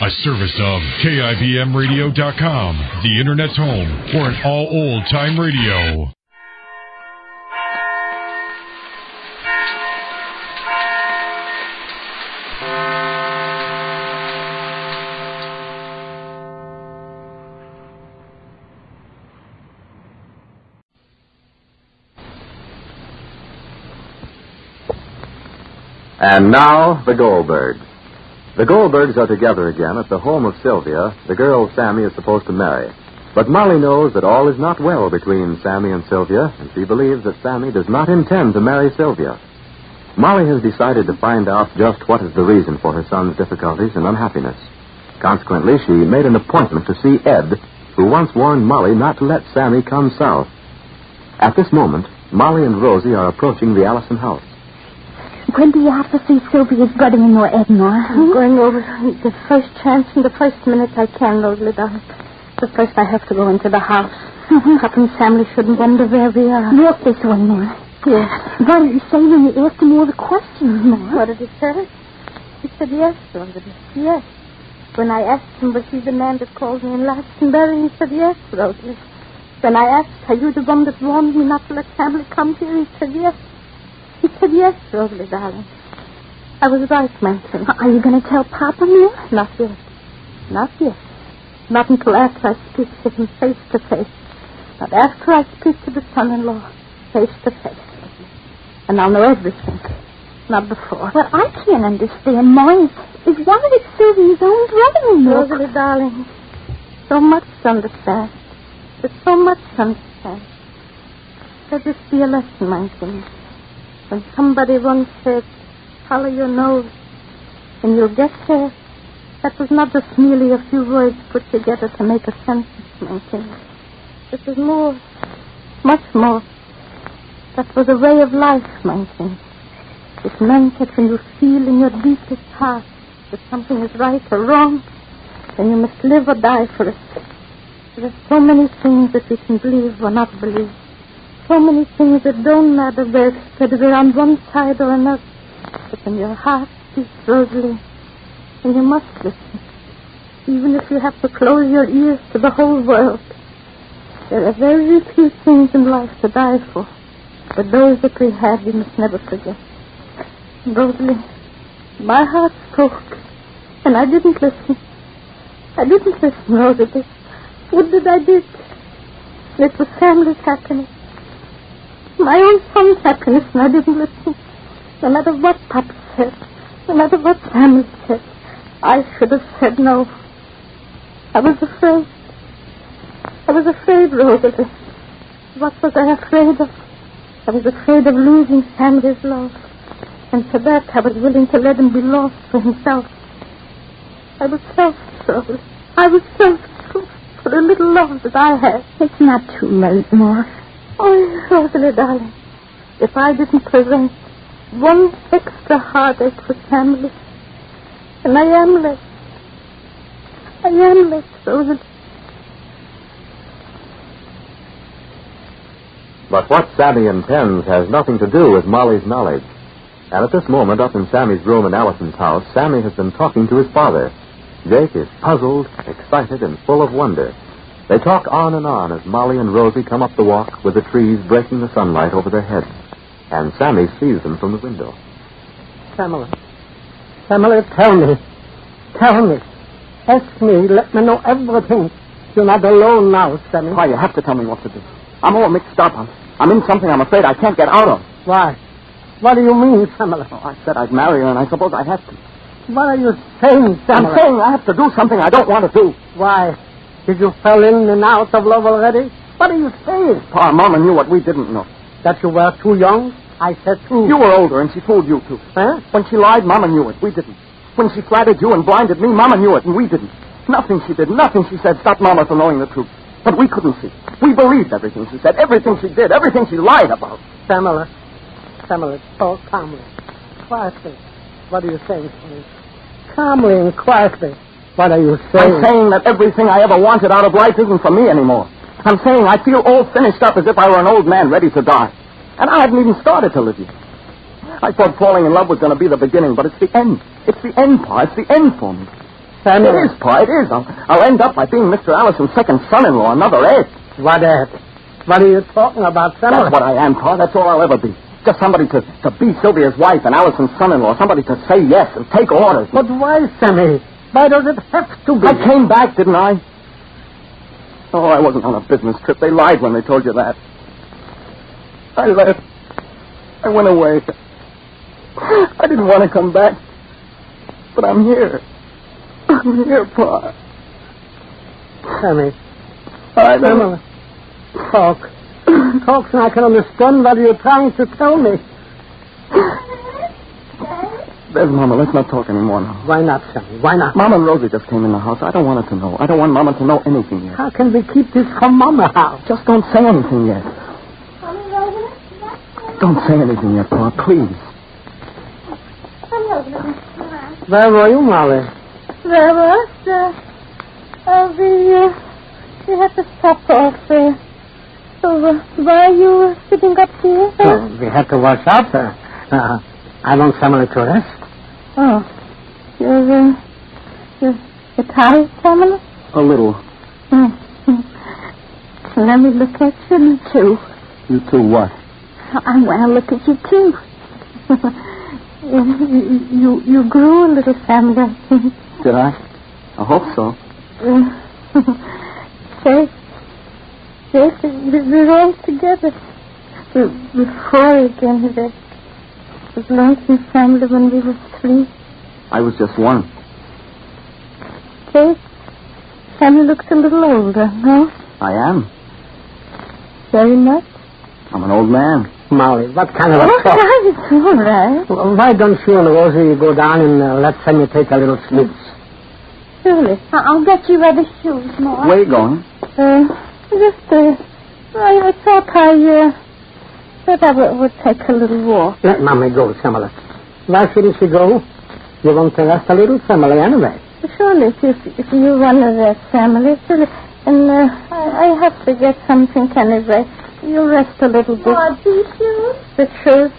A service of KIBMradio.com, the Internet's home for an all old-time radio. And now, the Goldbergs. The Goldbergs are together again at the home of Sylvia, the girl Sammy is supposed to marry. But Molly knows that all is not well between Sammy and Sylvia, and she believes that Sammy does not intend to marry Sylvia. Molly has decided to find out just what is the reason for her son's difficulties and unhappiness. Consequently, she made an appointment to see Ed, who once warned Molly not to let Sammy come south. At this moment, Molly and Rosie are approaching the Allison house. When do you have to see Sylvia's brother-in-law, Edna? I'm going over the first chance and the first minute I can, Rosalie, darling. But first I have to go into the house. Papa and Sammy shouldn't wonder where we are. Walk this way, Ma. Yes. What did he say when you asked him all the questions, Ma? What did he say? He said yes, Rosalie. Yes. When I asked him, was he the man that called me in Glastonbury, he said yes, Rosalie. When I asked, are you the one that warned me not to let Sammy come here, he said yes. He said yes, Rosalie, darling. I was right, Manson. Are you going to tell Papa, Ma? Not yet. Not yet. Not until after I speak to him face to face. Not after I speak to the son-in-law face to face. And I'll know everything. Not before. What I can't understand, Ma, is why did Sylvia's own brother-in-law... Rosalie, darling, so much to understand. There's so much to understand. Let this be a lesson, Manson. When somebody once said, follow your nose, and you'll get there, that was not just merely a few words put together to make a sentence, my king. It was more, much more. That was a way of life, my king. It meant that when you feel in your deepest heart that something is right or wrong, then you must live or die for it. There are so many things that we can believe or not believe. So many things that don't matter whether we're on one side or another. But when your heart beats, Rosalie, then you must listen. Even if you have to close your ears to the whole world. There are very few things in life to die for. But those that we had, we must never forget. Rosalie, my heart spoke. And I didn't listen. I didn't listen, Rosalie. What did I do? It was Sammy's happiness. My own son's happiness, and I didn't listen. No matter what Papa said, no matter what Sammy said, I should have said no. I was afraid. I was afraid, Rosalie. What was I afraid of? I was afraid of losing Sammy's love. And for that, I was willing to let him be lost for himself. I was selfish, Rosalie. I was selfish for the little love that I had. It's not too late, Ma. Oh, Rosalie, darling, if I didn't prevent one extra heartache for Sammy, and I am less. I am less, Rosalie. But what Sammy intends has nothing to do with Molly's knowledge. And at this moment, up in Sammy's room in Allison's house, Sammy has been talking to his father. Jake is puzzled, excited, and full of wonder. They talk on and on as Molly and Rosie come up the walk with the trees breaking the sunlight over their heads. And Sammy sees them from the window. Sammy, tell me. Tell me. Ask me. Let me know everything. You're not alone now, Sammy. Why, you have to tell me what to do. I'm all mixed up. I'm in something I'm afraid I can't get out of. Why? What do you mean, Sammy? Oh, I said I'd marry her, and I suppose I have to. What are you saying, Sammy? I'm saying I have to do something I don't want to do. Why? Did you fall in and out of love already? What are you saying? Pa, Mama knew what we didn't know. That you were too young? I said too. You were older, and she fooled you, too. Huh? When she lied, Mama knew it. We didn't. When she flattered you and blinded me, Mama knew it, and we didn't. Nothing she did, nothing she said stopped Mama from knowing the truth. But we couldn't see. We believed everything she said, everything she did, everything she lied about. Sammy, talk calmly. Quietly. What are you saying, Sammy? Calmly and quietly. What are you saying? I'm saying that everything I ever wanted out of life isn't for me anymore. I'm saying I feel all finished up as if I were an old man ready to die. And I haven't even started to live yet. I thought falling in love was going to be the beginning, but it's the end. It's the end, Pa. It's the end for me. Sammy. It is, Pa, it is. I'll end up by being Mr. Allison's second son-in-law, another Ed. What, Ed? What are you talking about, Sammy? That's what I am, Pa. That's all I'll ever be. Just somebody to be Sylvia's wife and Allison's son-in-law. Somebody to say yes and take orders. But why, Sammy? Why does it have to be? I came back, didn't I? Oh, I wasn't on a business trip. They lied when they told you that. I left. I went away. I didn't want to come back. But I'm here. I'm here, Pa. Sammy. I know. Sammy. Talk. Talk so I can understand what you're trying to tell me. There's Mama. Let's not talk anymore now. Why not, Sammy? Why not? Mama and Rosie just came in the house. I don't want her to know. I don't want Mama to know anything yet. How can we keep this from Mama house? Just don't say anything yet. Don't say anything yet, Pa, please. Where were you, Molly? There was, we had to stop off there. So, why are you sitting up here? Oh, we had to wash up. I want Sammy to rest. Oh, you're tired, Sammy? A little. Let me look at you, too. You too, what? I want to look at you, too. You grew a little, Sammy, I think. Did I? I hope so. Yes, we're all together. Before again, there was lonesome family when we were 3. I was just 1. Yes, Sammy looks a little older, no? I am. Very much. I'm an old man. Molly, what kind of a talk? It's all right. Well, why don't you and Rosie go down and let Sammy take a little sleep? Surely. I'll get you other shoes, Ma. Where you going? I thought I would take a little walk. Let Mommy go, Sammy. Why shouldn't she go? You want to rest a little, Sammy, anyway. Surely, if you want to rest, family, surely. And I have to get something anyway. You rest a little bit. These shoes? The shoes?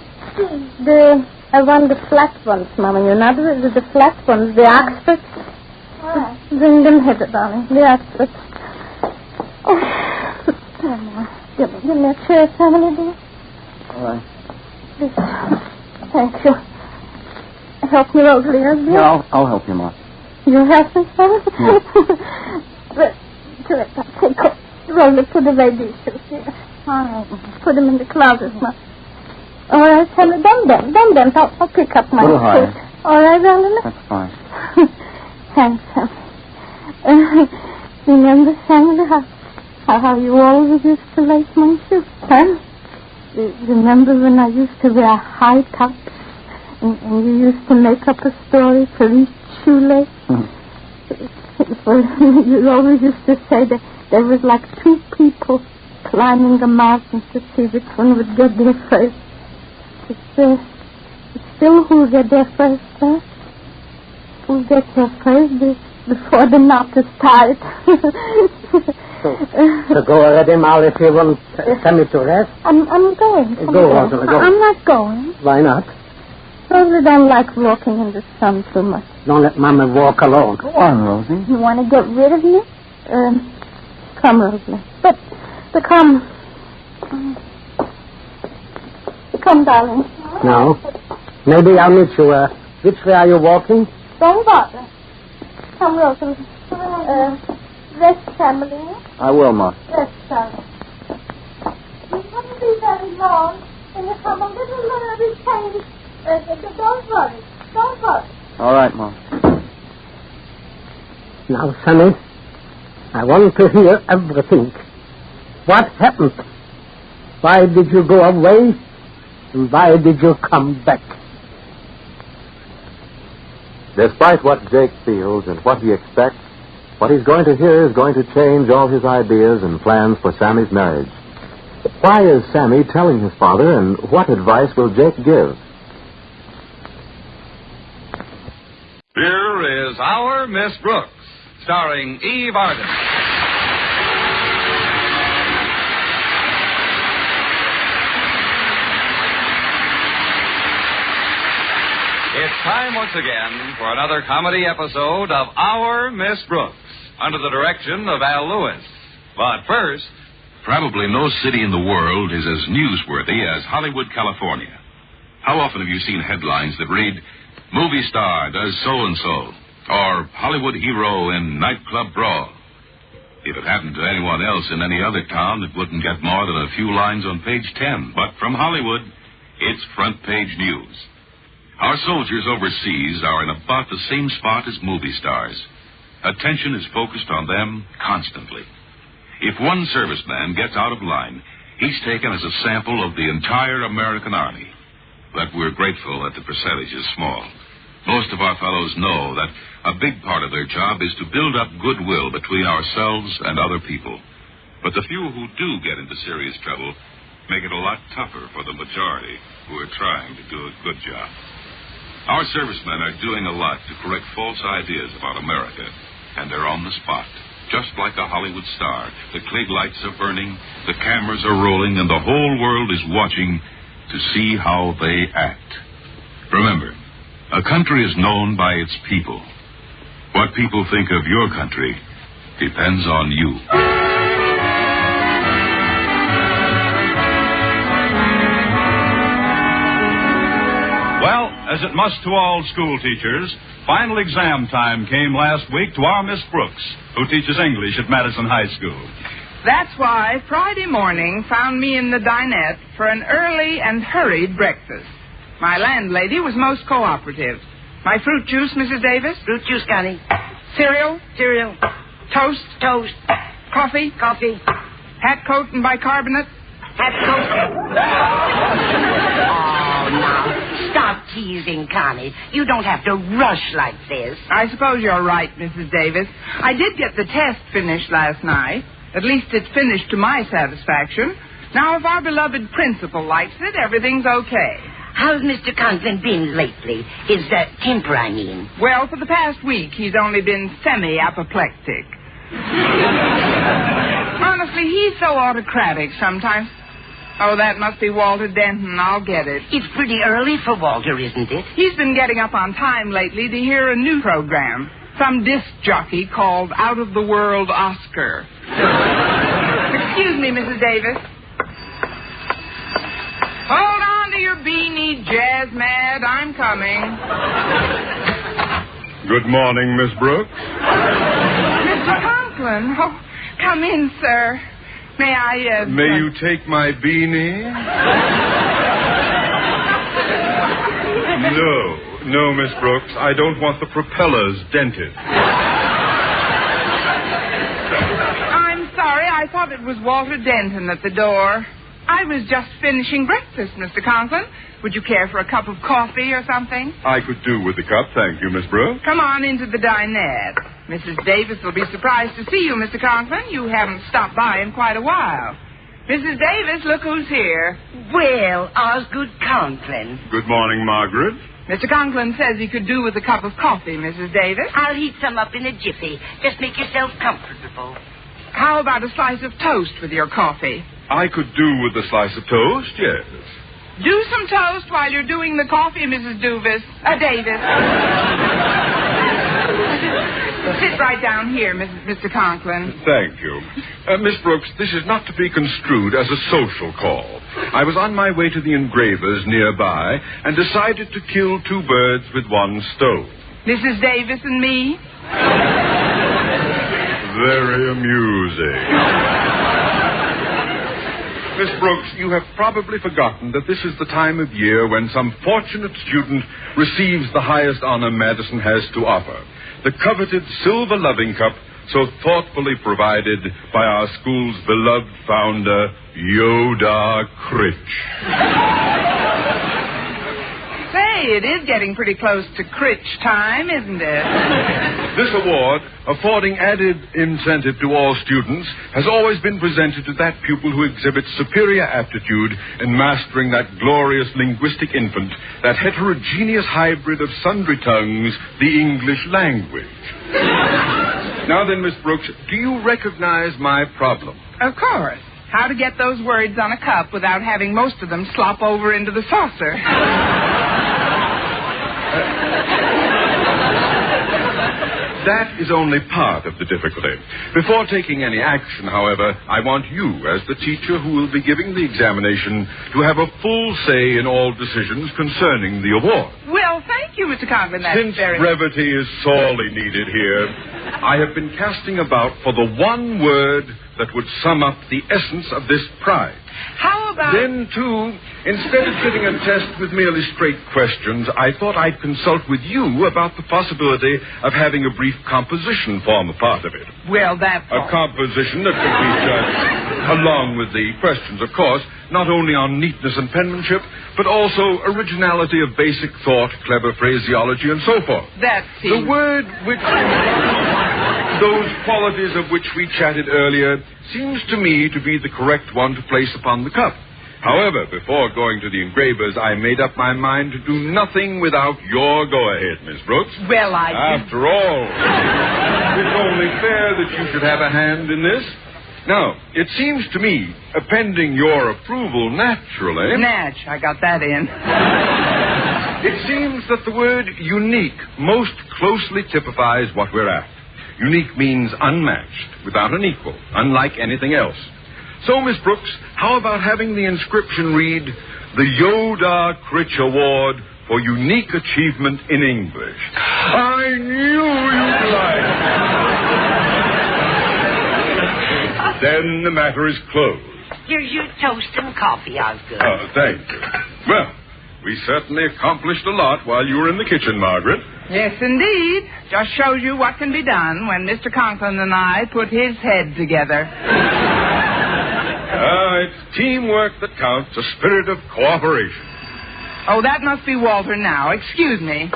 I want the flat ones, Mama. You know, the flat ones, the Oxfords. What? Bring them here, darling. The Oxfords. Oh, give me a chair, family, dear. All right. Thank you. Help me out, Leah. Yeah, I'll help you, Ma. You have some, Sammy? Yeah. But, take off. Roll it to the baby shoes, yes. All right. Put them in the closet, Ma. All right, Sammy. Then. I'll pick up my little higher. suit. All right, darling? That's fine. Thanks, Sammy. Remember, Sammy, how you always used to lace my shoes, huh? Remember when I used to wear high tops? And you used to make up a story for each shoelace? You always used to say that there was like 2 people climbing the mountain to see which one would get there first. It's still who'll get there first, huh? Who'll get there first before the knot is tied. So go already, Molly, if you want Sammy to rest. I'm going. Go, Rosalie, go. I'm not going. Why not? Rosalie don't like walking in the sun too much. Don't let Mama walk alone. Go on, Rosie. You want to get rid of me? Come, Rosalie. But come. Come, darling. No. Maybe I'll meet you. Which way are you walking? Don't bother. Come, Rosalie. Rest, family. I will, Ma. Rest, darling. You wouldn't be very long. And you come a little bit change. Don't worry. All right, Ma. Now, Sammy, I want to hear everything. What happened? Why did you go away? And why did you come back? Despite what Jake feels and what he expects, what he's going to hear is going to change all his ideas and plans for Sammy's marriage. Why is Sammy telling his father, and what advice will Jake give? Here is Our Miss Brooks, starring Eve Arden. It's time once again for another comedy episode of Our Miss Brooks, under the direction of Al Lewis. But first... Probably no city in the world is as newsworthy as Hollywood, California. How often have you seen headlines that read, "Movie star does so-and-so," or "Hollywood hero in nightclub brawl"? If it happened to anyone else in any other town, it wouldn't get more than a few lines on page 10. But from Hollywood, it's front-page news. Our soldiers overseas are in about the same spot as movie stars. Attention is focused on them constantly. If one serviceman gets out of line, he's taken as a sample of the entire American Army. But we're grateful that the percentage is small. Most of our fellows know that a big part of their job is to build up goodwill between ourselves and other people. But the few who do get into serious trouble make it a lot tougher for the majority who are trying to do a good job. Our servicemen are doing a lot to correct false ideas about America, and they're on the spot. Just like a Hollywood star, the Klieg lights are burning, the cameras are rolling, and the whole world is watching to see how they act. Remember, a country is known by its people. What people think of your country depends on you. Well, as it must to all school teachers, final exam time came last week to our Miss Brooks, who teaches English at Madison High School. That's why Friday morning found me in the dinette for an early and hurried breakfast. My landlady was most cooperative. My fruit juice, Mrs. Davis? Fruit juice, Connie. Cereal? Cereal. Toast? Toast. Coffee? Coffee. Hat coat and bicarbonate? Hat coat. Oh, now, stop teasing, Connie. You don't have to rush like this. I suppose you're right, Mrs. Davis. I did get the test finished last night. At least it's finished to my satisfaction. Now, if our beloved principal likes it, everything's okay. How's Mr. Conklin been lately? His temper, I mean. Well, for the past week, he's only been semi-apoplectic. Honestly, he's so autocratic sometimes. Oh, that must be Walter Denton. I'll get it. It's pretty early for Walter, isn't it? He's been getting up on time lately to hear a new program. Some disc jockey called Out of the World Oscar. Excuse me, Mrs. Davis. Hold on to your beanie, Jazz Mad. I'm coming. Good morning, Miss Brooks. Mr. Conklin. Oh, come in, sir. May I, May you take my beanie? No, Miss Brooks. I don't want the propellers dented. I'm sorry. I thought it was Walter Denton at the door. I was just finishing breakfast, Mr. Conklin. Would you care for a cup of coffee or something? I could do with the cup, thank you, Miss Brooks. Come on into the dinette. Mrs. Davis will be surprised to see you, Mr. Conklin. You haven't stopped by in quite a while. Mrs. Davis, look who's here. Well, Osgood Conklin. Good morning, Margaret. Mr. Conklin says he could do with a cup of coffee, Mrs. Davis. I'll heat some up in a jiffy. Just make yourself comfortable. How about a slice of toast with your coffee? I could do with a slice of toast, yes. Do some toast while you're doing the coffee, Mrs. Davis. Sit right down here, Mr. Conklin. Thank you. Miss Brooks, this is not to be construed as a social call. I was on my way to the engravers nearby and decided to kill two birds with one stone. Mrs. Davis and me? Very amusing. Miss Brooks, you have probably forgotten that this is the time of year when some fortunate student receives the highest honor Madison has to offer, the coveted Silver Loving Cup so thoughtfully provided by our school's beloved founder, Yoda Critch. Say, it is getting pretty close to Critch time, isn't it? This award, affording added incentive to all students, has always been presented to that pupil who exhibits superior aptitude in mastering that glorious linguistic infant, that heterogeneous hybrid of sundry tongues, the English language. Now then, Miss Brooks, do you recognize my problem? Of course. How to get those words on a cup without having most of them slop over into the saucer. That is only part of the difficulty. Before taking any action, however, I want you, as the teacher who will be giving the examination, to have a full say in all decisions concerning the award. Well, thank you, Mr. Conklin. That's Since very... brevity is sorely needed here, I have been casting about for the one word that would sum up the essence of this prize. How about... Then, too, instead of giving a test with merely straight questions, I thought I'd consult with you about the possibility of having a brief composition form a part of it. Well, that's A composition that could be judged, along with the questions, of course, not only on neatness and penmanship, but also originality of basic thought, clever phraseology, and so forth. That seems... The word which... Those qualities of which we chatted earlier seems to me to be the correct one to place upon the cup. However, before going to the engravers, I made up my mind to do nothing without your go-ahead, Miss Brooks. Well, After all, it's only fair that you should have a hand in this. Now, it seems to me, pending your approval naturally... Natch, I got that in. It seems that the word unique most closely typifies what we're after. Unique means unmatched, without an equal, unlike anything else. So, Miss Brooks, how about having the inscription read, the Yoda Critch Award for Unique Achievement in English? I knew you'd like it. Then the matter is closed. Here's your toast and coffee, Osgood. Oh, thank you. Well, we certainly accomplished a lot while you were in the kitchen, Margaret. Yes, indeed. Just shows you what can be done when Mr. Conklin and I put his head together. It's teamwork that counts, a spirit of cooperation. Oh, that must be Walter now. Excuse me.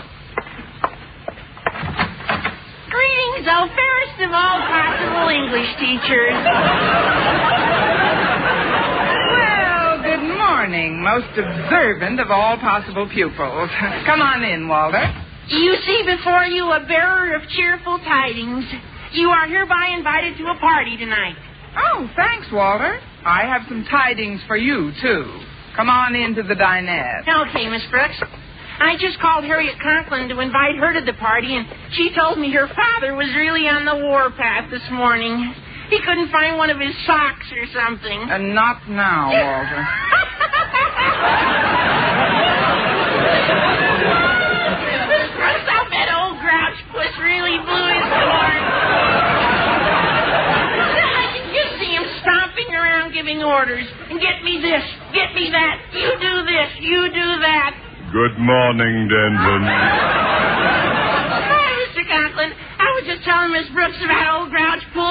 Greetings, oh, fairest of all possible English teachers. Well, good morning, most observant of all possible pupils. Come on in, Walter. You see before you a bearer of cheerful tidings. You are hereby invited to a party tonight. Oh, thanks, Walter. I have some tidings for you, too. Come on into the dinette. Okay, Miss Brooks. I just called Harriet Conklin to invite her to the party, and she told me her father was really on the warpath this morning. He couldn't find one of his socks or something. Not now, Walter. Miss Brooks, I'll bet old Grouch Puss really blew his horn. I can just see him stomping around giving orders. And get me this, get me that, you do this, you do that. Good morning, Denton. Hi, Mr. Conklin. I was just telling Miss Brooks about old Grouch Puss.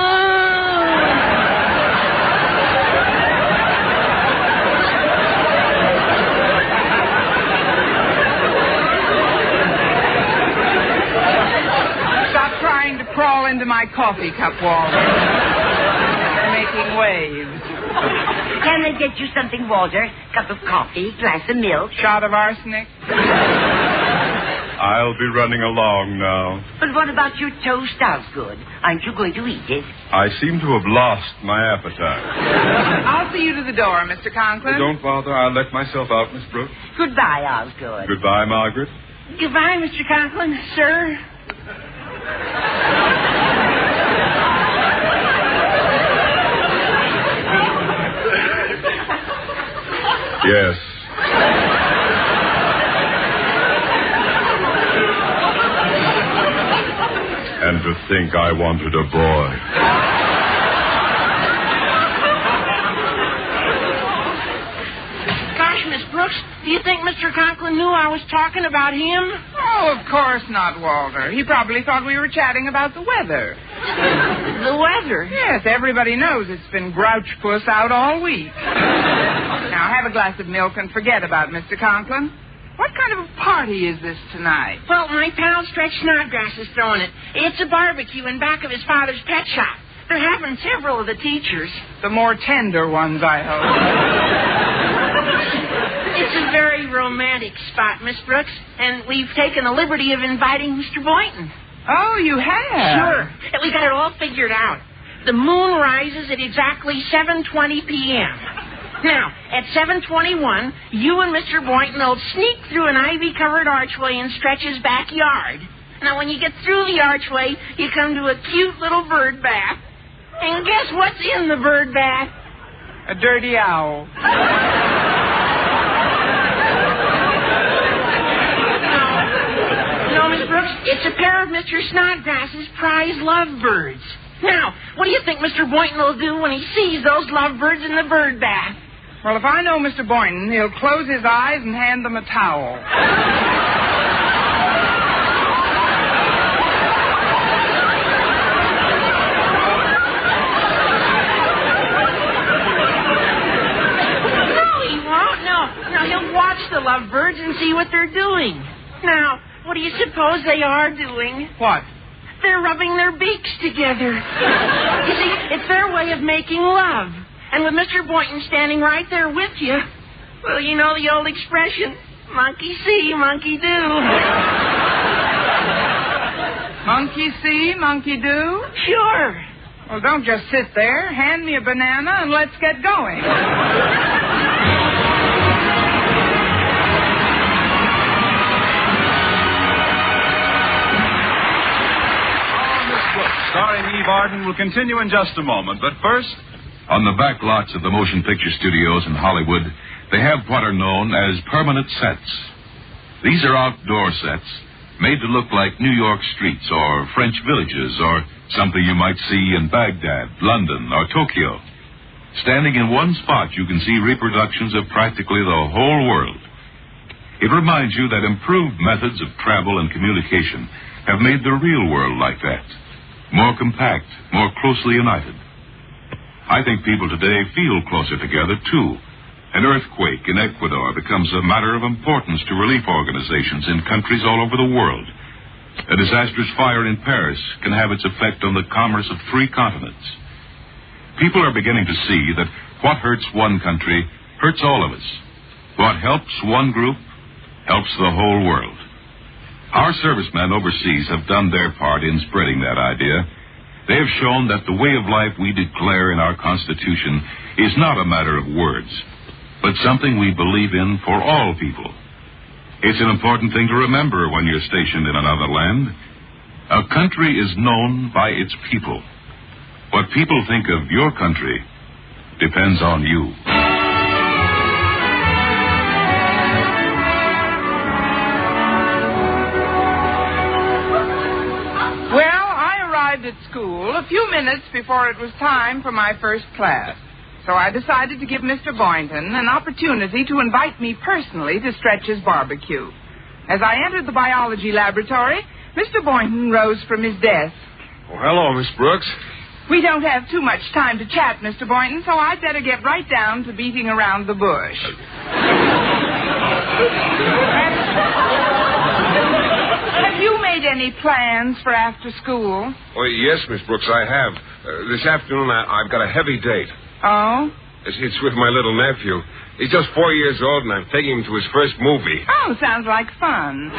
Crawl into my coffee cup, Walter. You're making waves. Can I get you something, Walter? Cup of coffee, glass of milk? Shot of arsenic? I'll be running along now. But what about your toast, Osgood? Aren't you going to eat it? I seem to have lost my appetite. I'll see you to the door, Mr. Conklin. Don't bother. I'll let myself out, Miss Brooks. Goodbye, Osgood. Goodbye, Margaret. Goodbye, Mr. Conklin, sir. Yes. And to think I wanted a boy. Gosh, Miss Brooks, do you think Mr. Conklin knew I was talking about him? Oh, of course not, Walter. He probably thought we were chatting about the weather. The weather? Yes, everybody knows it's been Grouch Puss out all week. Now, have a glass of milk and forget about Mr. Conklin. What kind of a party is this tonight? Well, my pal Stretch Snodgrass is throwing it. It's a barbecue in back of his father's pet shop. They're having several of the teachers. The more tender ones, I hope. It's a very romantic spot, Miss Brooks, and we've taken the liberty of inviting Mr. Boynton. Oh, you have? Sure. And we got it all figured out. The moon rises at exactly 7:20 p.m. Now, at 7:21, you and Mr. Boynton will sneak through an ivy-covered archway in Stretch's backyard. Now, when you get through the archway, you come to a cute little bird bath. And guess what's in the bird bath? A dirty owl. No, Miss Brooks, it's a pair of Mr. Snodgrass's prize lovebirds. Now, what do you think Mr. Boynton will do when he sees those lovebirds in the bird bath? Well, if I know Mr. Boynton, he'll close his eyes and hand them a towel. No, he won't. No, he'll watch the lovebirds and see what they're doing. Now, what do you suppose they are doing? What? They're rubbing their beaks together. You see, it's their way of making love. And with Mr. Boynton standing right there with you, well, you know the old expression, monkey see, monkey do. Monkey see, monkey do? Sure. Well, don't just sit there. Hand me a banana and let's get going. Starring Eve Arden will continue in just a moment. But first, on the back lots of the motion picture studios in Hollywood, they have what are known as permanent sets. These are outdoor sets made to look like New York streets or French villages or something you might see in Baghdad, London, or Tokyo. Standing in one spot, you can see reproductions of practically the whole world. It reminds you that improved methods of travel and communication have made the real world like that. More compact, more closely united. I think people today feel closer together, too. An earthquake in Ecuador becomes a matter of importance to relief organizations in countries all over the world. A disastrous fire in Paris can have its effect on the commerce of 3 continents. People are beginning to see that what hurts one country hurts all of us. What helps one group helps the whole world. Our servicemen overseas have done their part in spreading that idea. They have shown that the way of life we declare in our Constitution is not a matter of words, but something we believe in for all people. It's an important thing to remember when you're stationed in another land. A country is known by its people. What people think of your country depends on you. At school a few minutes before it was time for my first class. So I decided to give Mr. Boynton an opportunity to invite me personally to Stretch's barbecue. As I entered the biology laboratory, Mr. Boynton rose from his desk. Oh, hello, Miss Brooks. We don't have too much time to chat, Mr. Boynton, so I'd better get right down to beating around the bush. Have you made any plans for after school? Oh, yes, Miss Brooks, I have. This afternoon, I've got a heavy date. Oh? It's with my little nephew. He's just 4 years old, and I'm taking him to his first movie. Oh, sounds like fun.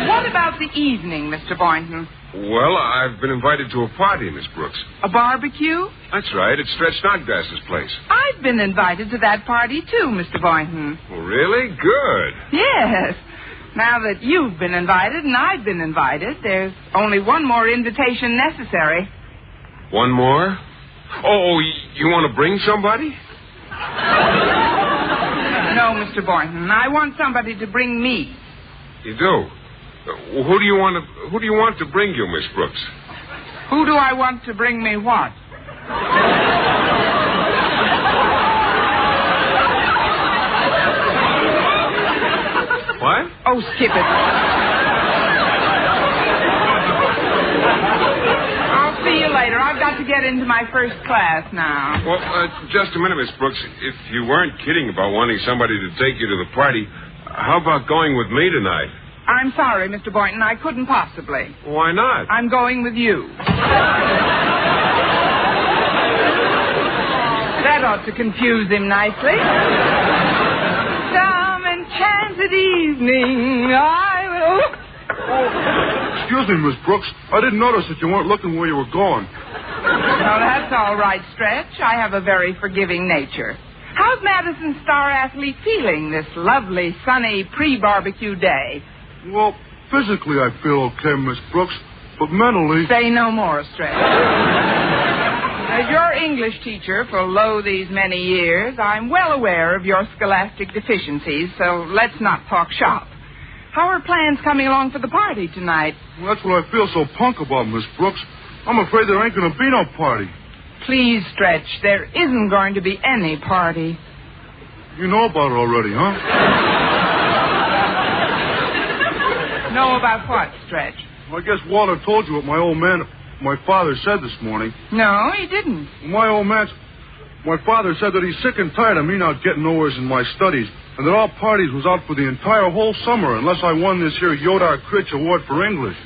What about the evening, Mr. Boynton? Well, I've been invited to a party, Miss Brooks. A barbecue? That's right. It's Stretch Snodgrass's place. I've been invited to that party, too, Mr. Boynton. Oh, really? Good. Yes. Now that you've been invited and I've been invited, there's only one more invitation necessary. One more? Oh, you want to bring somebody? No, Mr. Boynton. I want somebody to bring me. You do? Who do you want to bring you, Miss Brooks? Who do I want to bring me what? What? Oh, skip it. I'll see you later. I've got to get into my first class now. Well, just a minute, Miss Brooks. If you weren't kidding about wanting somebody to take you to the party, how about going with me tonight? I'm sorry, Mr. Boynton. I couldn't possibly. Why not? I'm going with you. That ought to confuse him nicely. Some enchanted evening, I will... Oh, excuse me, Miss Brooks. I didn't notice that you weren't looking where you were going. No, that's all right, Stretch. I have a very forgiving nature. How's Madison Star Athlete feeling this lovely, sunny, pre-barbecue day? Well, physically I feel okay, Miss Brooks, but mentally... Say no more, Stretch. As your English teacher for these many years, I'm well aware of your scholastic deficiencies, so let's not talk shop. How are plans coming along for the party tonight? Well, that's what I feel so punk about, Miss Brooks. I'm afraid there ain't going to be no party. Please, Stretch, there isn't going to be any party. You know about it already, huh? Know about what, Stretch? Well, I guess Walter told you what my father said this morning. No, he didn't. My father said that he's sick and tired of me not getting nowhere in my studies, and that all parties was out for the entire whole summer unless I won this here Yodar Critch Award for English.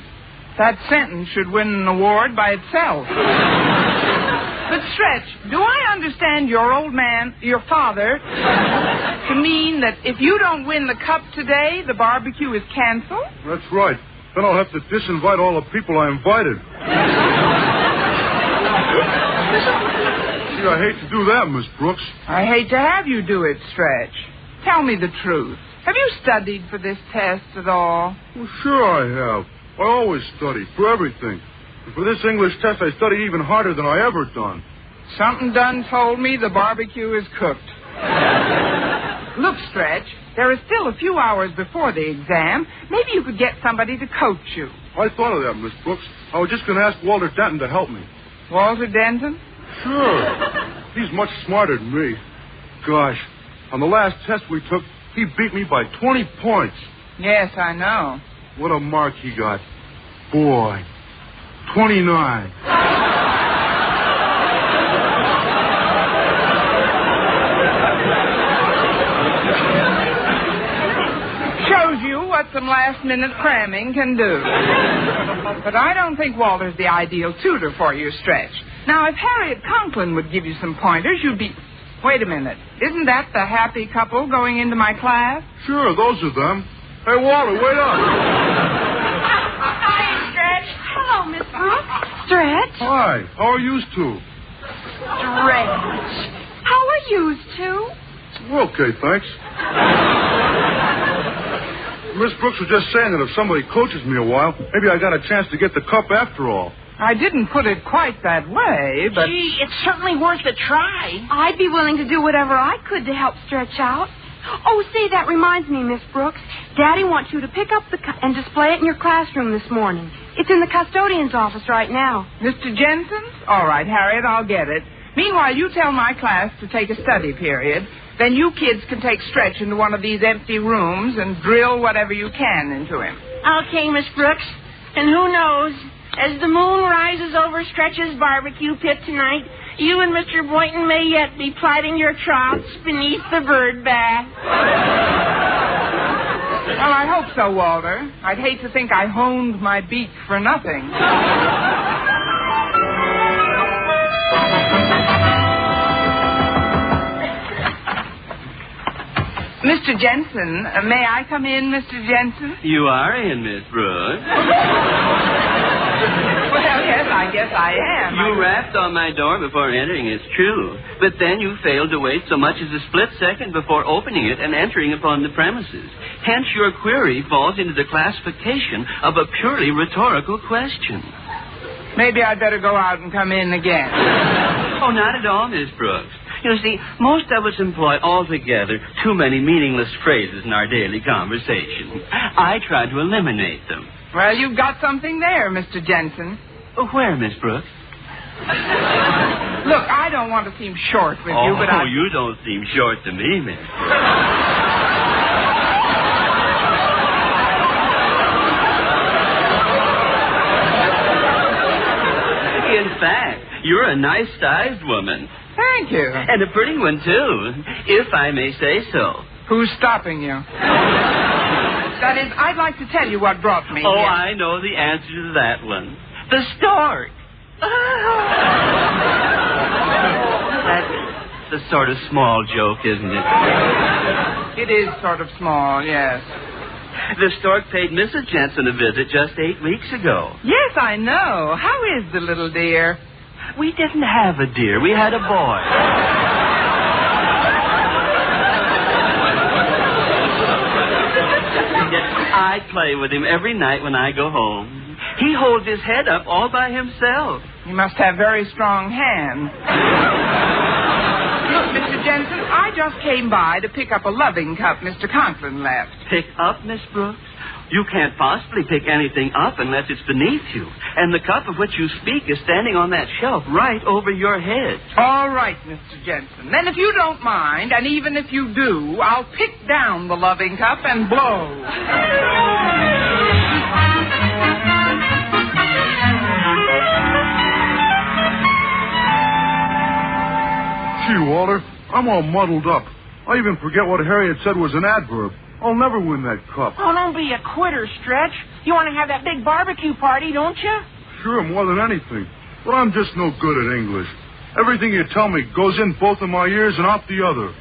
That sentence should win an award by itself. But, Stretch, do I understand your father, to mean that if you don't win the cup today, the barbecue is canceled? That's right. Then I'll have to disinvite all the people I invited. See, I hate to do that, Miss Brooks. I hate to have you do it, Stretch. Tell me the truth. Have you studied for this test at all? Well, sure I have. I always study, for everything. And for this English test, I studied even harder than I ever done. Something done told me the barbecue is cooked. Look, Stretch, there are still a few hours before the exam. Maybe you could get somebody to coach you. I thought of that, Miss Brooks. I was just going to ask Walter Denton to help me. Walter Denton? Sure. He's much smarter than me. Gosh, on the last test we took, he beat me by 20 points. Yes, I know. What a mark he got. Boy, 29. Shows you what some last-minute cramming can do. But I don't think Walter's the ideal tutor for you, Stretch. Now, if Harriet Conklin would give you some pointers, you'd be... Wait a minute. Isn't that the happy couple going into my class? Sure, those are them. Hey, Walter, wait up. Hi, Stretch. Hello, Miss Brooks. Stretch. Hi, how are you two? Stretch. How are you two? We're okay, thanks. Miss Brooks was just saying that if somebody coaches me a while, maybe I got a chance to get the cup after all. I didn't put it quite that way, but... Gee, it's certainly worth a try. I'd be willing to do whatever I could to help Stretch out. Oh, say, that reminds me, Miss Brooks. Daddy wants you to pick up the cup and display it in your classroom this morning. It's in the custodian's office right now. Mr. Jensen's? All right, Harriet, I'll get it. Meanwhile, you tell my class to take a study period. Then you kids can take Stretch into one of these empty rooms and drill whatever you can into him. Okay, Miss Brooks. And who knows, as the moon rises over Stretch's barbecue pit tonight, you and Mr. Boynton may yet be plighting your trouts beneath the bird bath. Well, I hope so, Walter. I'd hate to think I honed my beak for nothing. Mr. Jensen, may I come in, Mr. Jensen? You are in, Miss Brooks. Well, yes, I guess I am. You rapped on my door before entering, it's true. But then you failed to wait so much as a split second before opening it and entering upon the premises. Hence, your query falls into the classification of a purely rhetorical question. Maybe I'd better go out and come in again. Oh, not at all, Miss Brooks. You see, most of us employ altogether too many meaningless phrases in our daily conversation. I try to eliminate them. Well, you've got something there, Mr. Jensen. Where, Miss Brooks? Look, I don't want to seem short with you, but Oh, you don't seem short to me, Miss Brooks. In fact, you're a nice-sized woman. Thank you. And a pretty one, too, if I may say so. Who's stopping you? That is, I'd like to tell you what brought me here. Oh, I know the answer to that one. The stork. That's a sort of small joke, isn't it? It is sort of small, yes. The stork paid Mrs. Jensen a visit just 8 weeks ago. Yes, I know. How is the little dear? We didn't have a deer. We had a boy. Yet I play with him every night when I go home. He holds his head up all by himself. You must have very strong hands. Look, Mr. Jensen, I just came by to pick up a loving cup Mr. Conklin left. Pick up, Miss Brooks? You can't possibly pick anything up unless it's beneath you. And the cup of which you speak is standing on that shelf right over your head. All right, Mr. Jensen. Then if you don't mind, and even if you do, I'll pick down the loving cup and blow. Gee, Walter, I'm all muddled up. I even forget what Harriet said was an adverb. I'll never win that cup. Oh, don't be a quitter, Stretch. You want to have that big barbecue party, don't you? Sure, more than anything. But I'm just no good at English. Everything you tell me goes in both of my ears and out the other.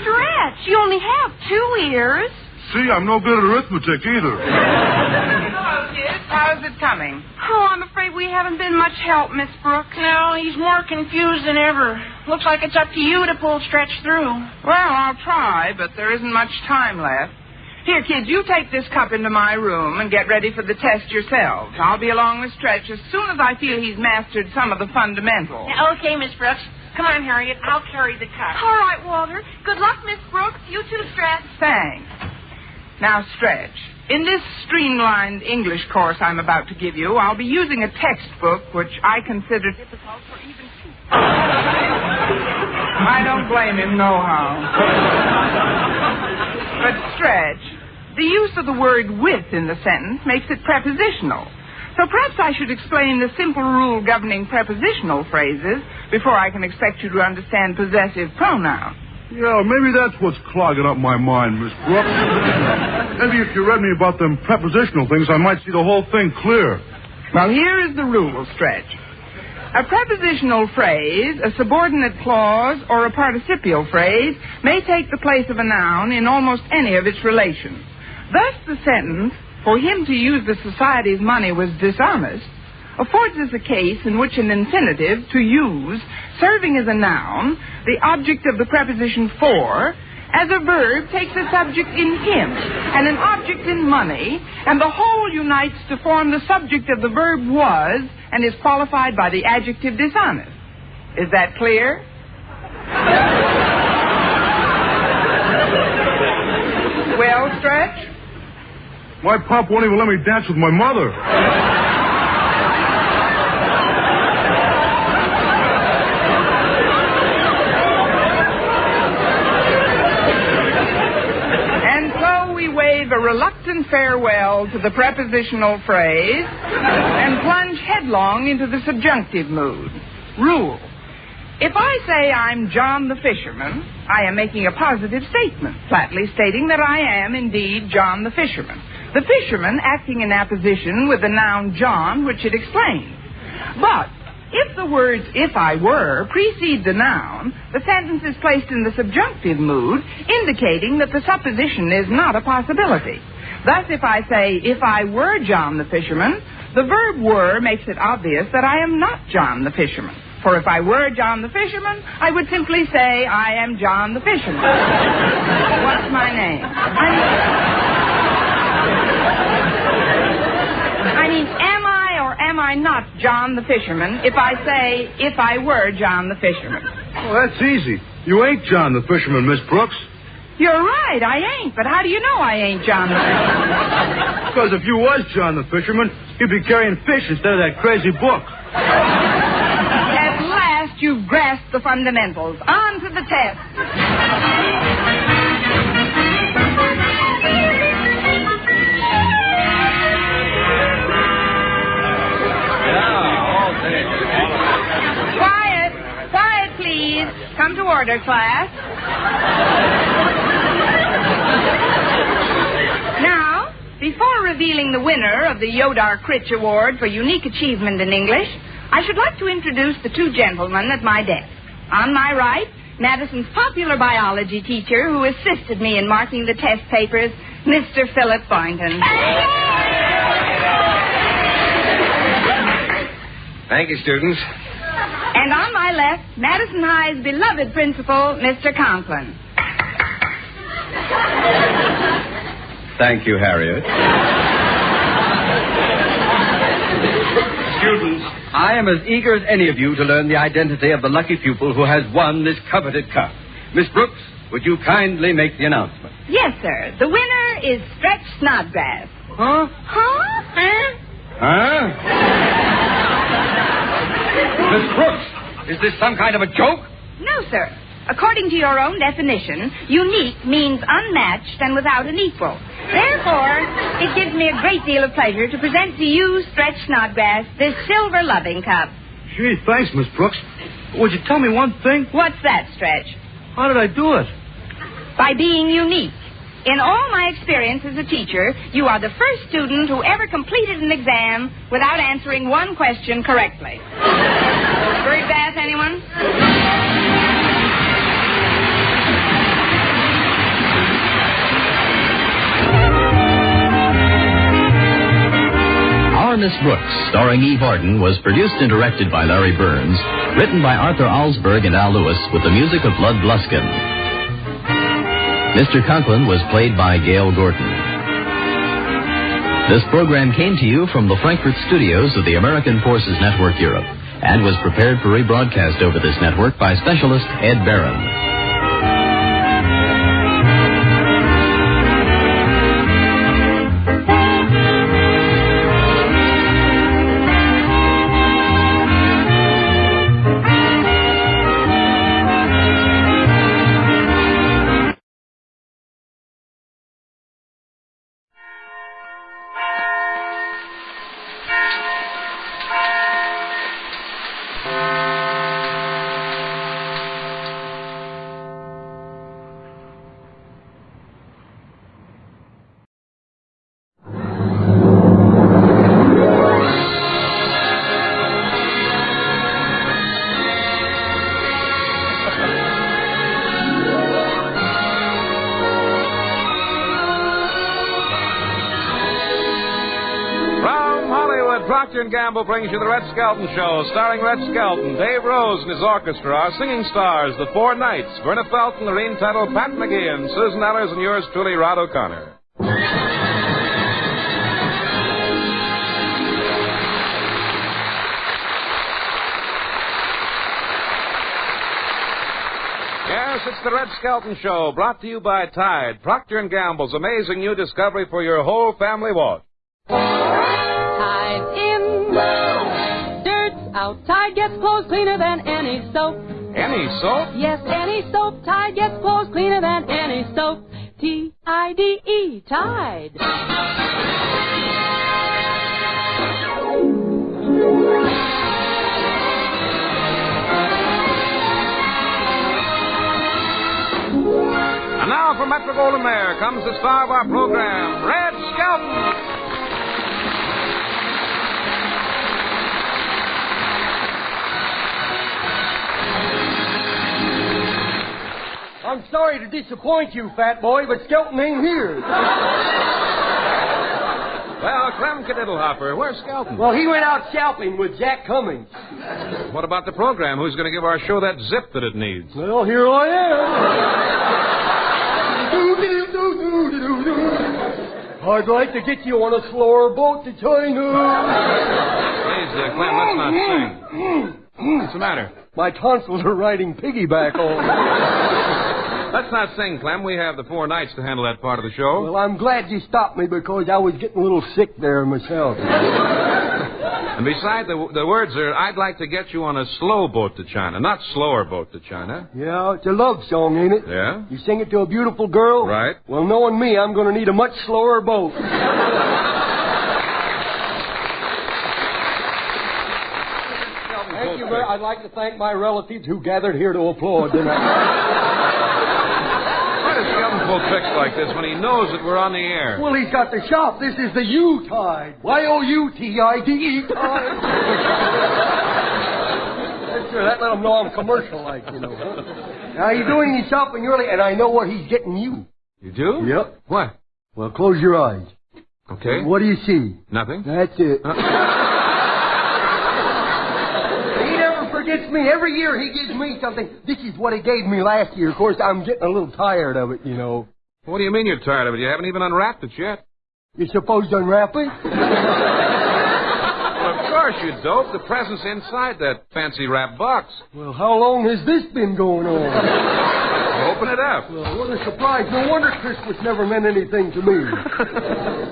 Stretch, you only have 2 ears. See, I'm no good at arithmetic either. Hello, kids. How's it coming? Oh, I'm afraid we haven't been much help, Miss Brooks. No, he's more confused than ever. Looks like it's up to you to pull Stretch through. Well, I'll try, but there isn't much time left. Here, kids, you take this cup into my room and get ready for the test yourselves. I'll be along with Stretch as soon as I feel he's mastered some of the fundamentals. Okay, Miss Brooks. Come on, Harriet. I'll carry the cup. All right, Walter. Good luck, Miss Brooks. You too, Stretch. Thanks. Now, Stretch, in this streamlined English course I'm about to give you, I'll be using a textbook which I consider difficult for even children. I don't blame him nohow. But, Stretch, the use of the word with in the sentence makes it prepositional. So perhaps I should explain the simple rule governing prepositional phrases before I can expect you to understand possessive pronouns. Yeah, maybe that's what's clogging up my mind, Miss Brooks. Maybe if you read me about them prepositional things, I might see the whole thing clear. Well, here is the rule, Stretch. A prepositional phrase, a subordinate clause, or a participial phrase may take the place of a noun in almost any of its relations. Thus, the sentence, "For him to use the society's money was dishonest," affords us a case in which an infinitive, to use, serving as a noun, the object of the preposition for, as a verb takes a subject in him and an object in money, and the whole unites to form the subject of the verb was and is qualified by the adjective dishonest. Is that clear? Well, Stretch? My pop won't even let me dance with my mother. A reluctant farewell to the prepositional phrase and plunge headlong into the subjunctive mood. Rule. If I say I'm John the Fisherman, I am making a positive statement, flatly stating that I am indeed John the Fisherman. The fisherman acting in apposition with the noun John, which it explains. But if the words "if I were" precede the noun, the sentence is placed in the subjunctive mood, indicating that the supposition is not a possibility. Thus, if I say, "If I were John the Fisherman," the verb "were" makes it obvious that I am not John the Fisherman. For if I were John the Fisherman, I would simply say, "I am John the Fisherman." What's my name? I mean, am I or am I not John the Fisherman if I say, "If I were John the Fisherman"? Well, that's easy. You ain't John the Fisherman, Miss Brooks. You're right, I ain't. But how do you know I ain't John the Fisherman? Because if you was John the Fisherman, you'd be carrying fish instead of that crazy book. At last you've grasped the fundamentals. On to the test. Quiet, please. Come to order, class. Now, before revealing the winner of the Yodar Critch Award for unique achievement in English, I should like to introduce the 2 gentlemen at my desk. On my right, Madison's popular biology teacher who assisted me in marking the test papers, Mr. Philip Boynton. Thank you, students. And on my left, Madison High's beloved principal, Mr. Conklin. Thank you, Harriet. Students, I am as eager as any of you to learn the identity of the lucky pupil who has won this coveted cup. Miss Brooks, would you kindly make the announcement? Yes, sir. The winner is Stretch Snodgrass. Huh? Huh? Huh? Miss Brooks, is this some kind of a joke? No, sir. According to your own definition, unique means unmatched and without an equal. Therefore, it gives me a great deal of pleasure to present to you, Stretch Snodgrass, this silver loving cup. Gee, thanks, Miss Brooks. Would you tell me one thing? What's that, Stretch? How did I do it? By being unique. In all my experience as a teacher, you are the first student who ever completed an exam without answering one question correctly. Bird bath, anyone? Our Miss Brooks, starring Eve Arden, was produced and directed by Larry Burns, written by Arthur Alsberg and Al Lewis, with the music of Lud Bluskin. Mr. Conklin was played by Gail Gordon. This program came to you from the Frankfurt studios of the American Forces Network Europe and was prepared for rebroadcast over this network by specialist Ed Barron. Procter & Gamble brings you the Red Skelton Show, starring Red Skelton, Dave Rose and his orchestra, our singing stars, the Four Knights, Verna Felton, Lorene Tuttle, Pat McGee, and Susan Ellers, and yours truly, Rod O'Connor. Yes, it's the Red Skelton Show, brought to you by Tide, Procter & Gamble's amazing new discovery for your whole family wash. Tide in, dirt's out. Tide gets clothes cleaner than any soap. Any soap? Yes, any soap. Tide gets clothes cleaner than any soap. T-I-D-E, Tide. And now from Metro-Goldwyn-Mayer comes the star of our program, Red Skelton. I'm sorry to disappoint you, fat boy, but Skelton ain't here. Well, Clem Kadiddlehopper, where's Skelton? Well, he went out shopping with Jack Cummings. What about the program? Who's going to give our show that zip that it needs? Well, here I am. I'd like to get you on a slower boat to China. Please, Clem, let's not sing. What's the matter? My tonsils are riding piggyback on. Let's not sing, Clem. We have the Four Knights to handle that part of the show. Well, I'm glad you stopped me because I was getting a little sick there myself. And besides, the words are, I'd like to get you on a slow boat to China, not slower boat to China. Yeah, it's a love song, ain't it? Yeah? You sing it to a beautiful girl? Right. Well, knowing me, I'm going to need a much slower boat. Thank you, I'd like to thank my relatives who gathered here to applaud tonight. Why does Skelton pull tricks like this when he knows that we're on the air? Well, he's got the shop. This is the U-Tide. Y-O-U-T-I-D-E Tide. That's sure, that let him know I'm commercial-like, you know. Huh? Now, he's doing his shopping early, and I know what he's getting you. You do? Yep. What? Well, close your eyes. Okay. What do you see? Nothing. That's it. Forgets me. Every year he gives me something. This is what he gave me last year. Of course, I'm getting a little tired of it, you know. What do you mean you're tired of it? You haven't even unwrapped it yet. You're supposed to unwrap it? Well, of course you dope. The present's inside that fancy wrap box. Well, how long has this been going on? Open it up. Well, what a surprise. No wonder Christmas never meant anything to me.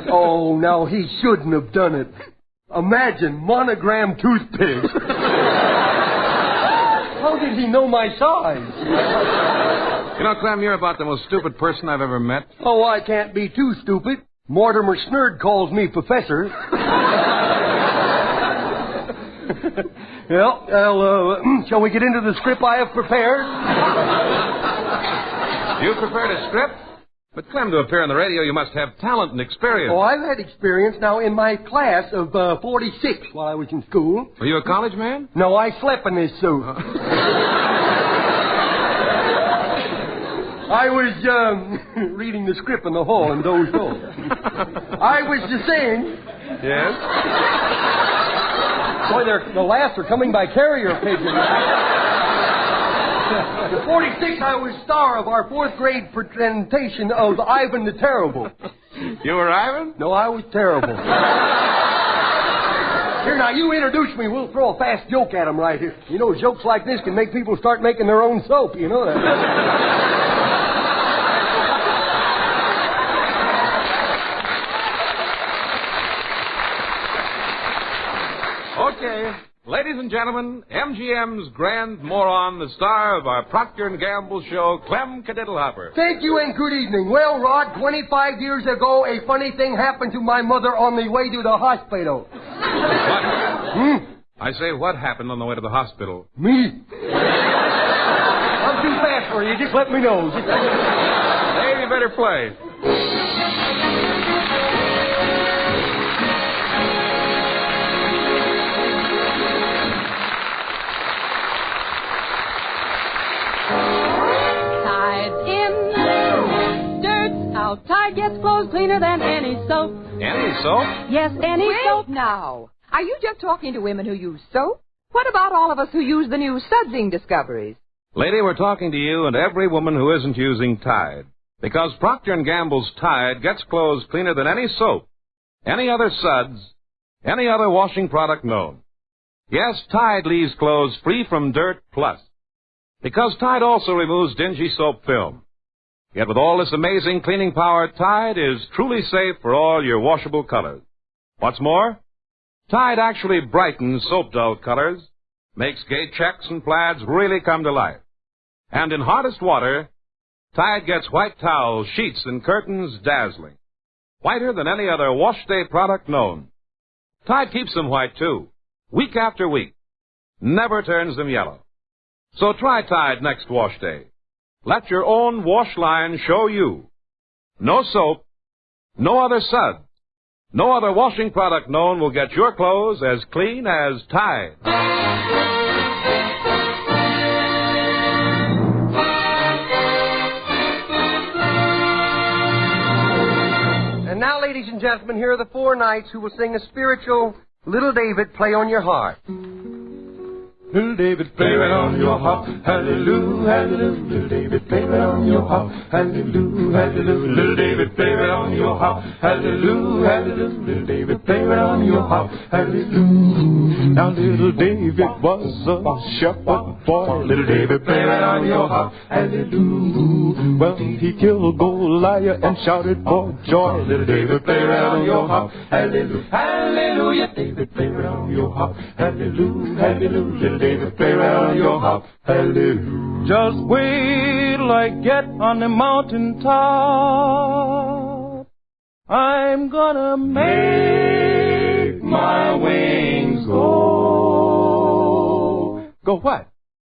Oh, now he shouldn't have done it. Imagine monogram toothpicks. How did he know my size? You know, Clem, you're about the most stupid person I've ever met. Oh, I can't be too stupid. Mortimer Snurd calls me Professor. Well, shall we get into the script I have prepared? You prepared a script? But, Clem, to appear on the radio, you must have talent and experience. Oh, I've had experience now in my class of 46 while I was in school. Were you a college man? No, I slept in this suit. I was reading the script in the hall and dozed off. I was just saying. Yes? Boy, the laughs are coming by carrier pigeon. In 46, I was star of our 4th grade presentation of Ivan the Terrible. You were Ivan? No, I was terrible. Here, now, you introduce me. We'll throw a fast joke at him right here. You know, jokes like this can make people start making their own soap. You know that. Okay. Ladies and gentlemen, MGM's grand moron, the star of our Procter & Gamble show, Clem Kadiddlehopper. Thank you and good evening. Well, Rod, 25 years ago, a funny thing happened to my mother on the way to the hospital. What? I say, what happened on the way to the hospital? Me. I'm too fast for you. Just let me know. Hey, you better play. Tide gets clothes cleaner than any soap. Any soap? Yes, any soap. Now, are you just talking to women who use soap? What about all of us who use the new sudsing discoveries? Lady, we're talking to you and every woman who isn't using Tide. Because Procter & Gamble's Tide gets clothes cleaner than any soap, any other suds, any other washing product known. Yes, Tide leaves clothes free from dirt plus. Because Tide also removes dingy soap film. Yet with all this amazing cleaning power, Tide is truly safe for all your washable colors. What's more, Tide actually brightens soap-dull colors, makes gay checks and plaids really come to life. And in hottest water, Tide gets white towels, sheets, and curtains dazzling. Whiter than any other wash-day product known. Tide keeps them white, too, week after week. Never turns them yellow. So try Tide next wash day. Let your own wash line show you. No soap, no other sud, no other washing product known will get your clothes as clean as Tide. And now, ladies and gentlemen, here are the 4 knights who will sing a spiritual Little David, Play on Your Heart. Little David, play right on your harp, hallelujah, hallelujah. Little David, play right on your harp, hallelujah, hallelujah. Little David, play right on your harp, hallelujah, hallelujah. Little David, play right on your harp, hallelujah. Now little David was a shepherd boy. Little David, play right on your harp, hallelujah. Well, he killed Goliath and shouted for joy. Little David, play right on your harp, hallelujah, hallelujah. David, play right on your harp, hallelujah, hallelujah. David, play right on your harp, hallelujah. Just wait till I get on the mountain top. I'm gonna make my wings go. Go what?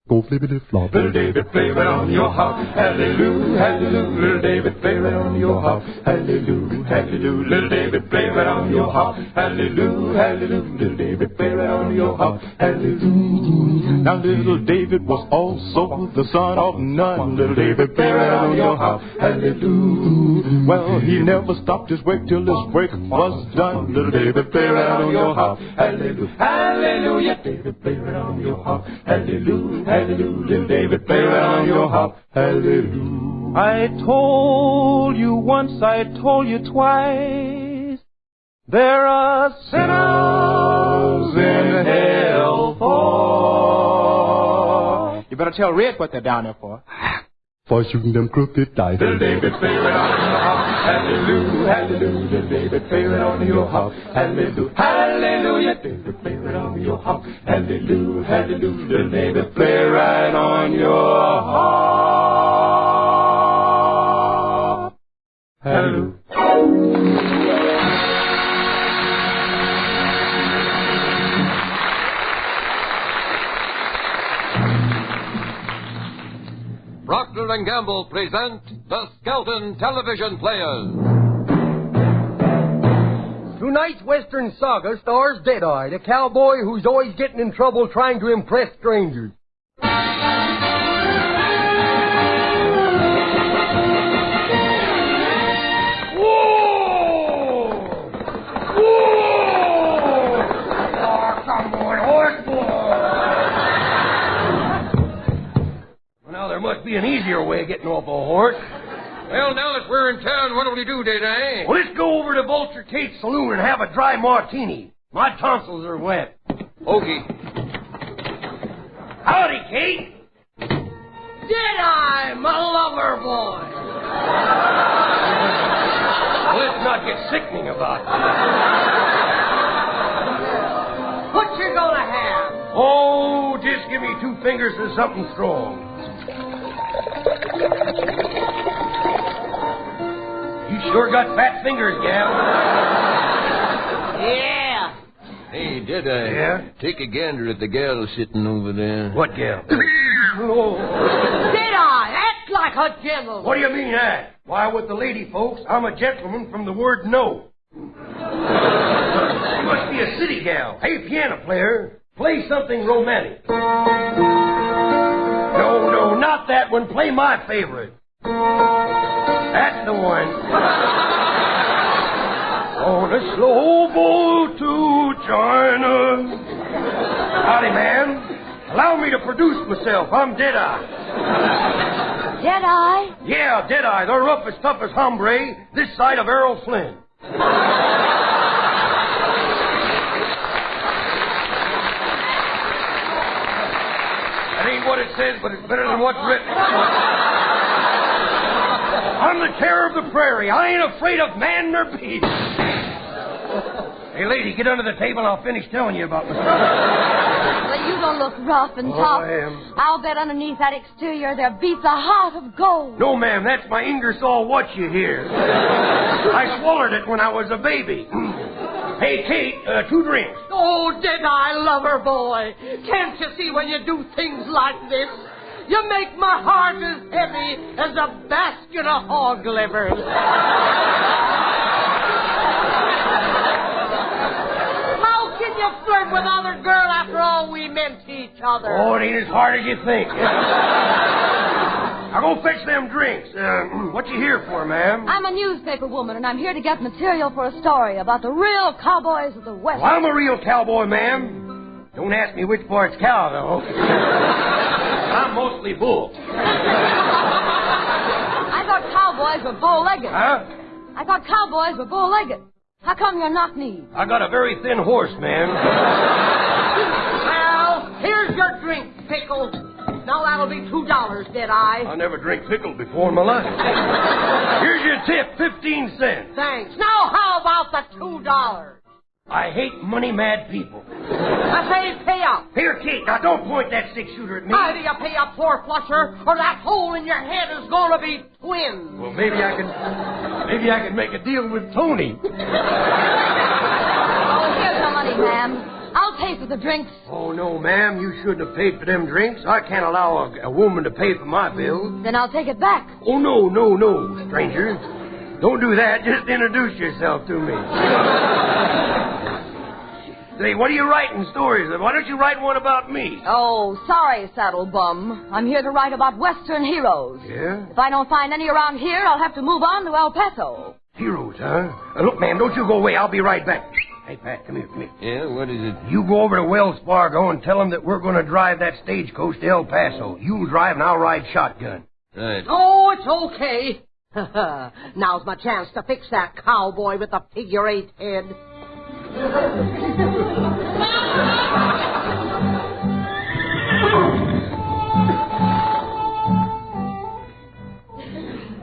Go flippity-flop. Little David, play right on your harp, hallelujah, hallelujah. Little David, play right on your harp, hallelujah, hallelujah. Little David, play right on your harp, hallelujah, hallelujah. Little David, play right on your harp, hallelujah. Now little David was also the son of Nun. Little David, play right on your harp, hallelujah. Well, he never stopped his work till his work was done. Little David, play right on your harp, hallelujah, hallelujah. hallelujah. David, play right on your harp. Hallelujah, hallelujah. Little David, play right on your harp. Hallelujah. I told you once, I told you twice. There are sinners in hell for. You better tell Red what they're down there for. For shooting them crooked dice. Little David, play right on your harp. Hallelujah, hallelujah. Little David, play right on your harp. Hallelujah, hallelujah. David, play right on your harp. Hallelujah, hallelujah. Little David, play right on your harp. Hallelujah. Procter & Gamble present the Skelton Television Players. Tonight's Western saga stars Deadeye, the cowboy who's always getting in trouble trying to impress strangers. There must be an easier way of getting off a horse. Well, now that we're in town, what'll we do, Deadeye? Well, let's go over to Vulture Kate's saloon and have a dry martini. My tonsils are wet. Okay. Howdy, Kate. Deadeye, my lover boy. Let's not get sickening about it. What you gonna have? Oh, just give me 2 fingers of something strong. You sure got fat fingers, gal. Yeah. Hey, Deadeye. Yeah? Take a gander at the gal sitting over there. What gal? Deadeye, act like a gentleman. What do you mean, that? Why, with the lady folks, I'm a gentleman from the word no. You must be a city gal. Hey, piano player, play something romantic. No, not that one. Play my favorite. That's the one. On a slow boat to China. Howdy, ma'am. Allow me to produce myself. I'm Deadeye. Deadeye? Yeah, Deadeye. The roughest, toughest hombre this side of Errol Flynn. That ain't what it says, but it's better than what's written. I'm the terror of the prairie. I ain't afraid of man nor beast. Hey, lady, get under the table and I'll finish telling you about myself. Well, you don't look rough and tough. I am. I'll bet underneath that exterior there beats a heart of gold. No, ma'am, that's my Ingersoll what you hear. I swallowed it when I was a baby. Hey, Kate, 2 drinks. Oh, Deadeye lover boy. Can't you see when you do things like this? You make my heart as heavy as a basket of hog livers. How can you flirt with other girl after all we meant to each other? Oh, it ain't as hard as you think. I'll go fetch them drinks. What you here for, ma'am? I'm a newspaper woman, and I'm here to get material for a story about the real cowboys of the West. Well, I'm a real cowboy, ma'am. Don't ask me which part's cow, though. I'm mostly bull. I thought cowboys were bow-legged. Huh? I thought cowboys were bow-legged. How come you're knock-kneed? I got a very thin horse, ma'am. Well, here's your drink, Pickle. Now that'll be $2, Deadeye. I never drank pickle before in my life. Here's your tip, 15 cents. Thanks. Now how about the $2? I hate money-mad people. I say pay up. Here, Kate, now don't point that 6-shooter at me. Either you pay up, four-flusher, or that hole in your head is going to be twins. Well, maybe I can make a deal with Tony. Oh, here's the money, ma'am. I'll pay for the drinks. Oh, no, ma'am. You shouldn't have paid for them drinks. I can't allow a woman to pay for my bills. Then I'll take it back. Oh, no, stranger. Don't do that. Just introduce yourself to me. Say, what are you writing stories of? Why don't you write one about me? Oh, sorry, Saddle Bum. I'm here to write about Western heroes. Yeah? If I don't find any around here, I'll have to move on to El Paso. Heroes, huh? Look, ma'am, don't you go away. I'll be right back. Hey, Pat, come here. Yeah, what is it? You go over to Wells Fargo and tell them that we're going to drive that stagecoach to El Paso. You'll drive and I'll ride shotgun. Right. Oh, it's okay. Now's my chance to fix that cowboy with the figure-8 head.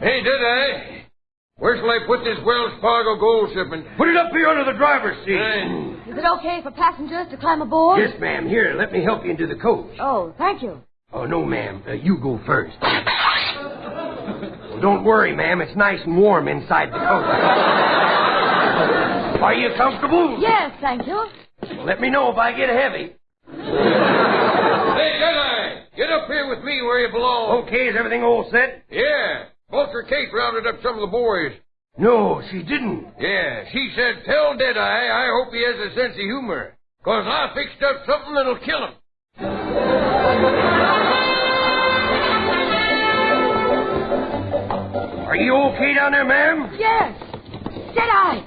Hey, did I? Where shall I put this Wells Fargo gold shipment? Put it up here under the driver's seat. Is it okay for passengers to climb aboard? Yes, ma'am. Here, let me help you into the coach. Oh, thank you. Oh, no, ma'am. You go first. Well, don't worry, ma'am. It's nice and warm inside the coach. Are you comfortable? Yes, thank you. Let me know if I get heavy. Hey, Deadeye, get up here with me where you belong. Okay, is everything all set? Yeah. Vulture Kate rounded up some of the boys. No, she didn't. Yeah, she said, tell Deadeye I hope he has a sense of humor. 'Cause I fixed up something that'll kill him. Are you okay down there, ma'am? Yes. Deadeye.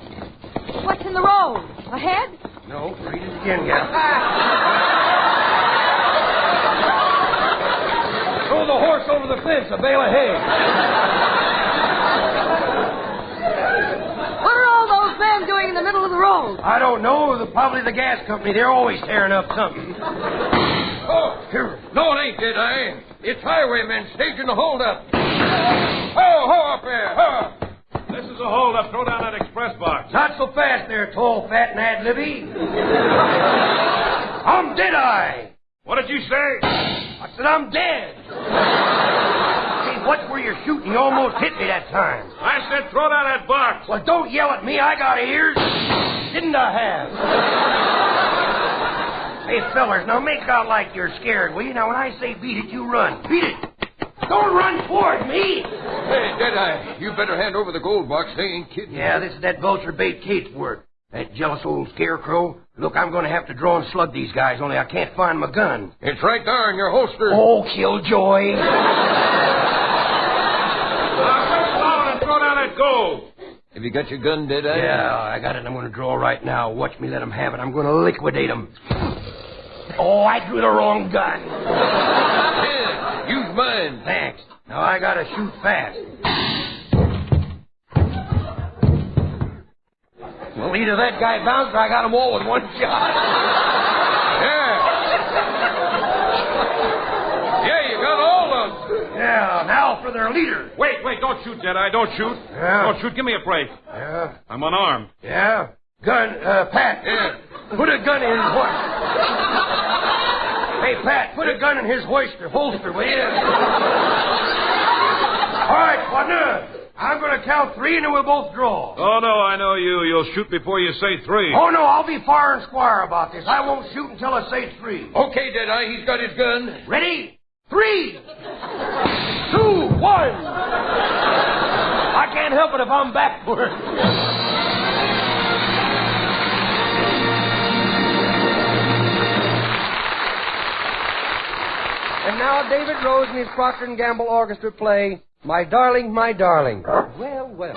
What's in the road? Ahead? No, read it again, gal. Throw the horse over the fence, a bale of hay. What are all those men doing in the middle of the road? I don't know. Probably the gas company. They're always tearing up something. Oh, here. No, it ain't, Deadeye. It's highwaymen staging the holdup. Ho up there. Ho. This is a holdup. Throw down that express box. Not so fast there, tall, fat, and ad-libby. I'm Deadeye. What did you say? I said I'm dead. Hey, watch where you're shooting. You almost hit me that time. I said throw down that box. Well, don't yell at me. I got ears. Didn't I have? Hey, fellers, now make out like you're scared, will you? Now, when I say beat it, you run. Beat it. Don't run toward me. Hey, Deadeye, you better hand over the gold box. They ain't kidding. Yeah, this is that vulture bait Kate's work. That jealous old scarecrow. Look, I'm going to have to draw and slug these guys, only I can't find my gun. It's right there in your holster. Oh, killjoy. And throw down that gold. Have you got your gun, Deadeye? Yeah, I got it. I'm going to draw right now. Watch me let them have it. I'm going to liquidate them. Oh, I drew the wrong gun. Yeah, use mine. Thanks. Now I got to shoot fast. Well, either that guy bounced or I got them all with one shot. Yeah, you got all of them. Yeah, now for their leader. Wait, don't shoot, Deadeye. Don't shoot. Yeah. Don't shoot. Give me a break. Yeah. I'm unarmed. Yeah. Gun, Pat. Yeah. Put a gun in his holster. Hey, Pat, put a gun in his holster, will you? All right, partner. I'm going to count 3 and then we'll both draw. Oh, no, I know you. You'll shoot before you say 3. Oh, no, I'll be fair and square about this. I won't shoot until I say 3. Okay, Deadeye, he's got his gun. Ready? 3, 2, 1. I can't help it if I'm backward. And now David Rose and his Procter & Gamble Orchestra play My Darling, My Darling. Well, well.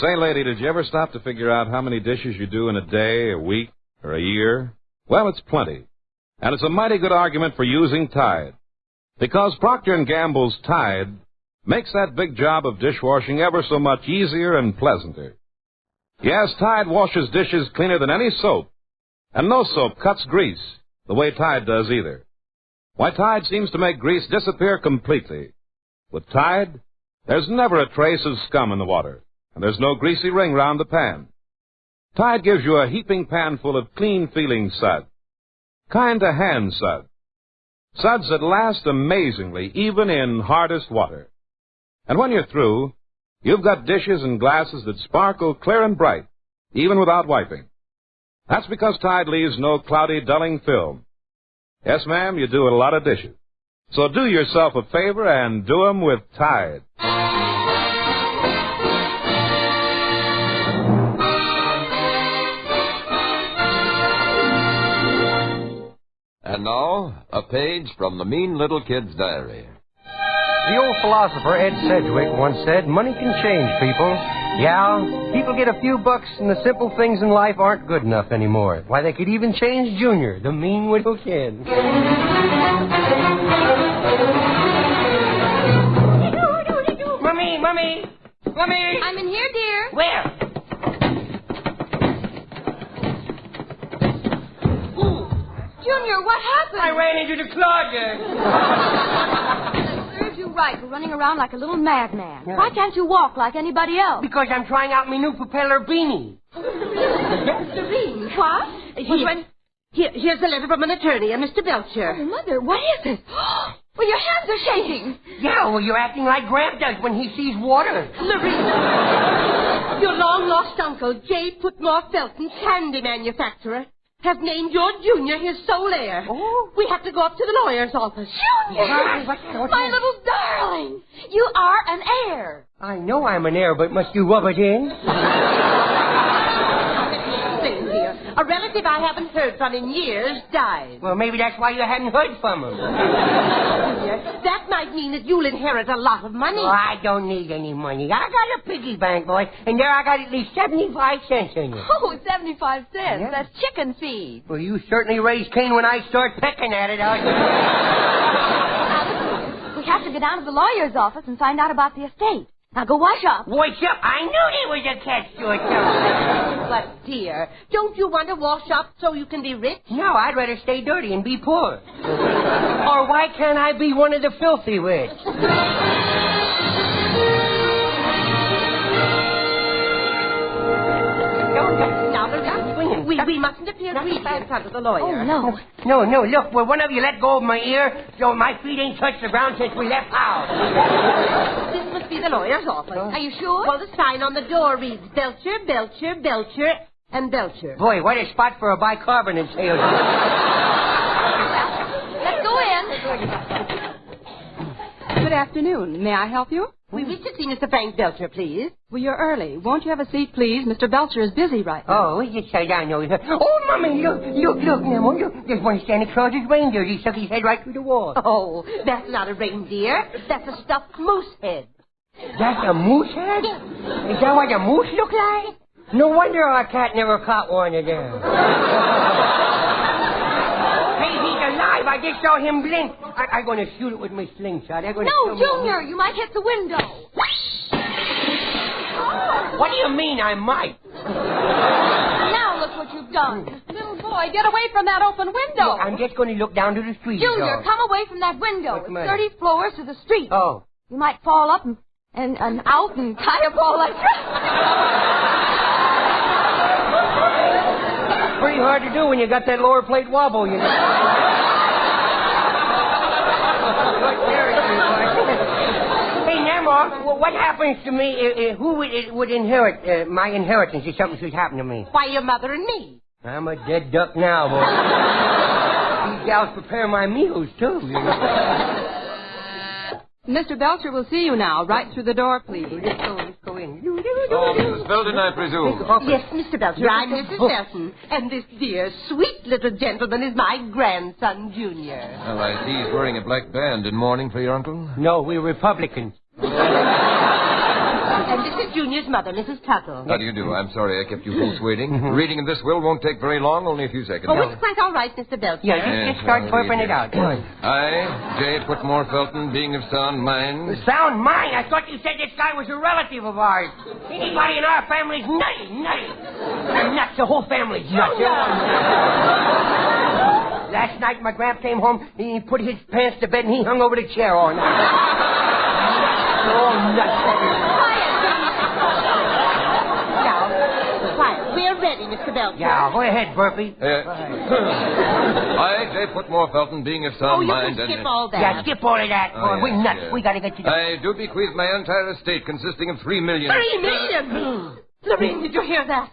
Say, lady, did you ever stop to figure out how many dishes you do in a day, a week, or a year? Well, it's plenty. And it's a mighty good argument for using Tide. Because Procter & Gamble's Tide makes that big job of dishwashing ever so much easier and pleasanter. Yes, Tide washes dishes cleaner than any soap. And no soap cuts grease the way Tide does either. Why, Tide seems to make grease disappear completely. With Tide, there's never a trace of scum in the water, and there's no greasy ring round the pan. Tide gives you a heaping pan full of clean-feeling suds. Kind-to-hand suds. Suds that last amazingly, even in hardest water. And when you're through, you've got dishes and glasses that sparkle clear and bright, even without wiping. That's because Tide leaves no cloudy, dulling film. Yes, ma'am, you do a lot of dishes. So do yourself a favor and do 'em with Tide. And now, a page from the Mean Little Kid's Diary. The old philosopher Ed Sedgwick once said, money can change people. Yeah, people get a few bucks and the simple things in life aren't good enough anymore. Why, they could even change Junior, the mean little kid. Mummy! I'm in here, dear. Where? Junior, what happened? I ran into the closet. It serves you right for running around like a little madman. Yeah. Why can't you walk like anybody else? Because I'm trying out my new propeller beanie. Serene, what? Here's a letter from an attorney, Mr. Belcher. Oh, Mother, what is it? Well, your hands are shaking. Yeah, well, you're acting like Gramp does when he sees water. Lorene. Your long-lost uncle, J. Putmore Felton, candy manufacturer, has named your Junior his sole heir. Oh. We have to go up to the lawyer's office. Junior! My little darling! You are an heir. I know I'm an heir, but must you rub it in? A relative I haven't heard from in years died. Well, maybe that's why you hadn't heard from him. That might mean that you'll inherit a lot of money. Oh, I don't need any money. I got a piggy bank, boy, and there I got at least 75 cents in it. Oh, 75 cents. Yeah. That's chicken feed. Well, you certainly raised Cain when I start pecking at it. We have to go down to the lawyer's office and find out about the estate. Now go wash up. Wash up? I knew there was a catch to it. But, dear, don't you want to wash up so you can be rich? No, I'd rather stay dirty and be poor. Or why can't I be one of the filthy rich? We mustn't appear greedy in front of the lawyer. Oh, no. No, look, will one of you let go of my ear so my feet ain't touched the ground since we left house? This must be the lawyer's office. Are you sure? Well, the sign on the door reads Belcher, Belcher, Belcher, and Belcher. Boy, what a spot for a bicarbonate salesman. Let's go in. Good afternoon. May I help you? We wish to see Mr. Frank Belcher, please. Well, you're early. Won't you have a seat, please? Mr. Belcher is busy right now. Oh, we just sit down over here. Oh, Mommy, look, Nemo, look. There's one of Santa Claus's reindeer. He stuck his head right through the wall. Oh, that's not a reindeer. That's a stuffed moose head. That's a moose head? Is that what a moose look like? No wonder our cat never caught one of them. Hey, he's alive. I just saw him blink. I'm going to shoot it with my slingshot. No, Junior, you might hit the window. What do you mean I might? Now look what you've done. Little boy, get away from that open window. Look, I'm just going to look down to the street. Junior, come away from that window. What's the It's matter? 30 floors to the street. Oh. You might fall up and out and tie up all like that. Pretty hard to do when you got that lower plate wobble, you know. Hey, Nemo, what happens to me? Who would inherit my inheritance if something should happen to me? Why, your mother and me. I'm a dead duck now, boy. These gals prepare my meals, too, you know. Mr. Belcher will see you now. Right through the door, please. Let's go in. Oh, Mrs. Belton, I presume. Yes, Mr. Belcher, I'm Mrs. Belton. And this dear, sweet little gentleman is my grandson, Junior. Well, I see he's wearing a black band in mourning for your uncle. No, we're Republicans. And And this is Junior's mother, Mrs. Tuttle. How do you do? I'm sorry I kept you folks waiting. Reading of this will won't take very long, only a few seconds. Oh, it's quite all right, Mr. Belcher. Yeah, just start twerping it out. I, J. Putmore Felton, being of sound mind. Sound mind? I thought you said this guy was a relative of ours. Anybody in our family's nutty. I'm nuts. The whole family's nuts. Last night, my Gramp came home, he put his pants to bed, and he hung over the chair all night. Oh, nuts. Quiet. We're ready, Mr. Belcher. Yeah, go ahead, Burpee. I, J. Putmore Felton, being of sound mind. You can skip all that. Yeah, skip all of that. Oh, We're yes, nuts. yes. We got to get you... I do bequeath my entire estate consisting of $3 million. $3 million? Lorraine, did you hear that?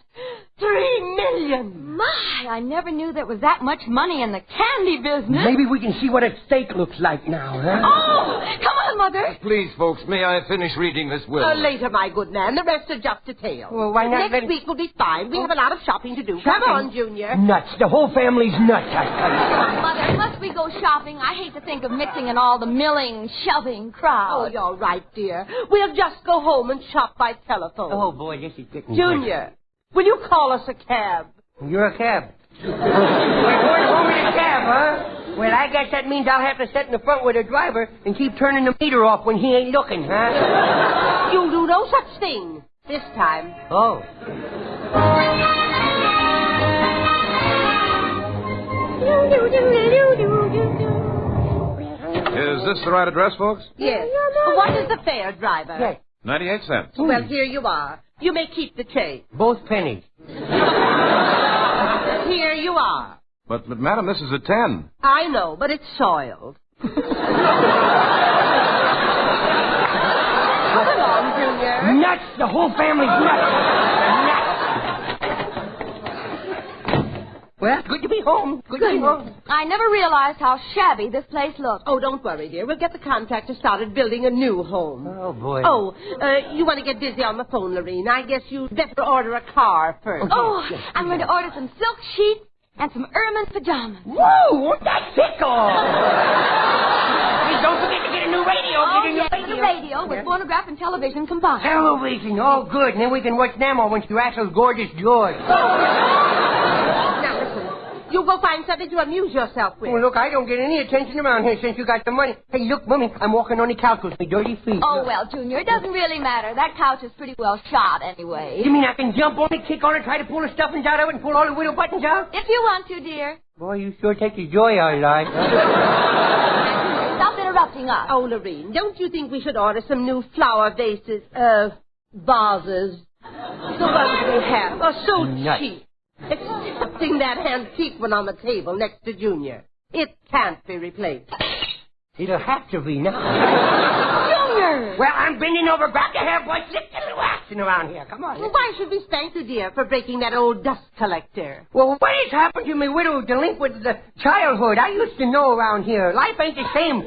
$3 million. My, I never knew there was that much money in the candy business. Maybe we can see what a steak looks like now, huh? Oh, come on, Mother. Please, folks, may I finish reading this will? Later, my good man. The rest are just details. Well, why not Next week will be fine. We have a lot of shopping to do. Shopping? Come on, Junior. Nuts. The whole family's nuts, I tell you. Mother, must we go shopping? I hate to think of mixing in all the milling, shoving crowd. Oh, you're right, dear. We'll just go home and shop by telephone. Oh, boy, this is getting... Junior, will you call us a cab? You're a cab. We're going home in a cab, huh? Well, I guess that means I'll have to sit in the front with the driver and keep turning the meter off when he ain't looking, huh? You'll do no such thing this time. Oh. Is this the right address, folks? Yes. What is the fare, driver? Yes. 98 cents. Well, here you are. You may keep the change. Both pennies. Here you are. But, madam, this is a 10. I know, but it's soiled. Come along, Junior. Nuts! The whole family's nuts! Well, good to be home. Good to be home. I never realized how shabby this place looked. Oh, don't worry, dear. We'll get the contractor started building a new home. Oh, boy. Oh, you want to get busy on the phone, Lorene. I guess you'd better order a car first. Yes, I'm going to order some silk sheets and some ermine pajamas. Whoa! That's tickle! Hey, don't forget to get a new radio. The radio with phonograph and television combined. Television. Oh, good. And then we can watch Nemo when she wrestles Gorgeous George. Now, listen. You go find something to amuse yourself with. Well, look, I don't get any attention around here since you got the money. Hey, look, Mummy, I'm walking on the couch with my dirty feet. Oh, well, Junior, it doesn't really matter. That couch is pretty well shot anyway. You mean I can jump on it, kick on it, try to pull the stuffings out of it, and pull all the widow buttons out? If you want to, dear. Boy, you sure take the joy out of life. Stop interrupting us. Oh, Lorene, don't you think we should order some new flower vases, vases? The ones we have are so cheap. Excepting that antique one on the table next to Junior. It can't be replaced. It'll have to be now. Junior! Well, I'm bending over, grab your hair, boy, slip a little action around here. Come on. Well, why should we thank you, dear, for breaking that old dust collector? Well, what has happened to me widow delinquent the childhood? I used to know around here. Life ain't the same.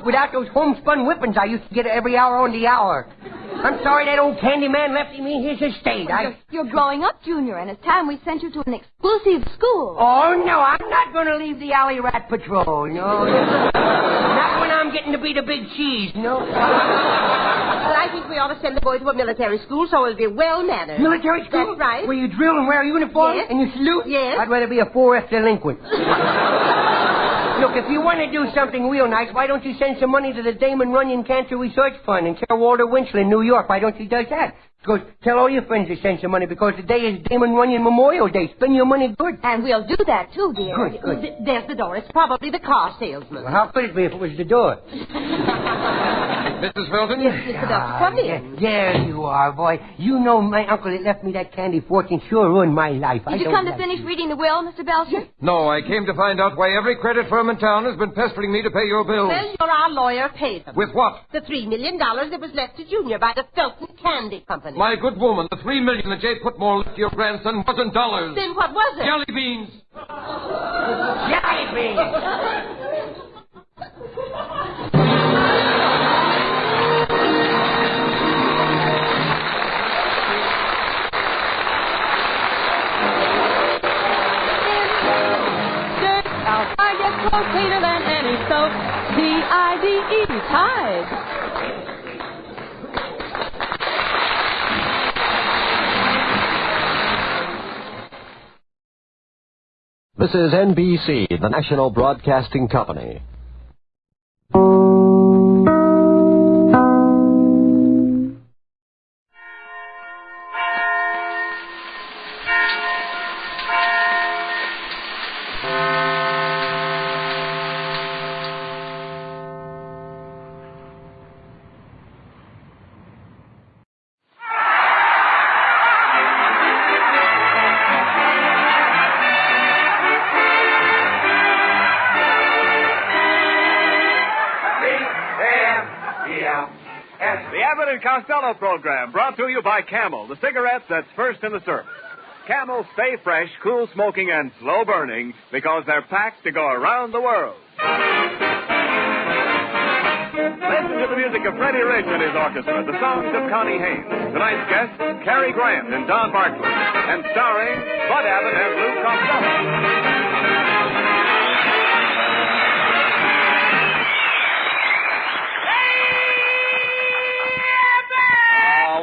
Without those homespun whippings I used to get every hour on the hour. I'm sorry that old candy man left me his estate. You're growing up, Junior, and it's time we sent you to an exclusive school. Oh, no, I'm not going to leave the alley rat patrol, no. Not when I'm getting to be the big cheese, no. Well, I think we ought to send the boy to a military school so he'll be well-mannered. Military school? That's right. Where you drill and wear a uniform? Yes. And you salute? Yes. I'd rather be a 4F delinquent. Look, if you want to do something real nice, why don't you send some money to the Damon Runyon Cancer Research Fund and tell Walter Winchell in New York? Why don't you do that? Because tell all your friends to send some money because today is Damon Runyon Memorial Day. Spend your money good. And we'll do that, too, dear. Good. There's the door. It's probably the car salesman. Well, how could it be if it was the door? Mrs. Felton? Yes, Mr. Duffy, come in. There you are, boy. You know my uncle that left me that candy fortune sure ruined my life. Did you come to finish reading the will, Mr. Belcher? No, I came to find out why every credit firm in town has been pestering me to pay your bills. Well, our lawyer paid them. With what? The $3 million that was left to Junior by the Skelton Candy Company. My good woman, the $3 million that J. Putmore left to your grandson wasn't dollars. Then what was it? Jelly beans. Jelly beans. I get close cleaner than any soap. Tide. This is NBC, the National Broadcasting Company. The Abbott Costello program brought to you by Camel, the cigarette that's first in the service. Camel stay fresh, cool smoking, and slow burning because they're packed to go around the world. Listen to the music of Freddie Rich and his orchestra, the songs of Connie Haynes. Tonight's guests, Cary Grant and Don Bartlett, and starring Bud Abbott and Lou Costello.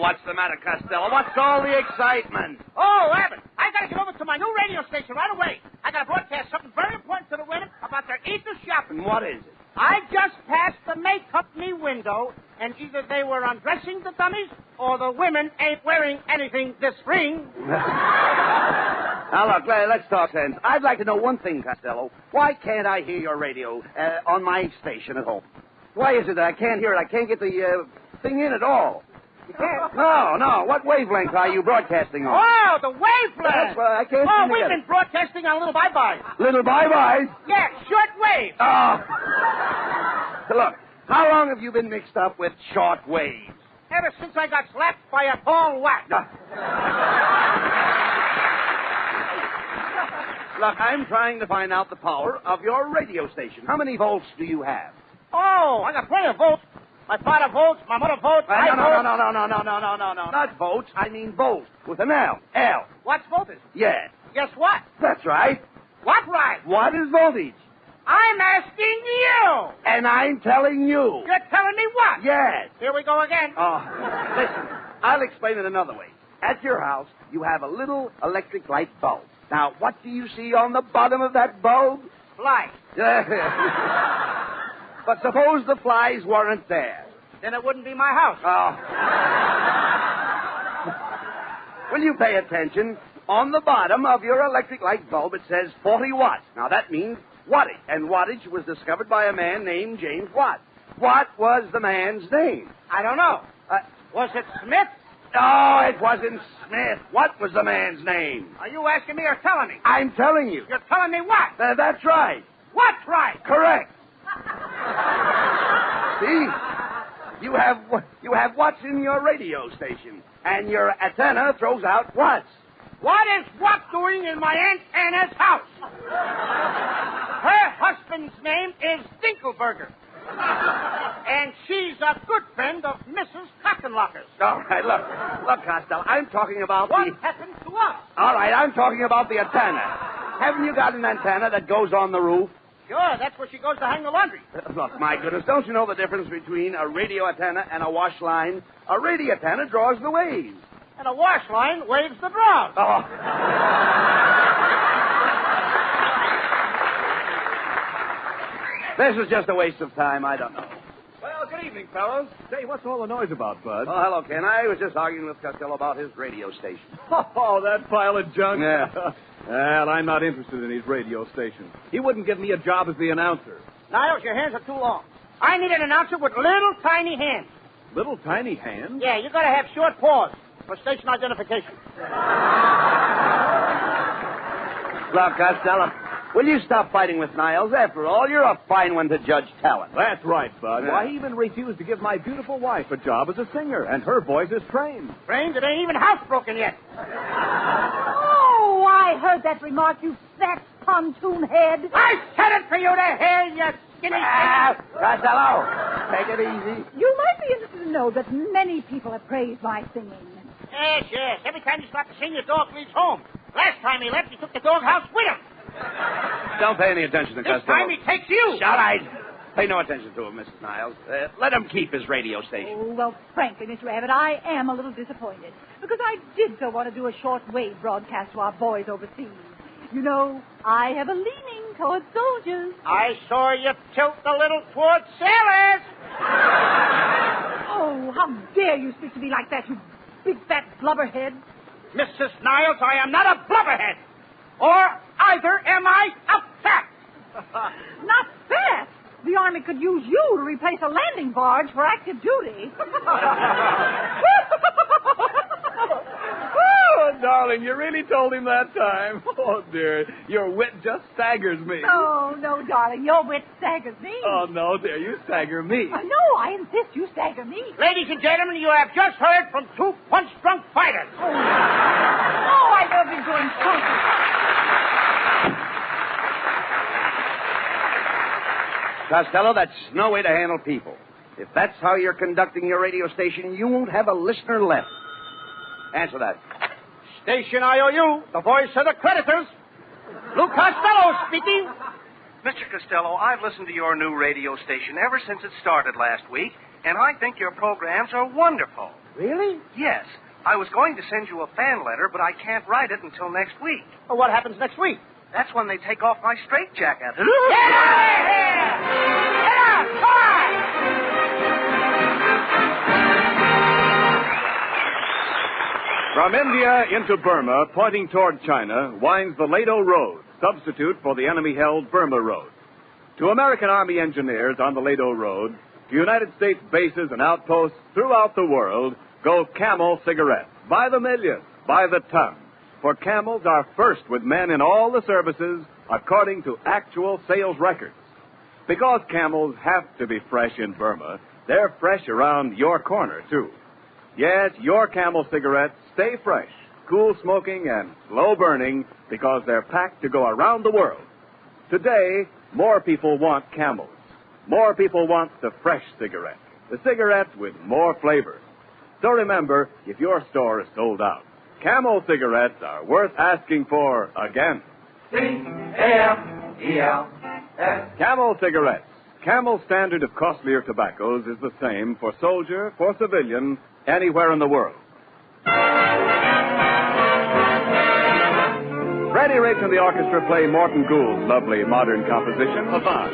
What's the matter, Costello? What's all the excitement? Oh, Abbott, I gotta get over to my new radio station right away. I gotta broadcast something very important to the women about their Easter shopping. What is it? I just passed the makeup me window, and either they were undressing the dummies or the women ain't wearing anything this spring. Now, look, let's talk sense. I'd like to know one thing, Costello. Why can't I hear your radio on my station at home? Why is it that I can't hear it? I can't get the thing in at all. You can't? No. What wavelength are you broadcasting on? Oh, the wavelength. That's right. I can't Oh, seem to we've get been broadcasting on little bye-byes. Little bye-byes? Yeah, short wave. Oh. Look, how long have you been mixed up with short waves? Ever since I got slapped by a tall whack. Look, I'm trying to find out the power of your radio station. How many volts do you have? Oh, I got plenty of volts. My father votes, my mother votes, I vote. No. Not votes, I mean volt, with an L. L. What's voltage? Yeah. Guess what? That's right. What right? What is voltage? I'm asking you. And I'm telling you. You're telling me what? Yes. Here we go again. Oh, listen, I'll explain it another way. At your house, you have a little electric light bulb. Now, what do you see on the bottom of that bulb? Flies. But suppose the flies weren't there. Then it wouldn't be my house. Oh. Will you pay attention? On the bottom of your electric light bulb, it says 40 watts. Now, that means wattage. And wattage was discovered by a man named James Watt. What was the man's name? I don't know. Was it Smith? No, it wasn't Smith. What was the man's name? Are you asking me or telling me? I'm telling you. You're telling me what? That's right. What's right? Correct. See? You have watts in your radio station, and your antenna throws out watts. What is what doing in my antenna's house? Her husband's name is Dinkelberger. And she's a good friend of Mrs. Cottonlockers. All right, look, Costello, I'm talking about what happened to us? All right, I'm talking about the antenna. Haven't you got an antenna that goes on the roof? Sure, that's where she goes to hang the laundry. Look, my goodness, don't you know the difference between a radio antenna and a wash line? A radio antenna draws the waves. And a wash line waves the draws. Oh. This is just a waste of time. I don't know. Well, good evening, fellows. Say, what's all the noise about, Bud? Oh, hello, Ken. I was just arguing with Costello about his radio station. Oh, that pile of junk? Yeah. Well, I'm not interested in his radio station. He wouldn't give me a job as the announcer. Niles, your hands are too long. I need an announcer with little tiny hands. Little tiny hands? Yeah, you gotta have short paws for station identification. Look, Costello, will you stop fighting with Niles? After all, you're a fine one to judge talent. That's right, Bud. Yeah. Why, he even refused to give my beautiful wife a job as a singer, and her voice is trained. Trained? It ain't even housebroken yet. Oh, I heard that remark, you fat pontoon head. I said it for you to hear, you skinny... Costello, take it easy. You might be interested to know that many people have praised my singing. Yes. Every time you start to sing, your dog leaves home. Last time he left, he took the doghouse with him. Don't pay any attention to Costello. This time he takes you. Shall I? Pay no attention to him, Mrs. Niles. Let him keep his radio station. Oh, well, frankly, Mr. Abbott, I am a little disappointed. Because I did so want to do a short-wave broadcast to our boys overseas. You know, I have a leaning towards soldiers. I saw you tilt a little towards sailors. Oh, how dare you speak to me like that, you big fat blubberhead. Mrs. Niles, I am not a blubberhead. Or either am I a fat. Not fat. The Army could use you to replace a landing barge for active duty. Oh, darling, you really told him that time. Oh, dear, your wit just staggers me. No, darling, your wit staggers me. Oh, no, dear, you stagger me. No, I insist you stagger me. Ladies and gentlemen, you have just heard from two punch-drunk fighters. Oh, I love you doing something. Costello, that's no way to handle people. If that's how you're conducting your radio station, you won't have a listener left. Answer that. Station IOU, the voice of the creditors. Lou Costello speaking. Mr. Costello, I've listened to your new radio station ever since it started last week, and I think your programs are wonderful. Really? Yes. I was going to send you a fan letter, but I can't write it until next week. Well, what happens next week? That's when they take off my straitjacket. Get out of here! Get out! Come on! From India into Burma, pointing toward China, winds the Lado Road, substitute for the enemy-held Burma Road. To American Army engineers on the Lado Road, to United States bases and outposts throughout the world, go Camel cigarettes. By the million, by the ton. For Camels are first with men in all the services according to actual sales records. Because Camels have to be fresh in Burma, they're fresh around your corner, too. Yes, your Camel cigarettes stay fresh, cool smoking and slow burning because they're packed to go around the world. Today, more people want Camels. More people want the fresh cigarette, the cigarette with more flavor. So remember, if your store is sold out, Camel cigarettes are worth asking for again. C-A-M-E-L-S. Camel cigarettes. Camel's standard of costlier tobaccos is the same for soldier, for civilian, anywhere in the world. Freddie Rich and the orchestra play Morton Gould's lovely modern composition, Avant.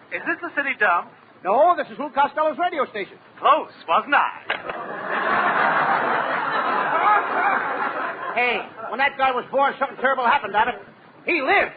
Is this the city dump? No, this is Lou Costello's radio station. Close, wasn't I? Hey, when that guy was born, something terrible happened, Abbott. He lived.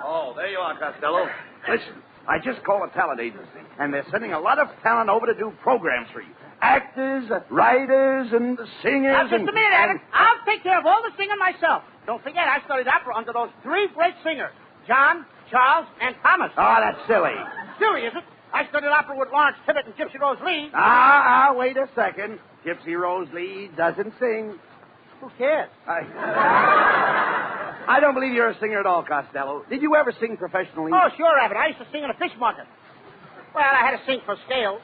Oh, there you are, Costello. Listen, I just called a talent agency, and they're sending a lot of talent over to do programs for you. Actors, writers, and singers. Now, just a minute, Abbott. I'll take care of all the singing myself. Don't forget, I studied opera under those three great singers, John, Charles, and Thomas. Oh, that's silly. Silly, is it? I studied opera with Lawrence Tibbett and Gypsy Rose Lee. Wait a second. Gypsy Rose Lee doesn't sing. Who cares? I don't believe you're a singer at all, Costello. Did you ever sing professionally? Oh, sure, Abbott. I used to sing in a fish market. Well, I had to sing for scales.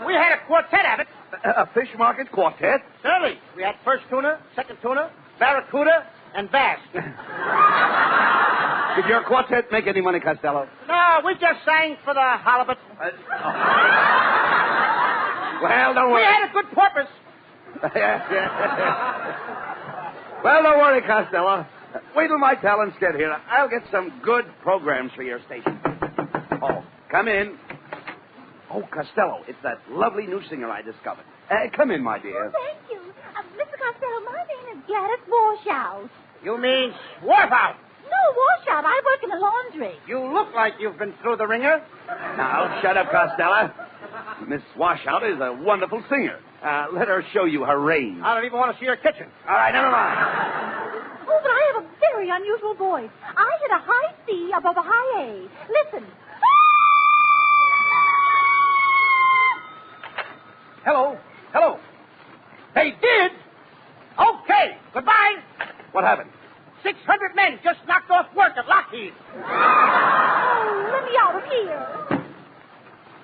We had a quartet, Abbott. A fish market quartet? Certainly. We had first tuna, second tuna, barracuda, and bass. Did your quartet make any money, Costello? No, we just sang for the halibut. Well, don't worry. We had a good purpose. Well, don't worry, Costello. Wait till my talents get here. I'll get some good programs for your station. Oh, come in. Oh, Costello, it's that lovely new singer I discovered. Come in, my dear. Oh, thank you. Mr. Costello, my name is Gladys Warshout. You mean Swarthout? No, Warshout. I work in the laundry. You look like you've been through the ringer. Now, shut up, Costello. Miss Washout is a wonderful singer. Let her show you her range. I don't even want to see her kitchen. All right, never mind. Oh, but I have a very unusual voice. I hit a high C above a high A. Listen. Hello. Hello. They did? Okay. Goodbye. What happened? 600 men just knocked off work at Lockheed. Oh, let me out of here.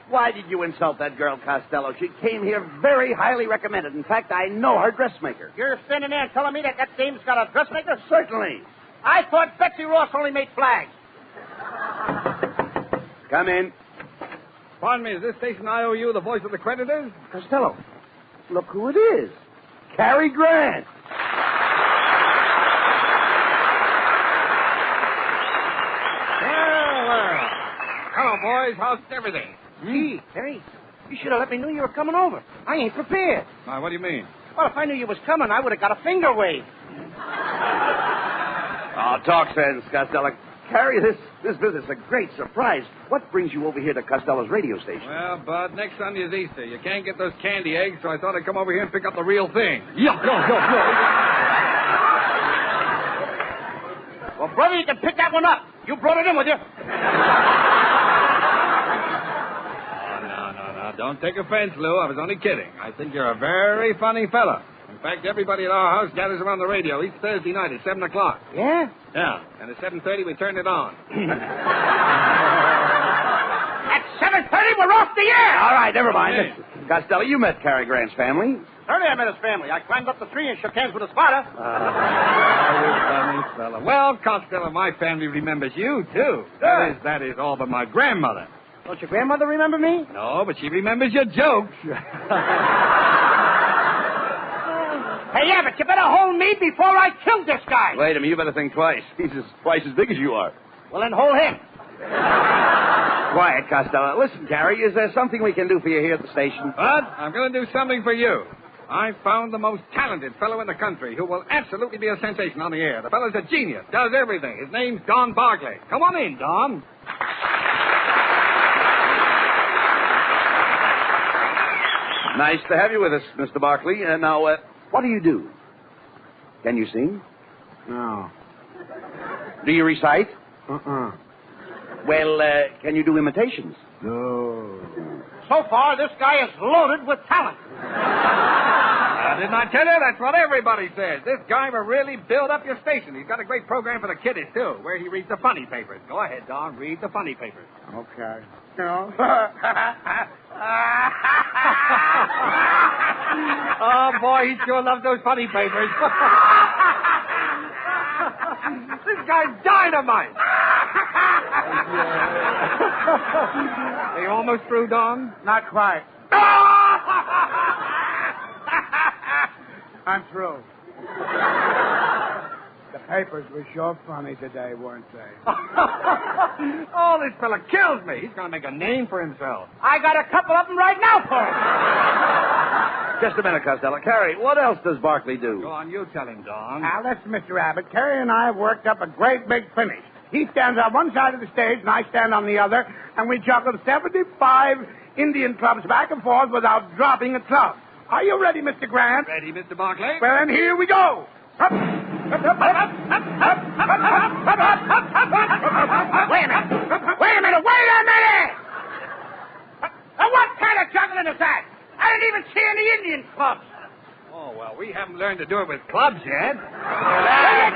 Why did you insult that girl, Costello? She came here very highly recommended. In fact, I know her dressmaker. You're standing there and telling me that dame's got a dressmaker? Certainly. I thought Betsy Ross only made flags. Come in. Pardon me, is this station IOU the voice of the creditors? Costello, look who it is. Cary Grant. Well. Hello, boys. How's everything? Gee, Terry, you should have let me know you were coming over. I ain't prepared. What do you mean? Well, if I knew you was coming, I would have got a finger wave. Oh, talk sense, Costello. Carrie, this business is a great surprise. What brings you over here to Costello's radio station? Well, Bud, next Sunday is Easter. You can't get those candy eggs, so I thought I'd come over here and pick up the real thing. Yeah. Well, brother, you can pick that one up. You brought it in with you. No. Don't take offense, Lou. I was only kidding. I think you're a very funny fella. In fact, everybody at our house gathers around the radio each Thursday night at 7 o'clock. Yeah? Yeah, and at 7:30 we turn it on. At 7:30 we're off the air! All right, never mind. Costello, you met Cary Grant's family. Certainly I met his family. I climbed up the tree and shook hands with his father. You funny fella. Well, Costello, my family remembers you, too. Sure. That is all but my grandmother. Don't your grandmother remember me? No, but she remembers your jokes. Hey, yeah, but you better hold me before I kill this guy. Wait a minute, you better think twice. He's twice as big as you are. Well, then hold him. Quiet, Costello. Listen, Cary, is there something we can do for you here at the station? Bud, I'm going to do something for you. I found the most talented fellow in the country who will absolutely be a sensation on the air. The fellow's a genius, does everything. His name's Don Barclay. Come on in, Don. Nice to have you with us, Mr. Barclay. Now, what do you do? Can you sing? No. Do you recite? Uh-uh. Well, can you do imitations? No. So far, this guy is loaded with talent. Didn't I tell you? That's what everybody says. This guy will really build up your station. He's got a great program for the kiddies, too, where he reads the funny papers. Go ahead, Don. Read the funny papers. Okay. No. Oh, boy, he sure loves those funny papers. This guy's dynamite. Are you almost through, Don? Not quite. I'm through. The papers were sure funny today, weren't they? Oh, this fella kills me. He's going to make a name for himself. I got a couple of them right now for him. Just a minute, Costello. Cary, what else does Barclay do? Go on, you tell him, Don. Now, listen, Mr. Abbott. Cary and I have worked up a great big finish. He stands on one side of the stage, and I stand on the other, and we juggle 75 Indian clubs back and forth without dropping a club. Are you ready, Mr. Grant? Ready, Mr. Barclay? Well, then here we go. Wait a minute. What kind of juggling is that? I didn't even see any Indian clubs. Oh, well, we haven't learned to do it with clubs yet. Yeah,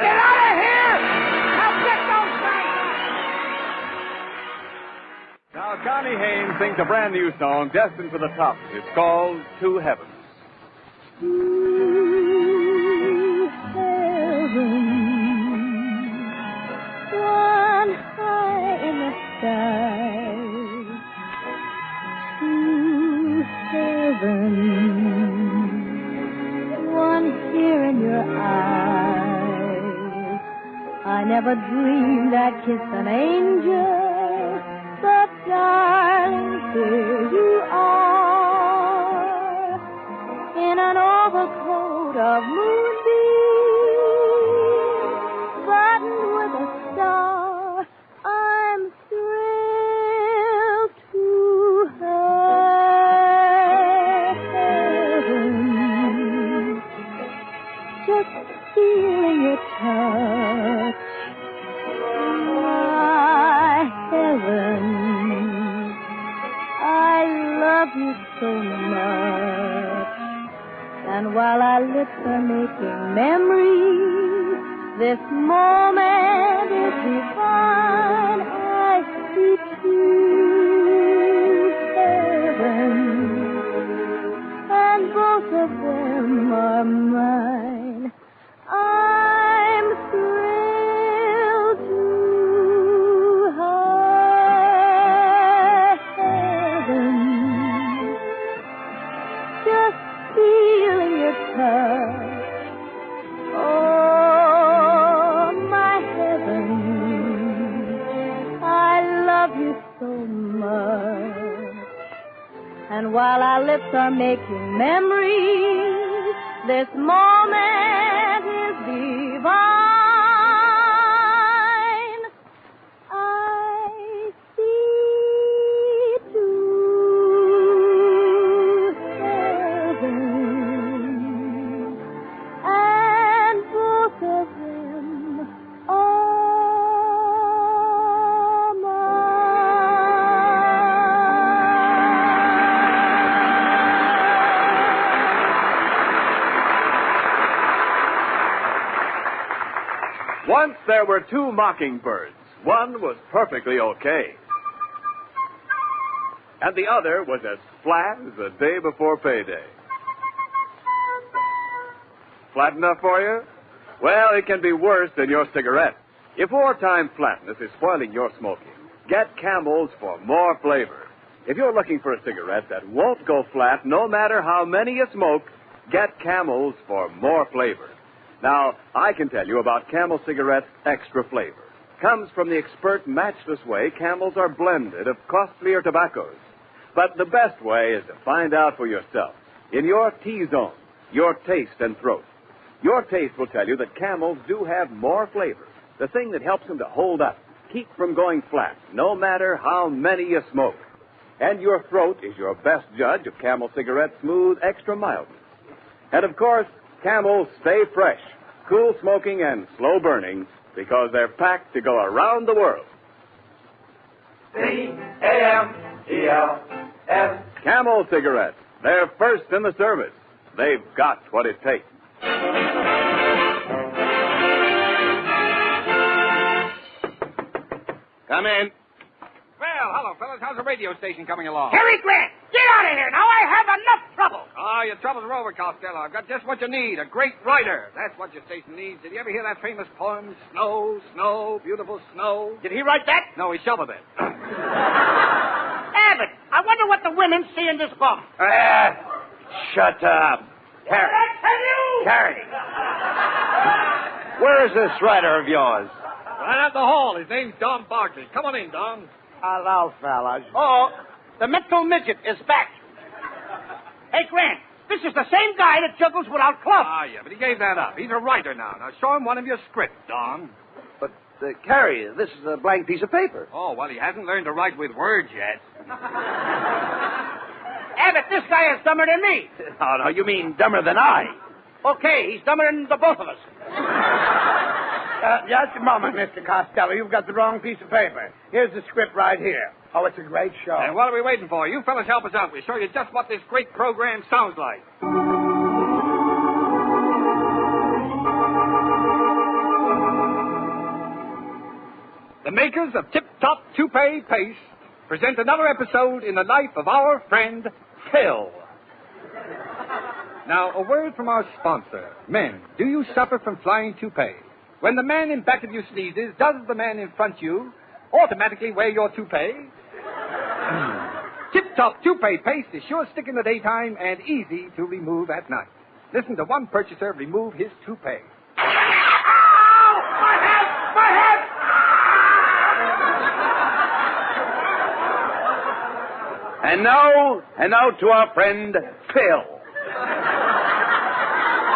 Sammy Haines sings a brand new song destined for the top. It's called To Heaven. One high in the sky, to heaven. One here in your eyes. I never dreamed I'd kiss an angel, but darling, here you are, in an overcoat of moonbeams, buttoned with a star. I'm thrilled to heaven, just feeling your touch. My heaven, I love you so much. And while our lips are making memories, this moment is divine. I see to heaven, and both of them are mine. I'm thrilled to heaven, just feeling your touch. Oh, my heaven, I love you so much. And while our lips are making memories, this moment is divine. I see to heaven, and both of them are Once there were two mockingbirds. One was perfectly okay. And the other was as flat as the day before payday. Flat enough for you? Well, it can be worse than your cigarette. If wartime flatness is spoiling your smoking, get Camels for more flavor. If you're looking for a cigarette that won't go flat no matter how many you smoke, get Camels for more flavor. Now, I can tell you about Camel Cigarette's extra flavor. Comes from the expert, matchless way Camels are blended of costlier tobaccos. But the best way is to find out for yourself, in your T-zone, your taste and throat. Your taste will tell you that Camels do have more flavor, the thing that helps them to hold up, keep from going flat, no matter how many you smoke. And your throat is your best judge of Camel Cigarette's smooth, extra mildness. And, of course, Camels stay fresh, cool smoking and slow burning, because they're packed to go around the world. C-A-M-E-L-S. Camel Cigarettes. They're first in the service. They've got what it takes. Come in. Well, hello, fellas. How's the radio station coming along? Harry Grant, get out of here. Now I have enough trouble. Oh, your troubles are over, Costello. I've got just what you need, a great writer. That's what your station needs. Did you ever hear that famous poem, Snow, Snow, Beautiful Snow? Did he write that? No, he shoveled it. Abbott, I wonder what the women see in this book. Shut up. Harry. I tell you? Harry. Where is this writer of yours? Right out the hall. His name's Don Barkley. Come on in, Don. Hello, fellas. Oh, the mental midget is back. Hey, Grant, this is the same guy that juggles without clubs. Ah, yeah, but he gave that up. He's a writer now. Now, show him one of your scripts, Don. But, Carrie, this is a blank piece of paper. Oh, well, he hasn't learned to write with words yet. Abbott, this guy is dumber than me. Oh, no, you mean dumber than I. Okay, he's dumber than the both of us. Just a moment, Mr. Costello. You've got the wrong piece of paper. Here's the script right here. Oh, it's a great show. And what are we waiting for? You fellas help us out. We'll show you just what this great program sounds like. The makers of Tip Top Toupee Paste present another episode in the life of our friend Phil. Now, a word from our sponsor. Men, do you suffer from flying toupee? When the man in back of you sneezes, does the man in front of you automatically wear your toupee? Tip-top toupee paste is sure stick in the daytime and easy to remove at night. Listen to one purchaser remove his toupee. And now to our friend Phil.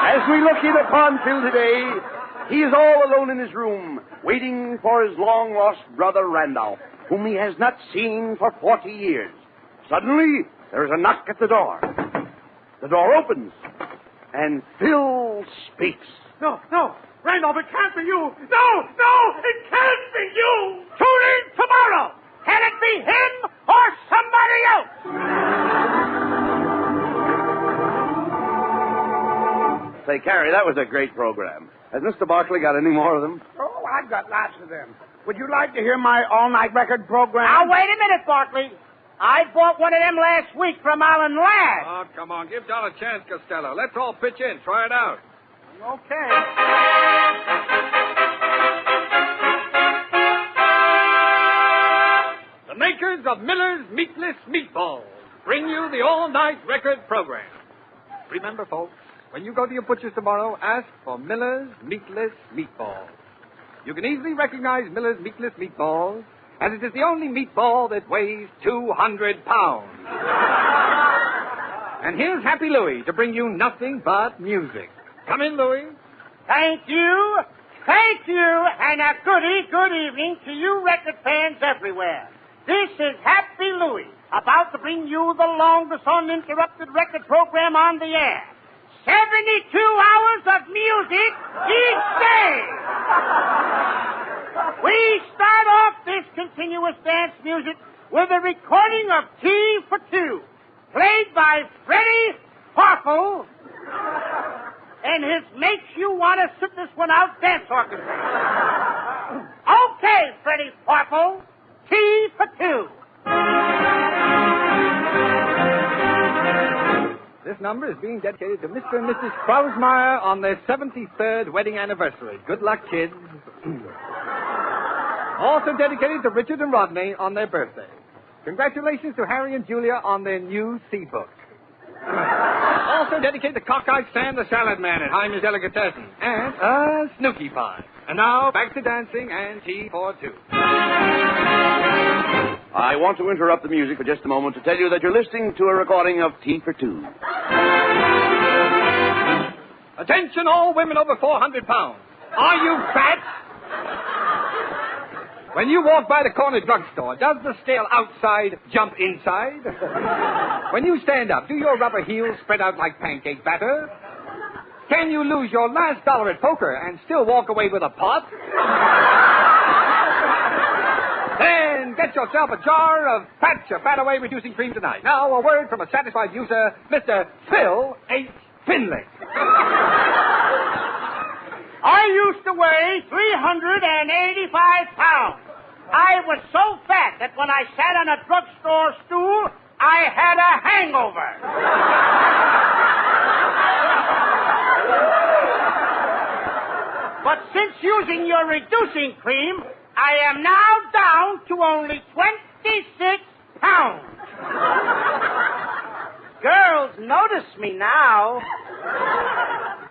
As we look in upon Phil today, he is all alone in his room, waiting for his long-lost brother Randolph, whom he has not seen for 40 years. Suddenly, there is a knock at the door. The door opens, and Phil speaks. No, Randolph, it can't be you. No, it can't be you. Tune in tomorrow. Can it be him or somebody else? Say, Carrie, that was a great program. Has Mr. Barkley got any more of them? Oh, I've got lots of them. Would you like to hear my all-night record program? Now, wait a minute, Barkley. I bought one of them last week from Alan Ladd. Oh, come on. Give Don a chance, Costello. Let's all pitch in. Try it out. Okay. The makers of Miller's Meatless Meatballs bring you the all-night record program. Remember, folks, when you go to your butcher's tomorrow, ask for Miller's Meatless Meatballs. You can easily recognize Miller's Meatless Meatballs, as it is the only meatball that weighs 200 pounds. And here's Happy Louie to bring you nothing but music. Come in, Louie. Thank you, and a good evening to you record fans everywhere. This is Happy Louie, about to bring you the longest uninterrupted record program on the air. 72 hours of music each day. We start off this continuous dance music with a recording of T for Two, played by Freddie Parkle and his Makes You Want to Sit This One Out dance orchestra. Okay, Freddie Parkle, T for Two. This number is being dedicated to Mr. and Mrs. Krausmeyer on their 73rd wedding anniversary. Good luck, kids. Also dedicated to Richard and Rodney on their birthday. Congratulations to Harry and Julia on their new C-book. Also dedicated to Cockeyed Sam the Salad Man at Hyman's Delicatessen. And a Snooky Pie. And now, back to dancing and T for Two. I want to interrupt the music for just a moment to tell you that you're listening to a recording of T for Two. Attention all women over 400 pounds. Are you fat? When you walk by the corner drugstore, does the scale outside jump inside? When you stand up, do your rubber heels spread out like pancake batter? Can you lose your last dollar at poker and still walk away with a pot? Then get yourself a jar of Patch a Fat Away Reducing Cream tonight. Now, a word from a satisfied user, Mr. Phil H. Finley. I used to weigh 385 pounds. I was so fat that when I sat on a drugstore stool, I had a hangover. But since using your reducing cream, I am now down to only 26 pounds. Girls notice me now.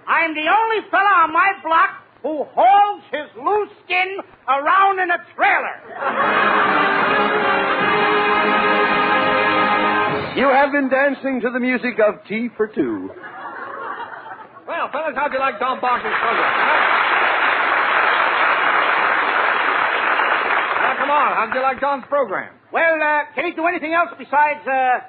I'm the only fella on my block who hauls his loose skin around in a trailer. You have been dancing to the music of T for Two. Well, fellas, how'd you like Don Barkley's program? Come on, how'd you like Don's program? Well, can he do anything else besides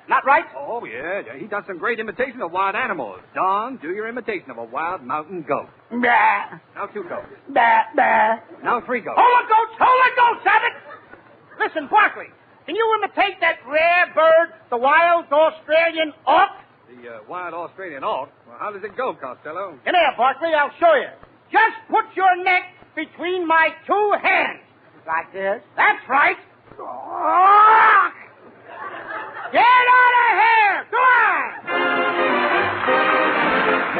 not right? Oh, yeah. He does some great imitation of wild animals. Don, do your imitation of a wild mountain goat. Bah. Now 2 goats. Bah, bah. Now 3 goats. Hold it, goats, Abbott! Listen, Barkley, can you imitate that rare bird, the wild Australian auk? The wild Australian auk? Well, how does it go, Costello? Come here, Barkley, I'll show you. Just put your neck between my 2 hands. Like this? That's right. Get out of here! Go on!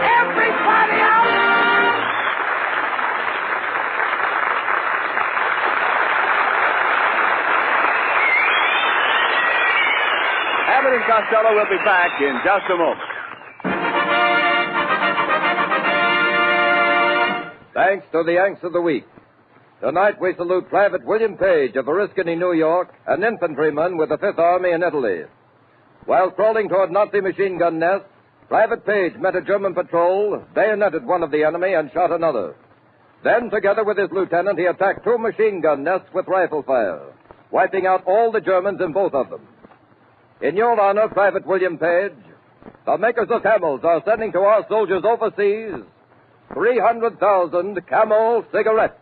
Everybody out! Abbott and Costello will be back in just a moment. Thanks to the Yanks of the Week. Tonight we salute Private William Page of Oriskany, New York, an infantryman with the Fifth Army in Italy. While crawling toward Nazi machine gun nests, Private Page met a German patrol, bayoneted one of the enemy, and shot another. Then, together with his lieutenant, he attacked 2 machine gun nests with rifle fire, wiping out all the Germans in both of them. In your honor, Private William Page, the makers of Camels are sending to our soldiers overseas 300,000 Camel cigarettes.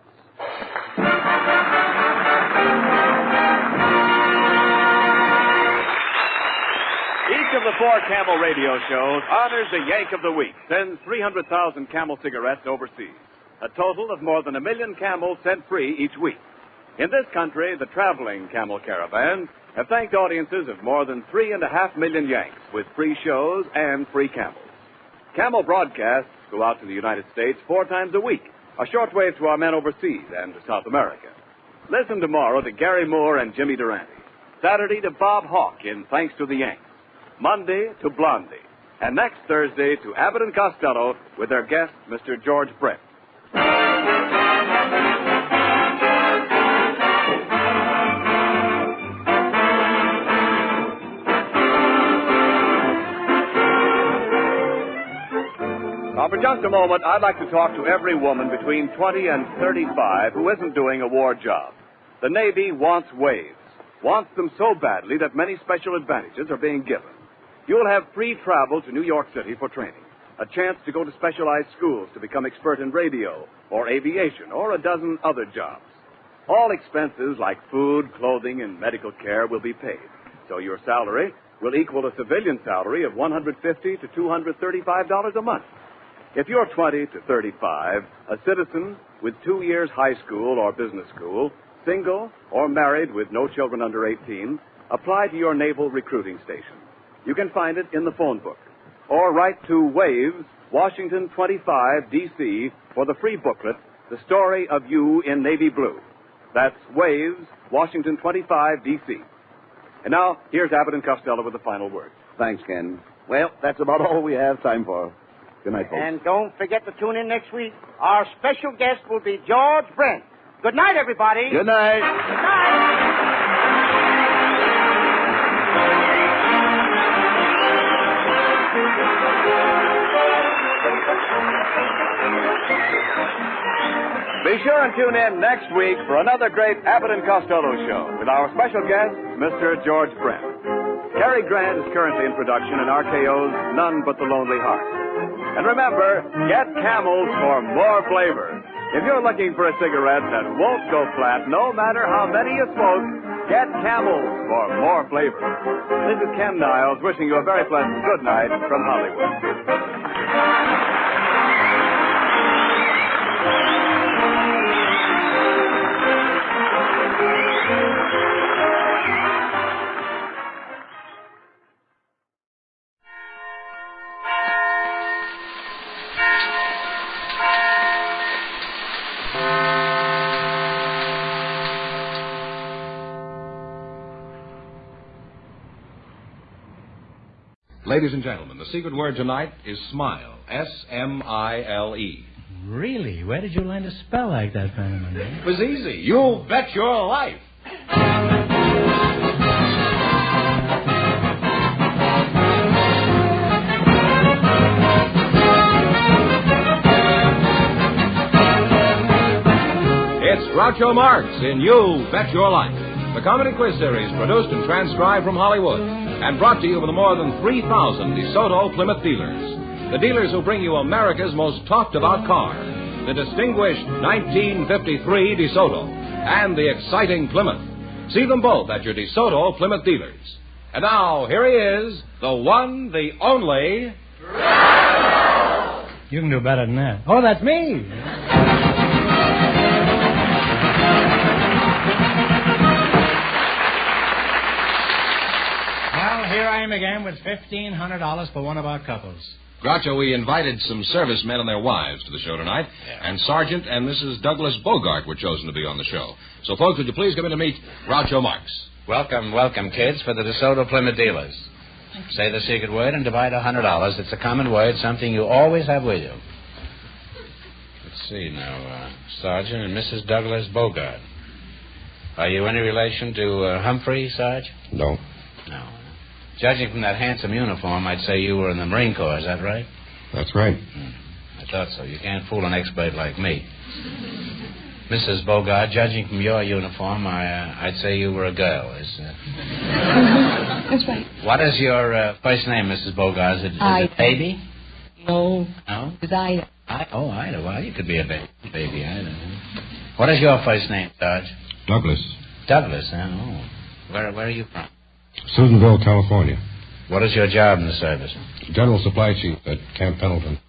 Each of the 4 Camel radio shows honors the Yank of the Week, sends 300,000 Camel cigarettes overseas. A total of more than 1 million Camels sent free each week. In this country, the traveling Camel caravans have thanked audiences of more than 3.5 million Yanks with free shows and free Camels. Camel broadcasts go out to the United States 4 times a week, a shortwave to our men overseas and to South America. Listen tomorrow to Gary Moore and Jimmy Durante. Saturday to Bob Hawke in Thanks to the Yanks. Monday to Blondie. And next Thursday to Abbott and Costello with their guest, Mr. George Brett. Now, for just a moment, I'd like to talk to every woman between 20 and 35 who isn't doing a war job. The Navy wants waves, wants them so badly that many special advantages are being given. You'll have free travel to New York City for training, a chance to go to specialized schools to become expert in radio or aviation or a dozen other jobs. All expenses like food, clothing, and medical care will be paid, so your salary will equal a civilian salary of $150 to $235 a month. If you're 20 to 35, a citizen with 2 years high school or business school, single or married with no children under 18, apply to your naval recruiting station. You can find it in the phone book. Or write to Waves, Washington 25, D.C. for the free booklet, The Story of You in Navy Blue. That's Waves, Washington 25, D.C. And now, here's Abbott and Costello with the final word. Thanks, Ken. Well, that's about all we have time for. Good night, folks. And don't forget to tune in next week. Our special guest will be George Brent. Good night, everybody. Good night. Good night. Be sure and tune in next week for another great Abbott and Costello show with our special guest, Mr. George Brent. Cary Grant is currently in production in RKO's None But the Lonely Heart. And remember, get Camels for more flavor. If you're looking for a cigarette that won't go flat no matter how many you smoke, get Camels for more flavor. This is Ken Niles wishing you a very pleasant good night from Hollywood. Ladies and gentlemen, the secret word tonight is smile. S-M-I-L-E. Really? Where did you learn to spell like that, Fenneman? It was easy. You bet your life. It's Groucho Marx in You Bet Your Life, the comedy quiz series produced and transcribed from Hollywood and brought to you by the more than 3,000 DeSoto Plymouth dealers. The dealers who bring you America's most talked-about car, the distinguished 1953 DeSoto and the exciting Plymouth. See them both at your DeSoto Plymouth dealers. And now, here he is, the one, the only... You can do better than that. Oh, that's me. again with $1,500 for one of our couples. Groucho, we invited some servicemen and their wives to the show tonight, and Sergeant and Mrs. Douglas Bogart were chosen to be on the show. So, folks, would you please come in to meet Groucho Marx? Welcome, kids, for the DeSoto Plymouth dealers. Say the secret word and divide $100. It's a common word, something you always have with you. Let's see now, Sergeant and Mrs. Douglas Bogart. Are you any relation to Humphrey, Sarge? No. No. Judging from that handsome uniform, I'd say you were in the Marine Corps, is that right? That's right. I thought so. You can't fool an expert like me. Mrs. Bogart, judging from your uniform, I'd say you were a girl. That's right. What is your first name, Mrs. Bogart? Is it Baby? No. No? It's Ida. Ida. Well, you could be a baby Ida. What is your first name, Sarge? Douglas. Douglas, huh? Oh. Where are you from? Susanville, California. What is your job in the service? General Supply Chief at Camp Pendleton.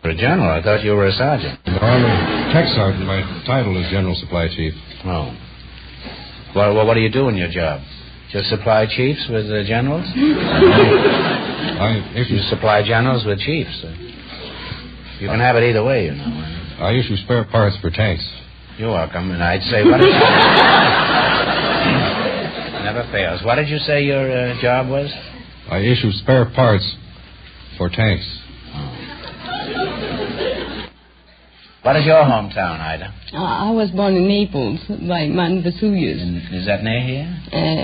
For a general? I thought you were a sergeant. No, I'm a tech sergeant. My title is General Supply Chief. Oh. Well, what do you do in your job? Just supply chiefs with generals? You supply generals with chiefs. You can have it either way, you know. I issue spare parts for tanks. You're welcome. And I'd say, what did you... Never fails. What did you say your job was? I issue spare parts for tanks. What is your hometown, Ida? I was born in Naples by Mount Vesuvius. Is that near here?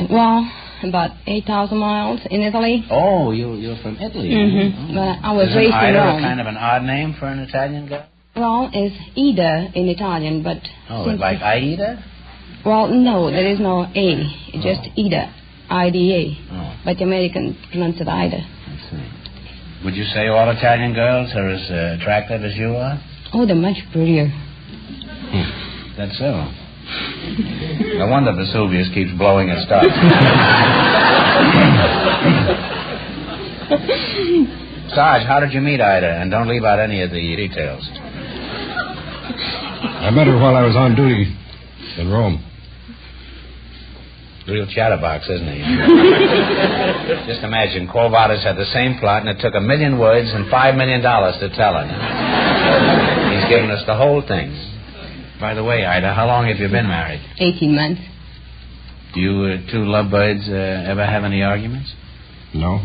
Well, about 8,000 miles in Italy. Oh, you're from Italy. Mm-hmm. But I was raised in Ida Rome. Kind of an odd name for an Italian girl? Well, it's Ida in Italian, but... Oh, like Aida? Well, no, there is no A. It's just Ida. I-D-A. Oh. But the Americans pronounce it Ida. I see. Would you say all Italian girls are as attractive as you are? Oh, they're much prettier. That's so. No wonder Vesuvius keeps blowing its stuff. Sarge, how did you meet Ida? And don't leave out any of the details. I met her while I was on duty in Rome. Real chatterbox, isn't he? Just imagine, Quo Vadis had the same plot, and it took 1 million words and $5 million to tell it. He's given us the whole thing. By the way, Ida, how long have you been married? 18 months. Do you two lovebirds ever have any arguments? No.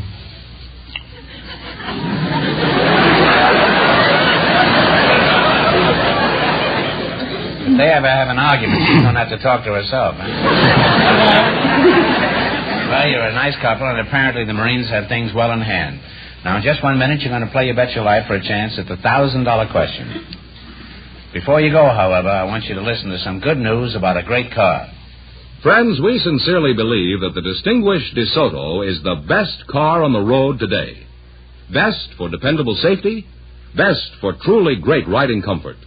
If they ever have an argument, she don't have to talk to herself. Huh? Well, you're a nice couple, and apparently the Marines have things well in hand. Now, in just 1 minute, you're going to play You Bet Your Life for a chance at the $1,000 question. Before you go, however, I want you to listen to some good news about a great car. Friends, we sincerely believe that the distinguished DeSoto is the best car on the road today. Best for dependable safety, best for truly great riding comfort,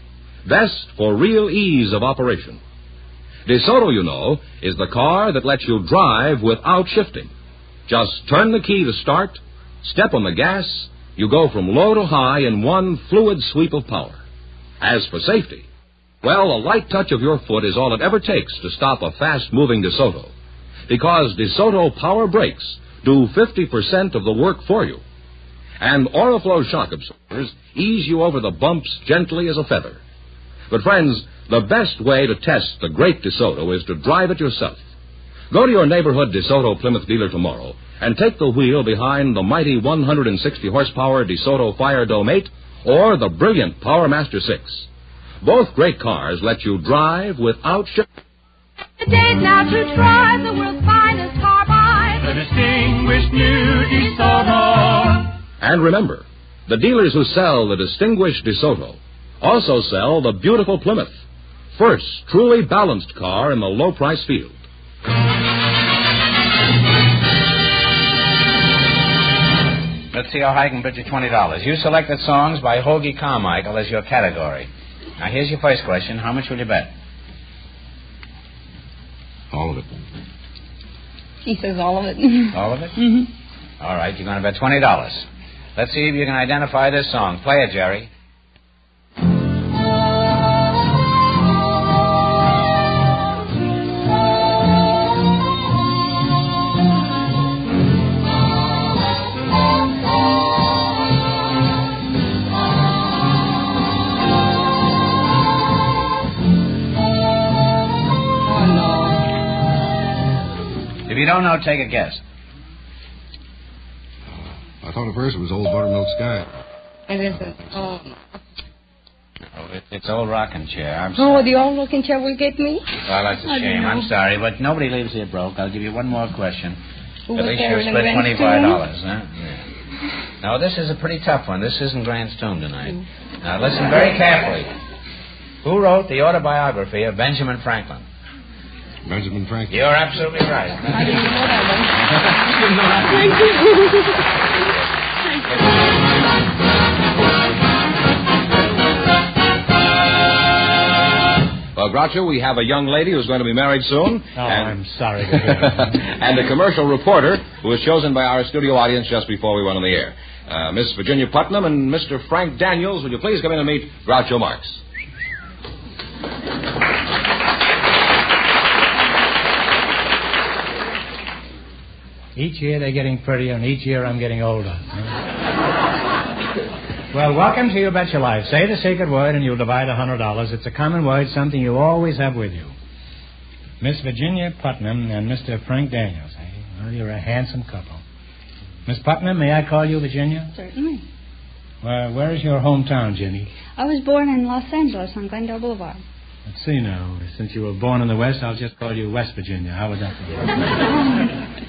best for real ease of operation. DeSoto, you know, is the car that lets you drive without shifting. Just turn the key to start, step on the gas, you go from low to high in one fluid sweep of power. As for safety, well, a light touch of your foot is all it ever takes to stop a fast-moving DeSoto. Because DeSoto Power Brakes do 50% of the work for you. And Oriflow shock absorbers ease you over the bumps gently as a feather. But, friends, the best way to test the great DeSoto is to drive it yourself. Go to your neighborhood DeSoto Plymouth dealer tomorrow and take the wheel behind the mighty 160-horsepower DeSoto Fire Dome 8 or the brilliant Power Master 6. Both great cars let you drive without shifting. The day's now to try the world's finest carbide. The distinguished new DeSoto. And remember, the dealers who sell the distinguished DeSoto also sell the beautiful Plymouth, first truly balanced car in the low-price field. Let's see how high I can bet you $20. You selected songs by Hoagie Carmichael as your category. Now, here's your first question. How much will you bet? All of it. He says all of it. All of it? Mm-hmm. All right, you're going to bet $20. Let's see if you can identify this song. Play it, Jerry. you don't know, take a guess. I thought at first it was Old Buttermilk Sky. It isn't. Oh, It's old rocking chair. I'm sorry. oh, the old looking chair will get me? Well, that's a I shame. know. I'm sorry, but nobody leaves here broke. I'll give you one more question. Who At was least there you'll in the split Grand $25, huh? Yeah. Now, this is a pretty tough one. This isn't Grant's Tomb tonight. Now, listen very carefully. Who wrote the autobiography of Benjamin Franklin? Benjamin Franklin. You're absolutely right. I didn't know that Well, Groucho, we have a young lady who's going to be married soon. Oh, I'm sorry to hear that. And a commercial reporter who was chosen by our studio audience just before we went on the air. Miss Virginia Putnam and Mr. Frank Daniels, would you please come in and meet Groucho Marx? Each year they're getting prettier, and each year I'm getting older. Well, welcome to You Bet Your Life. Say the secret word and you'll divide $100. It's a common word, something you always have with you. Miss Virginia Putnam and Mr. Frank Daniels. Eh? Well, you're a handsome couple. Miss Putnam, may I call you Virginia? Certainly. Well, where is your hometown, Jenny? I was born in Los Angeles on Glendale Boulevard. Let's see now. Since you were born in the West, I'll just call you West Virginia. How would that be?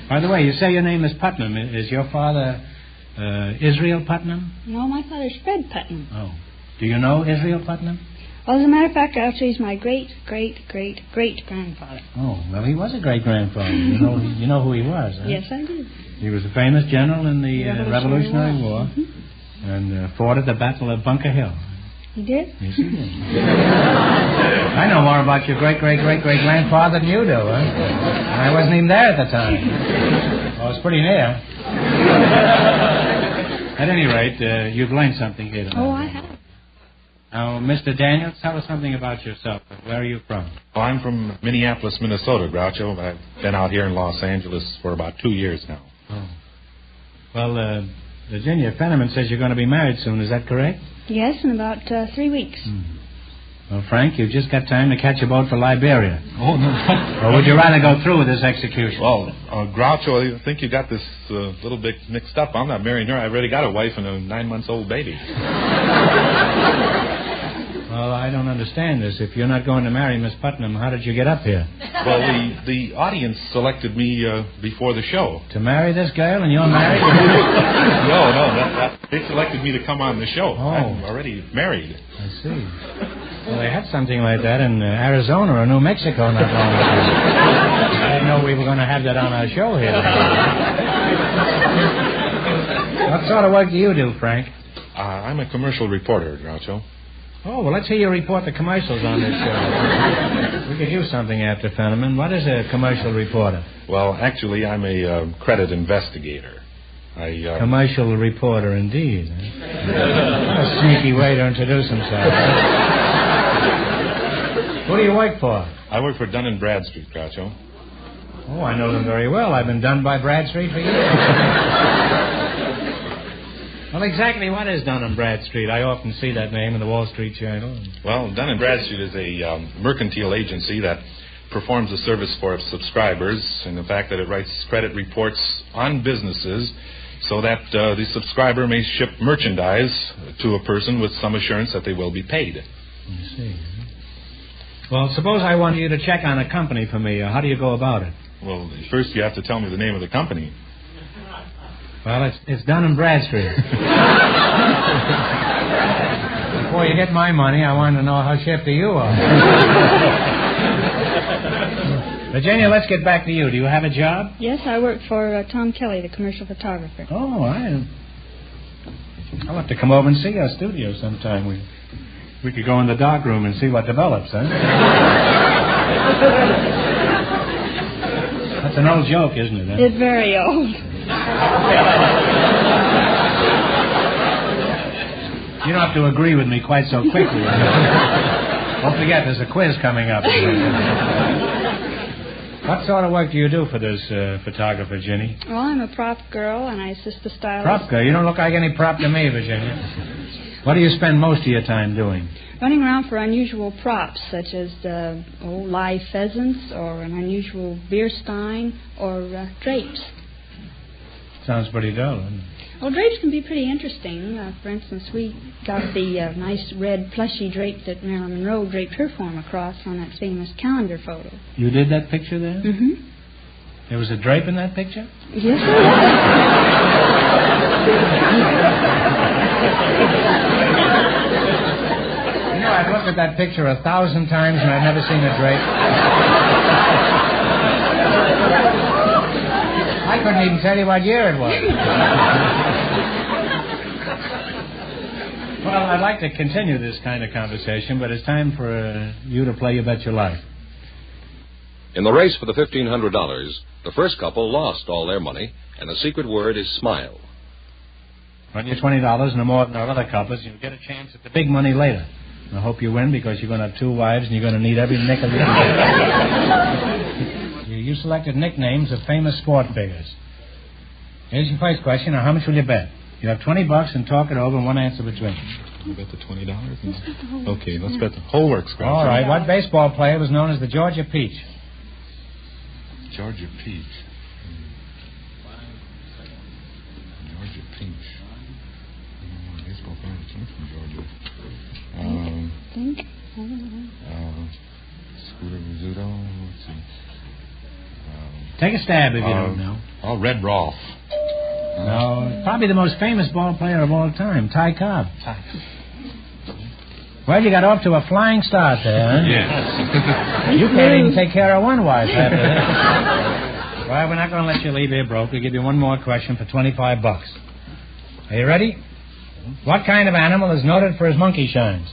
By the way, you say your name is Putnam. Is your father Israel Putnam? No, my father's Fred Putnam. Oh. Do you know Israel Putnam? Well, as a matter of fact, actually, he's my great-great-great-great-grandfather. Oh, well, he was a great-grandfather. You know who he was, huh? Yes, I do. He was a famous general in the Revolutionary War Mm-hmm. and fought at the Battle of Bunker Hill. He did? Yes, he did. I know more about your great-great-great-great-grandfather than you do, huh? I wasn't even there at the time. I was pretty near. At any rate, you've learned something here tonight. Oh, I have. Now, Mr. Daniels, tell us something about yourself. Where are you from? Well, I'm from Minneapolis, Minnesota, Groucho. I've been out here in Los Angeles for about 2 years now. Oh. Well, Virginia Fenneman says you're going to be married soon. Is that correct? Yes, in about 3 weeks. Well, Frank, you've just got time to catch a boat for Liberia. Oh, no. Or would you rather go through with this execution? Well, Groucho, I think you got this little bit mixed up. I'm not marrying her. I've already got a wife and a 9-month-old baby. Well, I don't understand this. If you're not going to marry Miss Putnam, how did you get up here? Well, the audience selected me before the show. To marry this girl, and you're married? No, they selected me to come on the show. Oh. I'm already married. I see. Well, they had something like that in Arizona or New Mexico not long ago. I didn't know we were going to have that on our show here. What sort of work do you do, Frank? I'm a commercial reporter, Groucho. Oh, well, let's hear you report the commercials on this show. We could use something after Fenneman. What is a commercial reporter? Well, actually, I'm a credit investigator. Commercial reporter, indeed. What a sneaky way to introduce himself. Who do you work for? I work for Dun & Bradstreet, Groucho. Oh, I know them very well. I've been done by Bradstreet for years. Well, exactly what is Dun & Bradstreet? I often see that name in the Wall Street Journal. Well, Dun & Bradstreet is a mercantile agency that performs a service for its subscribers in the fact that it writes credit reports on businesses so that the subscriber may ship merchandise to a person with some assurance that they will be paid. I see. Well, suppose I want you to check on a company for me. How do you go about it? Well, first you have to tell me the name of the company. Well, it's Dun & Bradstreet. Before you get my money, I want to know how shifty you are. Virginia, let's get back to you. Do you have a job? Yes, I work for Tom Kelly, the commercial photographer. Oh, I'll have to come over and see our studio sometime. We could go in the dark room and see what develops, huh? That's an old joke, isn't it? Huh? It's very old. You don't have to agree with me quite so quickly. Don't forget, there's a quiz coming up. What sort of work do you do for this photographer, Ginny? Well, I'm a prop girl, and I assist the stylist. Prop girl? You don't look like any prop to me, Virginia. What do you spend most of your time doing? running around for unusual props, such as live pheasants or an unusual beer stein or drapes. Sounds pretty dull, doesn't it? Well, drapes can be pretty interesting. For instance, we got the nice red plushy drape that Marilyn Monroe draped her form across on that famous calendar photo. You did that picture there? Mm-hmm. There was a drape in that picture? Yes, You know, I've looked at that picture 1,000 times and I've never seen a drape. I couldn't even tell you what year it was. Well, I'd like to continue this kind of conversation, but it's time for you to play You Bet Your Life. In the race for the $1,500, the first couple lost all their money, and the secret word is smile. Run your $20 no more than our other couples, you'll get a chance at the big money later. I hope you win because you're going to have 2 wives and you're going to need every nickel you can. You selected nicknames of famous sport figures. Here's your first question. Now, how much will you bet? You have $20 and talk it over and one answer between. You bet the $20? Okay, let's bet the whole works. All right. What baseball player was known as the Georgia Peach? Georgia Peach. Georgia Peach. Baseball player from Georgia. Scooter Rizzuto. Let's see. Take a stab if you don't know. Oh, Red Rolfe. No, probably the most famous ball player of all time, Ty Cobb. Well, you got off to a flying start there, huh? Yes. You can't even take care of one wife after this. Well, we're not going to let you leave here broke. We'll give you one more question for $25. Are you ready? What kind of animal is noted for his monkey shines?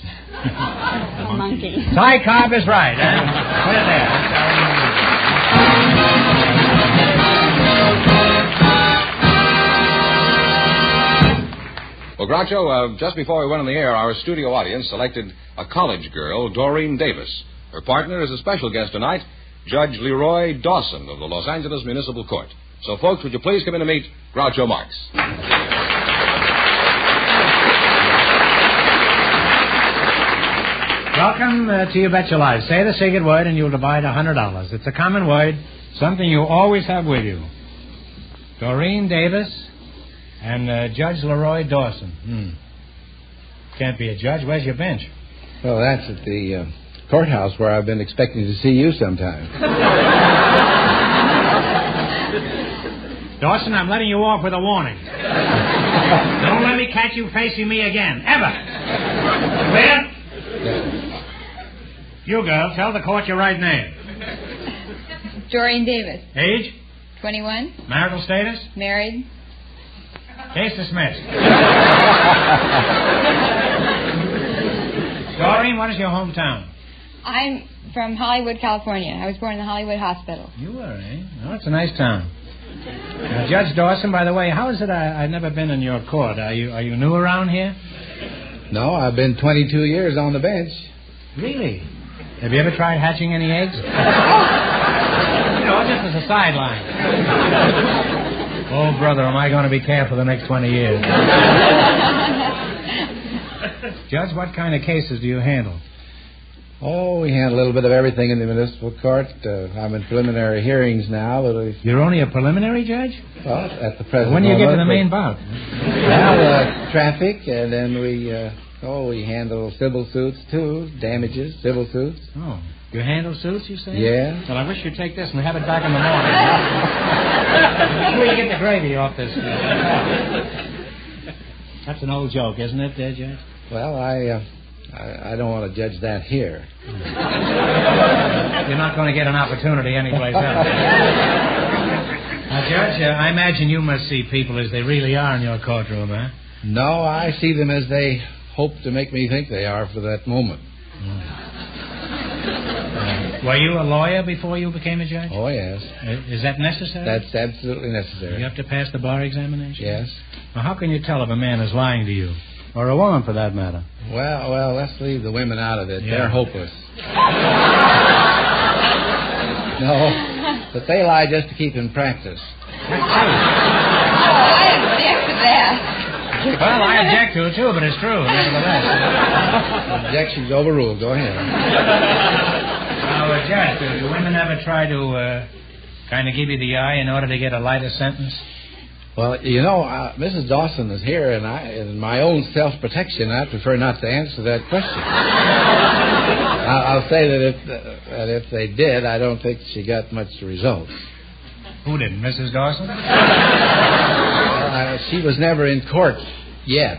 Monkey. Ty Cobb is right, huh? Put it there. Well, Groucho, just before we went on the air, our studio audience selected a college girl, Doreen Davis. Her partner is a special guest tonight, Judge Leroy Dawson of the Los Angeles Municipal Court. So, folks, would you please come in to meet Groucho Marx? Welcome to You Bet Your Life. Say the secret word and you'll divide $100. It's a common word, something you always have with you. Doreen Davis and Judge Leroy Dawson. Can't be a judge. Where's your bench? Well, that's at the courthouse where I've been expecting to see you sometime. Dawson, I'm letting you off with a warning. Don't let me catch you facing me again, ever. Clear? You, girl, tell the court your right name. Doreen Davis. Age? 21. Marital status? Married. Case dismissed. Doreen, what is your hometown? I'm from Hollywood, California. I was born in the Hollywood Hospital. You were, eh? Oh, it's a nice town. Now, Judge Dawson, by the way, how is it I've never been in your court? Are you new around here? No, I've been 22 years on the bench. Really? Have you ever tried hatching any eggs? Just as a sideline. Oh, brother, am I going to be careful the next 20 years. Judge, what kind of cases do you handle? Oh, we handle a little bit of everything in the municipal court. I'm in preliminary hearings now. But You're only a preliminary judge? Well, at the present When do you moment, get to the main bout? Well, traffic, and then we handle civil suits, too. Damages, civil suits. Oh, you handle suits, you say? Yeah. Well, I wish you'd take this and have it back in the morning. Make sure you get the gravy off this. That's an old joke, isn't it, Judge? Well, I don't want to judge that here. You're not going to get an opportunity anyplace else. Now, Judge, I imagine you must see people as they really are in your courtroom, huh? No, I see them as they hope to make me think they are for that moment. Were you a lawyer before you became a judge? Oh, yes. Is that necessary? That's absolutely necessary. You have to pass the bar examination? Yes. Well, how can you tell if a man is lying to you? Or a woman, for that matter? Well, let's leave the women out of it. Yeah. They're hopeless. No, but they lie just to keep in practice. I object to that. Well, I object to it, too, but it's true, nevertheless. Objection's overruled. Go ahead. Now, Judge, do women ever try to kind of give you the eye in order to get a lighter sentence? Well, Mrs. Dawson is here, and in my own self-protection, I prefer not to answer that question. I'll say that if they did, I don't think she got much result. Who did, Mrs. Dawson? She was never in court yet.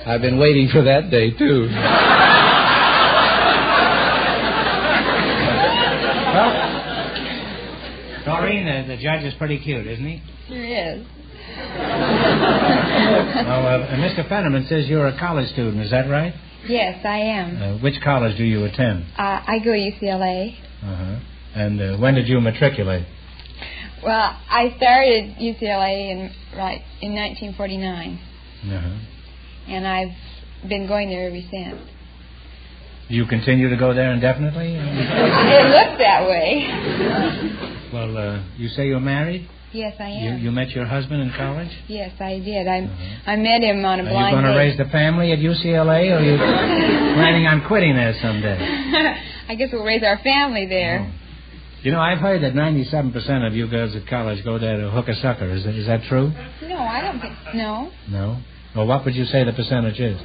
I've been waiting for that day, too. Well, Doreen, the judge is pretty cute, isn't he? Sure is. Well, Mr. Fenneman says you're a college student, is that right? Yes, I am. Which college do you attend? I go to UCLA. Uh-huh. And when did you matriculate? Well, I started UCLA in 1949. Uh-huh. And I've been going there ever since. Do you continue to go there indefinitely? It looks that way. Well, you say you're married? Yes, I am. You met your husband in college? Yes, I did. I met him on a blind date. Are you going to raise the family at UCLA, or are you planning on quitting there someday? I guess we'll raise our family there. Oh. I've heard that 97% of you girls at college go there to hook a sucker. Is that true? No, I don't think... No. No? Well, what would you say the percentage is?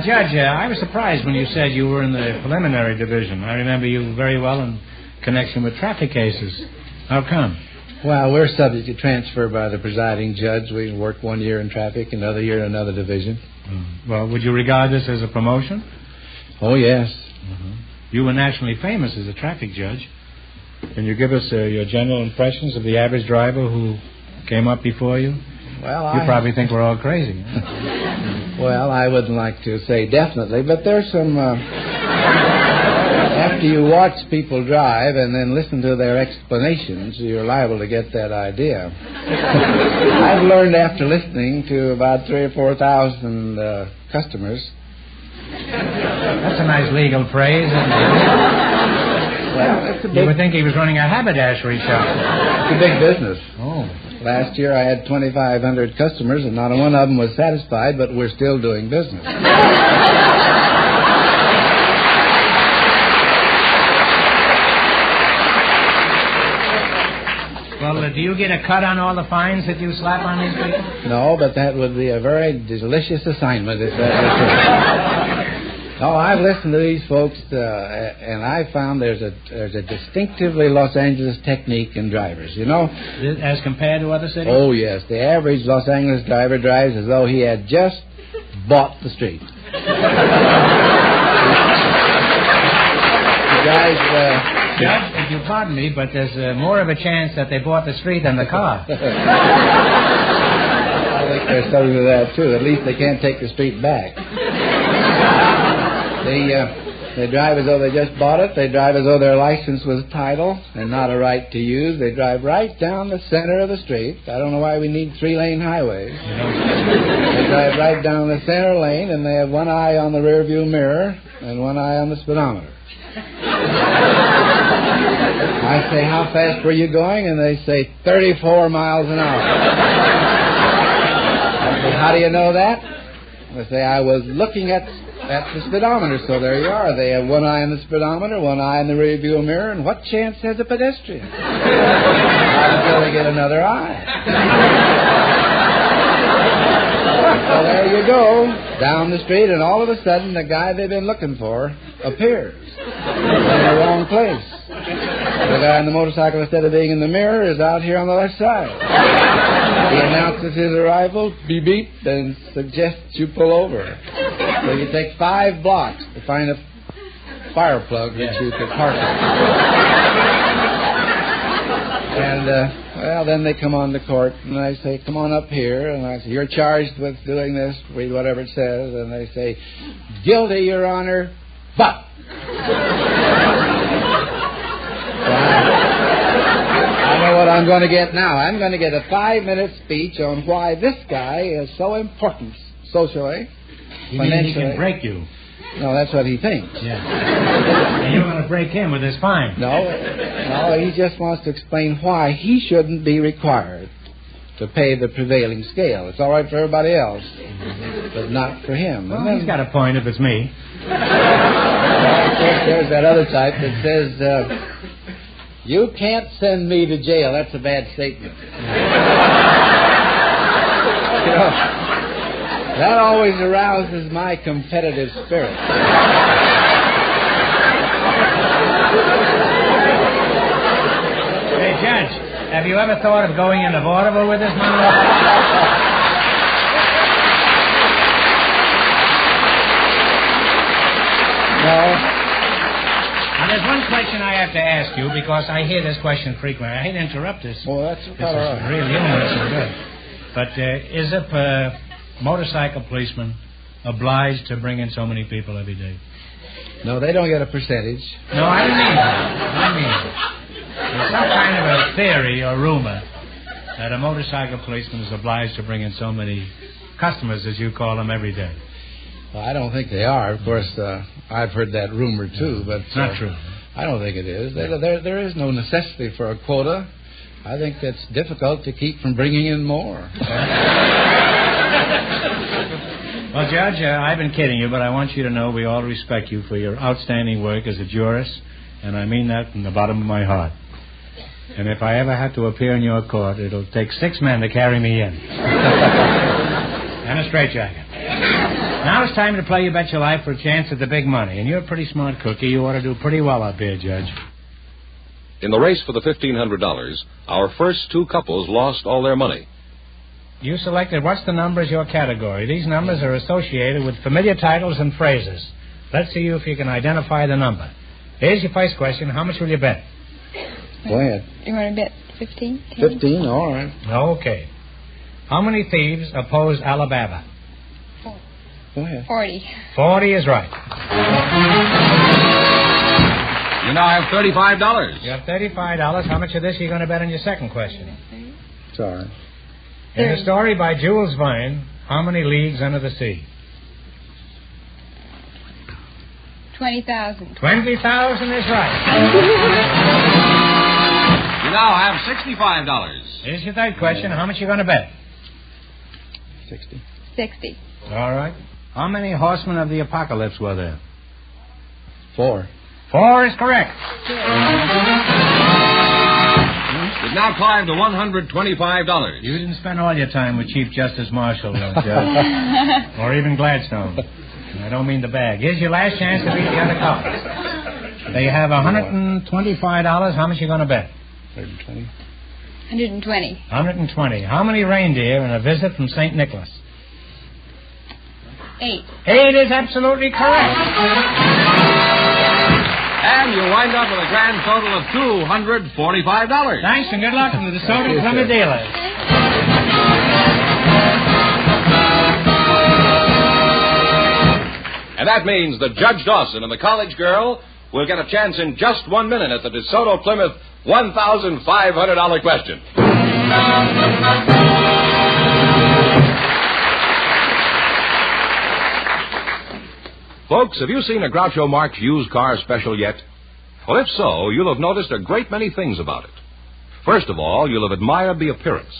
Judge, I was surprised when you said you were in the preliminary division. I remember you very well in connection with traffic cases. How come? Well, we're subject to transfer by the presiding judge. We work 1 year in traffic, another year in another division. Well, would you regard this as a promotion? Oh, yes. You were nationally famous as a traffic judge. Can you give us your general impressions of the average driver who came up before you? Well, You probably think we're all crazy. Huh? Well, I wouldn't like to say definitely, but there's some... After you watch people drive and then listen to their explanations, you're liable to get that idea. I've learned after listening to about 3,000 or 4,000 customers. That's a nice legal phrase. Well, you would think he was running a haberdashery shop. It's a big business. Oh. Last year I had 2,500 customers, and not one of them was satisfied, but we're still doing business. Well, do you get a cut on all the fines that you slap on these people? No, but that would be a very delicious assignment if that was true. No, I've listened to these folks, and I found there's a distinctively Los Angeles technique in drivers, As compared to other cities? Oh, yes. The average Los Angeles driver drives as though he had just bought the street. Guys, Judge, if you pardon me, but there's more of a chance that they bought the street than the car. I think there's something to that, too. At least they can't take the street back. They drive as though they just bought it. They drive as though their license was title and not a right to use. They drive right down the center of the street. I don't know why we need 3-lane highways. They drive right down the center lane, and they have one eye on the rearview mirror and one eye on the speedometer. I say, how fast were you going? And they say, 34 miles an hour. I say, how do you know that? They say, I was looking at the speedometer. So there you are. They have one eye on the speedometer, one eye on the rearview mirror, and what chance has a pedestrian? Not until they get another eye. So there you go, down the street, and all of a sudden the guy they've been looking for appears in the wrong place. The guy on the motorcycle, instead of being in the mirror, is out here on the left side. He announces his arrival, beep beep, and suggests you pull over. So you take 5 blocks to find a fire plug that you could park it. And, then they come on to court, and I say, come on up here. And I say, you're charged with doing this, read whatever it says. And they say, guilty, Your Honor, but... I know what I'm going to get now. I'm going to get a 5-minute speech on why this guy is so important socially, You mean he can break you? No, that's what he thinks. Yeah. And you're going to break him with his fine. No, he just wants to explain why he shouldn't be required to pay the prevailing scale. It's all right for everybody else, but not for him. Well, he's got a point if it's me. Well, of course, there's that other type that says, you can't send me to jail. That's a bad statement. You know, that always arouses my competitive spirit. Hey, Judge, have you ever thought of going into vaudeville with this man? No. Now, there's one question I have to ask you, because I hear this question frequently. I hate to interrupt this. Well, that's this all right. Is real humorous and good. But is a motorcycle policeman obliged to bring in so many people every day? No, they don't get a percentage. No, I don't mean that. I mean there's some kind of a theory or rumor that a motorcycle policeman is obliged to bring in so many customers, as you call them, every day. Well, I don't think they are. Of course, I've heard that rumor, too, but... It's not true. I don't think it is. There is no necessity for a quota. I think that's difficult to keep from bringing in more. Well, Judge, I've been kidding you, but I want you to know we all respect you for your outstanding work as a jurist, and I mean that from the bottom of my heart. And if I ever have to appear in your court, it'll take 6 men to carry me in. And a straitjacket. Now it's time to play You Bet Your Life for a chance at the big money. And you're a pretty smart cookie. You ought to do pretty well up here, Judge. In the race for the $1,500, our first 2 couples lost all their money. You selected what's the number as your category. These numbers are associated with familiar titles and phrases. Let's see if you can identify the number. Here's your first question. How much will you bet? Go ahead. You want to bet 15? 15, all right. Okay. How many thieves opposed Alabama? Go ahead. 40. 40 is right. You now have $35. You have $35. How much of this are you going to bet on your second question? It's all right. In the story by Jules Verne, how many leagues under the sea? 20,000. 20,000 is right. You now have $65. Here's your third question. How much are you going to bet? 60. 60. All right. How many horsemen of the apocalypse were there? 4. 4 is correct. It now climbed to $125. You didn't spend all your time with Chief Justice Marshall, Judge. Or even Gladstone. I don't mean the bag. Here's your last chance to beat the other couples. They have $125. How much are you going to bet? 120. 120. 120. How many reindeer in a visit from St. Nicholas? 8. 8 is absolutely correct. And you wind up with a grand total of $245. Thanks and good luck from the DeSoto Plymouth dealers. And that means that Judge Dawson and the college girl will get a chance in just 1 minute at the DeSoto Plymouth $1,500 question. Folks, have you seen a Groucho Marx used car special yet? Well, if so, you'll have noticed a great many things about it. First of all, you'll have admired the appearance.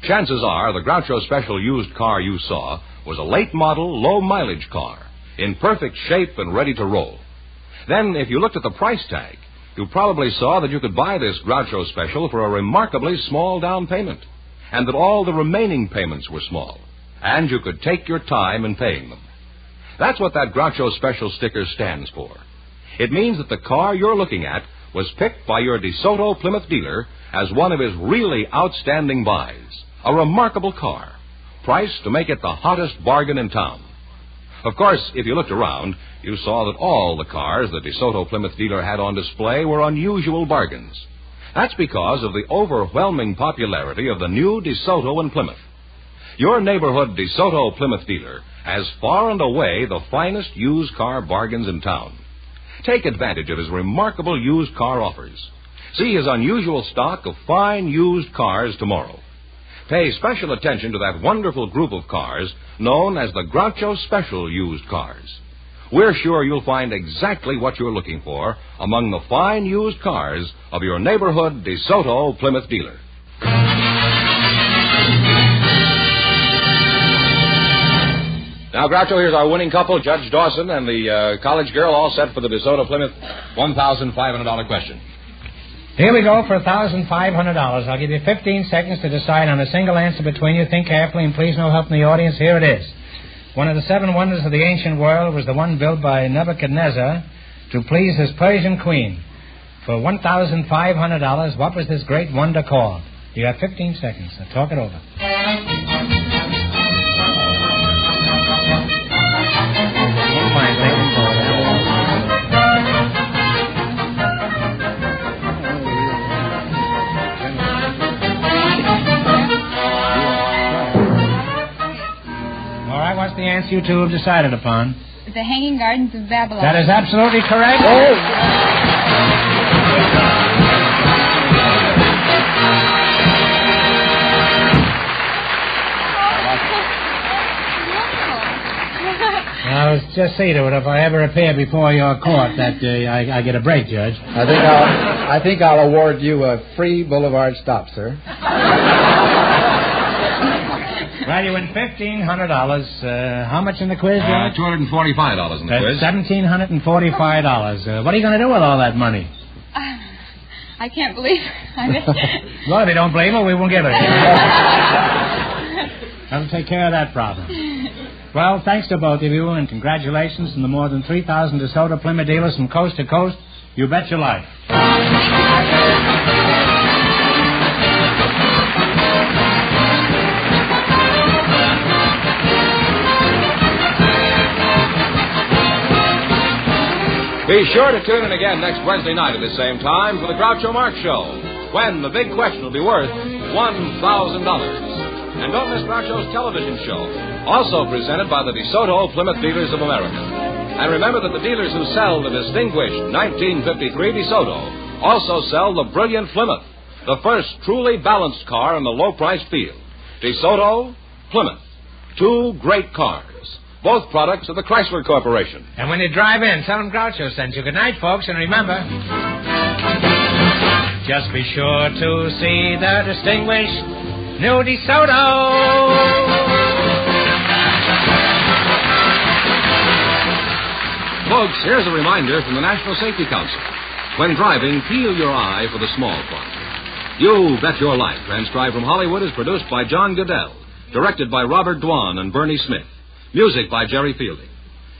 Chances are the Groucho special used car you saw was a late model, low-mileage car, in perfect shape and ready to roll. Then, if you looked at the price tag, you probably saw that you could buy this Groucho special for a remarkably small down payment, and that all the remaining payments were small, and you could take your time in paying them. That's what that Groucho Special sticker stands for. It means that the car you're looking at was picked by your DeSoto Plymouth dealer as one of his really outstanding buys. A remarkable car, priced to make it the hottest bargain in town. Of course, if you looked around, you saw that all the cars the DeSoto Plymouth dealer had on display were unusual bargains. That's because of the overwhelming popularity of the new DeSoto in Plymouth. Your neighborhood DeSoto Plymouth dealer has far and away the finest used car bargains in town. Take advantage of his remarkable used car offers. See his unusual stock of fine used cars tomorrow. Pay special attention to that wonderful group of cars known as the Groucho Special used cars. we're sure you'll find exactly what you're looking for among the fine used cars of your neighborhood DeSoto Plymouth dealer. Now, Groucho, here's our winning couple, Judge Dawson and the college girl, all set for the DeSoto Plymouth $1,500 question. Here we go for $1,500. I'll give you 15 seconds to decide on a single answer between you. Think carefully, and please no help from the audience. Here it is. One of the 7 wonders of the ancient world was the one built by Nebuchadnezzar to please his Persian queen. For $1,500, what was this great wonder called? You have 15 seconds. Now talk it over. What's the answer you two have decided upon? The Hanging Gardens of Babylon. That is absolutely correct. I was just saying to it, if I ever appear before your court, that I get a break, Judge. I think I'll award you a free boulevard stop, sir. Well, you win $1,500. How much in the quiz, Judge? $245 in the quiz. $1,745. What are you going to do with all that money? I can't believe it. Well, if you don't believe it, we won't give it. I'll take care of that problem. Well, thanks to both of you, and congratulations from the more than 3,000 DeSoto Plymouth dealers from coast to coast. You bet your life. Be sure to tune in again next Wednesday night at the same time for the Groucho Marx Show, when the big question will be worth $1,000. And don't miss Groucho's television show, also presented by the DeSoto Plymouth Dealers of America. And remember that the dealers who sell the distinguished 1953 DeSoto also sell the brilliant Plymouth, the first truly balanced car in the low-price field. DeSoto, Plymouth, 2 great cars. Both products of the Chrysler Corporation. And when you drive in, tell them Groucho sent you. Good night, folks, and remember, just be sure to see the distinguished new DeSoto. Folks, here's a reminder from the National Safety Council. When driving, peel your eye for the small fun. You Bet Your Life, transcribed from Hollywood, is produced by John Goodell, directed by Robert Dwan and Bernie Smith. Music by Jerry Fielding.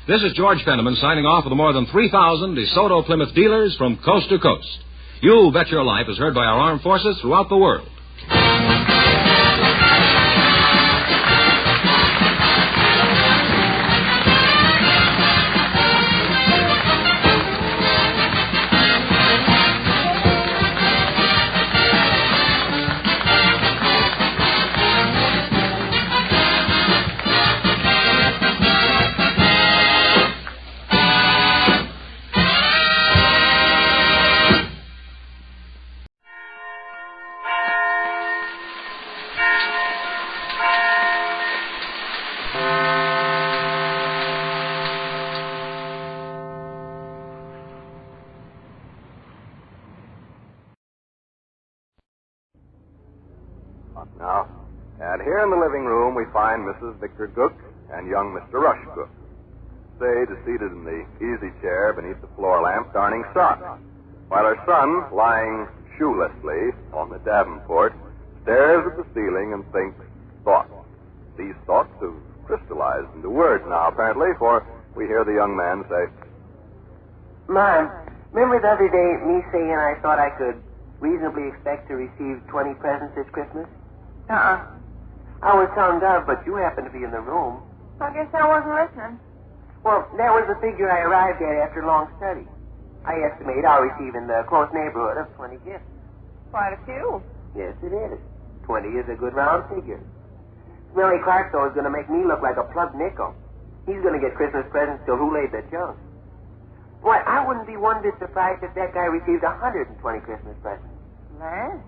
This is George Fenneman signing off for the more than 3,000 DeSoto Plymouth dealers from coast to coast. You Bet Your Life is heard by our armed forces throughout the world. Now, and here in the living room we find Mrs. Victor Gook and young Mr. Rush Gook. Sade is seated in the easy chair beneath the floor lamp darning socks, while her son, lying shoelessly on the davenport, stares at the ceiling and thinks thoughts. These thoughts have crystallized into words now, apparently, for we hear the young man say, Mom, remember the other day me saying I thought I could reasonably expect to receive 20 presents this Christmas? I was telling Dove, but you happened to be in the room. I guess I wasn't listening. Well, that was the figure I arrived at after long study. I estimate I'll receive in the close neighborhood of 20 gifts. Quite a few. Yes, it is. 20 is a good round figure. Smelly Clark, though, is going to make me look like a plug nickel. He's going to get Christmas presents till who laid the junk. Boy, I wouldn't be one bit surprised if that guy received 120 Christmas presents. Man.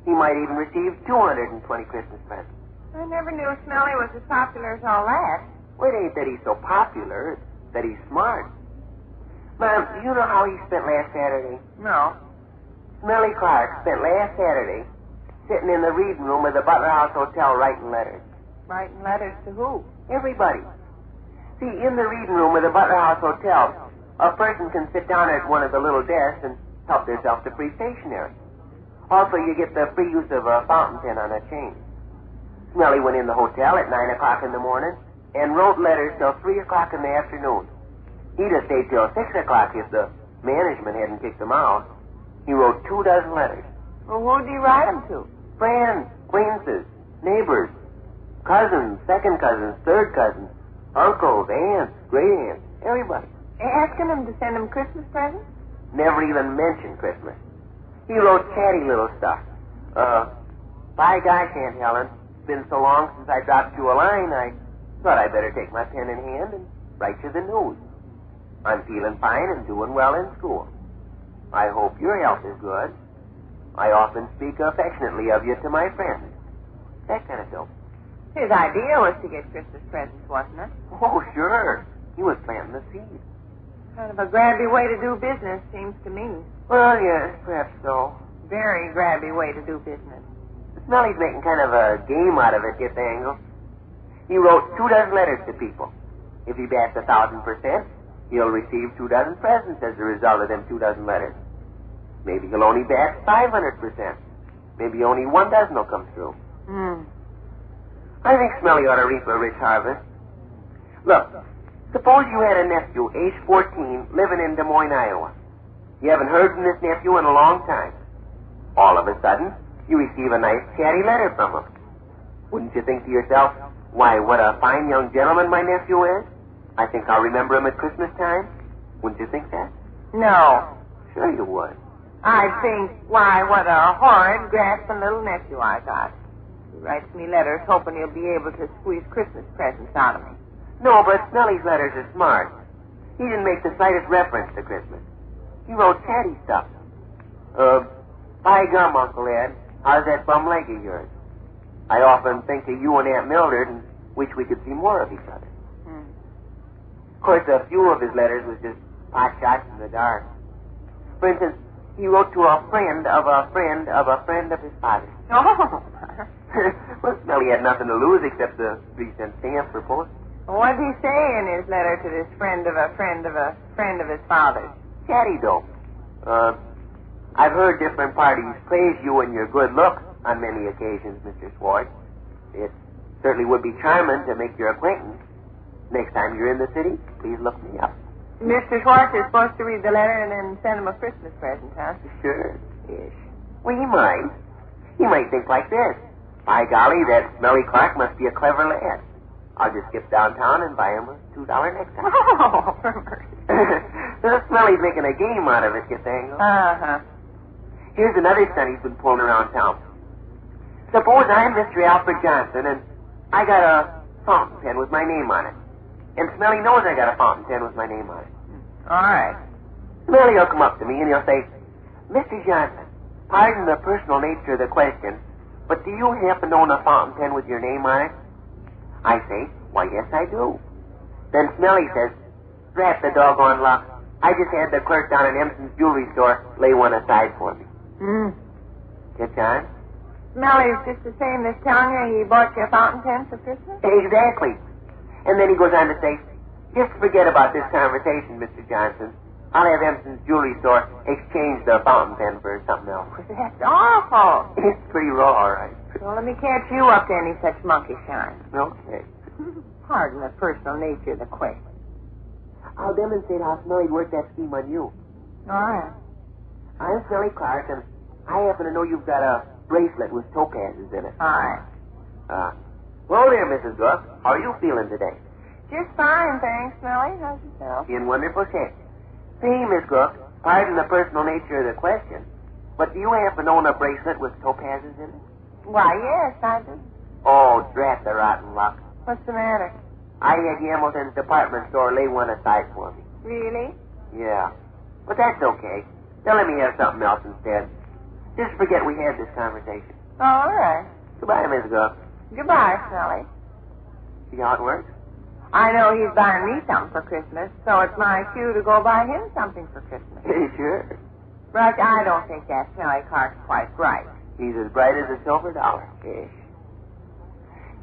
He might even receive 220 Christmas presents. I never knew Smelly was as popular as all that. Well, it ain't that he's so popular. that he's smart. Mom, do you know how he spent last Saturday? No. Smelly Clark spent last Saturday sitting in the reading room of the Butler House Hotel writing letters. Writing letters to who? Everybody. See, in the reading room of the Butler House Hotel, a person can sit down at one of the little desks and help themselves to free stationery. Also, you get the free use of a fountain pen on a chain. Smelly went in the hotel at 9 o'clock in the morning and wrote letters till 3 o'clock in the afternoon. He'd have stayed till 6 o'clock if the management hadn't kicked him out. He wrote 24 letters. Well, who'd he write them to? Friends, acquaintances, neighbors, cousins, second cousins, third cousins, uncles, aunts, great aunts, everybody. Asking him to send him Christmas presents? Never even mentioned Christmas. He wrote chatty little stuff. By gosh, Aunt Helen, it's been so long since I dropped you a line, I thought I'd better take my pen in hand and write you the news. I'm feeling fine and doing well in school. I hope your health is good. I often speak affectionately of you to my friends. That kind of dope. His idea was to get Christmas presents, wasn't it? Oh, sure. He was planting the seed. Kind of a grabby way to do business, seems to me. Well, yes, perhaps so. Very grabby way to do business. Smelly's making kind of a game out of it, get the angle. He wrote 24 letters to people. If he bats 1,000%, he'll receive 24 presents as a result of them 24 letters. Maybe he'll only bat 500%. Maybe only 12 will come through. I think Smelly ought to reap a rich harvest. Look, suppose you had a nephew, age 14, living in Des Moines, Iowa. You haven't heard from this nephew in a long time. All of a sudden, you receive a nice chatty letter from him. Wouldn't you think to yourself, why, what a fine young gentleman my nephew is? I think I'll remember him at Christmas time. Wouldn't you think that? No. Sure you would. I'd think, why, what a horrid, grasping little nephew I got. He writes me letters hoping he'll be able to squeeze Christmas presents out of me. No, but Smelly's letters are smart. He didn't make the slightest reference to Christmas. He wrote chatty stuff. By gum, Uncle Ed, how's that bum leg of yours? I often think of you and Aunt Mildred and wish we could see more of each other. Of course, a few of his letters was just pot shots in the dark. For instance, he wrote to a friend of a friend of a friend of his father's. Oh. Well, Smelly had nothing to lose except the 3-cent stamp for post. What did he say in his letter to this friend of a friend of a friend of his father's? Chatty dope. I've heard different parties praise you and your good looks on many occasions, Mr. Schwartz. It certainly would be charming to make your acquaintance. Next time you're in the city, please look me up. Mr. Schwartz is supposed to read the letter and then send him a Christmas present, huh? Sure. Yes. Well, he might. He might think like this. By golly, that Smelly Clark must be a clever lad. I'll just skip downtown and buy him a $2 necktie. Oh, for mercy. Smelly's making a game out of it, get the angle? Uh-huh. Here's another stunt he's been pulling around town. Suppose I'm Mr. Alfred Johnson, and I got a fountain pen with my name on it. And Smelly knows I got a fountain pen with my name on it. All right. Smelly will come up to me and he'll say, Mr. Johnson, pardon the personal nature of the question, but do you happen to own a fountain pen with your name on it? I say, why, yes, I do. Then Smelly says, drat the doggone luck. I just had the clerk down at Emerson's jewelry store lay one aside for me. Catch on? Smelly's just the same as telling you he bought you a fountain pen for Christmas? Exactly. And then he goes on to say, just forget about this conversation, Mr. Johnson. I'll have Emerson's jewelry store exchange the fountain pen for something else. That's awful. It's pretty raw, all right. Well, let me catch you up to any such monkey shine. Okay. Pardon the personal nature of the question. I'll demonstrate how Smelly worked that scheme on you. All right. I'm Smelly Clark, and I happen to know you've got a bracelet with topazes in it. All right. Hello there, Mrs. Gook. How are you feeling today? Just fine, thanks, Smelly. How's yourself? In wonderful shape. Say, Miss Gook, pardon the personal nature of the question, but do you happen to own a bracelet with topazes in it? Why, yes, I do. Oh, drat the rotten luck. What's the matter? I had Hamilton's department store lay one aside for me. Really? Yeah. But that's okay. They'll let me have something else instead. Just forget we had this conversation. All right. Goodbye, Miss Gook. Goodbye, Smelly. See how it works? I know he's buying me something for Christmas, so it's my cue to go buy him something for Christmas. Sure. Rush, I don't think that Smelly Clark's quite bright. He's as bright as a silver dollar. Ish.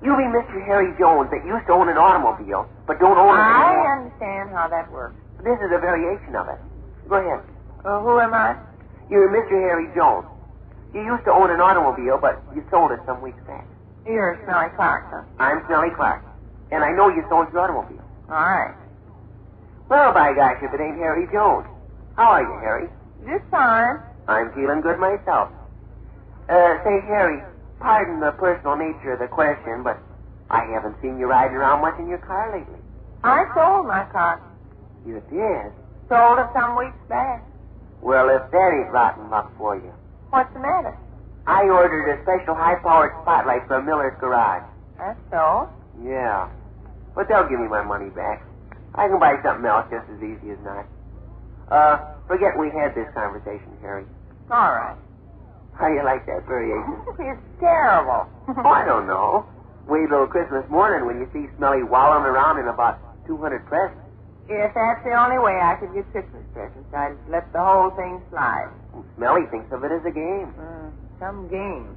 You be Mr. Harry Jones that used to own an automobile, but don't own it anymore. I understand how that works. This is a variation of it. Go ahead. Who am I? You're Mr. Harry Jones. You used to own an automobile, but you sold it some weeks back. You're Smelly Clark, huh? I'm Smelly Clark, and I know you sold your automobile. All right. Well, by gosh, if it ain't Harry Jones. How are you, Harry? Just fine. I'm feeling good myself. Say, Harry, pardon the personal nature of the question, but I haven't seen you riding around much in your car lately. I sold my car. You did? Sold it some weeks back. Well, if that ain't rotten luck for you. What's the matter? I ordered a special high-powered spotlight from Miller's Garage. That's so? Yeah. But they'll give me my money back. I can buy something else just as easy as not. Forget we had this conversation, Harry. All right. How do you like that variation? It's terrible. Oh, I don't know. Wait till Christmas morning when you see Smelly wallowing around in about 200 presents. If that's the only way I could get Christmas presents, I'd let the whole thing slide. Smelly thinks of it as a game. Some game.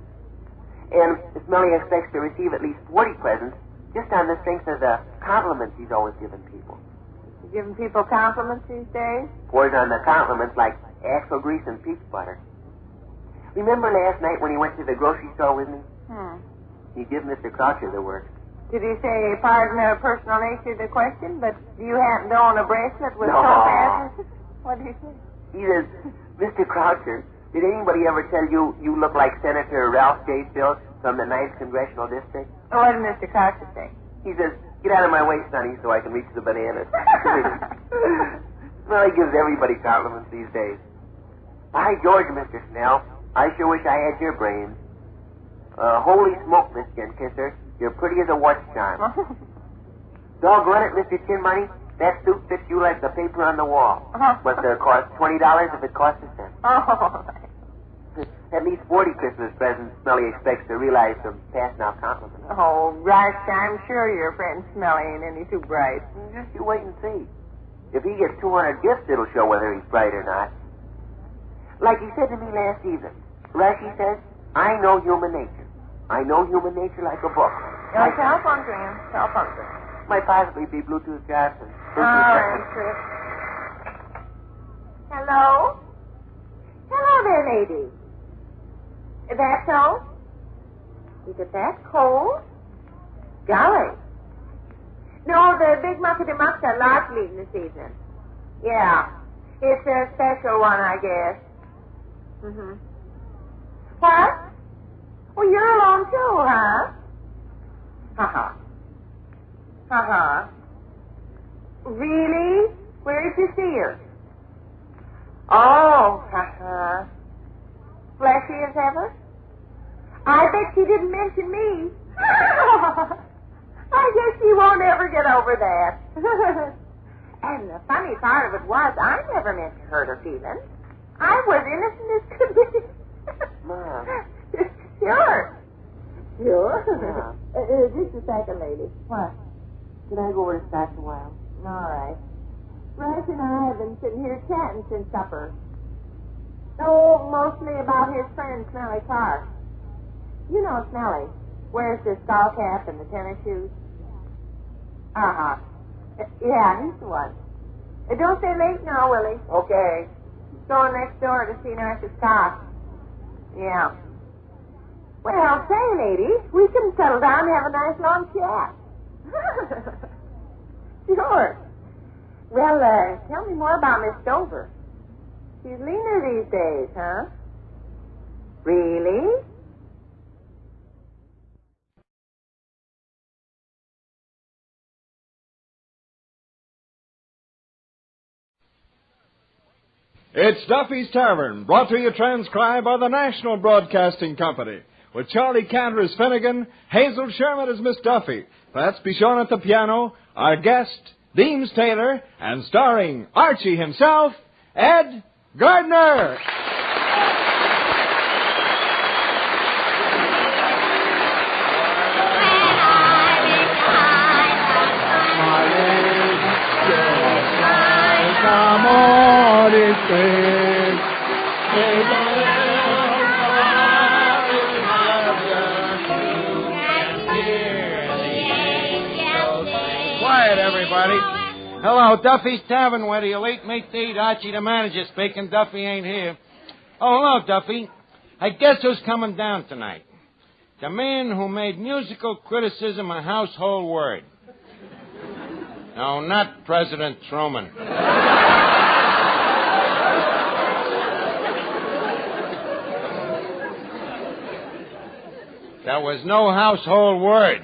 And Smelly expects to receive at least 40 presents just on the strength of the compliments he's always given people. You giving people compliments these days? Pours on the compliments like axle grease and peach butter. Remember last night when he went to the grocery store with me? He gave Mr. Croucher the works. Did he say, pardon the personal nature of the question, but do you happen to own a bracelet with No. topazes? What did he say? He says, Mr. Croucher, did anybody ever tell you you look like Senator Ralph J. Fields from the 9th Congressional District? What did Mr. Croucher say? He says, get out of my way, sonny, so I can reach the bananas. Well, he gives everybody compliments these days. By George, Mr. Snell, I sure wish I had your brains. Holy smoke, Miss Chin Kisser, you're pretty as a watch charm. Doggone it, Mr. Chin Money, that suit fits you like the paper on the wall. But it costs $20 if it costs a cent. At least 40 Christmas presents Smelly expects to realize from passing out compliments. Oh, Rush, I'm sure your friend Smelly ain't any too bright. Just you wait and see. If he gets 200 gifts, it'll show whether he's bright or not. Like he said to me last evening. Rush, he says, I know human nature. I know human nature like a book. Telephone to him. Telephone to him. Might possibly be Bluetooth Johnson. All right, Chris. Hello? Hello there, lady. Is that so? Is it that cold? Golly. No, the big muckety-mucks are large meeting this evening. Yeah. It's a special one, I guess. What? Well, you're alone too, huh? Really? Where did you see her? Oh, fleshy as ever? I bet she didn't mention me. I guess she won't ever get over that. And the funny part of it was, I never meant to hurt her feelings. I was innocent as could be. Mom. Sure. Sure. Just a second, lady. What? Can I go over to Scotch a while? All right. Rush and I have been sitting here chatting since supper. Oh, mostly about his friend, Smelly Clark. You know Smelly. Wears the skull cap and the tennis shoes. Yeah, he's the one. Don't stay late now, Willie. Okay. Going next door to see Nurse Scott. Yeah. Well, say, lady, we can settle down and have a nice long chat. Sure. Well, tell me more about Miss Dover. She's leaner these days, huh? Really? It's Duffy's Tavern, brought to you transcribed by the National Broadcasting Company, with Charlie Cantor as Finnegan, Hazel Sherman as Miss Duffy, Fats Bichon at the piano, our guest, Deems Taylor, and starring Archie himself, Ed Gardner. My Quiet, everybody. Hello, Duffy's Tavern, where the elite meet to eat. Archie, the manager, speaking. Duffy ain't here. Oh, hello, Duffy. I guess who's coming down tonight? The man who made musical criticism a household word. No, not President Truman. There was no household word.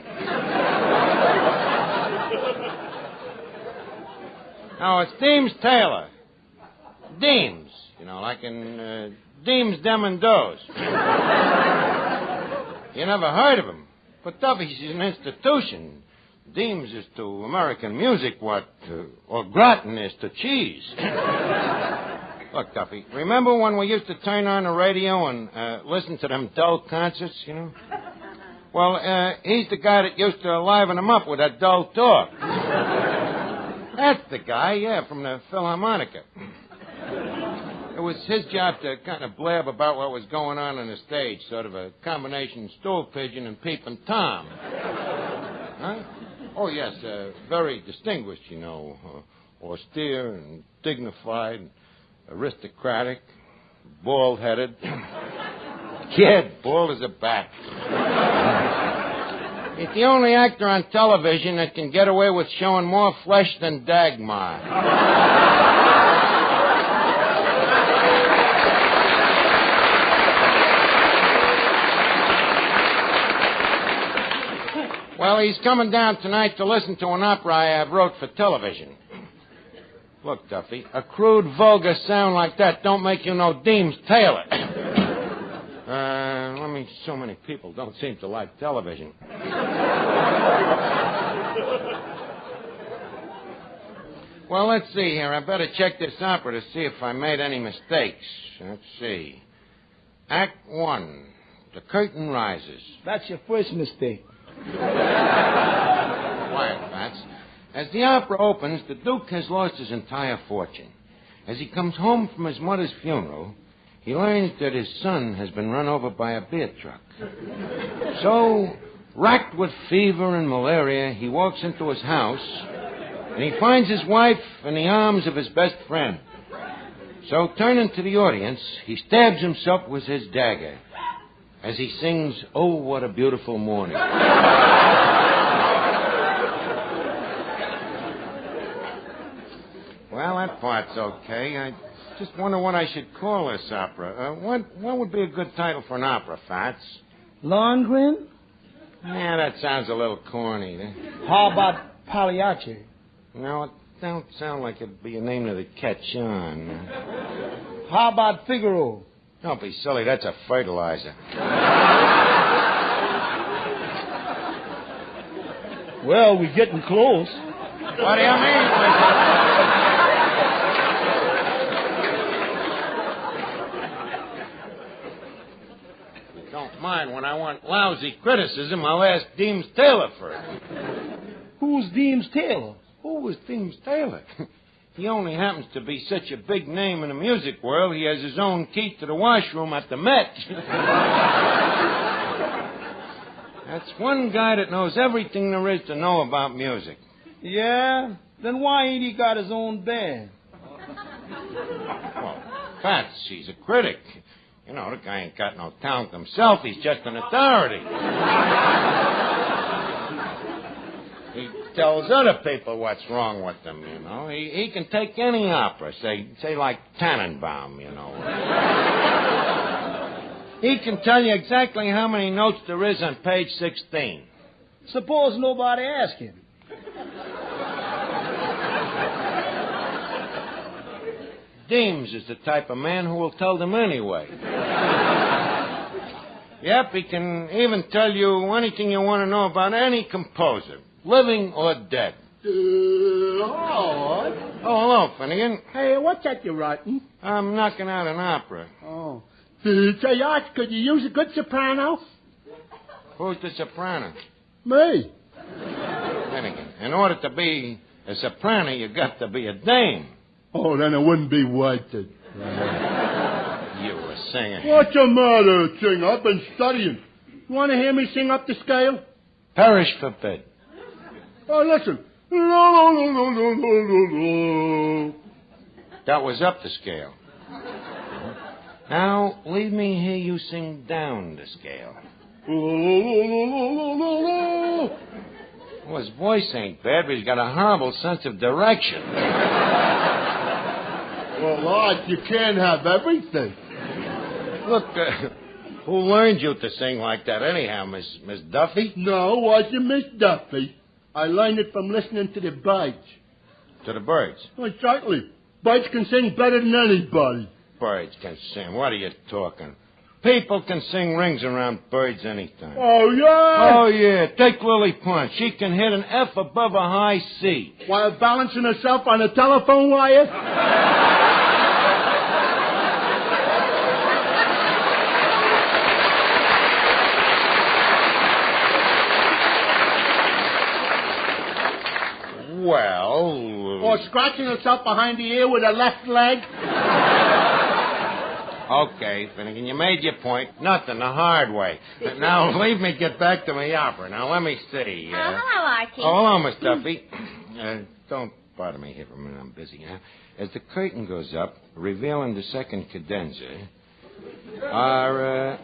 No, it's Deems Taylor. Deems, like in Deems Dem and Does. You never heard of him. But Duffy's an institution. Deems is to American music what au gratin is to cheese. Look, Duffy, remember when we used to turn on the radio and listen to them dull concerts, Well, he's the guy that used to liven them up with that dull talk. That's the guy, yeah, from the Philharmonica. It was his job to kind of blab about what was going on the stage, sort of a combination stool pigeon and peeping Tom. Huh? Oh, yes, very distinguished, austere and dignified, and aristocratic, bald-headed. Kid, bald as a bat. He's the only actor on television that can get away with showing more flesh than Dagmar. Well, he's coming down tonight to listen to an opera I wrote for television. Look, Duffy, a crude, vulgar sound like that don't make you no Deems Taylor. So many people don't seem to like television. Well, let's see here. I better check this opera to see if I made any mistakes. Let's see. Act 1. The curtain rises. That's your first mistake. Quiet, Fats. As the opera opens, the Duke has lost his entire fortune. As he comes home from his mother's funeral, he learns that his son has been run over by a beer truck. So, racked with fever and malaria, he walks into his house, and he finds his wife in the arms of his best friend. So, turning to the audience, he stabs himself with his dagger as he sings, "Oh, What a Beautiful Morning." Well, that part's okay. I just wonder what I should call this opera. What would be a good title for an opera, Fats? Longren? Yeah, that sounds a little corny. How about Pagliacci? No, it don't sound like it'd be a name that'd catch on. How about Figaro? Don't be silly. That's a fertilizer. Well, we're getting close. What do you mean? Don't mind when I want lousy criticism, I'll ask Deems Taylor for it. Who's Deems Taylor? Who was Deems Taylor? He only happens to be such a big name in the music world, he has his own key to the washroom at the Met. That's one guy that knows everything there is to know about music. Yeah? Then why ain't he got his own band? Well, Fats, he's a critic. The guy ain't got no talent himself. He's just an authority. He tells other people what's wrong with them, He can take any opera, say like Tannenbaum, He can tell you exactly how many notes there is on page 16. Suppose nobody asks him. Deems is the type of man who will tell them anyway. Yep, he can even tell you anything you want to know about any composer, living or dead. Oh, hello, Finnegan. Hey, what's that you're writing? I'm knocking out an opera. Oh. Say, Arch, could you use a good soprano? Who's the soprano? Me. Finnegan, in order to be a soprano, you got to be a dame. Oh, then it wouldn't be worth it. You were singing. What's the matter, Sing? I've been studying. You want to hear me sing up the scale? Perish forbid. Oh, listen. That was up the scale. Now, leave me hear you sing down the scale. Well, his voice ain't bad, but he's got a horrible sense of direction. Well, Art, you can't have everything. Look, who learned you to sing like that anyhow, Miss Duffy? No, it wasn't Miss Duffy. I learned it from listening to the birds. To the birds? Well, exactly. Birds can sing better than anybody. Birds can sing. What are you talking? People can sing rings around birds anytime. Oh, yeah? Oh, yeah. Take Lily Punch. She can hit an F above a high C. While balancing herself on a telephone wire? Well... Or scratching herself behind the ear with her left leg? Okay, Finnegan, you made your point. Nothing, the hard way. Now, leave me get back to my opera. Now, let me see. Hello, Archie. Oh, hello, Miss Duffy. Don't bother me here for a minute. I'm busy, huh? As the curtain goes up, revealing the second cadenza, our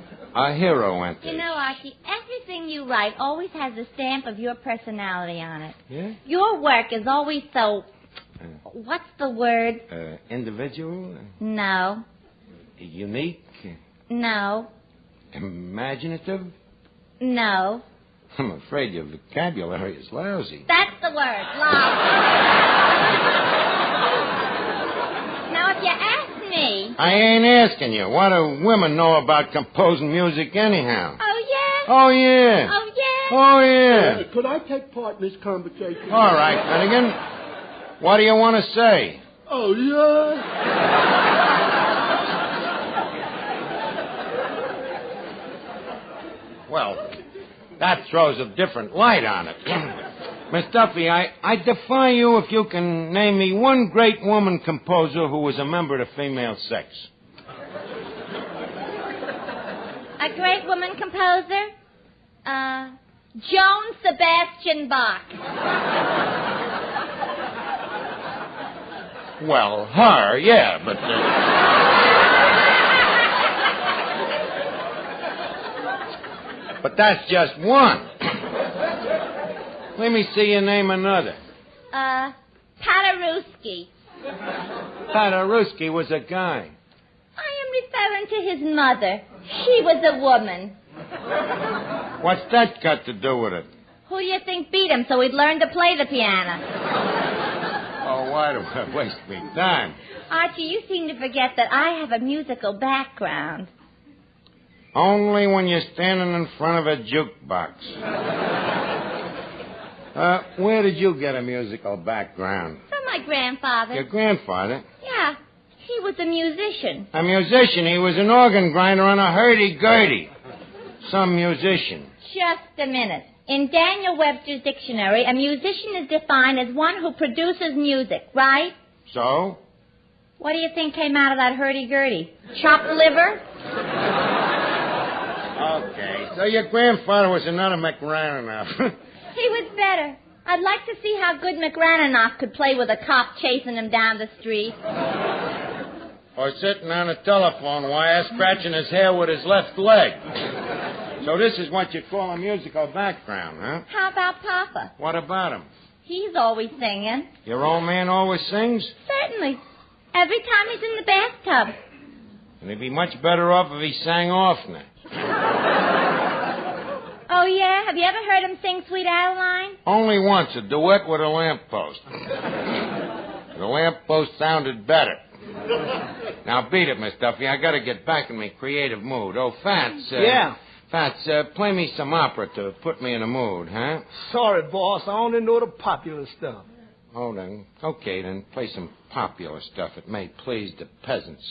hero enters. You know, Archie, everything you write always has a stamp of your personality on it. Yeah? Your work is always so... what's the word? Individual? No. Unique? No. Imaginative? No. I'm afraid your vocabulary is lousy. That's the word, lousy. Now, if you ask me... I ain't asking you. What do women know about composing music anyhow? Oh, yeah? Oh, yeah. Oh, yeah? Oh, yeah. Could I take part in this conversation? All right, Finnegan. What do you want to say? Oh, yeah? Well, that throws a different light on it. Miss Duffy, I defy you if you can name me one great woman composer who was a member of the female sex. A great woman composer? Joan Sebastian Bach. Well, her, yeah, but... But that's just one. Let me see you name another. Paderewski. Paderewski was a guy. I am referring to his mother. She was a woman. What's that got to do with it? Who do you think beat him so he'd learn to play the piano? Oh, why do I waste me time? Archie, you seem to forget that I have a musical background. Only when you're standing in front of a jukebox. Where did you get a musical background? From my grandfather. Your grandfather? Yeah, he was a musician. A musician? He was an organ grinder on a hurdy-gurdy. Some musician. Just a minute. In Daniel Webster's dictionary, a musician is defined as one who produces music, right? So? What do you think came out of that hurdy-gurdy? Chopped liver? Okay, so your grandfather was another McRananoff. He was better. I'd like to see how good McRananoff could play with a cop chasing him down the street. Or sitting on a telephone wire scratching his hair with his left leg. So this is what you call a musical background, huh? How about Papa? What about him? He's always singing. Your old man always sings? Certainly. Every time he's in the bathtub. And he'd be much better off if he sang oftener. Oh, yeah? Have you ever heard him sing Sweet Adeline? Only once, a duet with a lamppost. The lamppost sounded better. Now, beat it, Miss Duffy. I got to get back in my creative mood. Oh, Fats. Yeah? Fats, play me some opera to put me in a mood, huh? Sorry, boss. I only know the popular stuff. Oh, then. Okay, then play some popular stuff. It may please the peasants.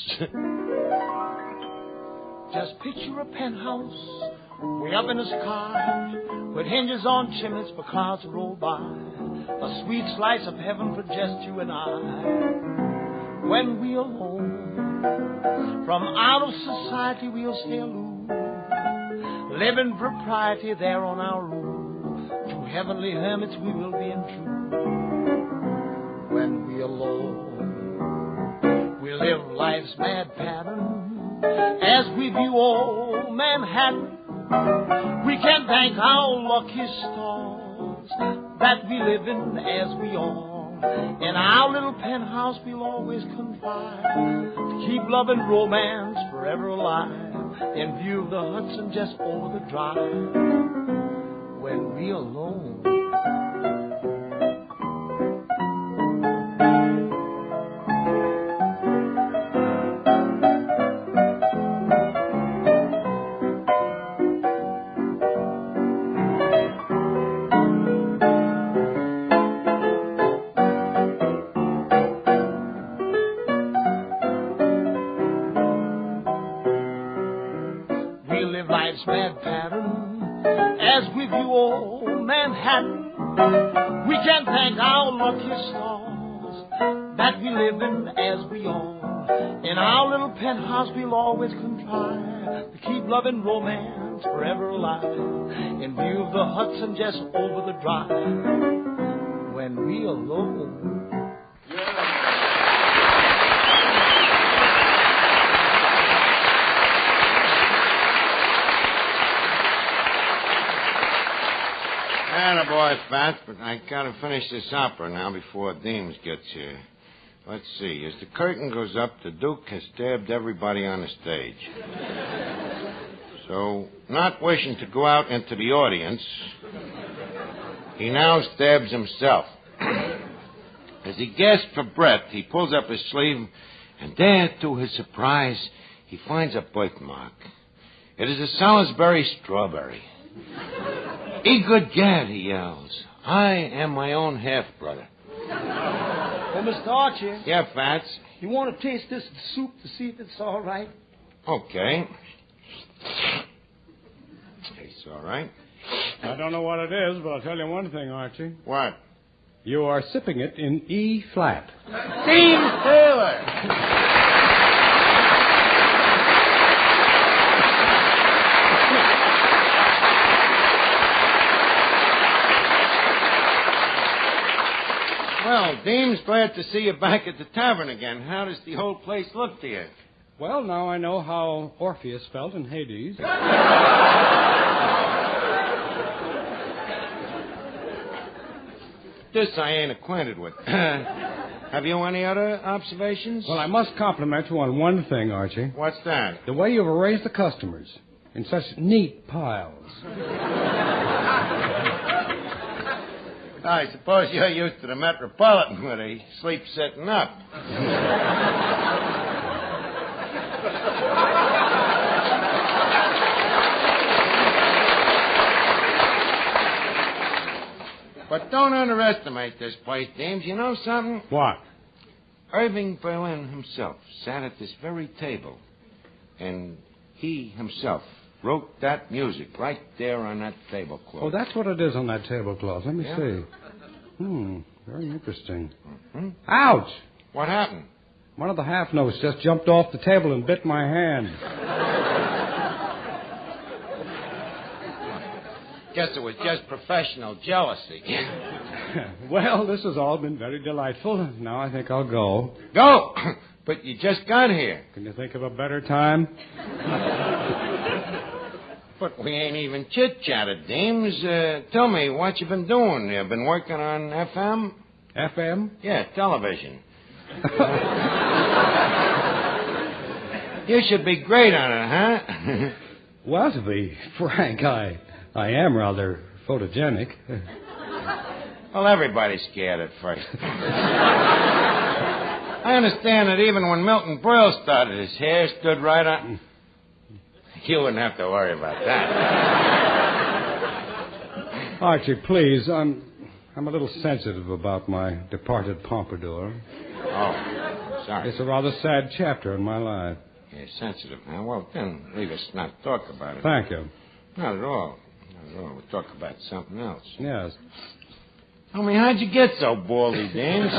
Just picture a penthouse way up in the sky with hinges on chimneys for clouds to roll by. A sweet slice of heaven for just you and I. When we alone From out of society we'll stay aloof, live in propriety there on our roof. To heavenly hermits we will be in truth. When we alone, we live life's mad pattern as we view old Manhattan. We can thank our lucky stars that we live in as we are. In our little penthouse we'll always confide to keep love and romance forever alive in view of the Hudson just over the drive. When we alone, mad pattern as we view old Manhattan. We can thank our lucky stars that we live in as we are. In our little penthouse we'll always contrive to keep love and romance forever alive in view of the Hudson just over the drive. When we alone. Attaboy, Fats, but I gotta finish this opera now before Deems gets here. Let's see. As the curtain goes up, the Duke has stabbed everybody on the stage. So, not wishing to go out into the audience, he now stabs himself. As he gasps for breath, he pulls up his sleeve, and there, to his surprise, he finds a birthmark. It is a Salisbury strawberry. Egad gad, he yells. I am my own half-brother. Oh, Mr. Archie. Yeah, Fats? You want to taste this soup to see if it's all right? Okay. Tastes all right. I don't know what it is, but I'll tell you one thing, Archie. What? You are sipping it in E-flat. Dean Taylor! Well, Deems, glad to see you back at the tavern again. How does the whole place look to you? Well, now I know how Orpheus felt in Hades. This I ain't acquainted with. Have you any other observations? Well, I must compliment you on one thing, Archie. What's that? The way you've arranged the customers in such neat piles. I suppose you're used to the Metropolitan where they sleep sitting up. But don't underestimate this place, James. You know something? What? Irving Berlin himself sat at this very table, and he himself wrote that music right there on that tablecloth. Oh, that's what it is on that tablecloth. Let me Yeah. see. Very interesting. Mm-hmm. Ouch! What happened? One of the half notes just jumped off the table and bit my hand. Guess it was just professional jealousy. Well, this has all been very delightful. Now I think I'll go. Go! But you just got here. Can you think of a better time? But we ain't even chit-chatted, Deems. Tell me what you been doing. You been working on FM? FM? Yeah, television. You should be great on it, huh? Well, to be frank, I am rather photogenic. Well, everybody's scared at first. I understand that even when Milton Brill started, his hair stood right on... You wouldn't have to worry about that. Archie, please, I'm a little sensitive about my departed pompadour. Oh, sorry. It's a rather sad chapter in my life. You're sensitive, huh? Well, then leave us not talk about it. Thank you. Not at all. Not at all. We'll talk about something else. Yes. I mean, how'd you get so baldy, James?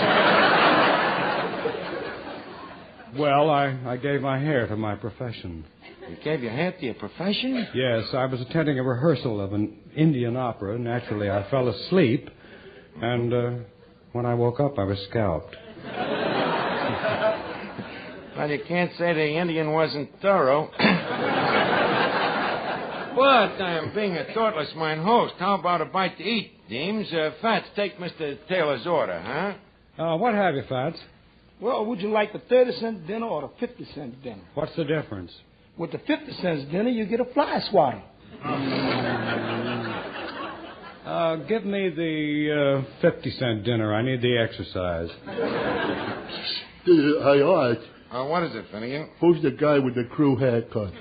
Well, I gave my hair to my profession. You gave your hair to your profession? Yes, I was attending a rehearsal of an Indian opera. Naturally, I fell asleep, and when I woke up, I was scalped. Well, you can't say the Indian wasn't thorough. But I'm being a thoughtless mine host. How about a bite to eat, Deems? Fats, take Mr. Taylor's order, huh? What have you, Fats? Well, would you like the 30-cent dinner or the 50-cent dinner? What's the difference? With the 50 cents dinner, you get a fly swatter. Give me the 50-cent dinner. I need the exercise. Hey, Art. What is it, Finnegan? Who's the guy with the crew haircut?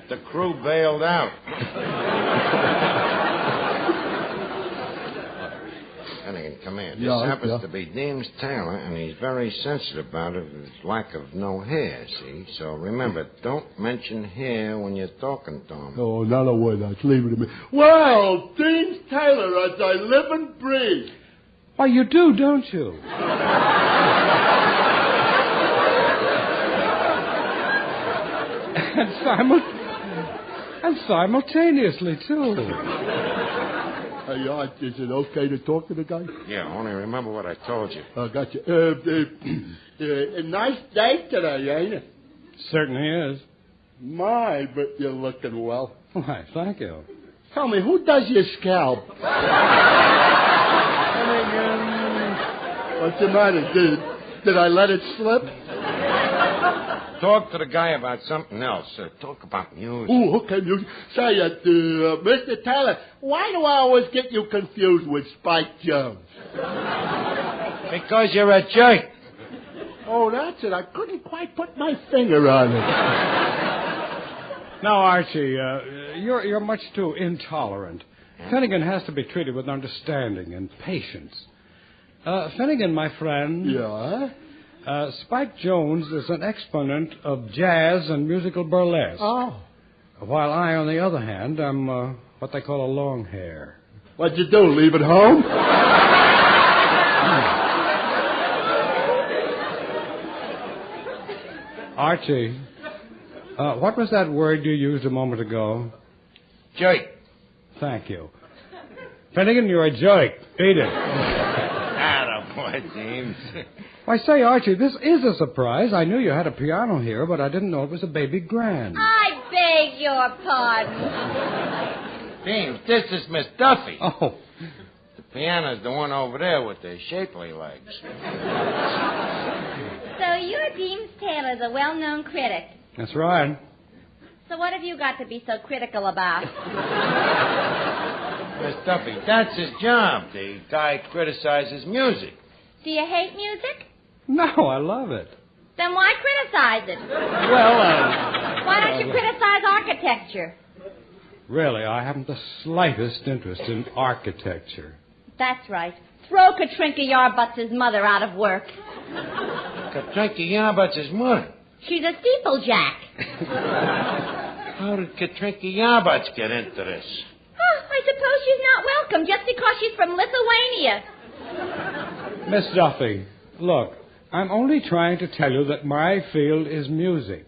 The crew bailed out. Finnegan, come here. This happens to be Deems Taylor, and he's very sensitive about his lack of no hair, see? So remember, don't mention hair when you're talking to him. Oh, not a word. I'll leave it to me. Well, Deems Taylor, as I live and breathe. Why, you do, don't you? And simultaneously, too. Hey, Art, is it okay to talk to the guy? Yeah, only remember what I told you. I got you. A nice day today, ain't it? Certainly is. My, but you're looking well. Why, thank you. Tell me, who does your scalp? What's the matter? Did I let it slip? Talk to the guy about something else. Talk about music. Oh, okay, music. Say, Mr. Taylor, why do I always get you confused with Spike Jones? Because you're a jerk. Oh, that's it. I couldn't quite put my finger on it. Now, Archie, you're much too intolerant. Finnegan has to be treated with understanding and patience. Finnegan, my friend. Yeah? Spike Jones is an exponent of jazz and musical burlesque. Oh. While I, on the other hand, am what they call a long hair. What'd you do, leave it home? Archie, what was that word you used a moment ago? Jerk. Thank you. Finnegan, you're a jerk. Beat it. Attaboy, James. Why, say, Archie, this is a surprise. I knew you had a piano here, but I didn't know it was a baby grand. I beg your pardon. James, this is Miss Duffy. Oh. The piano's the one over there with the shapely legs. So you're Deems Taylor, the well-known critic. That's right. So what have you got to be so critical about? Miss Duffy, that's his job. The guy criticizes music. Do you hate music? No, I love it. Then why criticize it? Well, why don't you criticize architecture? Really, I haven't the slightest interest in architecture. That's right. Throw Katrinka Yarbutts' mother out of work. Katrinka Yarbutts' mother? She's a steeplejack. How did Katrinka Yarbutts get into this? Oh, I suppose she's not welcome just because she's from Lithuania. Miss Duffy, look, I'm only trying to tell you that my field is music.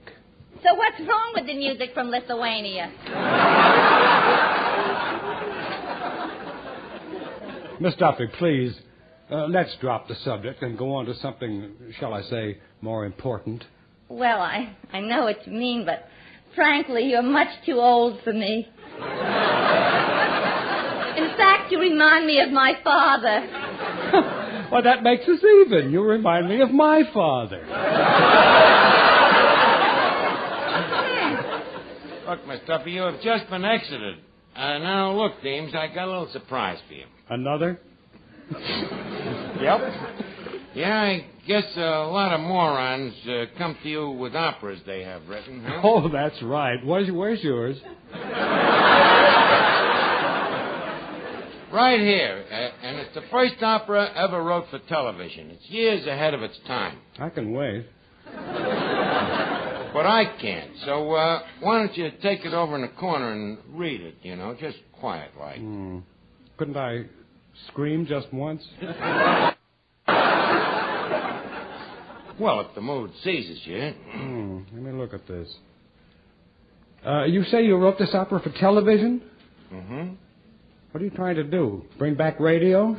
So what's wrong with the music from Lithuania? Miss Duffy, please, let's drop the subject and go on to something, shall I say, more important. Well, I know what you mean, but frankly, you're much too old for me. In fact, you remind me of my father. Well, that makes us even. You remind me of my father. Look, Miss Duffy, you have just been exited. Now, look, Deems, I got a little surprise for you. Another? Yep. Yeah, I guess a lot of morons come to you with operas they have written, huh? Oh, that's right. Where's yours? Right here. And it's the first opera ever wrote for television. It's years ahead of its time. I can wait. But I can't. So why don't you take it over in the corner and read it, just quiet-like. Couldn't I Scream just once? Well, if the mood seizes you. Let me look at this. You say you wrote this opera for television? Mm-hmm. What are you trying to do? Bring back radio?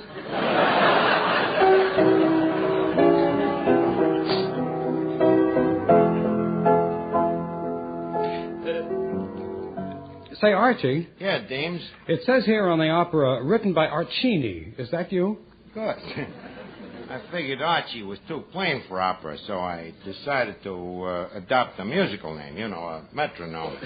Say, Archie. Yeah, Deems. It says here on the opera, written by Archini. Is that you? Good. I figured Archie was too plain for opera, so I decided to adopt a musical name, a metronome.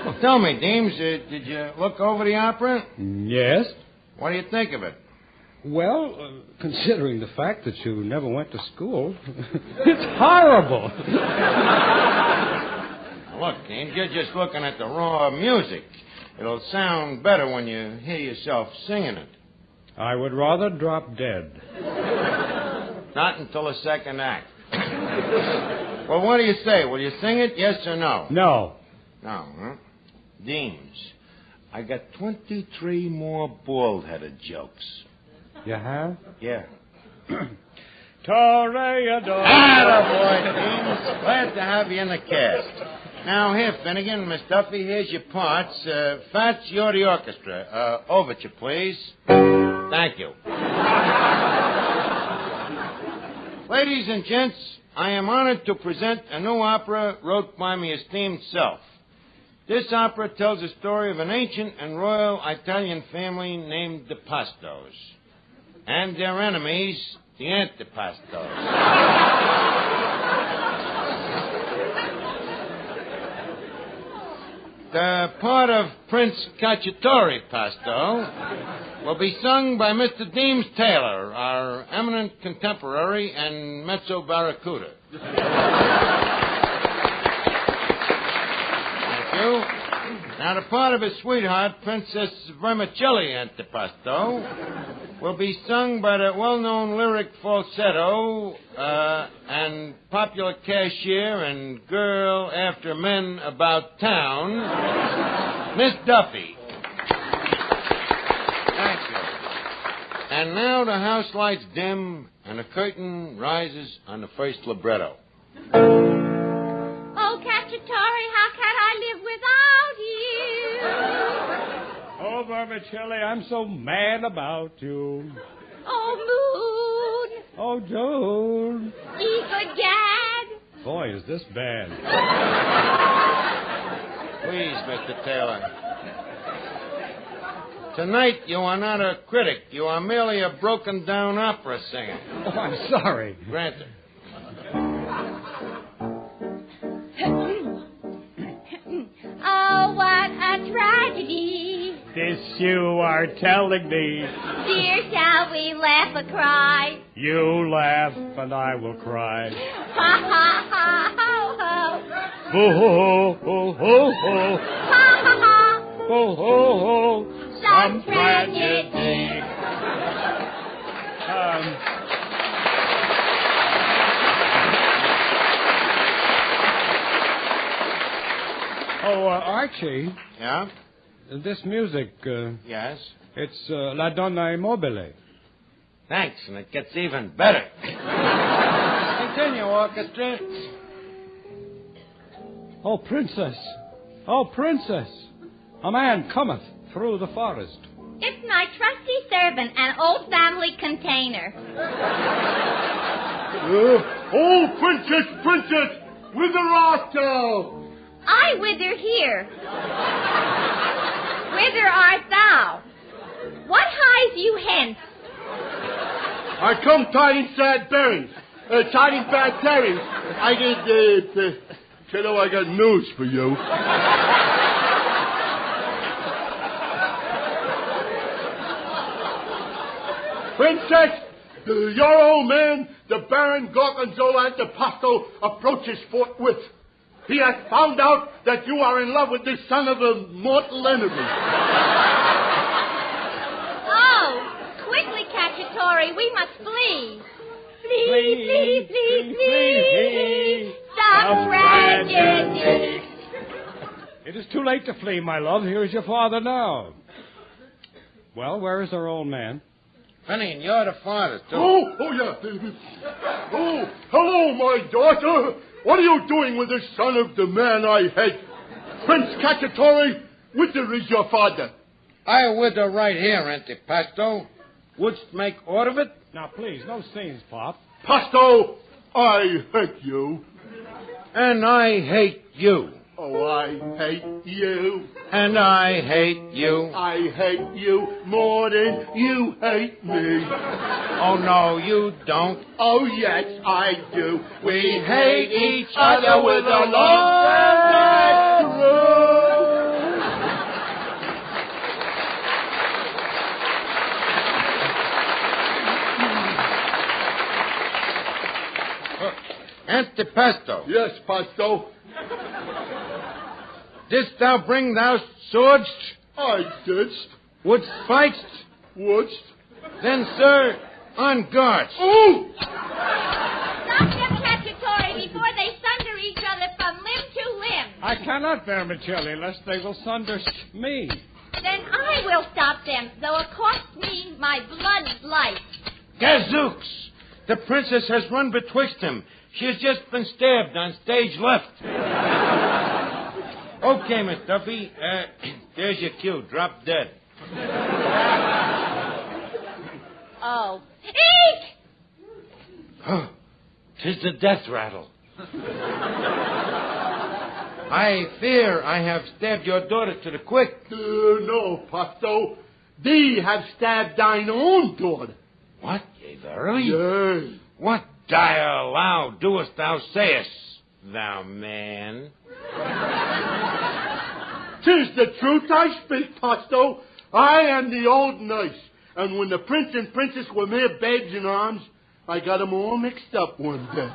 Well, tell me, Deems, did you look over the opera? Yes. What do you think of it? Well, considering the fact that you never went to school, it's horrible. Look, Deems, you're just looking at the raw music. It'll sound better when you hear yourself singing it. I would rather drop dead. Not until the second act. Well, what do you say? Will you sing it, yes or no? No. No, huh? Deems, I got 23 more bald-headed jokes. You have? Yeah. Toreador. Attaboy, Deems. Glad to have you in the cast. Now, here, Finnegan, Miss Duffy, here's your parts. Fats, you're the orchestra. Overture, please. Thank you. Ladies and gents, I am honored to present a new opera wrote by my esteemed self. This opera tells the story of an ancient and royal Italian family named the Pastos and their enemies, the Antipastos. The part of Prince Cacciatore Pasto will be sung by Mr. Deems Taylor, our eminent contemporary and mezzo barracuda. Thank you. Now, the part of his sweetheart, Princess Vermicelli Antipasto, will be sung by the well-known lyric falsetto and popular cashier and girl after men about town, Miss Duffy. Thank you. And now the house lights dim and the curtain rises on the first libretto. Oh, Cacciatore, how can I live without you? Oh, Vermicelli, I'm so mad about you. Oh, Moon. Oh, June. Egad. Boy, is this bad. Please, Mr. Taylor. Tonight, you are not a critic. You are merely a broken-down opera singer. Oh, I'm sorry. Granted. Oh, what a tragedy. This you are telling me. Dear, shall we laugh or cry? You laugh and I will cry. Ha, ha, ha, ho, ho. Ho, ho, ho, ho, ho. Ha, ha, ha. Ho, ho, ho. Some tragedy. Archie. Yeah? This music, Yes? it's La Donna Immobile. Thanks, and it gets even better. Continue, orchestra. Oh, princess. Oh, princess. A man cometh through the forest. It's my trusty servant, an old family container. Oh, princess, whither art thou? I wither here. Whither art thou? What hies you hence? I come tiding sad bearings, tiding bad tidings. I got news for you. Princess, your old man, the Baron Gorgonzola Antipasto, approaches forthwith. He has found out that you are in love with this son of a mortal enemy. Oh, quickly, Cacciatore, we must flee. Flee. Some tragedy. It is too late to flee, my love. Here is your father now. Well, where is our old man? Honey, you're the father, too. Oh, yeah, baby. Oh, hello, my daughter. What are you doing with the son of the man I hate? Prince Cacciatore, whither is your father? I with her right here, Antipasto. Wouldst make order of it? Now, please, no scenes, Pop. Pasto, I hate you. And I hate you. Oh, I hate you. And I hate you. I hate you more than you hate me. Oh, no, you don't. Oh, yes, I do. We hate each other with a love that's true. Antipasto. Yes, Pasto. Didst thou bring thou swords? I didst. Wouldst fight? Wouldst. Then, sir, on guard. Ooh! Stop them, Cacciatore, before they sunder each other from limb to limb. I cannot, Vermicelli, lest they will sunder me. Then I will stop them, though it costs me my blood's life. Gazooks! The princess has run betwixt them. She has just been stabbed on stage left. Okay, Miss Duffy. There's your cue. Drop dead. Oh. Eek! Oh, 'tis the death rattle. I fear I have stabbed your daughter to the quick. No, Pasto. Thee have stabbed thine own daughter. What? Yea, verily? Yea. What dire loud doest thou sayest, thou man? 'Tis the truth I speak, Pasto. I am the old nurse. And when the prince and princess were mere babes in arms, I got them all mixed up one day.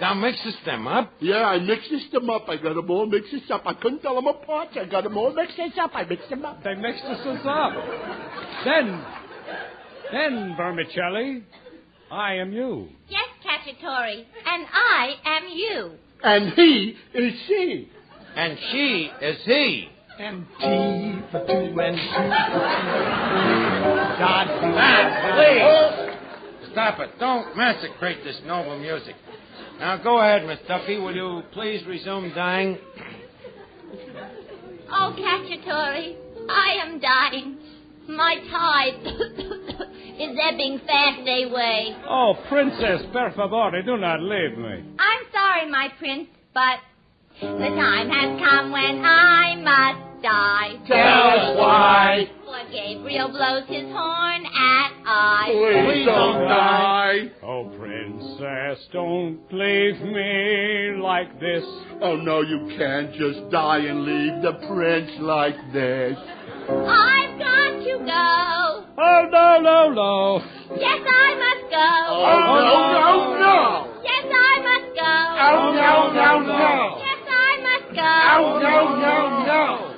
Thou mixest them up? Yeah, I mixed them up. I got them all mixed up. I couldn't tell them apart. I got them all mixed up. I mixed them up. They mixed us up. Then, Vermicelli, I am you. Yes, Cacciatore, and I am you. And he is she. And she is he. And T for two and two. God, please. Stop it. Don't massacre this noble music. Now, go ahead, Miss Duffy. Will you please resume dying? Oh, Cacciatore, I am dying. My tide is ebbing fast away. Oh, Princess, per favore, do not leave me. I'm sorry, my prince, but the time has come when I must die. Tell us why. For Gabriel blows his horn at I. Please don't die. Oh, Princess, don't leave me like this. Oh, no, you can't just die and leave the prince like this. I've got to go. Oh, no. Yes, I must go. Oh, no. Yes, I must go. Oh, no. Yes, I must go. Oh, no.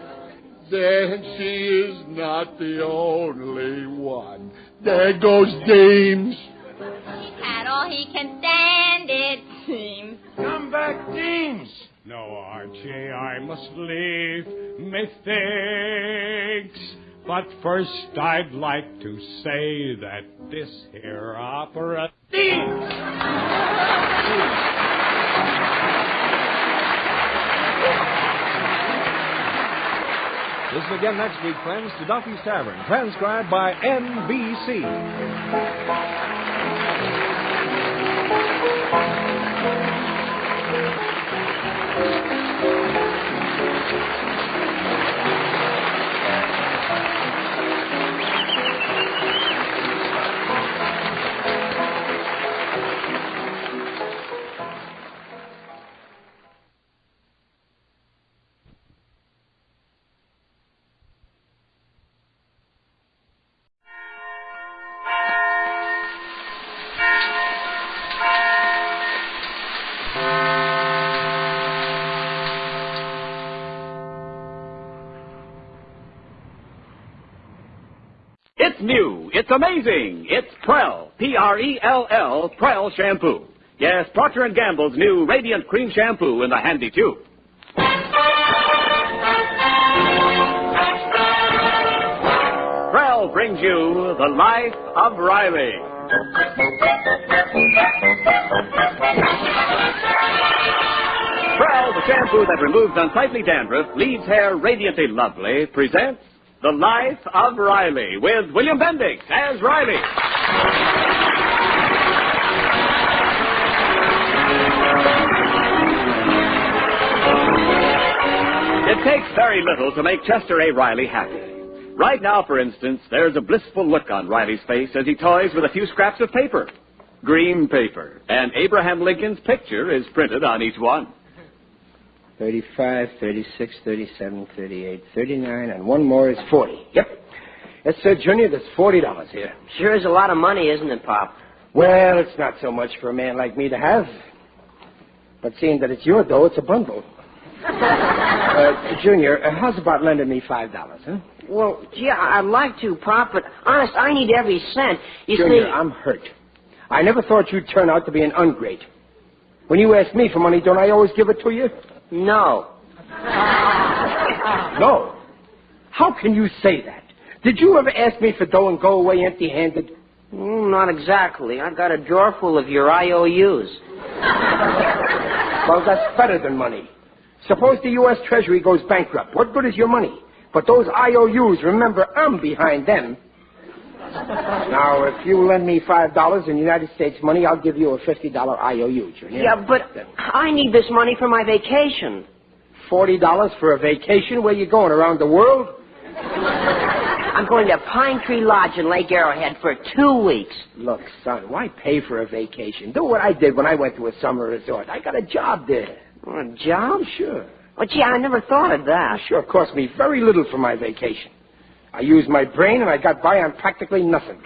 Then she is not the only one. There goes Deems. He's had all he can stand, it seems. Come back, Deems. No, Archie, I must leave, methinks. But first I'd like to say that this here opera... Deems! Listen again next week, friends, to Duffy's Tavern, transcribed by NBC. It's new. It's amazing. It's Prell. P-R-E-L-L, Prell Shampoo. Yes, Procter & Gamble's new Radiant Cream Shampoo in the handy tube. brings you The Life of Riley. Prell, the shampoo that removes unsightly dandruff, leaves hair radiantly lovely, presents The Life of Riley with William Bendix as Riley. It takes very little to make Chester A. Riley happy. Right now, for instance, there's a blissful look on Riley's face as he toys with a few scraps of paper. Green paper. And Abraham Lincoln's picture is printed on each one. 35, 36, 37, 38, 39, and one more is 40. Yep. Yes, sir, Junior, there's $40 here. Sure is a lot of money, isn't it, Pop? Well, it's not so much for a man like me to have. But seeing that it's your dough, it's a bundle. Junior, how's about lending me $5, huh? Well, gee, I'd like to, Pop, but honest, I need every cent. Junior, I'm hurt. I never thought you'd turn out to be an ungrate. When you ask me for money, don't I always give it to you? No. No? How can you say that? Did you ever ask me for dough and go away empty-handed? Not exactly. I've got a drawer full of your IOUs. Well, that's better than money. Suppose the U.S. Treasury goes bankrupt. What good is your money? But those IOUs, remember, I'm behind them. Now, if you lend me $5 in United States money, I'll give you a $50 IOU, Junior. Yeah, but I need this money for my vacation. $40 for a vacation? Where you going, around the world? I'm going to Pine Tree Lodge in Lake Arrowhead for 2 weeks. Look, son, why pay for a vacation? Do what I did when I went to a summer resort. I got a job there. A job? Sure. Well, gee, I never thought of that. Sure, it cost me very little for my vacation. I used my brain, and I got by on practically nothing.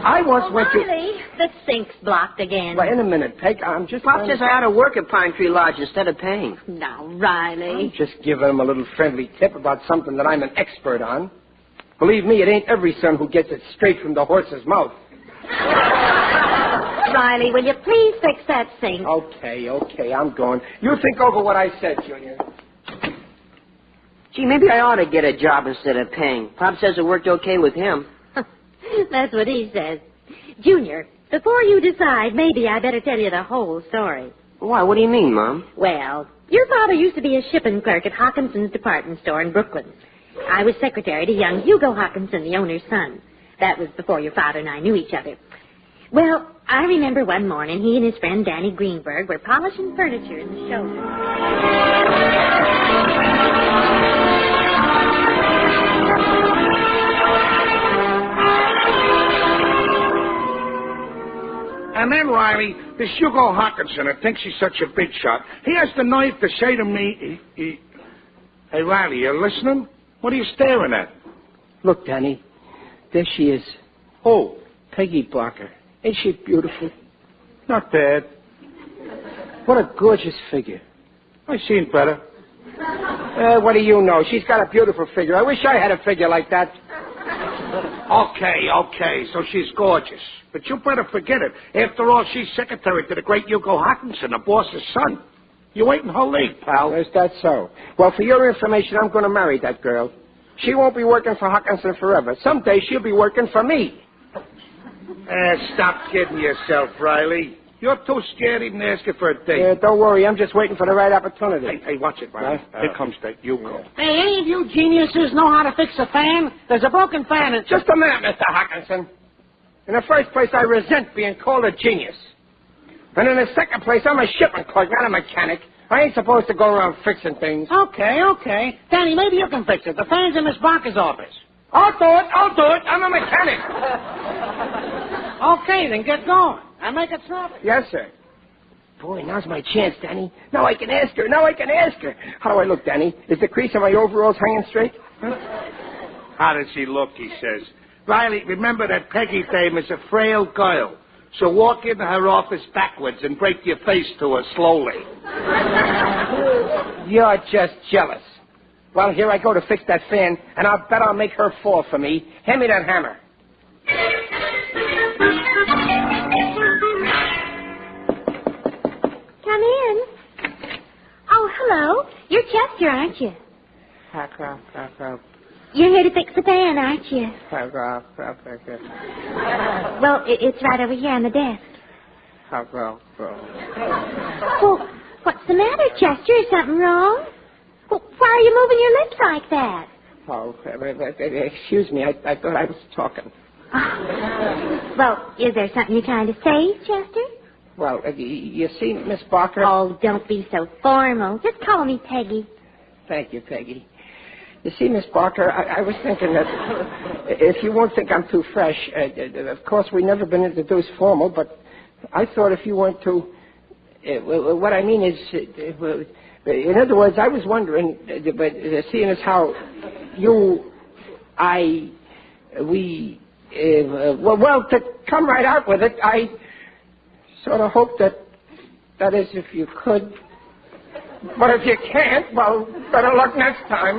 I once went to... Riley, the sink's blocked again. Well, in a minute, Peg. I'm just... Pop says I ought to work at Pine Tree Lodge instead of paying. Now, Riley. I'm just giving him a little friendly tip about something that I'm an expert on. Believe me, it ain't every son who gets it straight from the horse's mouth. Riley, will you please fix that sink? Okay, I'm going. You think over what I said, Junior. Gee, maybe I ought to get a job instead of paying. Pop says it worked okay with him. That's what he says. Junior, before you decide, maybe I better tell you the whole story. Why, what do you mean, Mom? Well, your father used to be a shipping clerk at Hawkinson's department store in Brooklyn. I was secretary to young Hugo Hawkinson, the owner's son. That was before your father and I knew each other. Well, I remember one morning he and his friend Danny Greenberg were polishing furniture in the showroom. And then, Riley, this Hugo Hawkinson that thinks he's such a big shot, he has the nerve to say to me, Hey, Riley, you listening? What are you staring at? Look, Danny, there she is. Oh, Peggy Barker. Ain't she beautiful? Not bad. What a gorgeous figure. I seen better. What do you know? She's got a beautiful figure. I wish I had a figure like that. Okay, so she's gorgeous. But you better forget it. After all, she's secretary to the great Hugo Hawkinson, the boss's son. You ain't in her league, pal. Is that so? Well, for your information, I'm going to marry that girl. She won't be working for Hawkinson forever. Someday she'll be working for me. Stop kidding yourself, Riley. You're too scared even to ask her for a date. Don't worry. I'm just waiting for the right opportunity. Hey, watch it, Riley. Here comes that Hugo. Hey, any of you geniuses know how to fix a fan? There's a broken fan. Just a minute, Mr. Hawkinson. In the first place, I resent being called a genius. And in the second place, I'm a shipping clerk, not a mechanic. I ain't supposed to go around fixing things. Okay. Danny, maybe you can fix it. The fan's in Miss Barker's office. I'll do it. I'm a mechanic. Okay, then get going. I make it snappy. Yes, sir. Boy, now's my chance, Danny. Now I can ask her. How do I look, Danny? Is the crease of my overalls hanging straight? How does she look, he says. Riley, remember that Peggy dame is a frail girl. So walk into her office backwards and break your face to her slowly. You're just jealous. Well, here I go to fix that fan, and I'll bet I'll make her fall for me. Hand me that hammer. Come in. Oh, hello. You're Chester, aren't you? You're here to fix the fan, aren't you? Well, it's right over here on the desk. Well, what's the matter, Chester? Is something wrong? Well, why are you moving your lips like that? Oh, excuse me. I thought I was talking. Well, is there something you're trying to say, Chester? Well, you see, Miss Barker... Oh, don't be so formal. Just call me Peggy. Thank you, Peggy. You see, Miss Barker, I was thinking that if you won't think I'm too fresh, of course, we've never been introduced formal, but I thought if you weren't too... what I mean is, in other words, I was wondering, but seeing as how well, to come right out with it, I sort of hope that is, if you could... But if you can't, well, better luck next time.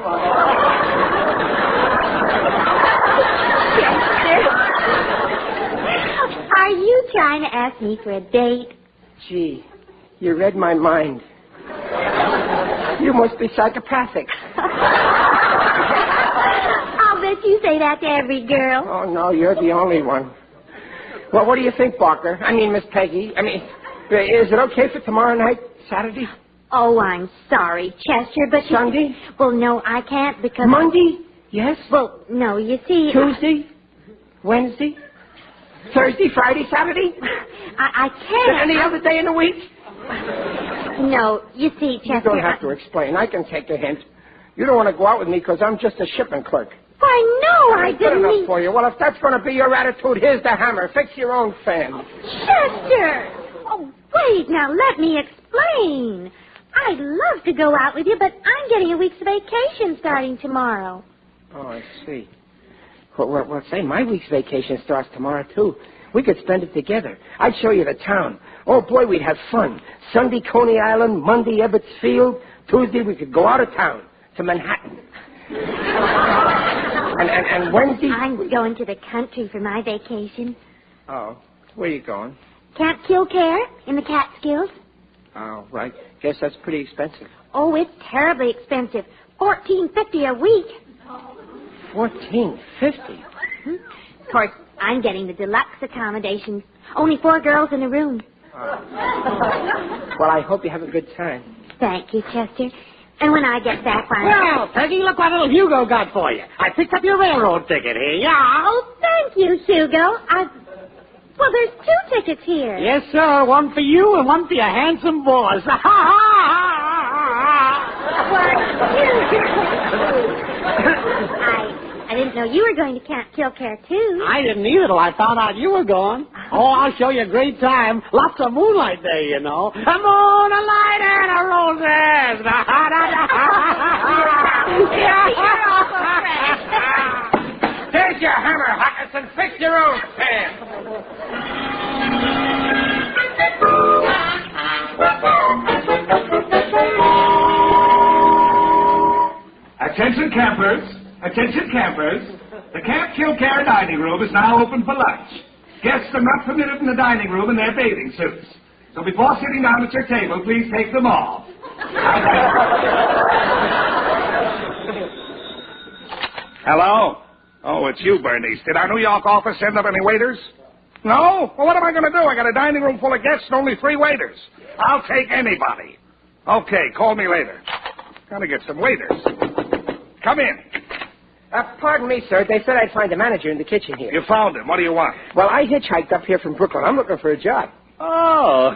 Are you trying to ask me for a date? Gee, you read my mind. You must be psychopathic. I'll bet you say that to every girl. Oh, no, you're the only one. Well, what do you think, Barker? I mean, Miss Peggy. I mean, is it okay for tomorrow night, Saturday? Oh, I'm sorry, Chester, but... Sunday? Well, no, I can't because... Monday? Yes? Well, no, you see... Tuesday? Wednesday? Thursday, Friday, Saturday? I can't. Any other day in the week? No, you see, Chester... You don't have to explain. I can take a hint. You don't want to go out with me because I'm just a shipping clerk. Why, no, I Good didn't enough mean... for you. Well, if that's going to be your attitude, here's the hammer. Fix your own fan. Chester! Oh, wait, now let me explain. I'd love to go out with you, but I'm getting a week's vacation starting tomorrow. Oh, I see. Well, say, my week's vacation starts tomorrow, too. We could spend it together. I'd show you the town. Oh, boy, we'd have fun. Sunday, Coney Island. Monday, Ebbets Field. Tuesday, we could go out of town to Manhattan. and Wednesday... I'm going to the country for my vacation. Oh, where are you going? Camp Kilcare in the Catskills. Oh, right. Guess that's pretty expensive. Oh, it's terribly expensive. $14.50 a week. $14.50? Of course, I'm getting the deluxe accommodations. Only 4 girls in a room. Well, I hope you have a good time. Thank you, Chester. And when I get back, Well, Peggy, look what little Hugo got for you. I picked up your railroad ticket here. Yeah. Oh, thank you, Hugo. Well, there's 2 tickets here. Yes, sir. One for you and one for your handsome boss. I didn't know you were going to Camp Kilcare, too. I didn't either till I found out you were going. Oh, I'll show you a great time. Lots of moonlight there, you know. A moonlight and a roses. There's your hammer, Hawkinson. Fix your own fan. Attention campers. Attention campers. The Camp Kilcare dining room is now open for lunch. Guests are not permitted in the dining room in their bathing suits. So before sitting down at your table, please take them off. Hello? Oh, it's you, Bernice. Did our New York office send up any waiters? No? Well, what am I going to do? I got a dining room full of guests and only 3 waiters. I'll take anybody. Okay, call me later. Gotta get some waiters. Come in. Pardon me, sir. They said I'd find a manager in the kitchen here. You found him. What do you want? Well, I hitchhiked up here from Brooklyn. I'm looking for a job. Oh.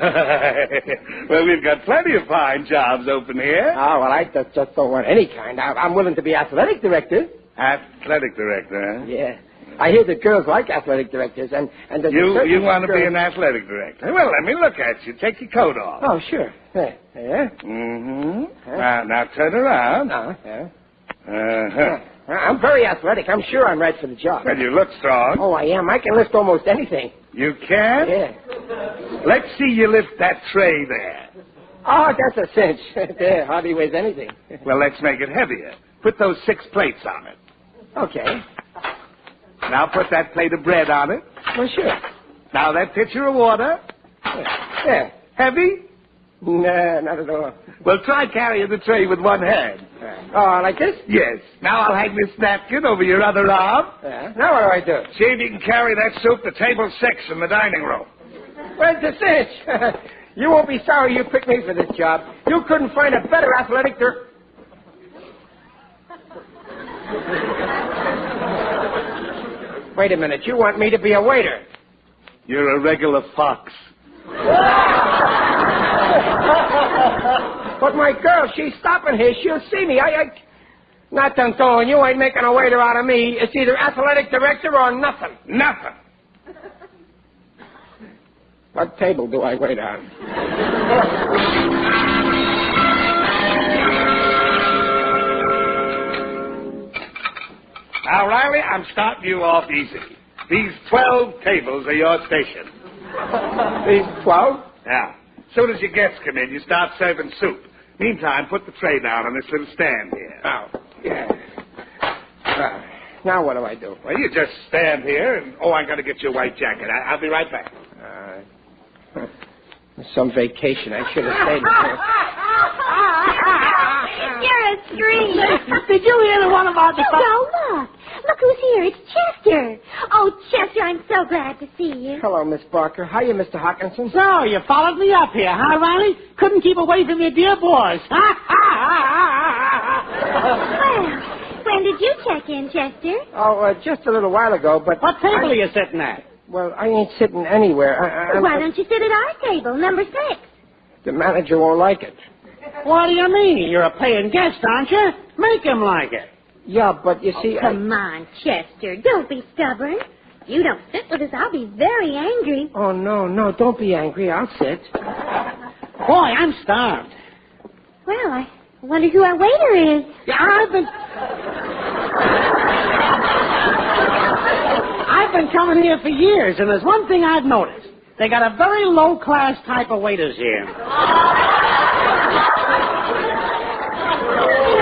Well, we've got plenty of fine jobs open here. Oh, well, I just don't want any kind. I'm willing to be athletic director. Athletic director, huh? Yeah. I hear that girls like athletic directors, and you want to be an athletic director? Well, let me look at you. Take your coat off. Oh, sure. Yeah. Mm-hmm. Now turn around. Yeah. Uh-huh. I'm very athletic. I'm sure I'm right for the job. Well, you look strong. Oh, I am. I can lift almost anything. You can? Yeah. Let's see you lift that tray there. Oh, that's a cinch. There, hardly weighs anything. Well, let's make it heavier. Put those 6 plates on it. Okay. Now put that plate of bread on it. Well, sure. Now that pitcher of water. Yeah. Heavy? Nah, not at all. Well, try carrying the tray with one hand. Oh, like this? Yes. Now I'll hang this napkin over your other arm. Yeah. Now what do I do? See if you can carry that soup to table 6 in the dining room. Where's the cinch? You won't be sorry you picked me for this job. You couldn't find a better athletic Wait a minute. You want me to be a waiter? You're a regular fox. But my girl, she's stopping here. She'll see me. Nothing doing. You ain't making a waiter out of me. It's either athletic director or nothing. Nothing. What table do I wait on? Now, Riley, I'm starting you off easy. These 12 tables are your station. These 12? Yeah. As soon as your guests come in, you start serving soup. Meantime, put the tray down on this little stand here. Oh, yeah. Now what do I do? Well, you just stand here and, I'm going to get you a white jacket. I'll be right back. Some vacation. I should have stayed You're a scream. Did you hear the one about the... Look who's here. It's Chester. Oh, Chester, I'm so glad to see you. Hello, Miss Barker. Hiya, Mr. Hawkinson. So, you followed me up here, huh, Riley? Couldn't keep away from your dear boys. Well, when did you check in, Chester? Oh, just a little while ago, but... What table are you sitting at? Well, I ain't sitting anywhere. Why don't you sit at our table, number 6? The manager won't like it. What do you mean? You're a paying guest, aren't you? Make him like it. Yeah, but you see... Come on, Chester. Don't be stubborn. If you don't sit with us, I'll be very angry. Oh, no, don't be angry. I'll sit. Boy, I'm starved. Well, I wonder who our waiter is. Yeah, I've been coming here for years, and there's one thing I've noticed. They got a very low-class type of waiters here.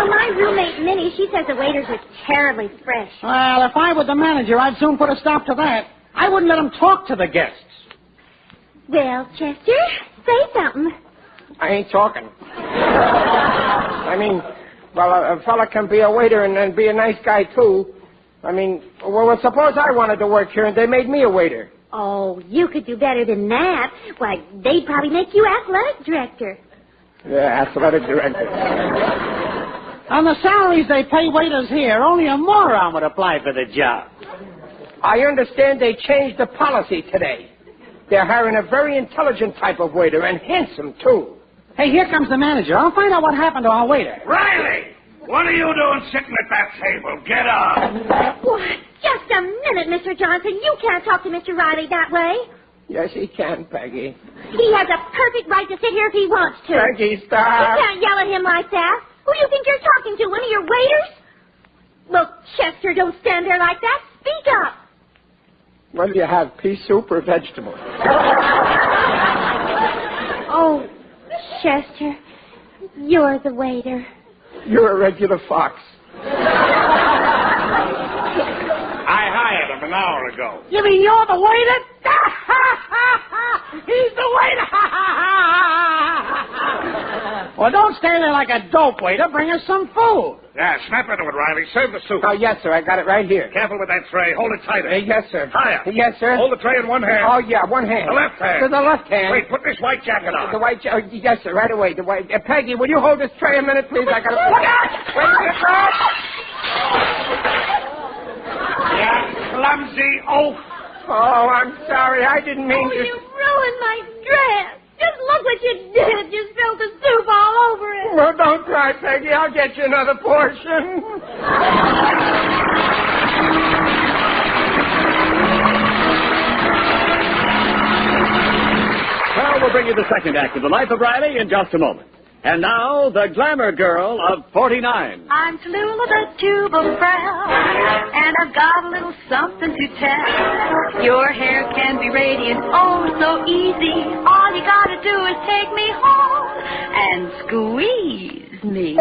My roommate, Minnie, she says the waiters are terribly fresh. Well, if I were the manager, I'd soon put a stop to that. I wouldn't let them talk to the guests. Well, Chester, say something. I ain't talking. I mean, well, a fella can be a waiter and be a nice guy, too. I mean, well, suppose I wanted to work here and they made me a waiter. Oh, you could do better than that. Why, they'd probably make you athletic director. Yeah, athletic director. On the salaries they pay waiters here, only a moron would apply for the job. I understand they changed the policy today. They're hiring a very intelligent type of waiter, and handsome, too. Hey, here comes the manager. I'll find out what happened to our waiter. Riley! What are you doing sitting at that table? Get up! What? Just a minute, Mr. Johnson. You can't talk to Mr. Riley that way. Yes, he can, Peggy. He has a perfect right to sit here if he wants to. Peggy, stop. You can't yell at him like that. Who do you think you're talking to? One of your waiters? Look, Chester, don't stand there like that. Speak up. What do you have, pea soup or vegetables? Oh, Chester, you're the waiter. You're a regular fox. I hired him an hour ago. You mean you're the waiter? He's the waiter! Well, don't stand there like a dope waiter. Bring us some food. Yeah, snap into it, Riley. Serve the soup. Oh, yes, sir. I got it right here. Careful with that tray. Hold it tighter. Yes, sir. Higher. Yes, sir. Hold the tray in one hand. Oh, yeah, one hand. The left hand. To the left hand. Wait, put this white jacket on. The white jacket. Yes, sir, right away. The white... Peggy, will you hold this tray a minute, please? I got to... Look out! Wait a minute, sir. Yeah, clumsy oaf. Oh, I'm sorry. I didn't mean to... You ruined my dress. Just look what you did. You spilled the soup all over it. Well, don't cry, Peggy. I'll get you another portion. Well, we'll bring you the second act of the life of Riley in just a moment. And now, the glamour girl of 49. I'm Tallulah the tube of brown, and I've got a little something to tell. Your hair can be radiant, oh so easy. All you gotta do is take me home and squeeze me.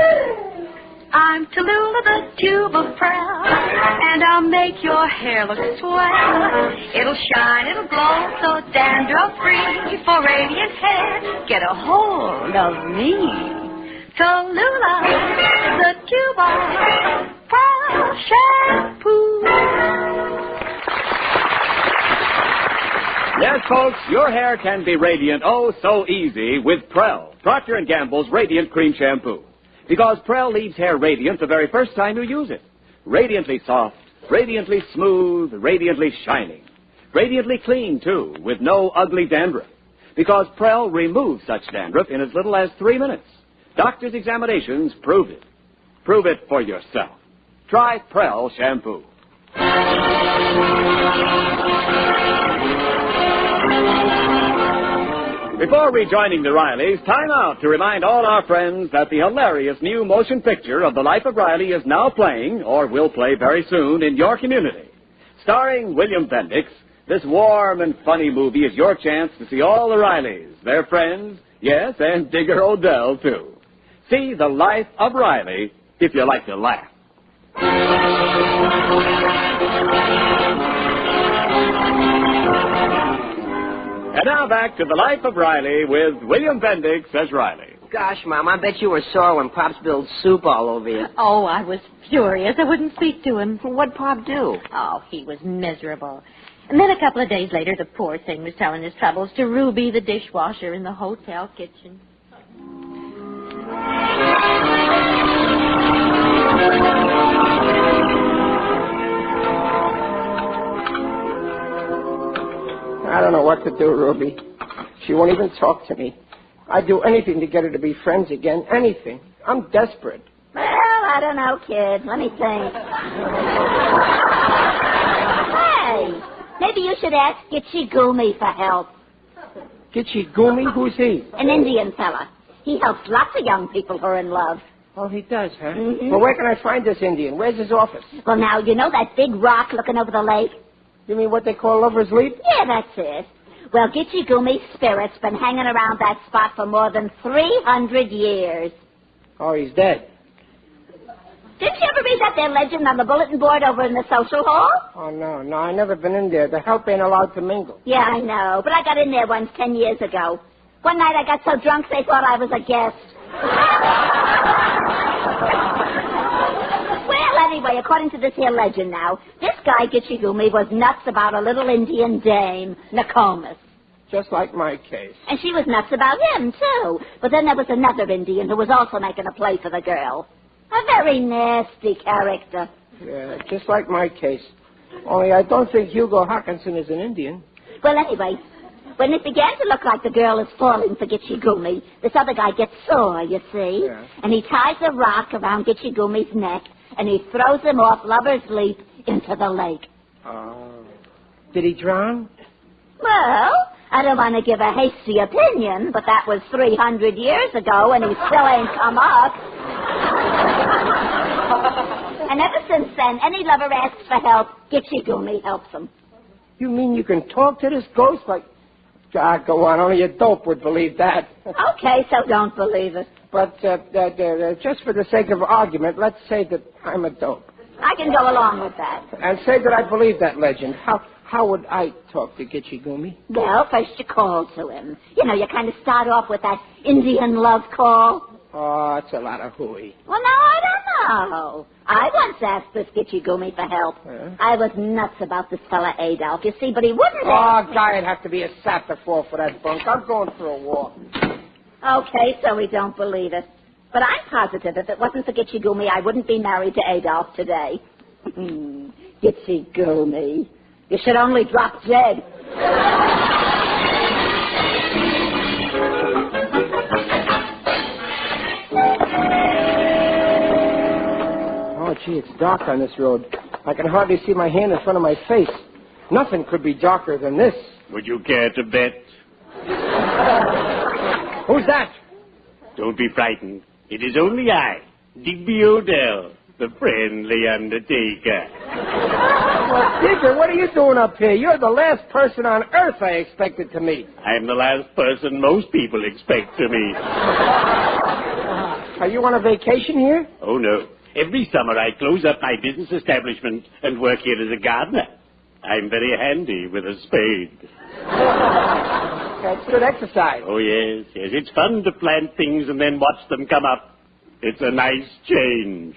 I'm Tallulah, the tube of Prel, and I'll make your hair look swell. It'll shine, it'll glow, so dandruff-free. For radiant hair, get a hold of me. Tallulah, the tube of Prel shampoo. Yes, folks, your hair can be radiant, oh, so easy with Prel, Procter & Gamble's Radiant Cream Shampoo. Because Prel leaves hair radiant the very first time you use it. Radiantly soft, radiantly smooth, radiantly shining. Radiantly clean, too, with no ugly dandruff. Because Prel removes such dandruff in as little as 3 minutes. Doctors' examinations prove it. Prove it for yourself. Try Prel Shampoo. Before rejoining the Rileys, time out to remind all our friends that the hilarious new motion picture of The Life of Riley is now playing, or will play very soon, in your community. Starring William Bendix, this warm and funny movie is your chance to see all the Rileys, their friends, yes, and Digger Odell, too. See The Life of Riley if you like to laugh. And now back to The Life of Riley with William Bendix as Riley. Gosh, Mom, I bet you were sore when Pop spilled soup all over you. Oh, I was furious. I wouldn't speak to him. What'd Pop do? Oh, he was miserable. And then a couple of days later, the poor thing was telling his troubles to Ruby, the dishwasher in the hotel kitchen. I don't know what to do, Ruby. She won't even talk to me. I'd do anything to get her to be friends again. Anything. I'm desperate. Well, I don't know, kid. Let me think. Hey, maybe you should ask Gitchigoomi for help. Gitchigoomi? Who's he? An Indian fella. He helps lots of young people who are in love. Oh, he does, huh? Mm-hmm. Well, where can I find this Indian? Where's his office? Well, now, you know that big rock looking over the lake? You mean what they call Lover's Leap? Yeah, that's it. Well, Gitchigoomi's spirit's been hanging around that spot for more than 300 years. Oh, he's dead. Didn't you ever read that there legend on the bulletin board over in the social hall? Oh, no, I never been in there. The help ain't allowed to mingle. Yeah, I know, but I got in there once 10 years ago. One night I got so drunk they thought I was a guest. Well, anyway, according to this here legend now, this guy Gitchigoomi was nuts about a little Indian dame, Nokomis. Just like my case. And she was nuts about him, too. But then there was another Indian who was also making a play for the girl. A very nasty character. Yeah, just like my case. Only I don't think Hugo Hawkinson is an Indian. Well, anyway, when it began to look like the girl is falling for Gitchigoomi, this other guy gets sore, you see. Yeah. And he ties a rock around Gitchigoomi's neck, and he throws him off Lover's Leap into the lake. Oh. Did he drown? Well, I don't want to give a hasty opinion, but that was 300 years ago, and he still ain't come up. And ever since then, any lover asks for help, Gitchigoomi helps him. You mean you can talk to this ghost like... God, go on. Only a dope would believe that. Okay, so don't believe it. But just for the sake of argument, let's say that I'm a dope. I can go along with that. And say that I believe that legend. How would I talk to Gitchigoomi? Well, first you call to him. You know, you kind of start off with that Indian love call. Oh, that's a lot of hooey. Well, now, I don't know. I once asked this Gitchigoomi for help. Huh? I was nuts about this fella Adolf, you see, but he wouldn't... Oh, guy'd have to be a sap to fall for that bunk. I'm going for a walk. Okay, so we don't believe it. But I'm positive if it wasn't for Gitchigoomi, I wouldn't be married to Adolf today. Gitchigoomi. You should only drop dead. Oh, gee, it's dark on this road. I can hardly see my hand in front of my face. Nothing could be darker than this. Would you care to bet? Who's that? Don't be frightened. It is only I, Digby Odell, the friendly undertaker. Well, Digger, what are you doing up here? You're the last person on earth I expected to meet. I'm the last person most people expect to meet. Are you on a vacation here? Oh, no. Every summer I close up my business establishment and work here as a gardener. I'm very handy with a spade. That's good exercise. Oh, yes. It's fun to plant things and then watch them come up. It's a nice change.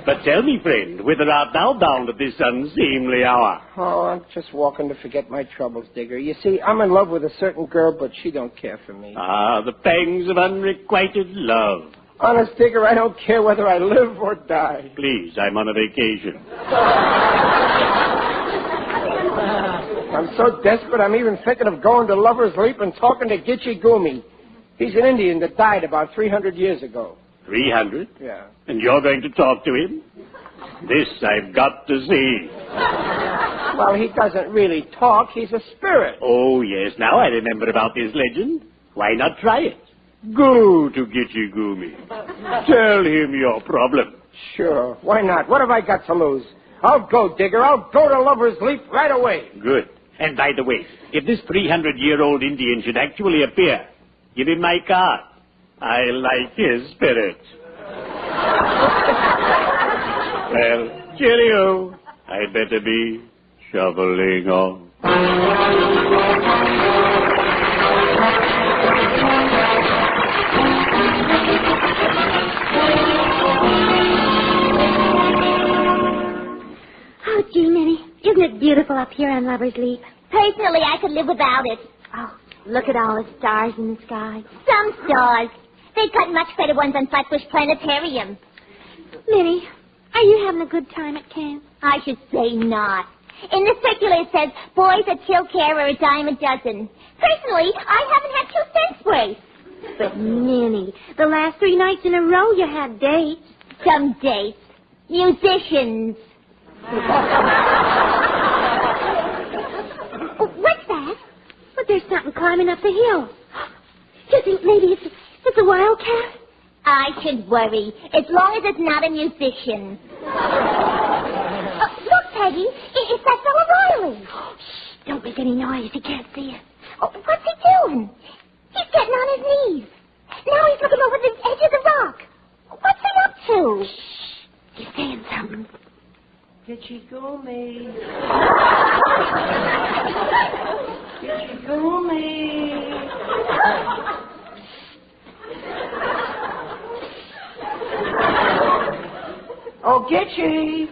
But tell me, friend, whither art thou bound at this unseemly hour? Oh, I'm just walking to forget my troubles, Digger. You see, I'm in love with a certain girl, but she don't care for me. Ah, the pangs of unrequited love. Honest, Digger, I don't care whether I live or die. Please, I'm on a vacation. I'm so desperate, I'm even thinking of going to Lover's Leap and talking to Gitchigoomi. He's an Indian that died about 300 years ago. 300? Yeah. And you're going to talk to him? This I've got to see. Well, he doesn't really talk. He's a spirit. Oh, yes. Now I remember about this legend. Why not try it? Go to Gitchigoomi. Tell him your problem. Sure. Why not? What have I got to lose? I'll go, Digger. I'll go to Lover's Leap right away. Good. And by the way, if this 300-year-old Indian should actually appear, give him my card. I like his spirit. Well, cheerio. I'd better be shoveling on. Oh, gee, Minnie, isn't it beautiful up here on Lover's Leap? Personally, I could live without it. Oh, look at all the stars in the sky. Some stars. They've got much better ones on Flatbush Planetarium. Minnie, are you having a good time at camp? I should say not. In the circular it says, boys at Chilcare are a dime a dozen. Personally, I haven't had 2 cents worth. But, Minnie, the last 3 nights in a row you had dates. Some dates. Musicians. Oh, what's that? But there's something climbing up the hill. You think maybe it's a wildcat? I should worry, as long as it's not a musician. Look, Peggy, it's that fellow Riley. Shh, don't make any noise. He can't see us. Oh, what's he doing? He's getting on his knees. Now he's looking over the edge of the rock. What's he up to? Shh, he's saying something. Gitchigoomi. Gitchigoomi. Oh, Gitchy!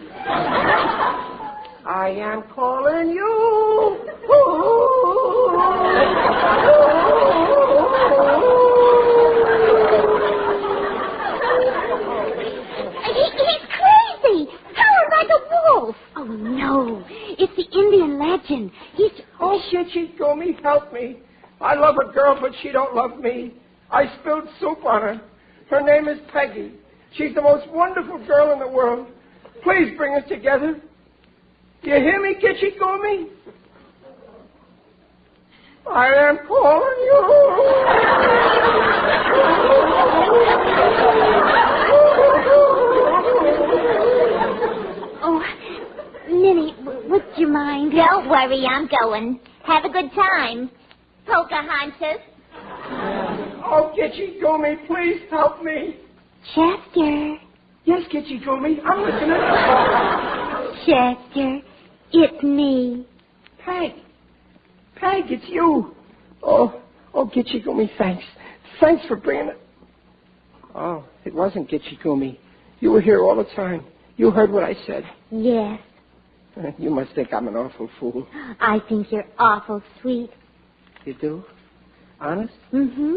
I am calling you. He's crazy. Howling like a wolf. Oh, no. It's the Indian legend. Oh, Gitchigoomi, help me. I love a girl, but she don't love me. I spilled soup on her. Her name is Peggy. She's the most wonderful girl in the world. Please bring us together. Do you hear me, Gitchigoomi? I am calling you. Oh, Minnie, would you mind? Don't worry, I'm going. Have a good time. Pocahontas. Oh, Gitchigoomi, please help me. Chester. Yes, Gitchigoomi, I'm listening. Chester, it's me. Peg, it's you. Oh, Gitchigoomi, thanks. Thanks for bringing it. Oh, it wasn't Gitchigoomi. You were here all the time. You heard what I said. Yes. You must think I'm an awful fool. I think you're awful sweet. You do? Honest? Mm-hmm.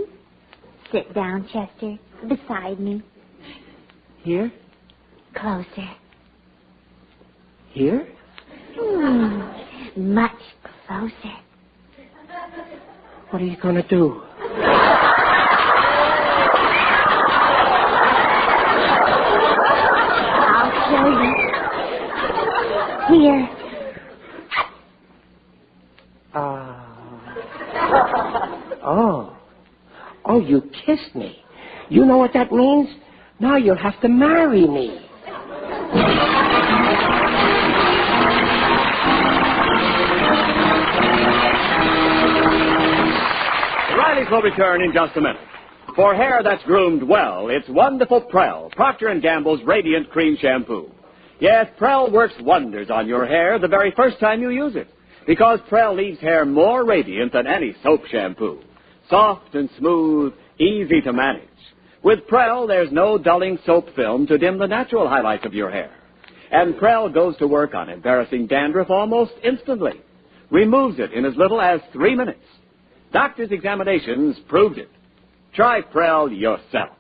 Sit down, Chester, beside me. Here? Closer. Here? Much closer. What are you going to do? I'll show you. Here. Oh, you kissed me. You know what that means? Now you'll have to marry me. The Rileys will return in just a minute. For hair that's groomed well, it's wonderful Prell, Procter & Gamble's Radiant Cream Shampoo. Yes, Prell works wonders on your hair the very first time you use it, because Prell leaves hair more radiant than any soap shampoo. Soft and smooth, easy to manage. With Prell, there's no dulling soap film to dim the natural highlights of your hair. And Prell goes to work on embarrassing dandruff almost instantly. Removes it in as little as 3 minutes. Doctors' examinations proved it. Try Prell yourself.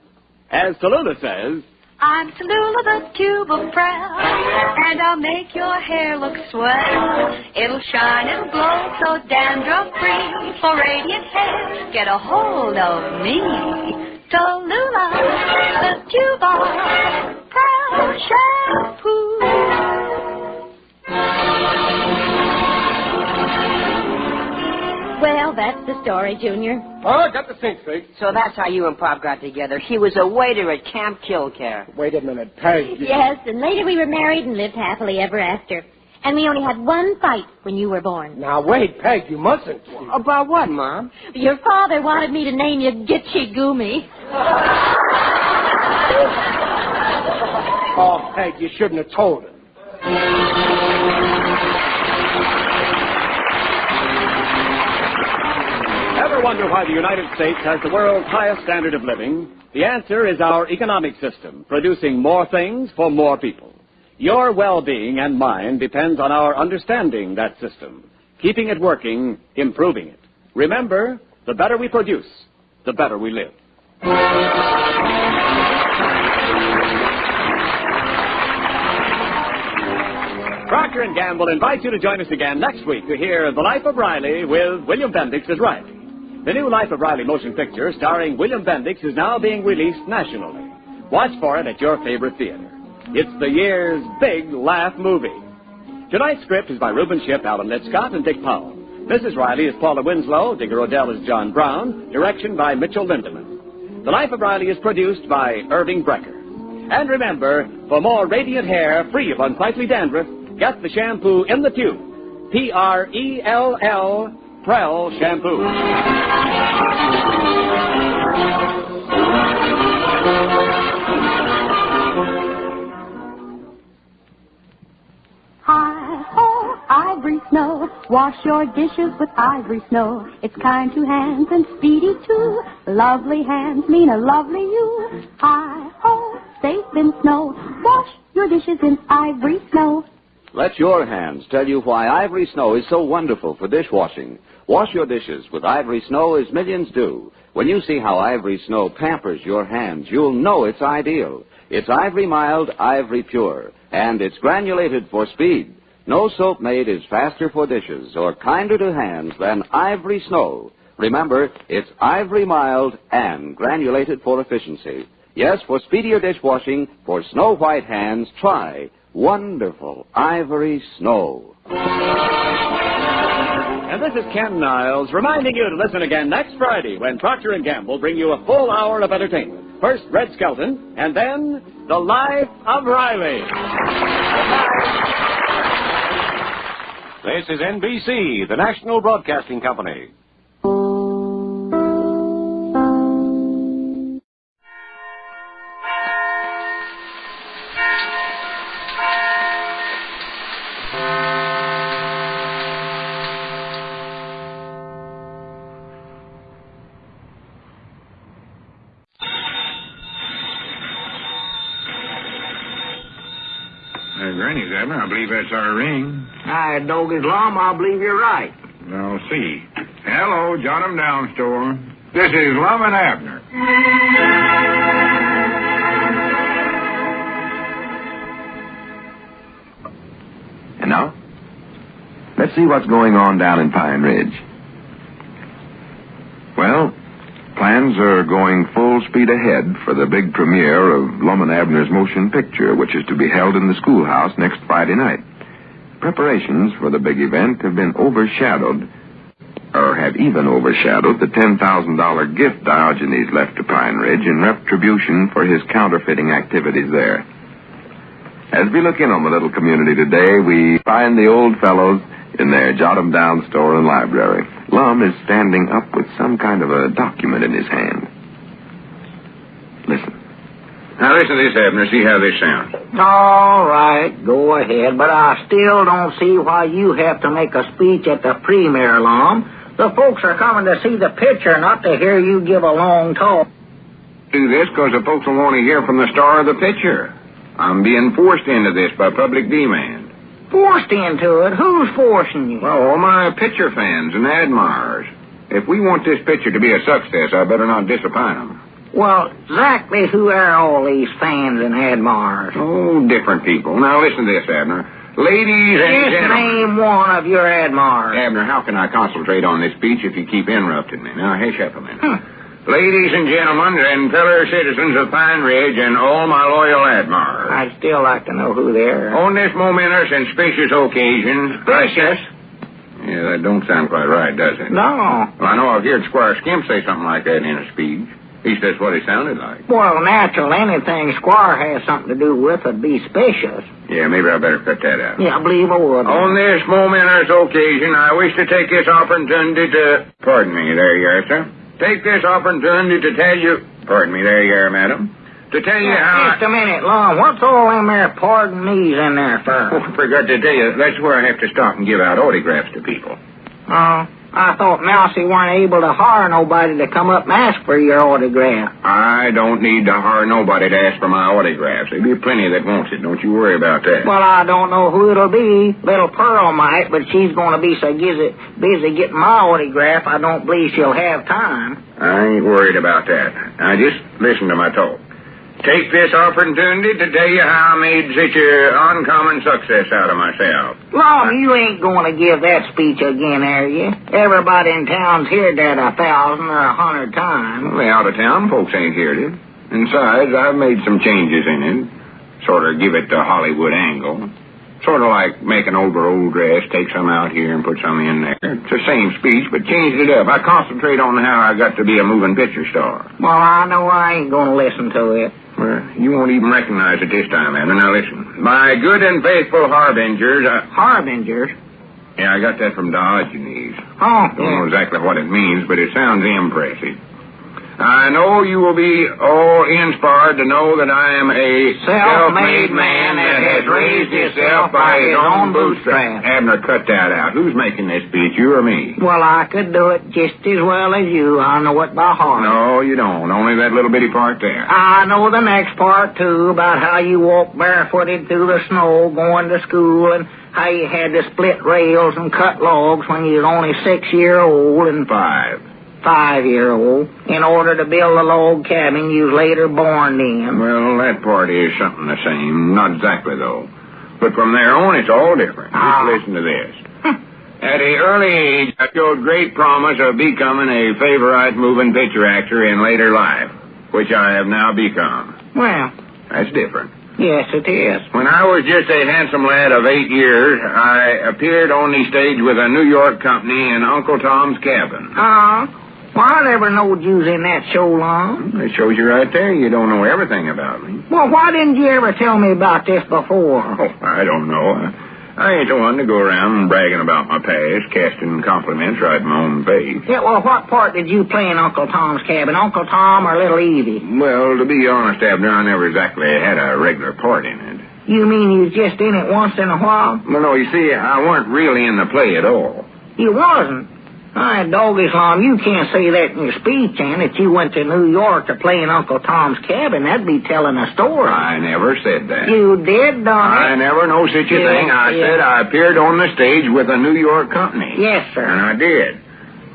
As Tallulah says, I'm Tallulah, the tube of Prell, and I'll make your hair look swell. It'll shine, it'll glow, so dandruff-free. For radiant hair, get a hold of me. Tallulah, the tube of Prell shampoo. Well, that's the story, Junior. Oh, I got the sink straight. So that's how you and Pop got together. He was a waiter at Camp Killcare. Wait a minute, Peg. Yes, and later we were married and lived happily ever after. And we only had one fight when you were born. Now, wait, Peg, you mustn't. About what, Mom? Your father wanted me to name you Gitchigoomi. Oh, Peg, you shouldn't have told him. ever wonder why the United States has the world's highest standard of living? The answer is our economic system, producing more things for more people. Your well-being and mine depends on our understanding that system, keeping it working, improving it. Remember, the better we produce, the better we live. Procter & Gamble invites you to join us again next week to hear The Life of Riley with William Bendix as Riley. The new Life of Riley motion picture starring William Bendix is now being released nationally. Watch for it at your favorite theater. It's the year's big laugh movie. Tonight's script is by Reuben Shipp, Alan Litzcott, and Dick Powell. Mrs. Riley is Paula Winslow. Digger Odell is John Brown. Direction by Mitchell Lindemann. The Life of Riley is produced by Irving Brecker. And remember, for more radiant hair free of unsightly dandruff, get the shampoo in the tube. P-R-E-L-L, Prell Shampoo. Hi-ho, ivory snow. Wash your dishes with ivory snow. It's kind to hands and speedy too. Lovely hands mean a lovely you. Hi-ho, safe in snow. Wash your dishes in ivory snow. Let your hands tell you why Ivory Snow is so wonderful for dishwashing. Wash your dishes with Ivory Snow as millions do. When you see how Ivory Snow pampers your hands, you'll know it's ideal. It's Ivory Mild, Ivory Pure, and it's granulated for speed. No soap made is faster for dishes or kinder to hands than Ivory Snow. Remember, it's Ivory Mild and granulated for efficiency. Yes, for speedier dishwashing, for snow-white hands, try wonderful Ivory Snow. And this is Ken Niles reminding you to listen again next Friday when Procter & Gamble bring you a full hour of entertainment. First, Red Skelton, and then The Life of Riley. This is NBC, the National Broadcasting Company. Granny's, Abner. I believe that's our ring. I dog is Lum. I believe you're right. I'll see. Hello, John 'em Down store. This is Lum and Abner. And now, let's see what's going on down in Pine Ridge. Well, plans are going full speed ahead for the big premiere of Lum and Abner's motion picture, which is to be held in the schoolhouse next Friday night. Preparations for the big event have been overshadowed, or have even overshadowed, the $10,000 gift Diogenes left to Pine Ridge in retribution for his counterfeiting activities there. As we look in on the little community today, we find the old fellows in their Jot 'em Down store and library. Lum is standing up with some kind of a document in his hand. Now, listen to this, Abner. See how this sounds. All right, go ahead, but I still don't see why you have to make a speech at the premiere, Lum. The folks are coming to see the picture, not to hear you give a long talk. Do this because the folks will want to hear from the star of the picture. I'm being forced into this by public demand. Forced into it? Who's forcing you? Well, all my picture fans and admirers. If we want this picture to be a success, I better not disappoint them. Well, exactly who are all these fans and admirers? Oh, different people. Now, listen to this, Abner. Ladies and Just name one of your admirers. Abner, how can I concentrate on this speech if you keep interrupting me? Now, hush up a minute. Ladies and gentlemen and fellow citizens of Pine Ridge and all my loyal admirers. I'd still like to know who they are. On this momentous and spacious occasion... Spacious? Yeah, that don't sound quite right, does it? No. Well, I know I've heard Squire Skimp say something like that in a speech. At least that's what it sounded like. Well, natural, anything Squire has something to do with would be spacious. Yeah, maybe I better cut that out. Yeah, I believe I would. On this momentous occasion, I wish to take this opportunity to... Pardon me, there you are, sir. Take this opportunity to tell you... Pardon me, there you are, madam. To tell you how... Just a minute, Lum. What's all them there pardon me's in there for? Oh, I forgot to tell you, that's where I have to stop and give out autographs to people. Oh, I thought Mousy weren't able to hire nobody to come up and ask for your autograph. I don't need to hire nobody to ask for my autographs. There'll be plenty that wants it. Don't you worry about that. Well, I don't know who it'll be. Little Pearl might, but she's going to be so busy getting my autograph, I don't believe she'll have time. I ain't worried about that. Now, just listen to my talk. Take this opportunity to tell you how I made such an uncommon success out of myself. Lum, you ain't going to give that speech again, are you? Everybody in town's heard that 1,000 or 100 times. Well, the out-of-town folks ain't heard it. Besides, I've made some changes in it. Sort of give it the Hollywood angle. Sort of like make an over old dress, take some out here and put some in there. It's the same speech, but changed it up. I concentrate on how I got to be a moving picture star. Well, I know I ain't going to listen to it. Well, you won't even recognize it this time, Anna. Now listen. My good and faithful harbingers... Harbingers? Yeah, I got that from Diogenes. Oh, Don't know exactly what it means, but it sounds impressive. I know you will be all inspired to know that I am a self-made man that has raised himself by his own bootstraps. Abner, cut that out. Who's making this speech, you or me? Well, I could do it just as well as you. I know it by heart. No, you don't. Only that little bitty part there. I know the next part, too, about how you walked barefooted through the snow going to school and how you had to split rails and cut logs when you was only 6-year-old and... 5-year-old, in order to build the log cabin you was later born in. Well, that part is something the same. Not exactly, though. But from there on, it's all different. Just listen to this. At an early age, I showed great promise of becoming a favorite moving picture actor in later life, which I have now become. Well, that's different. Yes, it is. When I was just a handsome lad of 8 years, I appeared on the stage with a New York company in Uncle Tom's Cabin. Well, I never knowed you was in that show long. It shows you right there you don't know everything about me. Well, why didn't you ever tell me about this before? Oh, I don't know. I ain't the one to go around bragging about my past, casting compliments right in my own face. Yeah, well, what part did you play in Uncle Tom's Cabin, Uncle Tom or Little Evie? Well, to be honest, Abner, I never exactly had a regular part in it. You mean you was just in it once in a while? Well, no, you see, I weren't really in the play at all. You wasn't? Doggies, Lum, you can't say that in your speech, and that you went to New York to play in Uncle Tom's Cabin. That'd be telling a story. I never said that. You did, I never know such a thing. I said I appeared on the stage with a New York company. Yes, sir. And I did.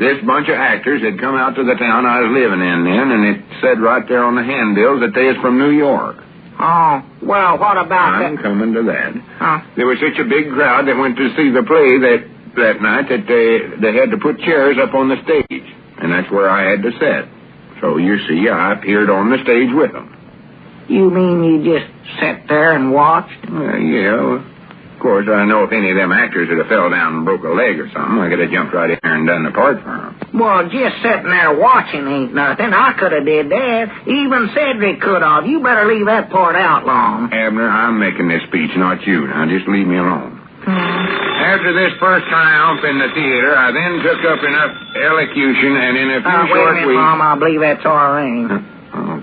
This bunch of actors had come out to the town I was living in then, and it said right there on the handbills that they was from New York. Oh, well, what about I'm coming to that. Huh? There was such a big crowd that went to see the play that night that they had to put chairs up on the stage, and that's where I had to sit. So, you see, I appeared on the stage with them. You mean you just sat there and watched? Yeah. Of course, I know if any of them actors had fell down and broke a leg or something, I could have jumped right in there and done the part for them. Well, just sitting there watching ain't nothing. I could have did that. Even Cedric could have. You better leave that part out, Lum. Abner, I'm making this speech, not you. Now, just leave me alone. After this first triumph in the theater, I then took up enough elocution, and in a few short weeks... Mom, I believe that's all right.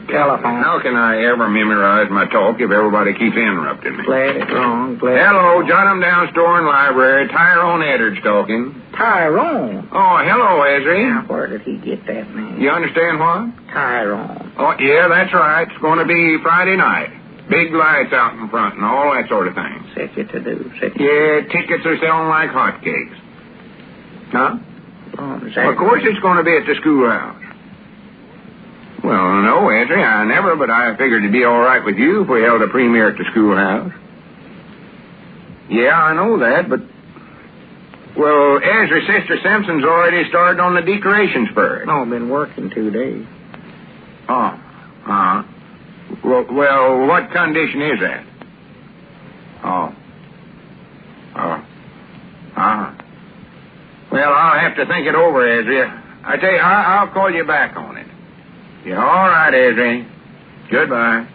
Telephone. How can I ever memorize my talk if everybody keeps interrupting me? Glad it's wrong. Hello, jot 'em down, store and library. Tyrone Eddard's talking. Tyrone? Oh, hello, Ezra. Now, where did he get that name? You understand what? Tyrone. Oh, yeah, that's right. It's going to be Friday night. Big lights out in front and all that sort of thing. Set you to do. Yeah, tickets are selling like hotcakes. Huh? Of course it's going to be at the schoolhouse. Well, no, Ezra, I never, but I figured it'd be all right with you if we held a premiere at the schoolhouse. Yeah, I know that, but... Well, Ezra's sister Simpson's already started on the decorations for it. No, been working 2 days. Oh, uh-huh. Well, what condition is that? Oh. Well, I'll have to think it over, Ezra. I tell you, I'll call you back on it. Yeah, all right, Ezra. Goodbye.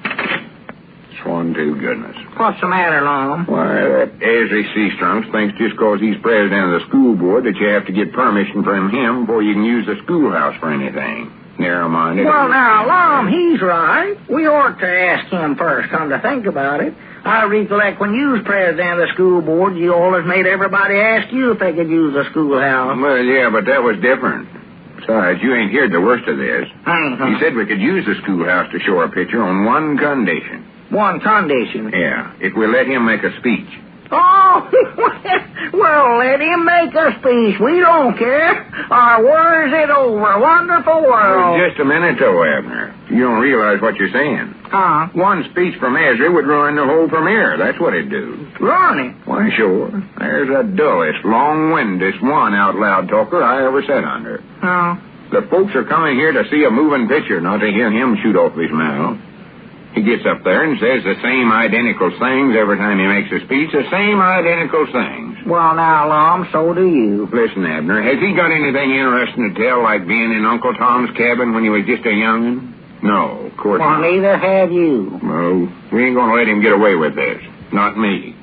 Swan to goodness. What's the matter, Lum? Why, that Ezra Seastrunks thinks just because he's president of the school board that you have to get permission from him before you can use the schoolhouse for anything. Narrow-minded. Well, now, Lum, he's right. We ought to ask him first, come to think about it. I recollect when you was president of the school board, you always made everybody ask you if they could use the schoolhouse. Well, yeah, but that was different. Besides, you ain't heard the worst of this. He said we could use the schoolhouse to show our picture on one condition. One condition? Yeah, if we let him make a speech. Oh, well, let him make a speech. We don't care. Or where's it over? Wonderful world. Just a minute, though, Abner. You don't realize what you're saying. One speech from Ezra would ruin the whole premiere. That's what it'd do. Ruin it? Why, sure. There's the dullest, long-windedest one out-loud talker I ever sat under. Oh. The folks are coming here to see a moving picture, not to hear him shoot off his mouth. He gets up there and says the same identical things every time he makes a speech, the same identical things. Well, now, Lum, so do you. Listen, Abner, has he got anything interesting to tell, like being in Uncle Tom's cabin when he was just a young'un? No, of course not. Well, neither have you. No, we ain't going to let him get away with this. Not me.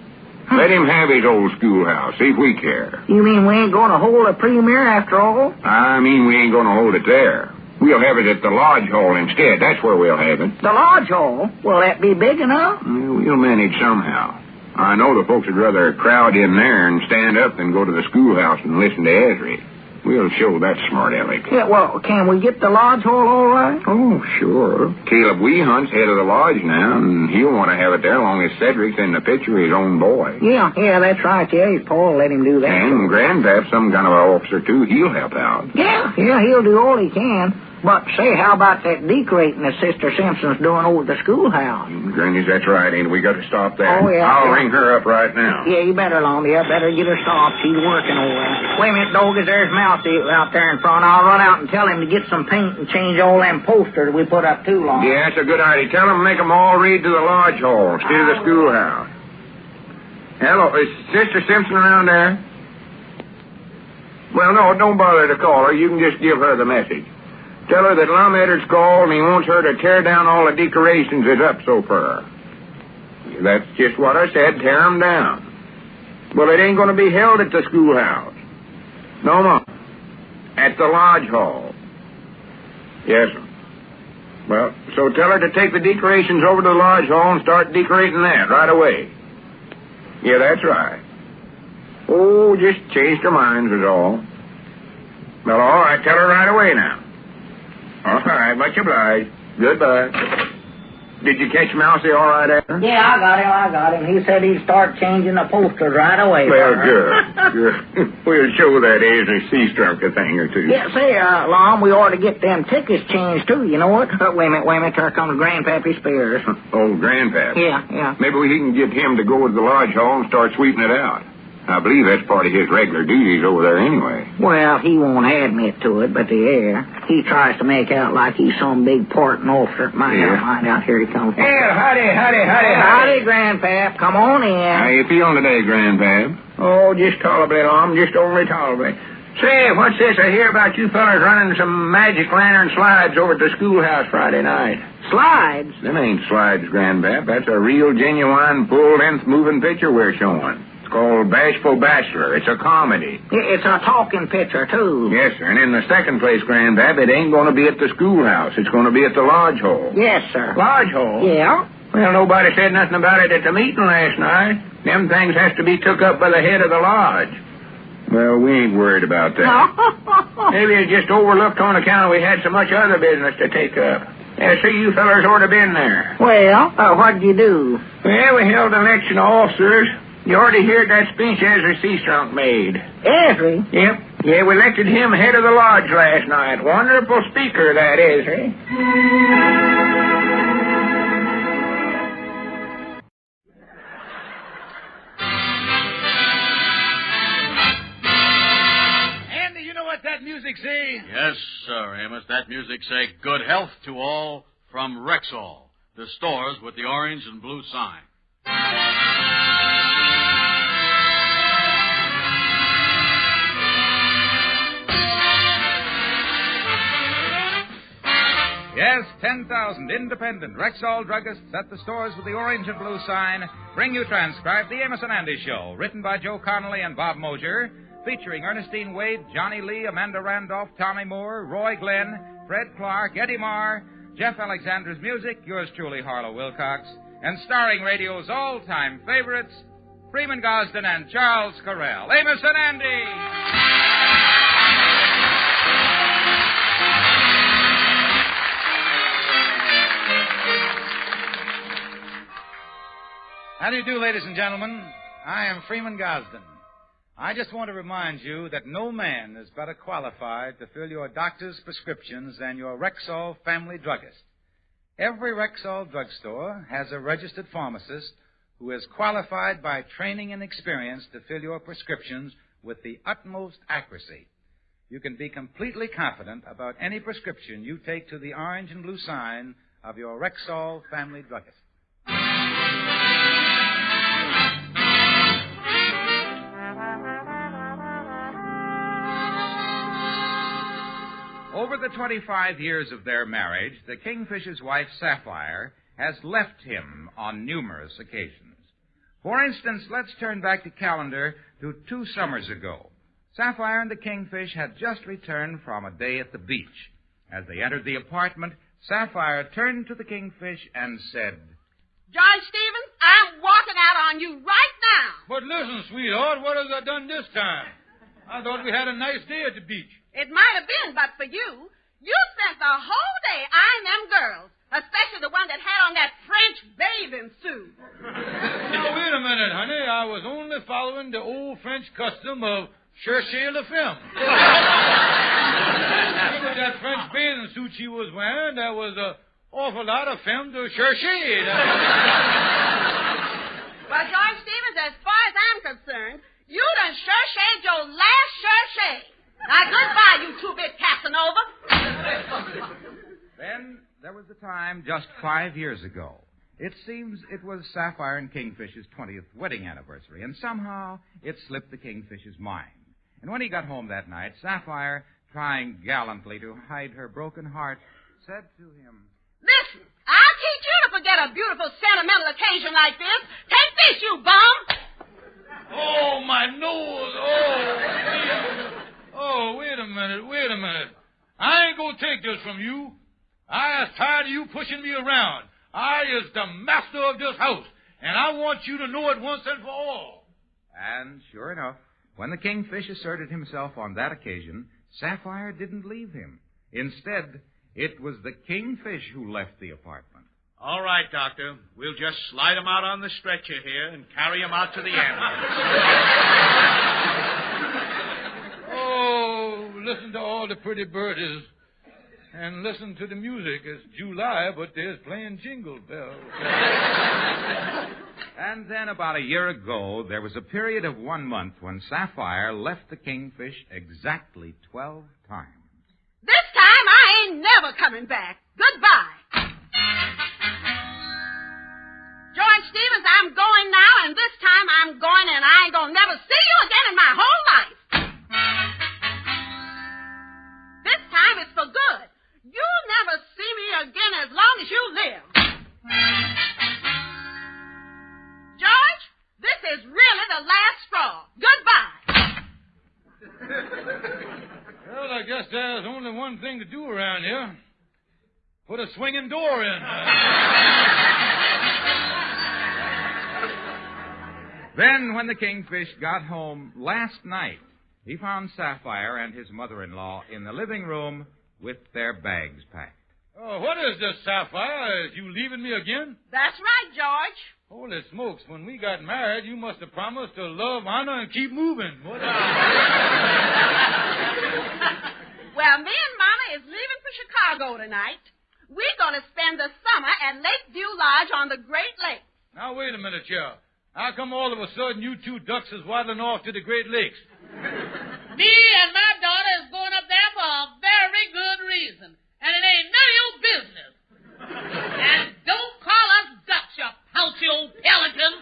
Let him have his old schoolhouse. See if we care. You mean we ain't going to hold a premiere after all? I mean we ain't going to hold it there. We'll have it at the Lodge Hall instead. That's where we'll have it. The Lodge Hall? Will that be big enough? We'll manage somehow. I know the folks would rather crowd in there and stand up than go to the schoolhouse and listen to Ezra. We'll show that smart aleck. Yeah, well, can we get the Lodge Hall all right? Oh, sure. Caleb Weehunt's head of the lodge now, and he'll want to have it there long as Cedric's in the picture, his own boy. Yeah, that's right. Yeah, Paul let him do that. And Grandpap's some kind of an officer, too. He'll help out. Yeah, he'll do all he can. But, say, how about that decorating that Sister Simpson's doing over the schoolhouse? Granny's, that's right, ain't we? Got to stop that. Oh, yeah. I'll ring her up right now. Yeah, you better, Lum. Yeah, better get her stopped. She's working over there. Wait a minute, Doggers. There's Mousy out there in front. I'll run out and tell him to get some paint and change all them posters we put up too long. Yeah, that's a good idea. Tell him to make them all read to the Lodge Hall instead of the schoolhouse. Hello, is Sister Simpson around there? Well, no, don't bother to call her. You can just give her the message. Tell her that Lum Eddard's called and he wants her to tear down all the decorations that's up so far. That's just what I said, tear them down. Well, it ain't going to be held at the schoolhouse. No, no. At the Lodge Hall. Yes, sir. Well, so tell her to take the decorations over to the Lodge Hall and start decorating that right away. Yeah, that's right. Oh, just changed her minds is all. Well, all right, tell her right away now. All right, much obliged. Goodbye. Did you catch Mousy all right, Abner? Yeah, I got him. He said he'd start changing the posters right away. Well, good. We'll show that Ezra Seastrunk a thing or two. Yeah, say, Lum, we ought to get them tickets changed, too. You know what? Wait a minute. Here comes Grandpappy Spears. Oh, Grandpappy? Yeah. Maybe we can get him to go to the Lodge Hall and start sweeping it out. I believe that's part of his regular duties over there anyway. Well, he won't admit to it, but he tries to make out like he's some big important officer. Mind out. Here he comes. Hey, howdy. Howdy, Grandpap. Come on in. How you feeling today, Grandpap? Oh, just tolerably, Lum. Just only tolerably. Say, what's this? I hear about you fellas running some magic lantern slides over at the schoolhouse Friday night. Slides? Them ain't slides, Grandpap. That's a real, genuine, full-length moving picture we're showing. It's called Bashful Bachelor. It's a comedy. It's a talking picture, too. Yes, sir. And in the second place, Grandpap, it ain't going to be at the schoolhouse. It's going to be at the Lodge Hall. Yes, sir. Lodge Hall? Yeah. Well, nobody said nothing about it at the meeting last night. Them things has to be took up by the head of the lodge. Well, we ain't worried about that. Maybe it just overlooked on account we had so much other business to take up. Yeah, see, you fellers ought to been there. Well, what'd you do? Well, we held an election of officers. You already heard that speech Ezra Seastrunk made. Ezra? Yep. Yeah, we elected him head of the lodge last night. Wonderful speaker, that Ezra. That music say? Yes, sir, Amos. That music say good health to all from Rexall, the stores with the orange and blue sign. Yes, 10,000 independent Rexall druggists at the stores with the orange and blue sign bring you transcribed The Amos and Andy Show, written by Joe Connolly and Bob Mosier, featuring Ernestine Wade, Johnny Lee, Amanda Randolph, Tommy Moore, Roy Glenn, Fred Clark, Eddie Marr, Jeff Alexander's music, yours truly, Harlow Wilcox, and starring radio's all-time favorites, Freeman Gosden and Charles Correll. Amos and Andy! How do you do, ladies and gentlemen? I am Freeman Gosden. I just want to remind you that no man is better qualified to fill your doctor's prescriptions than your Rexall family druggist. Every Rexall drugstore has a registered pharmacist who is qualified by training and experience to fill your prescriptions with the utmost accuracy. You can be completely confident about any prescription you take to the orange and blue sign of your Rexall family druggist. Over the 25 years of their marriage, the Kingfisher's wife, Sapphire, has left him on numerous occasions. For instance, let's turn back the calendar to 2 summers ago. Sapphire and the Kingfish had just returned from a day at the beach. As they entered the apartment, Sapphire turned to the Kingfish and said, George Stevens, I'm walking out on you right now. But listen, sweetheart, what have I done this time? I thought we had a nice day at the beach. It might have been, but for you, you spent the whole day eyeing them girls, especially the one that had on that French bathing suit. Now, wait a minute, honey. I was only following the old French custom of chercher la femme. With that French bathing suit she was wearing, there was an awful lot of femme to chercher. Well, George Stevens, as far as I'm concerned, you done cherchered your last chercher. Now, goodbye, you two-bit Casanova. Then there was a time just 5 years ago. It seems it was Sapphire and Kingfish's 20th wedding anniversary, and somehow it slipped the Kingfish's mind. And when he got home that night, Sapphire, trying gallantly to hide her broken heart, said to him, Listen, I'll teach you to forget a beautiful sentimental occasion like this. Take this, you bum! Oh, my nose! Oh, wait a minute. I ain't gonna take this from you. I is tired of you pushing me around. I is the master of this house, and I want you to know it once and for all. And sure enough, when the Kingfish asserted himself on that occasion, Sapphire didn't leave him. Instead, it was the Kingfish who left the apartment. All right, Doctor. We'll just slide him out on the stretcher here and carry him out to the ambulance. Oh, listen to all the pretty birdies. And listen to the music. It's July, but there's playing jingle bells. And then about a year ago, there was a period of 1 month when Sapphire left the Kingfish exactly 12 times. This time I ain't never coming back. Goodbye. George Stevens, I'm going now, and this time I'm going, and I ain't gonna never see you again in my whole life. This time it's for good. You'll never see me again as long as you live. George, this is really the last around here. Put a swinging door in. Then, when the Kingfish got home last night, he found Sapphire and his mother-in-law in the living room with their bags packed. Oh, what is this, Sapphire? Is you leaving me again? That's right, George. Holy smokes, when we got married, you must have promised to love, honor, and keep moving. What? Well, me and Mama is leaving for Chicago tonight. We're going to spend the summer at Lakeview Lodge on the Great Lakes. Now, wait a minute, here. How come all of a sudden you two ducks is waddling off to the Great Lakes? Me and my daughter is going up there for a very good reason. And it ain't none of your business. And don't call us ducks, you pouchy old pelican.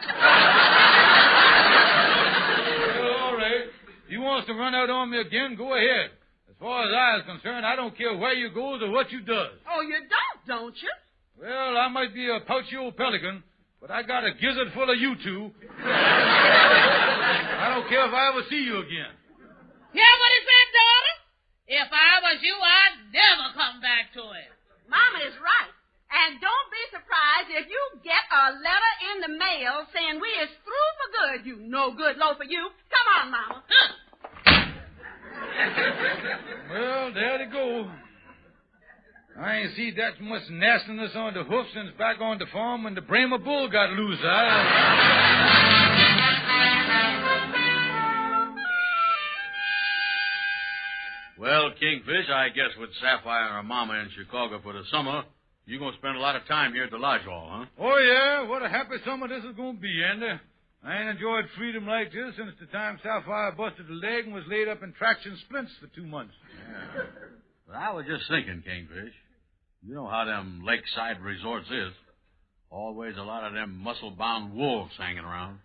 Well, all right. If you wants to run out on me again, go ahead. As far as I is concerned, I don't care where you goes or what you does. Oh, you don't you? Well, I might be a pouchy old pelican, but I got a gizzard full of you two. I don't care if I ever see you again. Hear what he said, daughter? If I was you, I'd never come back to it. Mama is right. And don't be surprised if you get a letter in the mail saying we is through for good, you no-good loafer, you. Come on, Mama. Well, there they go. I ain't seen that much nastiness on the hoof since back on the farm when the Brahma bull got loose. Well, Kingfish, I guess with Sapphire and her mama in Chicago for the summer, you're going to spend a lot of time here at the lodge hall, huh? Oh, yeah. What a happy summer this is going to be, Andy. I ain't enjoyed freedom like this since the time Sapphire busted a leg and was laid up in traction splints for 2 months. Yeah. But I was just thinking, Kingfish, you know how them lakeside resorts is. Always a lot of them muscle-bound wolves hanging around.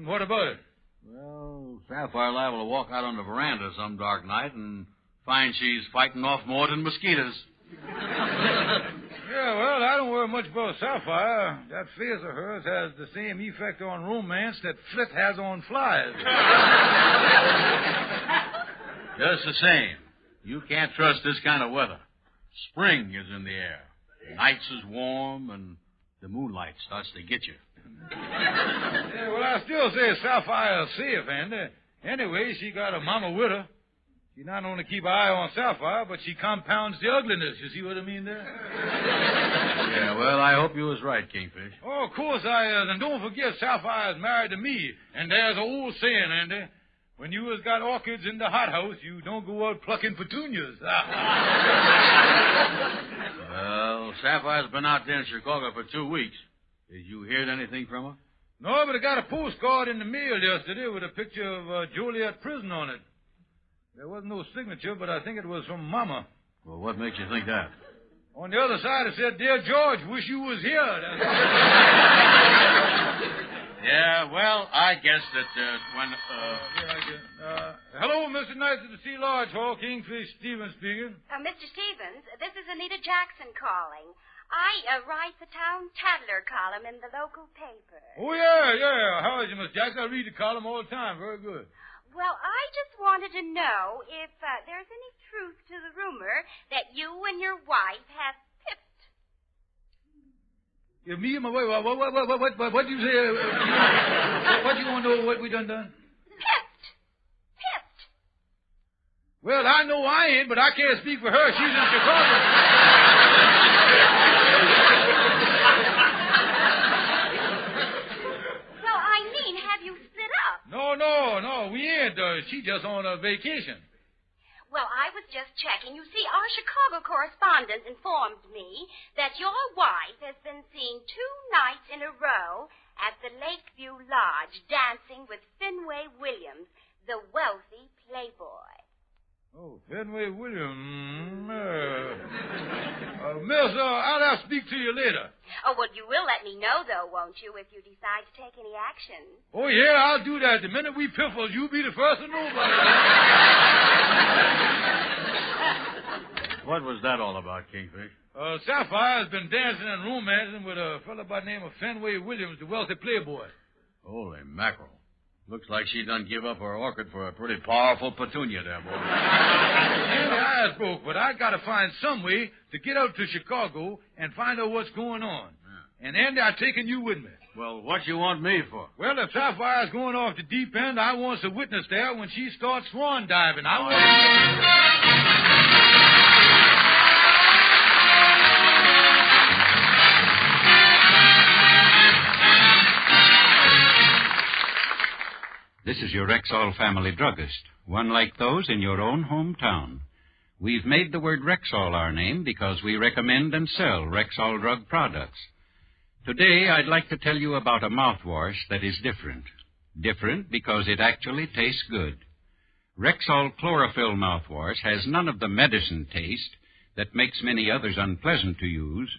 What about it? Well, Sapphire liable to walk out on the veranda some dark night and find she's fighting off more than mosquitoes. Yeah, well, I don't worry much about Sapphire. That face of hers has the same effect on romance that Flit has on flies. Just the same, you can't trust this kind of weather. Spring is in the air. Nights is warm, and the moonlight starts to get you. Yeah, well, I still say Sapphire's safe, Andy. Anyway, she got a mama with her. She not only keep an eye on Sapphire, but she compounds the ugliness. You see what I mean there? Yeah, well, I hope you was right, Kingfish. Oh, of course I is. And don't forget, Sapphire's married to me. And there's an old saying, Andy. When you has got orchids in the hothouse, you don't go out plucking petunias. Well, Sapphire's been out there in Chicago for 2 weeks. Did you hear anything from her? No, but I got a postcard in the mail yesterday with a picture of Joliet Prison on it. There wasn't no signature, but I think it was from Mama. Well, what makes you think that? On the other side, it said, Dear George, wish you was here. Yeah, well, I guess that when... Hello, Mr. Knight of the Sea Lodge Hall. Kingfish Stevens speaking. Mr. Stevens, this is Anita Jackson calling. I write the Town Tattler column in the local paper. Oh, yeah. How is you, Miss Jackson? I read the column all the time. Very good. Well, I just wanted to know if there's any truth to the rumor that you and your wife have pipped. Yeah, me and my wife, what do you say? What do you want to know what we done? Pipped. Well, I know I ain't, but I can't speak for her. She's in Chicago. Well, I mean, have you split up? No, we ain't. She just on a vacation. Well, I was just checking. You see, our Chicago correspondent informed me that your wife has been seen 2 nights in a row at the Lakeview Lodge dancing with Fenway Williams, the wealthy playboy. Oh, Fenway Williams. Miss, I'll have to speak to you later. Oh, well, you will let me know, though, won't you, if you decide to take any action? Oh, yeah, I'll do that. The minute we piffle, you'll be the first to know about it. What was that all about, Kingfish? Sapphire has been dancing and romancing with a fellow by the name of Fenway Williams, the wealthy playboy. Holy mackerel. Looks like she done give up her orchid for a pretty powerful petunia there, boy. Andy, I is broke, but I got to find some way to get out to Chicago and find out what's going on. Yeah. And, Andy, I'm taking you with me. Well, what you want me for? Well, if Sapphire's going off the deep end, I want a witness there when she starts swan diving. I want This is your Rexall family druggist, one like those in your own hometown. We've made the word Rexall our name because we recommend and sell Rexall drug products. Today, I'd like to tell you about a mouthwash that is different. Different because it actually tastes good. Rexall Chlorophyll mouthwash has none of the medicine taste that makes many others unpleasant to use.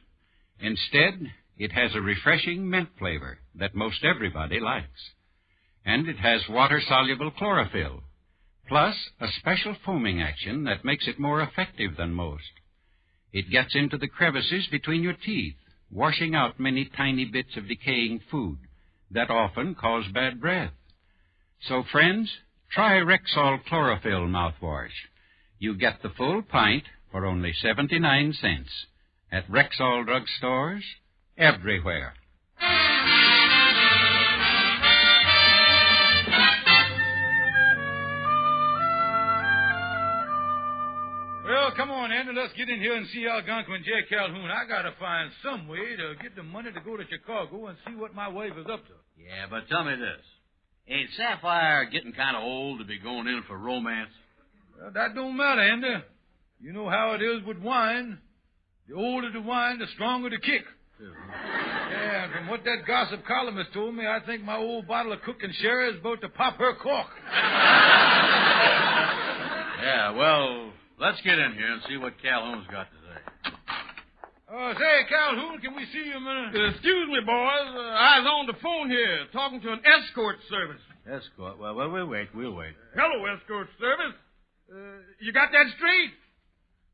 Instead, it has a refreshing mint flavor that most everybody likes. And it has water-soluble chlorophyll, plus a special foaming action that makes it more effective than most. It gets into the crevices between your teeth, washing out many tiny bits of decaying food that often cause bad breath. So, friends, try Rexall Chlorophyll mouthwash. You get the full pint for only 79 cents at Rexall drug stores everywhere. Well, come on, Andy. Let's get in here and see Algonquin and J. Calhoun. I got to find some way to get the money to go to Chicago and see what my wife is up to. Yeah, but tell me this. Ain't Sapphire getting kind of old to be going in for romance? Well, that don't matter, Andy. You know how it is with wine. The older the wine, the stronger the kick. Yeah, and from what that gossip columnist told me, I think my old bottle of cooking sherry is about to pop her cork. Yeah, well, let's get in here and see what Calhoun's got to say. Say, Calhoun, can we see you a minute? Excuse me, boys. I was on the phone here talking to an escort service. Escort? Well, we'll wait. Hello, escort service. You got that straight?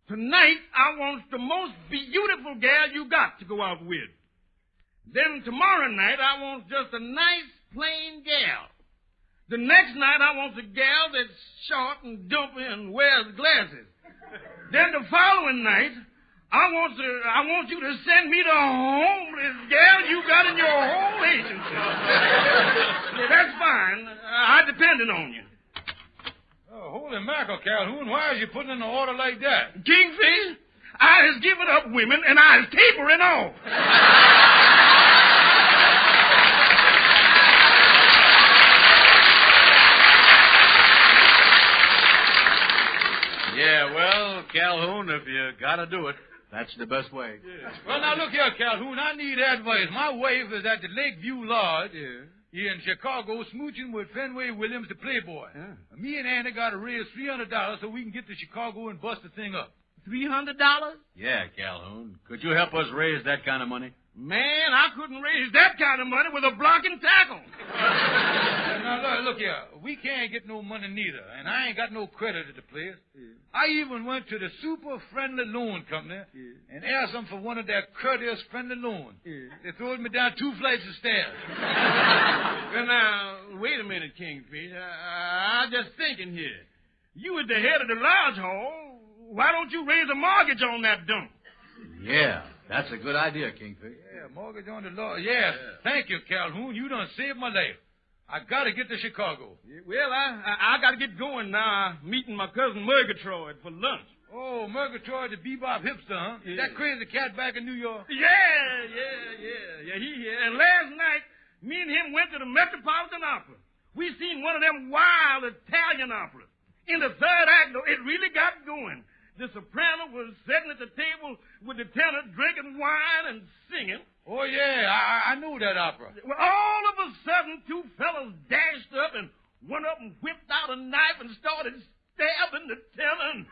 Tonight, I want the most beautiful gal you got to go out with. Then tomorrow night, I want just a nice, plain gal. The next night, I want a gal that's short and dumpy and wears glasses. Then the following night, I want you to send me the homeless gal you got in your whole agency. That's fine. I depended on you. Oh, holy mackerel, Calhoun. Why is you putting in an order like that? Kingfish, I has given up women and I is tapering off. Yeah, well, Calhoun, if you gotta do it, that's the best way. Yeah. Well, now, look here, Calhoun. I need advice. My wife is at the Lakeview Lodge here in Chicago smooching with Fenway Williams, the playboy. Yeah. Me and Andy got to raise $300 so we can get to Chicago and bust the thing up. $300? Yeah, Calhoun. Could you help us raise that kind of money? Man, I couldn't raise that kind of money with a block and tackle. Now, look here. We can't get no money neither, and I ain't got no credit at the place. Yeah. I even went to the Super Friendly Loan Company and asked them for one of their courteous friendly loans. Yeah. They throwed me down 2 flights of stairs. Well, now, wait a minute, Kingfish. I'm just thinking here. You at the head of the lodge hall. Why don't you raise a mortgage on that dump? Yeah, that's a good idea, Kingfish. Yeah, mortgage on the law. Yes. Yeah. Thank you, Calhoun. You done saved my life. I got to get to Chicago. Yeah, well, I got to get going now. I'm meeting my cousin Murgatroyd for lunch. Oh, Murgatroyd, the bebop hipster, huh? Yeah. That crazy cat back in New York? Yeah, he here. And last night, me and him went to the Metropolitan Opera. We seen one of them wild Italian operas. In the third act, though, it really got going. The soprano was sitting at the table with the tenor drinking wine and singing. Oh, yeah, I knew that opera. Well, all of a sudden, 2 fellas dashed up, and one of them whipped out a knife and started stabbing the tenor, and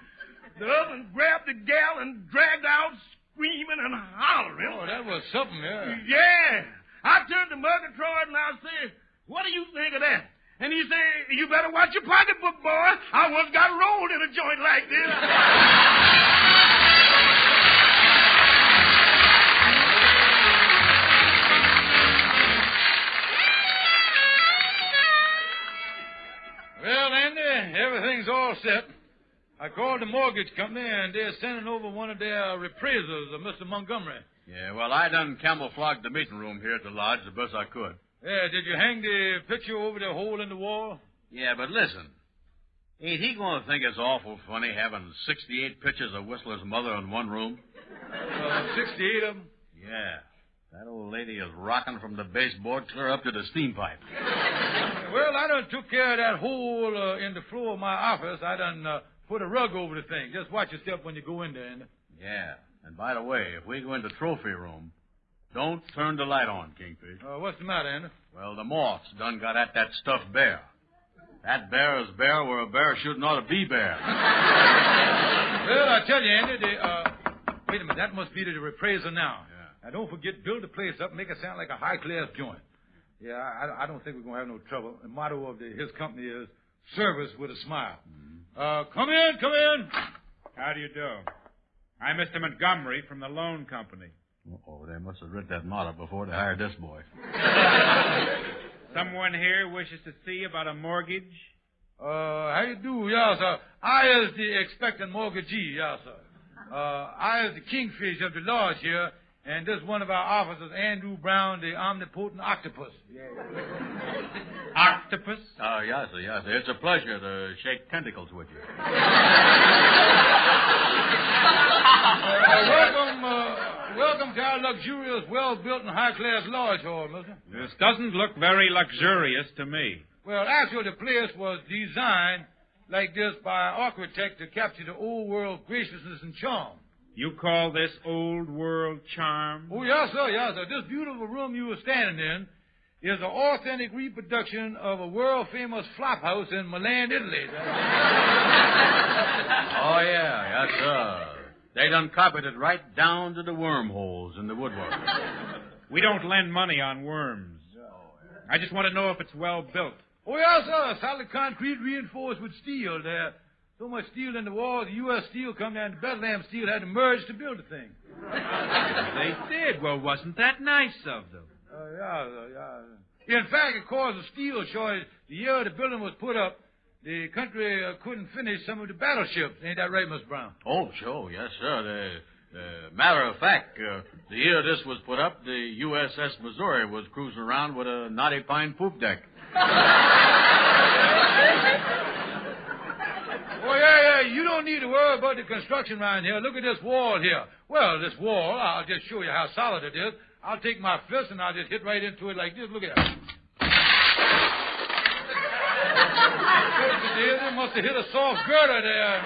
the other one grabbed the gal and dragged out screaming and hollering. Oh, that was something, yeah. Yeah. I turned to Murgatroyd and I said, what do you think of that? And he said, you better watch your pocketbook, boy. I once got rolled in a joint like this. all set. I called the mortgage company, and they're sending over one of their appraisers, Mr. Montgomery. Yeah, well, I done camouflaged the meeting room here at the lodge the best I could. Yeah, did you hang the picture over the hole in the wall? Yeah, but listen. Ain't he going to think it's awful funny having 68 pictures of Whistler's mother in one room? 68 of them? Yeah. That old lady is rocking from the baseboard clear up to the steam pipe. Well, I done took care of that hole in the floor of my office. I done put a rug over the thing. Just watch your step when you go in there, Andy. Yeah. And by the way, if we go in the trophy room, don't turn the light on, Kingfish. What's the matter, Andy? Well, the moths done got at that stuffed bear. That bear is bare where a bear shouldn't ought to be bare. Well, I tell you, Andy, wait a minute, that must be the appraiser now. Yeah. Now, don't forget, build the place up, make it sound like a high-class joint. Yeah, I don't think we're going to have no trouble. The motto of his company is service with a smile. Mm-hmm. Come in. How do you do? I'm Mr. Montgomery from the loan company. Oh, they must have read that motto before they hired this boy. Someone here wishes to see about a mortgage? How you do, yeah, sir. I is the expectant mortgagee, yeah, sir. I is the kingfish of the lodge here, and this is one of our officers, Andrew Brown, the omnipotent octopus. Yeah. Octopus? Yes, sir. It's a pleasure to shake tentacles with you. Welcome to our luxurious, well-built, and high-class lodge hall, mister. This doesn't look very luxurious to me. Well, actually, the place was designed like this by an architect to capture the old world graciousness and charm. You call this old world charm? Oh, yes, sir. This beautiful room you were standing in is an authentic reproduction of a world-famous flop house in Milan, Italy. Oh, yeah, yes, sir. They done copied it right down to the wormholes in the woodwork. We don't lend money on worms. I just want to know if it's well built. Oh, yes, sir. Solid concrete reinforced with steel. There's so much steel in the walls, the U.S. Steel come down to Bethlehem Steel had to merge to build the thing. They did. Well, wasn't that nice of them? Yeah. In fact, it caused a steel shortage. The year the building was put up, the country couldn't finish some of the battleships. Ain't that right, Miss Brown? Oh, sure. Yes, sir. Matter of fact, the year this was put up, the USS Missouri was cruising around with a knotty pine poop deck. Oh, yeah. You don't need to worry about the construction around here. Look at this wall here. Well, this wall, I'll just show you how solid it is. I'll take my fist and I'll just hit right into it like this. Look at that. They must have hit a soft girder there.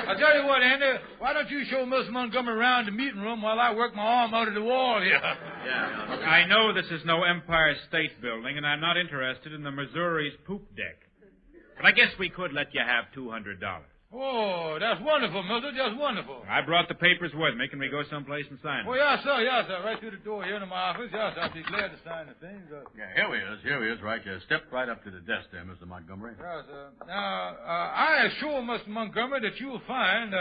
I'll tell you what, Andy, why don't you show Miss Montgomery around the meeting room while I work my arm out of the wall here? Yeah. I know this is no Empire State Building, and I'm not interested in the Missouri's poop deck. But I guess we could let you have $200. Oh, that's wonderful, mister. Just wonderful. I brought the papers with me. Can we go someplace and sign them? Oh, yes, sir. Right through the door here in my office. Yes, I'll be glad to sign the things. Yeah, here he is, right there. Step right up to the desk there, Mr. Montgomery. Yes, sir. Now, I assure Mr. Montgomery that you'll find,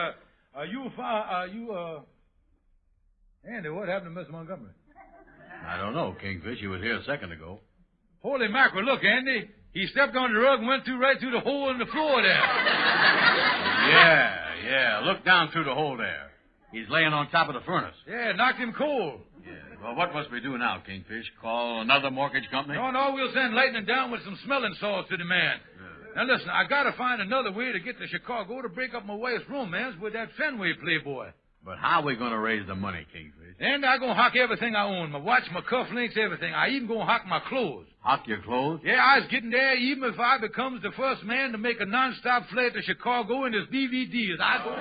Andy, what happened to Mr. Montgomery? I don't know, Kingfish. He was here a second ago. Holy mackerel, look, Andy. He stepped on the rug and went right through the hole in the floor there. Yeah. Look down through the hole there. He's laying on top of the furnace. Yeah, knocked him cold. Yeah. Well, what must we do now, Kingfish? Call another mortgage company? No, we'll send lightning down with some smelling salts to the man. Yeah. Now, listen, I got to find another way to get to Chicago to break up my wife's romance with that Fenway playboy. But how are we going to raise the money, Kingfish? And I going to hock everything I own. My watch, my cufflinks, everything. I even going to hock my clothes. Hock your clothes? Yeah, I was getting there even if I becomes the first man to make a non-stop flight to Chicago in his DVDs. I go...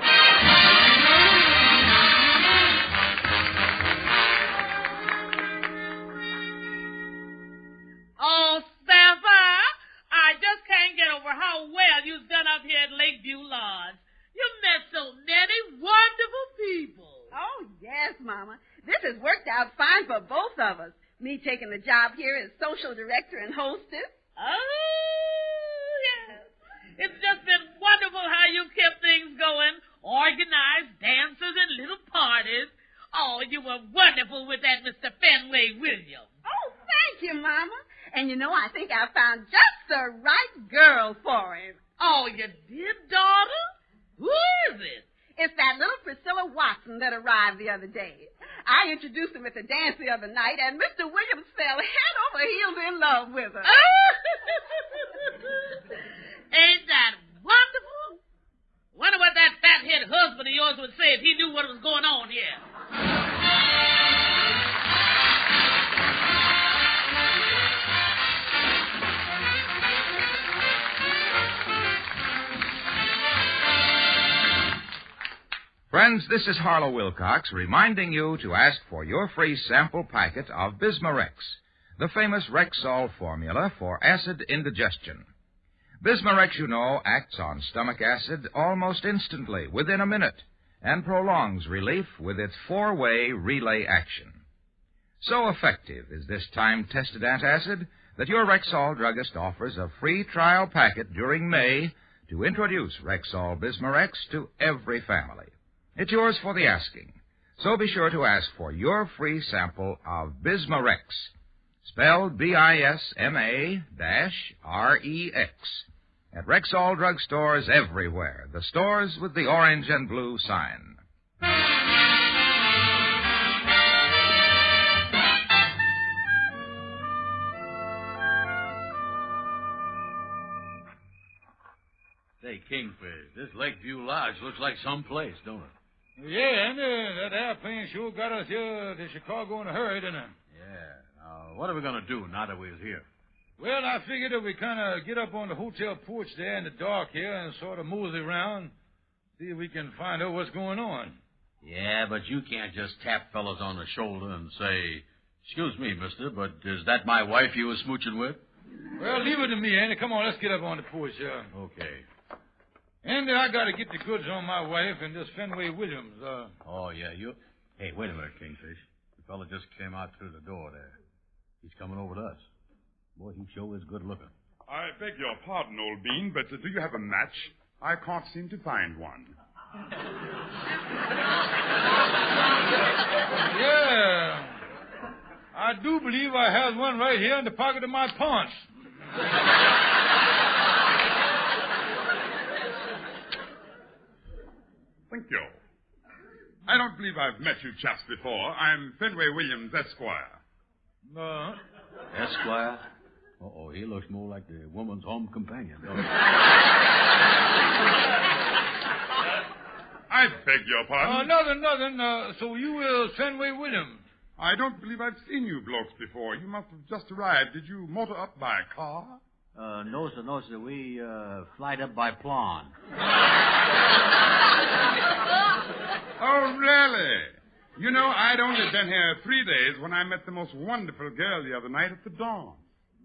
Oh, Sapphire, I just can't get over how well you've done up here at Lakeview Lodge. You've met so many wonderful people. Oh, yes, Mama. This has worked out fine for both of us. Me taking the job here as social director and hostess. Oh, yes. It's just been wonderful how you kept things going, organized dances and little parties. Oh, you were wonderful with that Mr. Fenway Williams. Oh, thank you, Mama. And you know, I think I found just the right girl for him. Oh, you did, daughter? Who is it? It's that little Priscilla Watson that arrived the other day. I introduced him at the dance the other night, and Mr. Williams fell head over heels in love with her. Ain't that wonderful? Wonder what that fat-headed husband of yours would say if he knew what was going on here. Friends, this is Harlow Wilcox reminding you to ask for your free sample packet of Bismarex, the famous Rexall formula for acid indigestion. Bismarex, you know, acts on stomach acid almost instantly, within a minute, and prolongs relief with its four-way relay action. So effective is this time-tested antacid that your Rexall druggist offers a free trial packet during May to introduce Rexall Bismarex to every family. It's yours for the asking. So be sure to ask for your free sample of Bismarex, spelled B-I-S-M-A-R-E-X, at Rexall drugstores everywhere, the stores with the orange and blue sign. Say, Kingfish, this Lakeview Lodge looks like some place, don't it? Yeah, and that airplane sure got us here to Chicago in a hurry, didn't it? Yeah. What are we going to do now that we're here? Well, I figured that we kind of get up on the hotel porch there in the dark here and sort of mosey around, see if we can find out what's going on. Yeah, but you can't just tap fellas on the shoulder and say, "Excuse me, mister, but is that my wife you were smooching with?" Well, leave it to me, Andy. Come on, let's get up on the porch here. Okay. Andy, I got to get the goods on my wife and this Fenway Williams. Oh, yeah, you... Hey, wait a minute, Kingfish. The fella just came out through the door there. He's coming over to us. Boy, he sure is good looking. I beg your pardon, old bean, but do you have a match? I can't seem to find one. Yeah. I do believe I have one right here in the pocket of my pants. Thank you. I don't believe I've met you chaps before. I'm Fenway Williams, Esquire. No. Esquire? Uh-oh, he looks more like the woman's home companion, don't he? I beg your pardon? Nothing. So you will Fenway Williams? I don't believe I've seen you blokes before. You must have just arrived. Did you motor up by car? No, sir. We, flied up by Plawn. Oh, really? You know, I'd only been here 3 days when I met the most wonderful girl the other night at the dawn.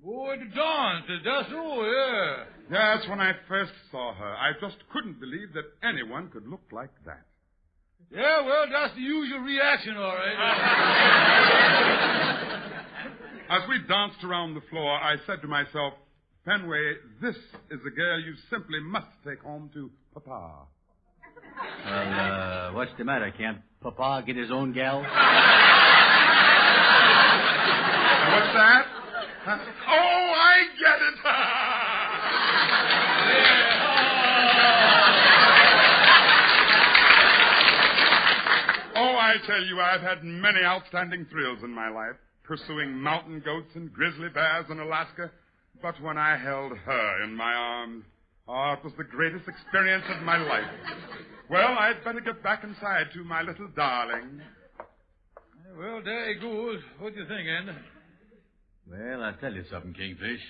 Oh, the dawn. That's all, yeah. That's when I first saw her. I just couldn't believe that anyone could look like that. Yeah, well, that's the usual reaction, all right. As we danced around the floor, I said to myself, Fenway, this is a girl you simply must take home to Papa. Well, what's the matter? Can't Papa get his own gal? What's that? Oh, I get it. Oh, I tell you, I've had many outstanding thrills in my life, pursuing mountain goats and grizzly bears in Alaska. But when I held her in my arms, oh, it was the greatest experience of my life. Well, I'd better get back inside to my little darling. Well, there he goes. What do you think, Andy? Well, I'll tell you something, Kingfish.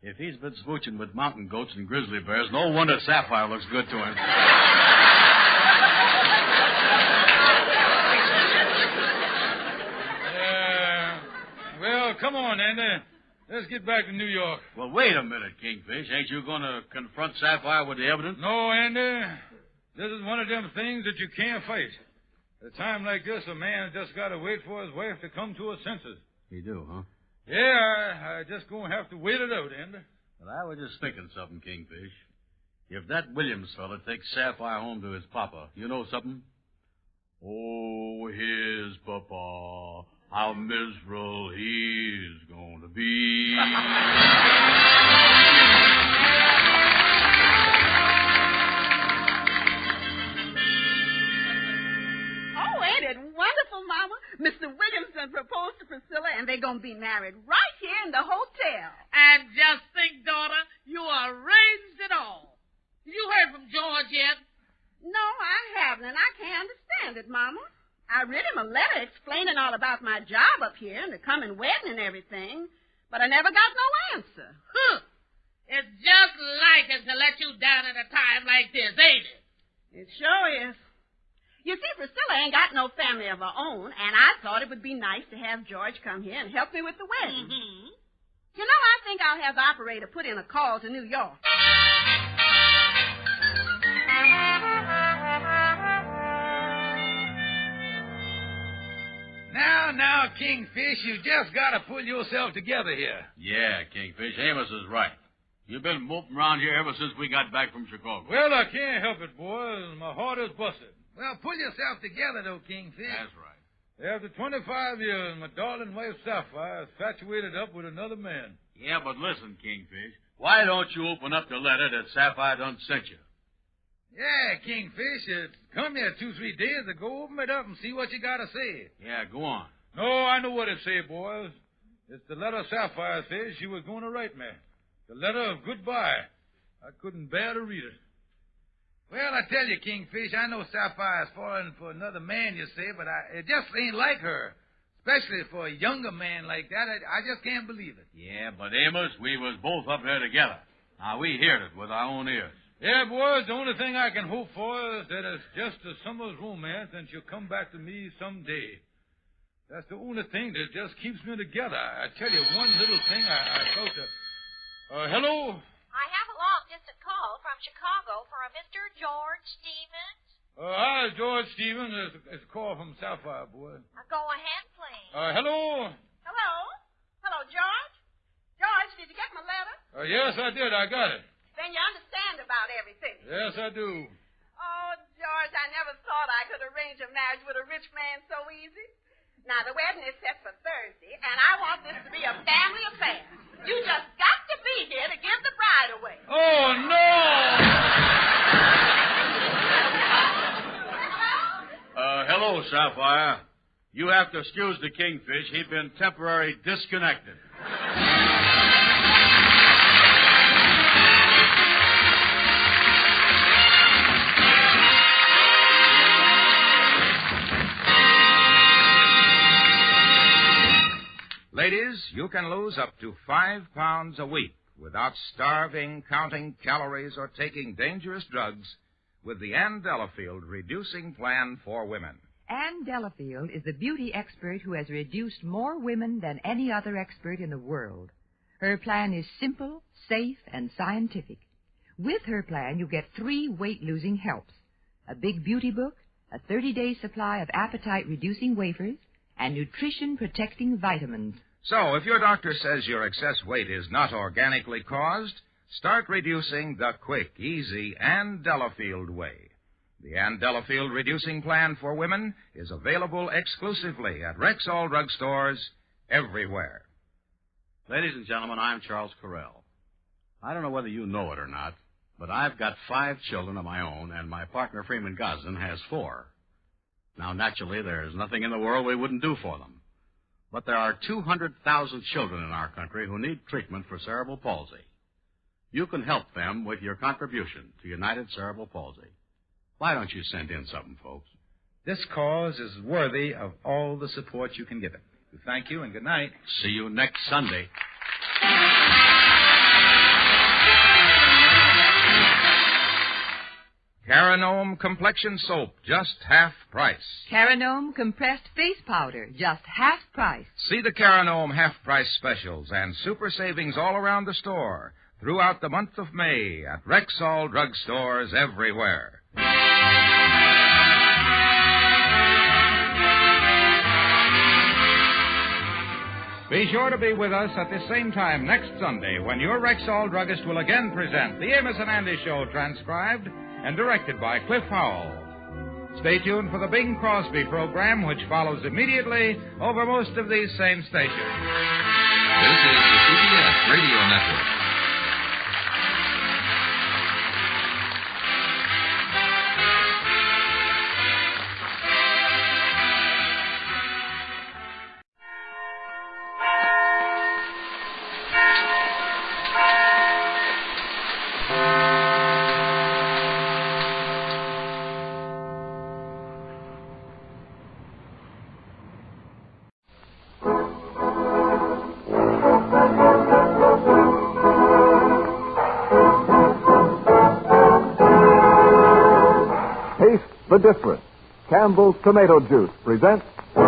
If he's been smooching with mountain goats and grizzly bears, no wonder Sapphire looks good to him. Well, come on, Andy. Let's get back to New York. Well, wait a minute, Kingfish. Ain't you going to confront Sapphire with the evidence? No, Andy. This is one of them things that you can't fight. At a time like this, a man just got to wait for his wife to come to her senses. You do, huh? Yeah, I just going to have to wait it out, Andy. Well, I was just thinking something, Kingfish. If that Williams fella takes Sapphire home to his papa, you know something? Oh, his papa, how miserable he's going to be. Mama. Mr. Williams done proposed to Priscilla, and they're going to be married right here in the hotel. And just think, daughter, you arranged it all. You heard from George yet? No, I haven't, and I can't understand it, Mama. I read him a letter explaining all about my job up here and the coming wedding and everything, but I never got no answer. Huh. It's just like him to let you down at a time like this, ain't it? It sure is. You see, Priscilla ain't got no family of her own, and I thought it would be nice to have George come here and help me with the wedding. Mm-hmm. You know, I think I'll have the operator put in a call to New York. Now, Kingfish, you just got to pull yourself together here. Yeah, Kingfish, Amos is right. You've been moping around here ever since we got back from Chicago. Well, I can't help it, boys. My heart is busted. Well, pull yourself together, though, Kingfish. That's right. After 25 years, my darling wife Sapphire is infatuated up with another man. Yeah, but listen, Kingfish, why don't you open up the letter that Sapphire done sent you? Yeah, Kingfish, it come here 2-3 days ago. Open it up and see what you got to say. Yeah, go on. No, I know what it say, boys. It's the letter Sapphire says she was going to write me. The letter of goodbye. I couldn't bear to read it. Well, I tell you, Kingfish, I know Sapphire's falling for another man, you say, but it just ain't like her. Especially for a younger man like that. I just can't believe it. Yeah, but Amos, we was both up there together. Now, we heard it with our own ears. Yeah, boys, the only thing I can hope for is that it's just a summer's romance and she'll come back to me someday. That's the only thing that just keeps me together. I tell you, one little thing I felt hello? I have a long-distance call from Chicago for a Mr. George Stevens. Hi, George Stevens. It's a call from Sapphire, boy. Go ahead, please. Hello? Hello? Hello, George? George, did you get my letter? Yes, I did. I got it. Then you understand about everything. Yes, I do. Oh, George, I never thought I could arrange a marriage with a rich man so easy. Now, the wedding is set for Thursday, and I want this to be a family affair. You just got to be here to give the bride away. Oh, no! Hello, Sapphire. You have to excuse the Kingfish. He's been temporarily disconnected. Ladies, you can lose up to 5 pounds a week without starving, counting calories, or taking dangerous drugs with the Ann Delafield Reducing Plan for Women. Ann Delafield is the beauty expert who has reduced more women than any other expert in the world. Her plan is simple, safe, and scientific. With her plan, you get 3 weight-losing helps: a big beauty book, a 30-day supply of appetite-reducing wafers, and nutrition-protecting vitamins. So, if your doctor says your excess weight is not organically caused, start reducing the quick, easy Ann Delafield way. The Ann Delafield Reducing Plan for Women is available exclusively at Rexall drugstores everywhere. Ladies and gentlemen, I'm Charles Correll. I don't know whether you know it or not, but I've got 5 children of my own, and my partner Freeman Gosden has 4. Now, naturally, there's nothing in the world we wouldn't do for them. But there are 200,000 children in our country who need treatment for cerebral palsy. You can help them with your contribution to United Cerebral Palsy. Why don't you send in something, folks? This cause is worthy of all the support you can give it. Thank you and good night. See you next Sunday. Carinome Complexion Soap, just half price. Carinome Compressed Face Powder, just half price. See the Carinome half-price specials and super savings all around the store throughout the month of May at Rexall drugstores everywhere. Be sure to be with us at the same time next Sunday when your Rexall druggist will again present the Amos and Andy Show, transcribed and directed by Cliff Howell. Stay tuned for the Bing Crosby program, which follows immediately over most of these same stations. This is the CBS Radio Network. the difference. Campbell's Tomato Juice presents George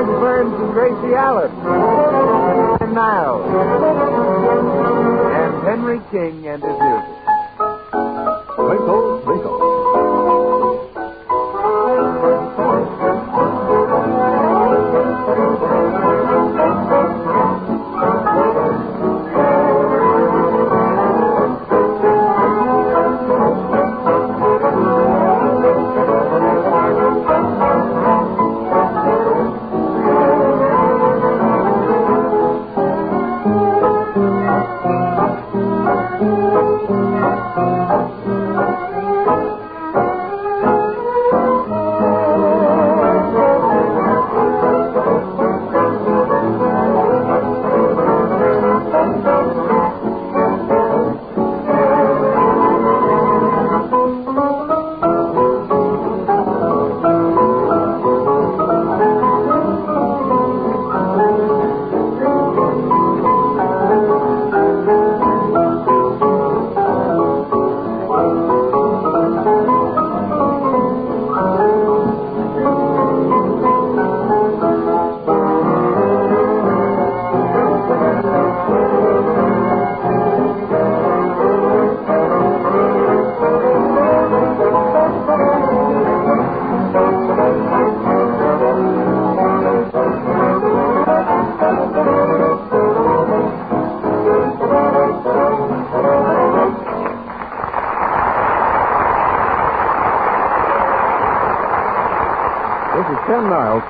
Burns and Gracie Allen, and Niles, and Henry King and his music. Twinkle, twinkle.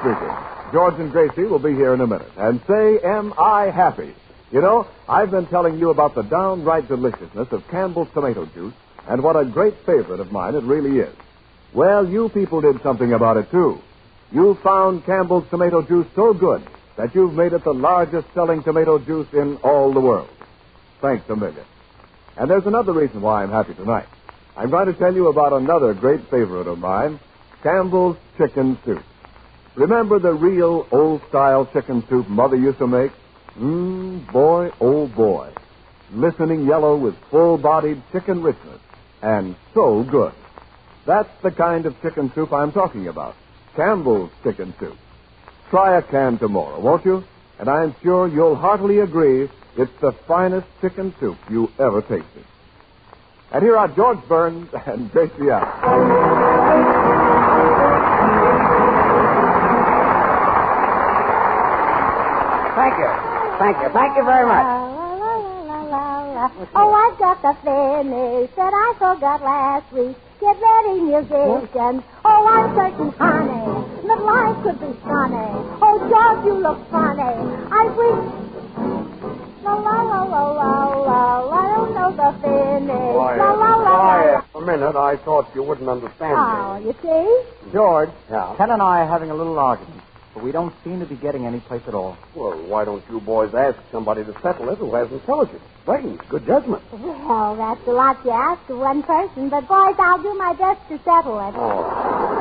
Speaking. George and Gracie will be here in a minute. And say, am I happy? You know, I've been telling you about the downright deliciousness of Campbell's Tomato Juice and what a great favorite of mine it really is. Well, you people did something about it, too. You found Campbell's Tomato Juice so good that you've made it the largest selling tomato juice in all the world. Thanks a million. And there's another reason why I'm happy tonight. I'm going to tell you about another great favorite of mine, Campbell's Chicken Soup. Remember the real old-style chicken soup Mother used to make? Boy, oh boy. Glistening yellow with full-bodied chicken richness. And so good. That's the kind of chicken soup I'm talking about. Campbell's Chicken Soup. Try a can tomorrow, won't you? And I'm sure you'll heartily agree it's the finest chicken soup you ever tasted. And here are George Burns and Gracie Allen. Thank you very much. Oh, I've got the finish that I forgot last week. Get ready, musicians. Oh, I'm certain, honey, that life could be funny. Oh, George, you look funny. I wish... La, la, la, la, la, la, I don't know the finish. La, la, la, la. For a minute, I thought you wouldn't understand me. You see? George, Yeah? Ken and I are having a little argument, but we don't seem to be getting any place at all. Well, why don't you boys ask somebody to settle it who has intelligence, brains, good judgment? Well, that's a lot to ask of one person, but, boys, I'll do my best to settle it. Oh,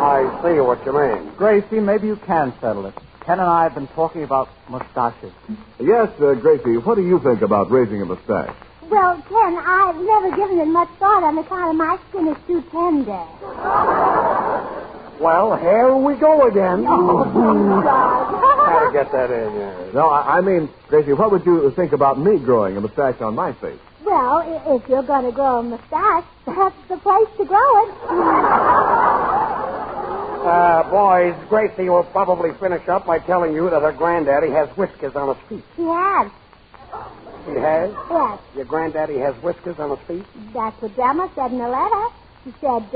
I see what you mean. Gracie, maybe you can settle it. Ken and I have been talking about mustaches. Yes, Gracie, what do you think about raising a mustache? Well, Ken, I've never given it much thought on account of my skin is too tender. Well, here we go again. Oh, Had to get that in, yeah. No, I mean, Gracie, what would you think about me growing a mustache on my face? Well, if you're going to grow a mustache, that's the place to grow it. Boys, Gracie will probably finish up by telling you that her granddaddy has whiskers on his feet. He has. He has? Yes. Your granddaddy has whiskers on his feet? That's what Grandma said in a letter. She said,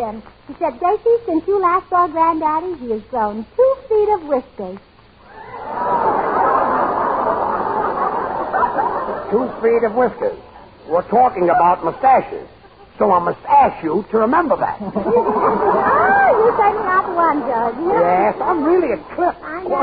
Gracie, since you last saw Granddaddy, he has grown 2 feet of whiskers. 2 feet of whiskers. We're talking about mustaches. So I must ask you to remember that. Oh, you certainly not the one, George. Yes, I'm really a clip. I know.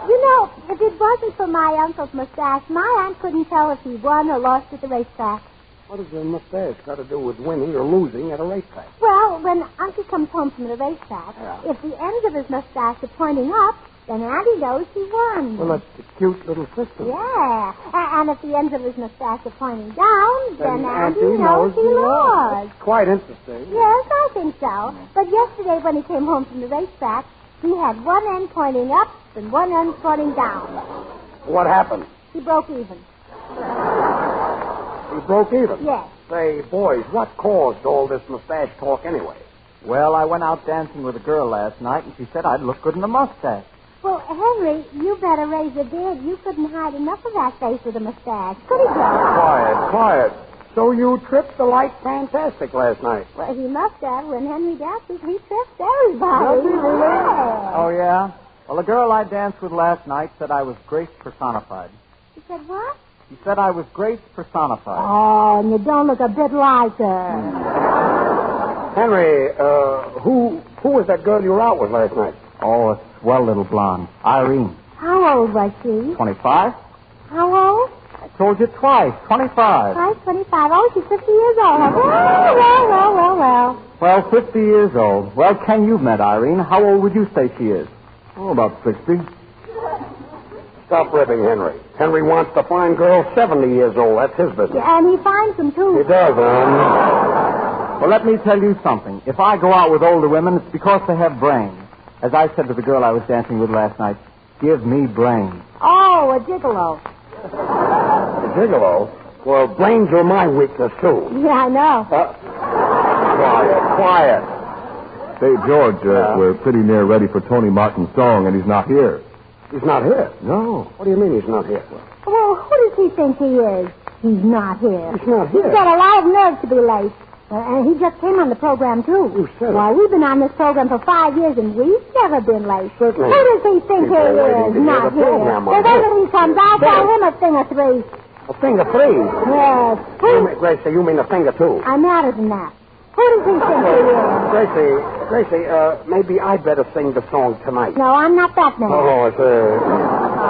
You know, if it wasn't for my uncle's mustache, my aunt couldn't tell if he won or lost at the racetrack. What has a mustache got to do with winning or losing at a racetrack? Well, when Uncle comes home from the racetrack, if the ends of his mustache are pointing up, then Auntie knows she won. Well, that's a cute little system. Yeah. And if the ends of his mustache are pointing down, then Auntie knows he lost. Quite interesting. Yes, I think so. But yesterday when he came home from the racetrack, he had one end pointing up and one end pointing down. What happened? He broke even. He broke even? Yes. Say, boys, what caused all this mustache talk anyway? Well, I went out dancing with a girl last night, and she said I'd look good in a mustache. Well, Henry, you better raise a beard. You couldn't hide enough of that face with a mustache, could he, Joe? Quiet. So you tripped the light fantastic last night. Well, he must have. When Henry dances, he trips everybody. Does he really? Yeah. Oh, yeah? Well, the girl I danced with last night said I was grace personified. She said what? She said I was grace personified. Oh, and you don't look a bit like her. Henry, who was that girl you were out with last night? Oh, a swell little blonde. Irene. How old was she? 25. How old? I told you twice. 25. Twice 25. Oh, she's 50 years old. Well. Well, 50 years old. Well, Ken, you've met Irene. How old would you say she is? Oh, about 60. Stop ribbing, Henry. Henry wants to find girls 70 years old. That's his business. Yeah, and he finds them, too. He does, Well, let me tell you something. If I go out with older women, it's because they have brains. As I said to the girl I was dancing with last night, give me brains. Oh, a gigolo. A gigolo? Well, brains are my weakness, too. Yeah, I know. Quiet. Say, George, we're pretty near ready for Tony Martin's song, and he's not here. He's not here? No. What do you mean he's not here? Well, who does he think he is? He's not here. He's not here? He's got a lot of nerve to be late. And he just came on the program, too. Who said it? Why, we've been on this program for 5 years, and we've never been late. Certainly. Who does he think he is? Not here. Well, then when he comes, I'll tell him a thing or three. A finger three? Yes. Gracie, you mean a finger two? I'm madder than that. Who does he think he is? Gracie, maybe I'd better sing the song tonight. No, I'm not that man. Oh, it's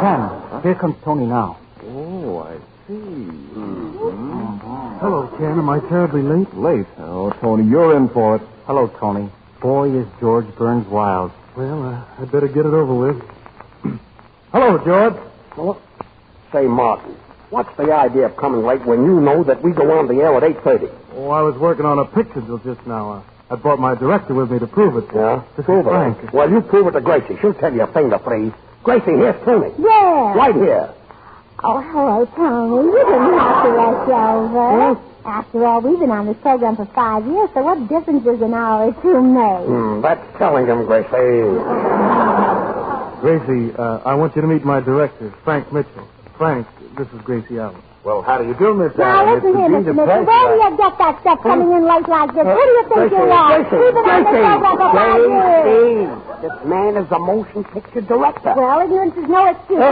Ken, here comes Tony now. Oh, I see. Hello, Ken. Am I terribly late? Late? Oh, Tony, you're in for it. Hello, Tony. Boy, is George Burns wild. Well, I'd better get it over with. Hello, George. Well, say, Martin, what's the idea of coming late when you know that we go on the air at 8:30? Oh, I was working on a picture till just now. I brought my director with me to prove it. Yeah? Prove it. Frank. Well, you prove it to Gracie. She'll tell you a finger three. Gracie, here's Tony. Yeah. Right here. Oh, hello, Tony. You didn't have to rush over. Huh? After all, we've been on this program for 5 years, so what difference does an hour or two make? That's telling him, Gracie. Gracie, I want you to meet my director, Frank Mitchell. Frank, this is Gracie Allen. Well, how do you do, Miss Now, Allen? listen here, Mr. Mitchell. Where do you get that stuff coming in late like this? Who do you think you are? We've been on this program for 5 years. This man is a motion picture director. Well, ignorance is no excuse.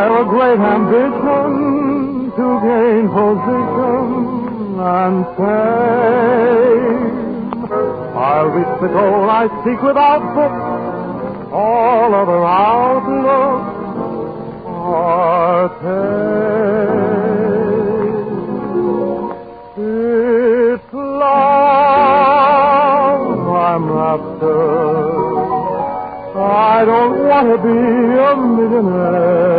A great ambition to gain position and fame. I'll reach the goal I seek without book. All other outlooks are tame. It's love I'm after. I don't want to be a millionaire.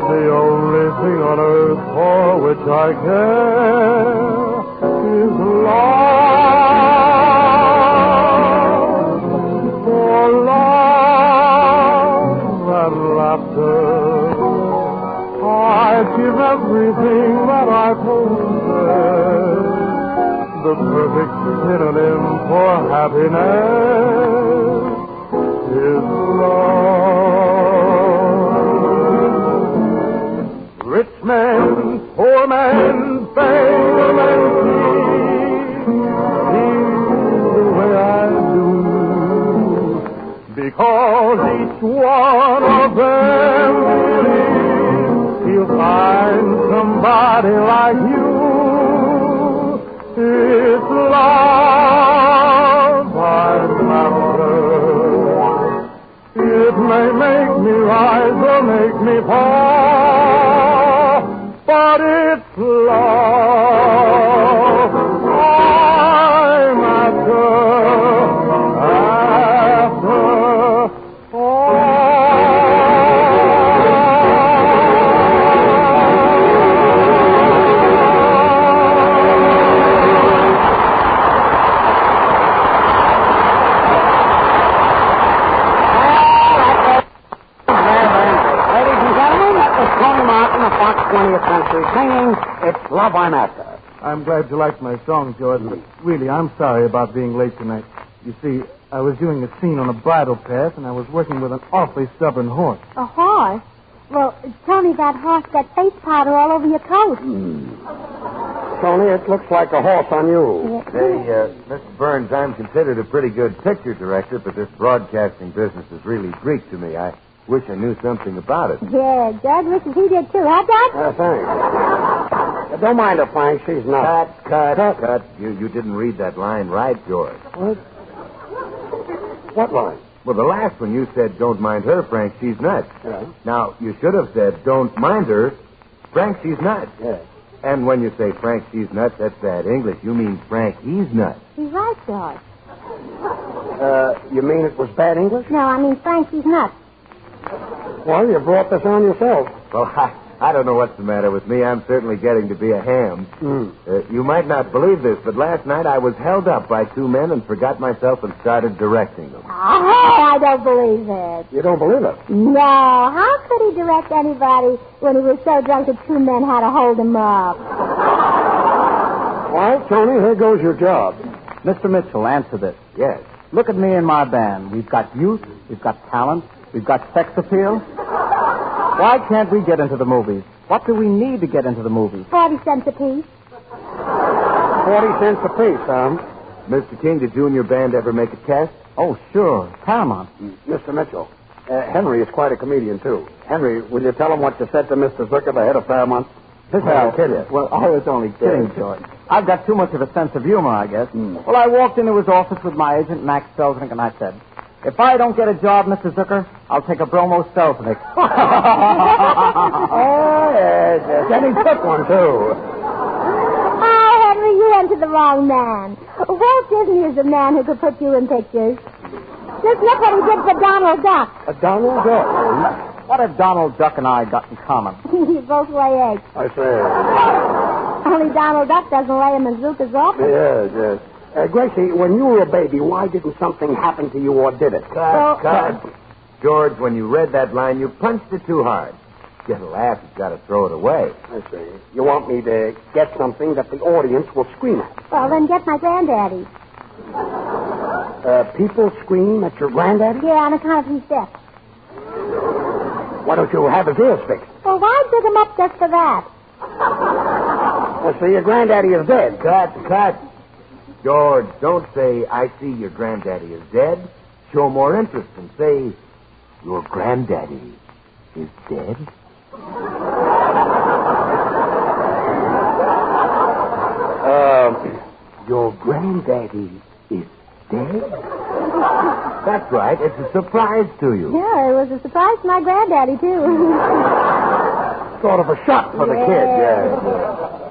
The only thing on earth for which I care is love. For love and laughter, I'd give everything that I possess. The perfect synonym for happiness is love. Rich men, poor men, fame and peace, the way I do, because each one of them believes he'll find somebody like you. It's love I'm after. It may make me right. before, but it's love I'm after singing, it's love I'm after. I'm glad you liked my song, George, but really, I'm sorry about being late tonight. You see, I was doing a scene on a bridle path, and I was working with an awfully stubborn horse. A horse? Well, Tony, that horse got face powder all over your coat. Tony, it looks like a horse on you. Hey, Mr. Burns, I'm considered a pretty good picture director, but this broadcasting business is really Greek to me. I wish I knew something about it. Yeah, Judge wishes he did too, huh, Judge? Thanks. Don't mind her, Frank. She's not. Cut. You didn't read that line right, George. What line? Well, the last one you said, don't mind her, Frank, she's nuts. Yeah. Now, you should have said, don't mind her, Frank, she's nuts. Yeah. And when you say Frank, she's nuts, that's bad English. You mean Frank, he's nuts. He's right, George. You mean it was bad English? No, I mean Frank, he's nuts. Well, you brought this on yourself. Well, I don't know what's the matter with me. I'm certainly getting to be a ham. You might not believe this, but last night I was held up by two men and forgot myself and started directing them. Oh, I don't believe it. You don't believe it? No. How could he direct anybody when he was so drunk that two men had to hold him up? Well, Tony, here goes your job. Mr. Mitchell, answer this. Yes. Look at me and my band. We've got youth, we've got talent, we've got sex appeal. Why can't we get into the movies? What do we need to get into the movies? 40 cents a piece. 40 cents a piece, huh? Mr. King, did you and your band ever make a cast? Oh, sure. Paramount. Mr. Mitchell, Henry is quite a comedian, too. Henry, will you tell him what you said to Mr. Zucker, the head of Paramount? I'll kill you. Well, I was only kidding, George. I've got too much of a sense of humor, I guess. Well, I walked into his office with my agent, Max Selznick, and I said, if I don't get a job, Mr. Zucker, I'll take a bromo Selznick. Oh, yes. And he took one, too. Oh, Henry, you went to the wrong man. Walt Disney is the man who could put you in pictures. Just look what he did for Donald Duck. A Donald Duck? What have Donald Duck and I got in common? You both lay eggs. I say. Only Donald Duck doesn't lay them in Zucker's office. Yes. Gracie, when you were a baby, why didn't something happen to you or did it? Cut. George, when you read that line, you punched it too hard. Get a laugh, you've got to throw it away. I see. You want me to get something that the audience will scream at? Well, then get my granddaddy. People scream at your granddaddy? Yeah, on account of his death. Why don't you have his ears fixed? Well, why dig him up just for that? Well, see, your granddaddy is dead. Cut. George, don't say, I see your granddaddy is dead. Show more interest and say, your granddaddy is dead. Your granddaddy is dead? That's right. It's a surprise to you. Yeah, it was a surprise to my granddaddy, too. Sort of a shock for the kid, yeah.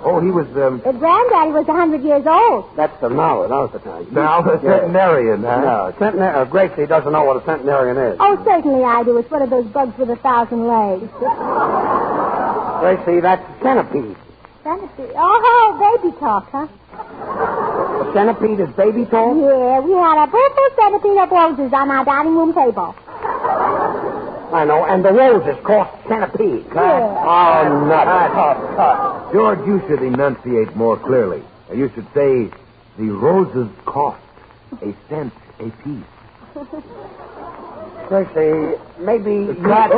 Oh, he was, His granddaddy was 100 years old. That's the now. Now's the time. Now the centenarian, huh? No, Gracie doesn't know what a centenarian is. Oh, certainly I do. It's one of those bugs with 1,000 legs. Gracie, that's a centipede. Centipede? Oh, baby talk, huh? A centipede is baby talk? Yeah, we had a purple centipede of roses on our dining room table. I know, and the roses cost centipede. Yeah. Oh, nuts. Cut. George, you should enunciate more clearly. You should say, the roses cost a cent a piece. Gracie, maybe... Cut.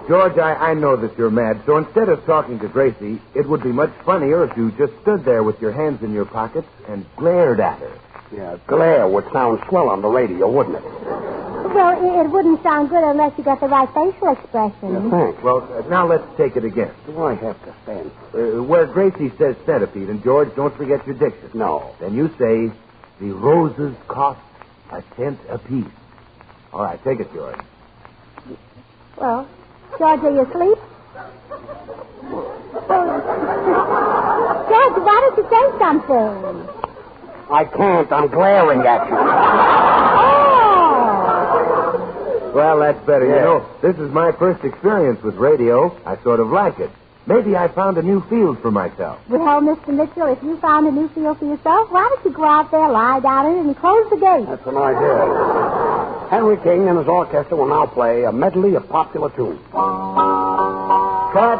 George, I know that you're mad, so instead of talking to Gracie, it would be much funnier if you just stood there with your hands in your pockets and glared at her. Yeah, glare would sound swell on the radio, wouldn't it? Well, it wouldn't sound good unless you got the right facial expression. Yeah, thanks. Well, now let's take it again. Do I have to stand? Where Gracie says centipede, and George, don't forget your diction. No. Then you say, the roses cost a cent apiece. All right, take it, George. Well, George, are you asleep? George, why don't you say something? I can't. I'm glaring at you. Oh! Well, that's better. Yeah. You know, this is my first experience with radio. I sort of like it. Maybe I found a new field for myself. Well, Mr. Mitchell, if you found a new field for yourself, why don't you go out there, lie down in it, and close the gate? That's an idea. Henry King and his orchestra will now play a medley of popular tunes. Cut.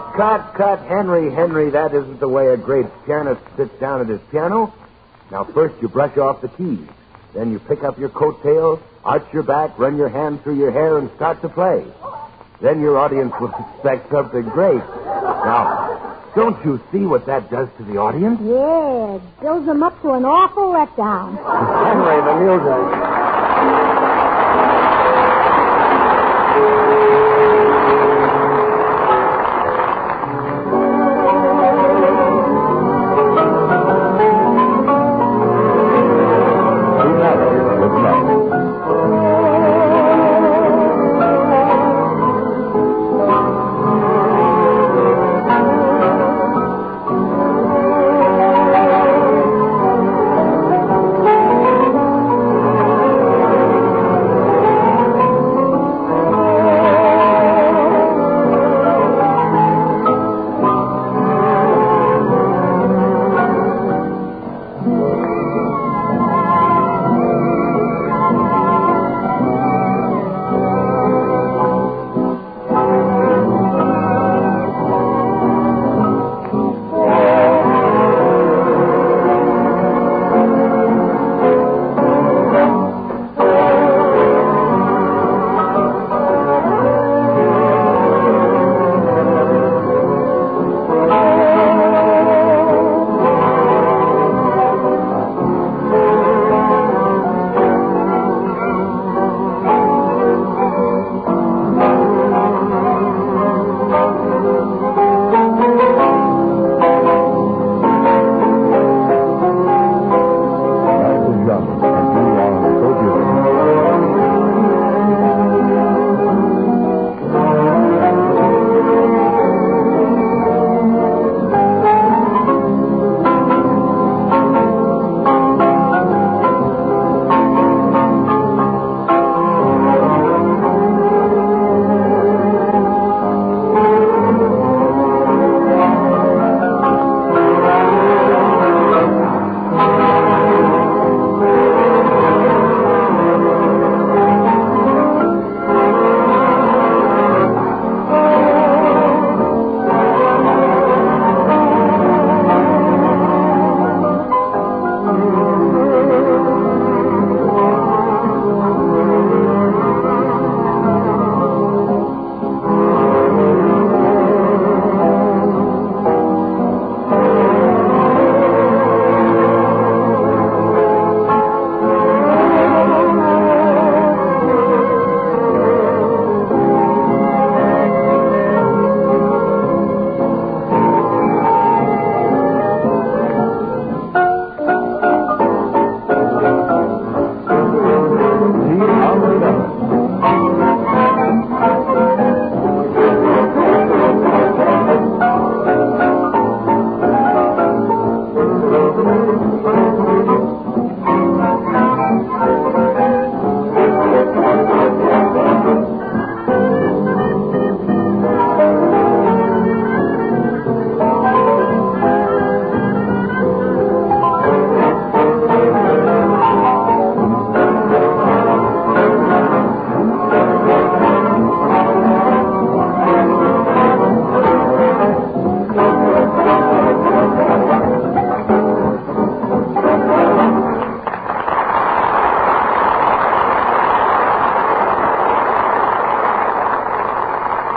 Henry, that isn't the way a great pianist sits down at his piano. Now, first you brush off the keys. Then you pick up your coattails, arch your back, run your hand through your hair, and start to play. Then your audience will expect something great. Now, don't you see what that does to the audience? Yeah, it builds them up to an awful letdown. Henry, the music.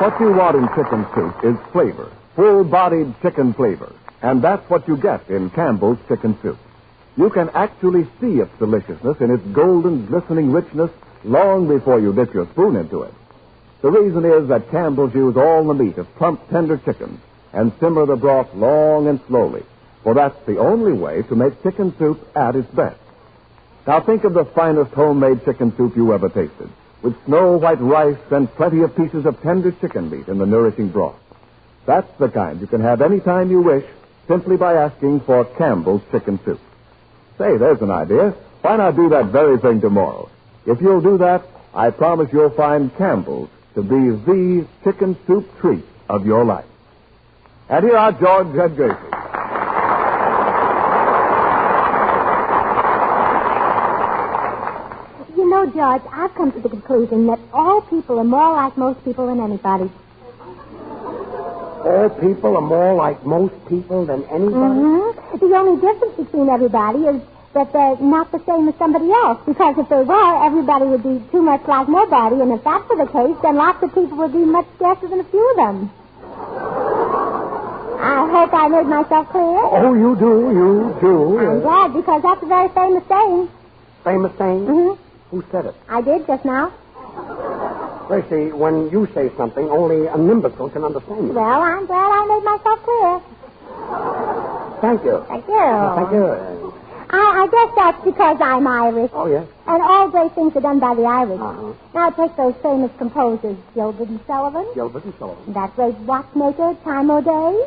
What you want in chicken soup is flavor, full-bodied chicken flavor. And that's what you get in Campbell's chicken soup. You can actually see its deliciousness in its golden, glistening richness long before you dip your spoon into it. The reason is that Campbell's use all the meat of plump, tender chickens and simmer the broth long and slowly, for that's the only way to make chicken soup at its best. Now think of the finest homemade chicken soup you ever tasted. with snow-white rice and plenty of pieces of tender chicken meat in the nourishing broth. That's the kind you can have any time you wish, simply by asking for Campbell's Chicken Soup. Say, there's an idea. Why not do that very thing tomorrow? If you'll do that, I promise you'll find Campbell's to be the chicken soup treat of your life. And here are George and Gracie. You know, George, I've come to the conclusion that all people are more like most people than anybody. All people are more like most people than anybody? Mm-hmm. The only difference between everybody is that they're not the same as somebody else. Because if they were, everybody would be too much like nobody. And if that were the case, then lots of people would be much scarcer than a few of them. I hope I made myself clear. Oh, you do. I'm glad, because that's a very famous saying. Famous saying? Mm-hmm. Who said it? I did just now. Gracie, when you say something, only a imbecile can understand you. Well, I'm glad I made myself clear. Thank you. Thank you. Thank you. I guess that's because I'm Irish. Oh, yes. And all great things are done by the Irish. Uh-huh. Now take those famous composers, Gilbert and Sullivan. Gilbert and Sullivan. That great watchmaker, Time O'Day.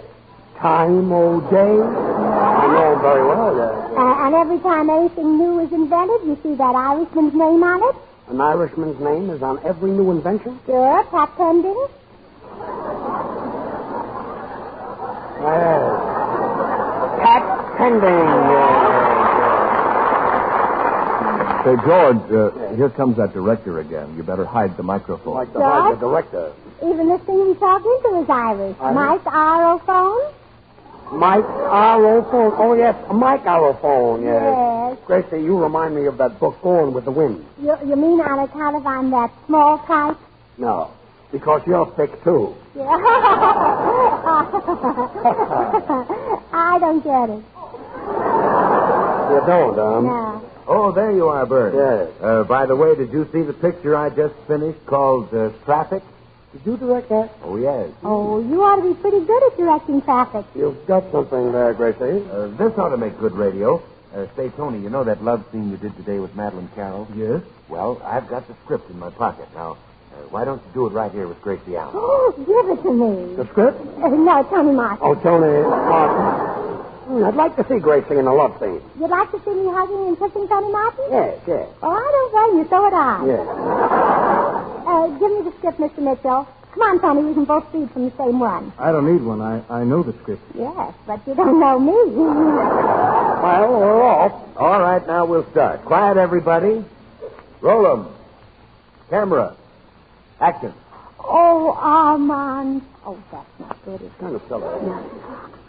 Time O'Day? I know him very well, yes. And every time anything new is invented, you see that Irishman's name on it. An Irishman's name is on every new invention? Sure, Pat Pending. Yes. Pat Pending. Say, George, here comes that director again. You better hide the microphone. Like to hide the director. Even this thing we talk into is Irish. Mike Aerophone. Mike Aerophone. Oh, yes, Mike Aerophone, yes. Gracie, you remind me of that book, Going with the Wind. You mean on account of I'm that small type? No, because you're thick, too. Yeah. I don't get it. You don't, No. Oh, there you are, Bert. Yes. By the way, did you see the picture I just finished called Traffic? Did you direct that? Oh, yes. Oh, you ought to be pretty good at directing traffic. You've got something there, Gracie. This ought to make good radio. Say, Tony, you know that love scene you did today with Madeline Carroll? Yes? Well, I've got the script in my pocket. Now, why don't you do it right here with Gracie Allen? Oh, give it to me. The script? No, Tony Martin. Oh, Tony Martin. I'd like to see Gracie in a love scene. You'd like to see me hugging and kissing Tony Martin? Yes, yes. Oh, I don't blame you. So would I. Yes. Give me the script, Mr. Mitchell. Come on, Tony. We can both read from the same one. I don't need one. I know the script. Yes, but you don't know me. Well, we're off. All right, now we'll start. Quiet, everybody. Roll 'em. Camera. Action. Oh, Armand. Oh, that's not good. It's kind of silly. No.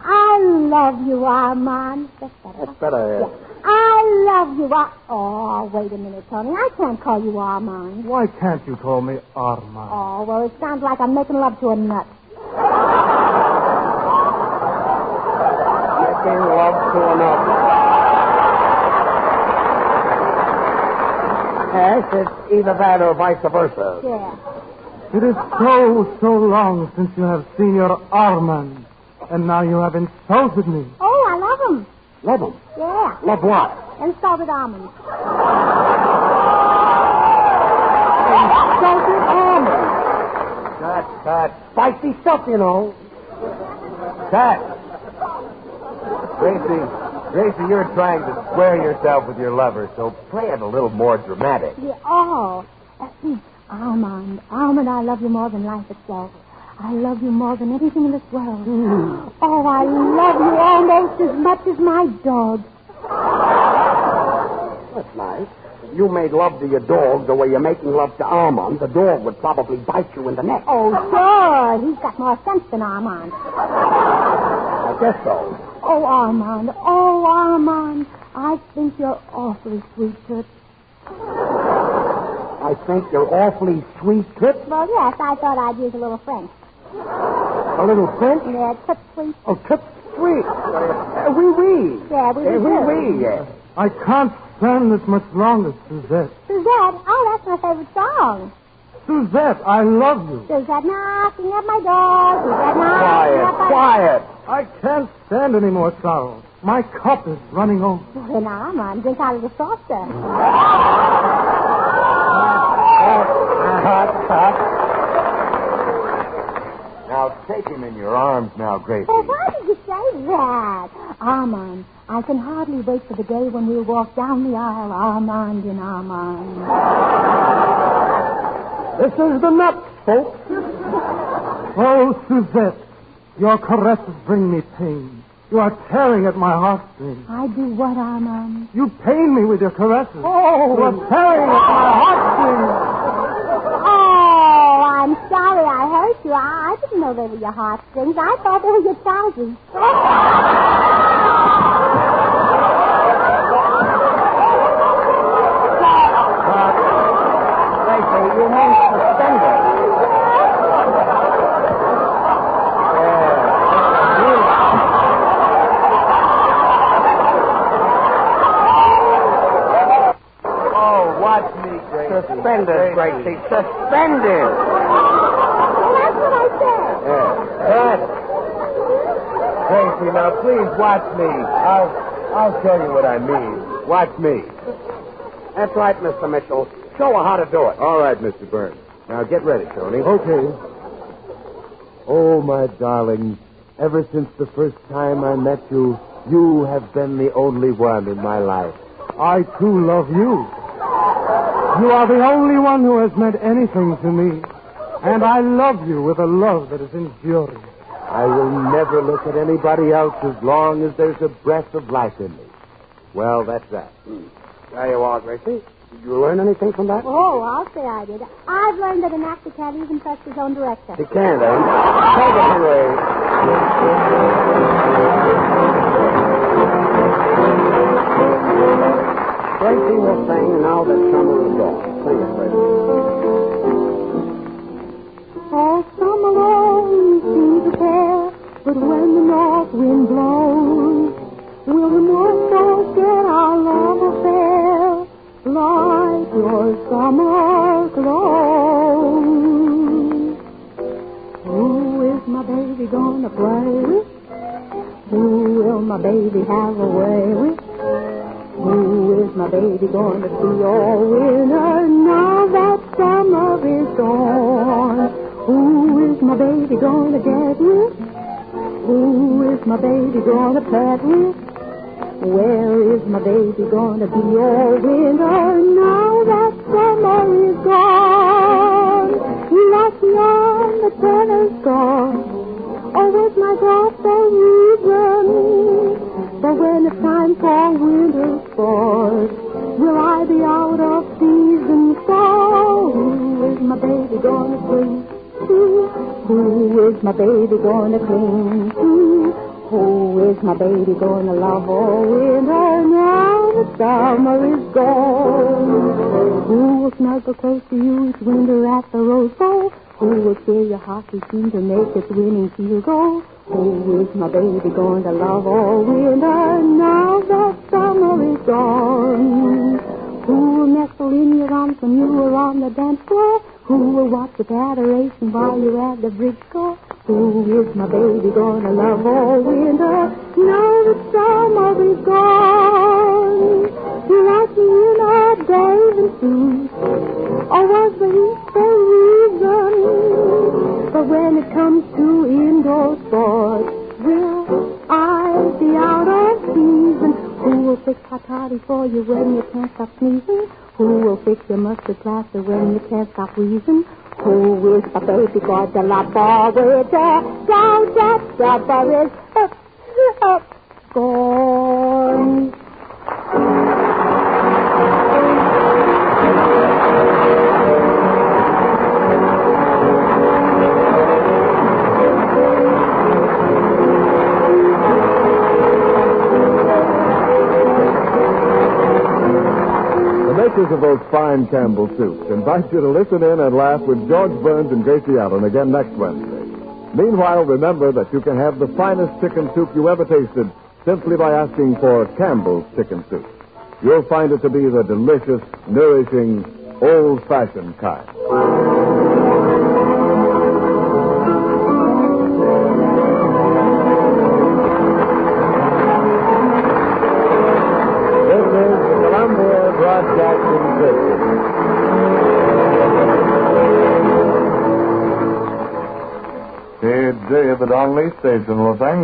I love you, Armand. That's better. That's better. Yeah. I love you. Oh, wait a minute, Tony. I can't call you Armand. Why can't you call me Armand? Oh, well, it sounds like I'm making love to a nut. Making love to a nut. Yes, it's either that or vice versa. Yeah. It is so long since you have seen your Armand. And now you have insulted me. Oh, I love him. Love him? Yeah. Love what? Insulted almonds. Insulted almonds. That's spicy stuff, you know. Gracie, you're trying to square yourself with your lover, so play it a little more dramatic. Yeah. Oh. Armand, I love you more than life itself. I love you more than anything in this world. Oh, I love you almost as much as my dog. That's nice. If you made love to your dog the way you're making love to Armand, the dog would probably bite you in the neck. Oh, sure. He's got more sense than Armand. I guess so. Oh, Armand. I think you're awfully sweet, Toots. I think you're awfully sweet, Toots? Well, yes, I thought I'd use a little French. A little French? Yeah, Toots sweet. Oh, Toots sweet. Oui. Yeah, oui, yes. I can't stand this much longer, Suzette. Suzette? Oh, that's my favorite song. Suzette, I love you. Suzette knocking at my door. Suzette knocking at my door. Quiet. I can't stand any more sorrow. My cup is running over. Well, then, Armand, drink out of the saucer. take him in your arms now, Gracie. Oh, why did you say that? Armand, I can hardly wait for the day when we'll walk down the aisle, Armand and Armand. This is the nut, folks. Oh, Suzette, your caresses bring me pain. You are tearing at my heartstrings. I do what, Armand? You pain me with your caresses. Oh. You are tearing at my heartstrings. Oh, I'm sorry I hurt you. I didn't know they were your heartstrings. I thought they were your trousers. Gracie, you mean suspended. Watch me, Gracie. Suspended, Gracie. Suspended. That's what I said. Cut. Gracie, now please watch me. I'll show you what I mean. Watch me. That's right, Mr. Mitchell. Show her how to do it. All right, Mr. Burns. Now get ready, Tony. Okay. Oh, my darling, ever since the first time I met you, you have been the only one in my life. I, too, love you. You are the only one who has meant anything to me. And I love you with a love that is enduring. I will never look at anybody else as long as there's a breath of life in me. Well, that's that. There you are, Gracie. Did you learn anything from that? Oh, I'll say I did. I've learned that an actor can't even trust his own director. He can't, eh? Take it away. Gracie will sing, and now that summer is gone. Sing it, Gracie. All summer long we seem to care, but when the north wind blows, will the north shore get our love affair like your summer clothes? Who is my baby gonna play with? Who will my baby have a way with? Who is my baby going to be all winter now that summer is gone? Who is my baby going to get with? Who is my baby going to pet with? Where is my baby going to be all winter now that summer is gone? Like on the tennis court, or with my golf for reason. But when it's time for winter sport, will I be out of season? So who is my baby gonna cling to? Who is my baby gonna cling to? Who is my baby gonna love all winter now the summer is gone? Who will snuggle close to you each winter at the Rose Bowl? Who will cheer your hockey team to make its winning field goal? Who is my baby going to love all winter now that summer is gone? Who will nestle in your arms when you are on the dance floor? Who will watch the adoration while you're at the bridge score? Who is my baby going to love all winter now that summer is gone? You like me in our bathing suit, or was the heat the reason? But when it comes to indoor sports, will I be out of season? Who will fix hot toddy for you when you can't stop sneezing? Who will fix your mustard plaster when you can't stop wheezing? Who is a baby going to love all winter? Down that summer is gone. Makers of those fine Campbell soups invite you to listen in and laugh with George Burns and Gracie Allen again next Wednesday. Meanwhile, remember that you can have the finest chicken soup you ever tasted simply by asking for Campbell's Chicken Soup. You'll find it to be the delicious, nourishing, old-fashioned kind. Today David Ongley, stage in Los Angeles.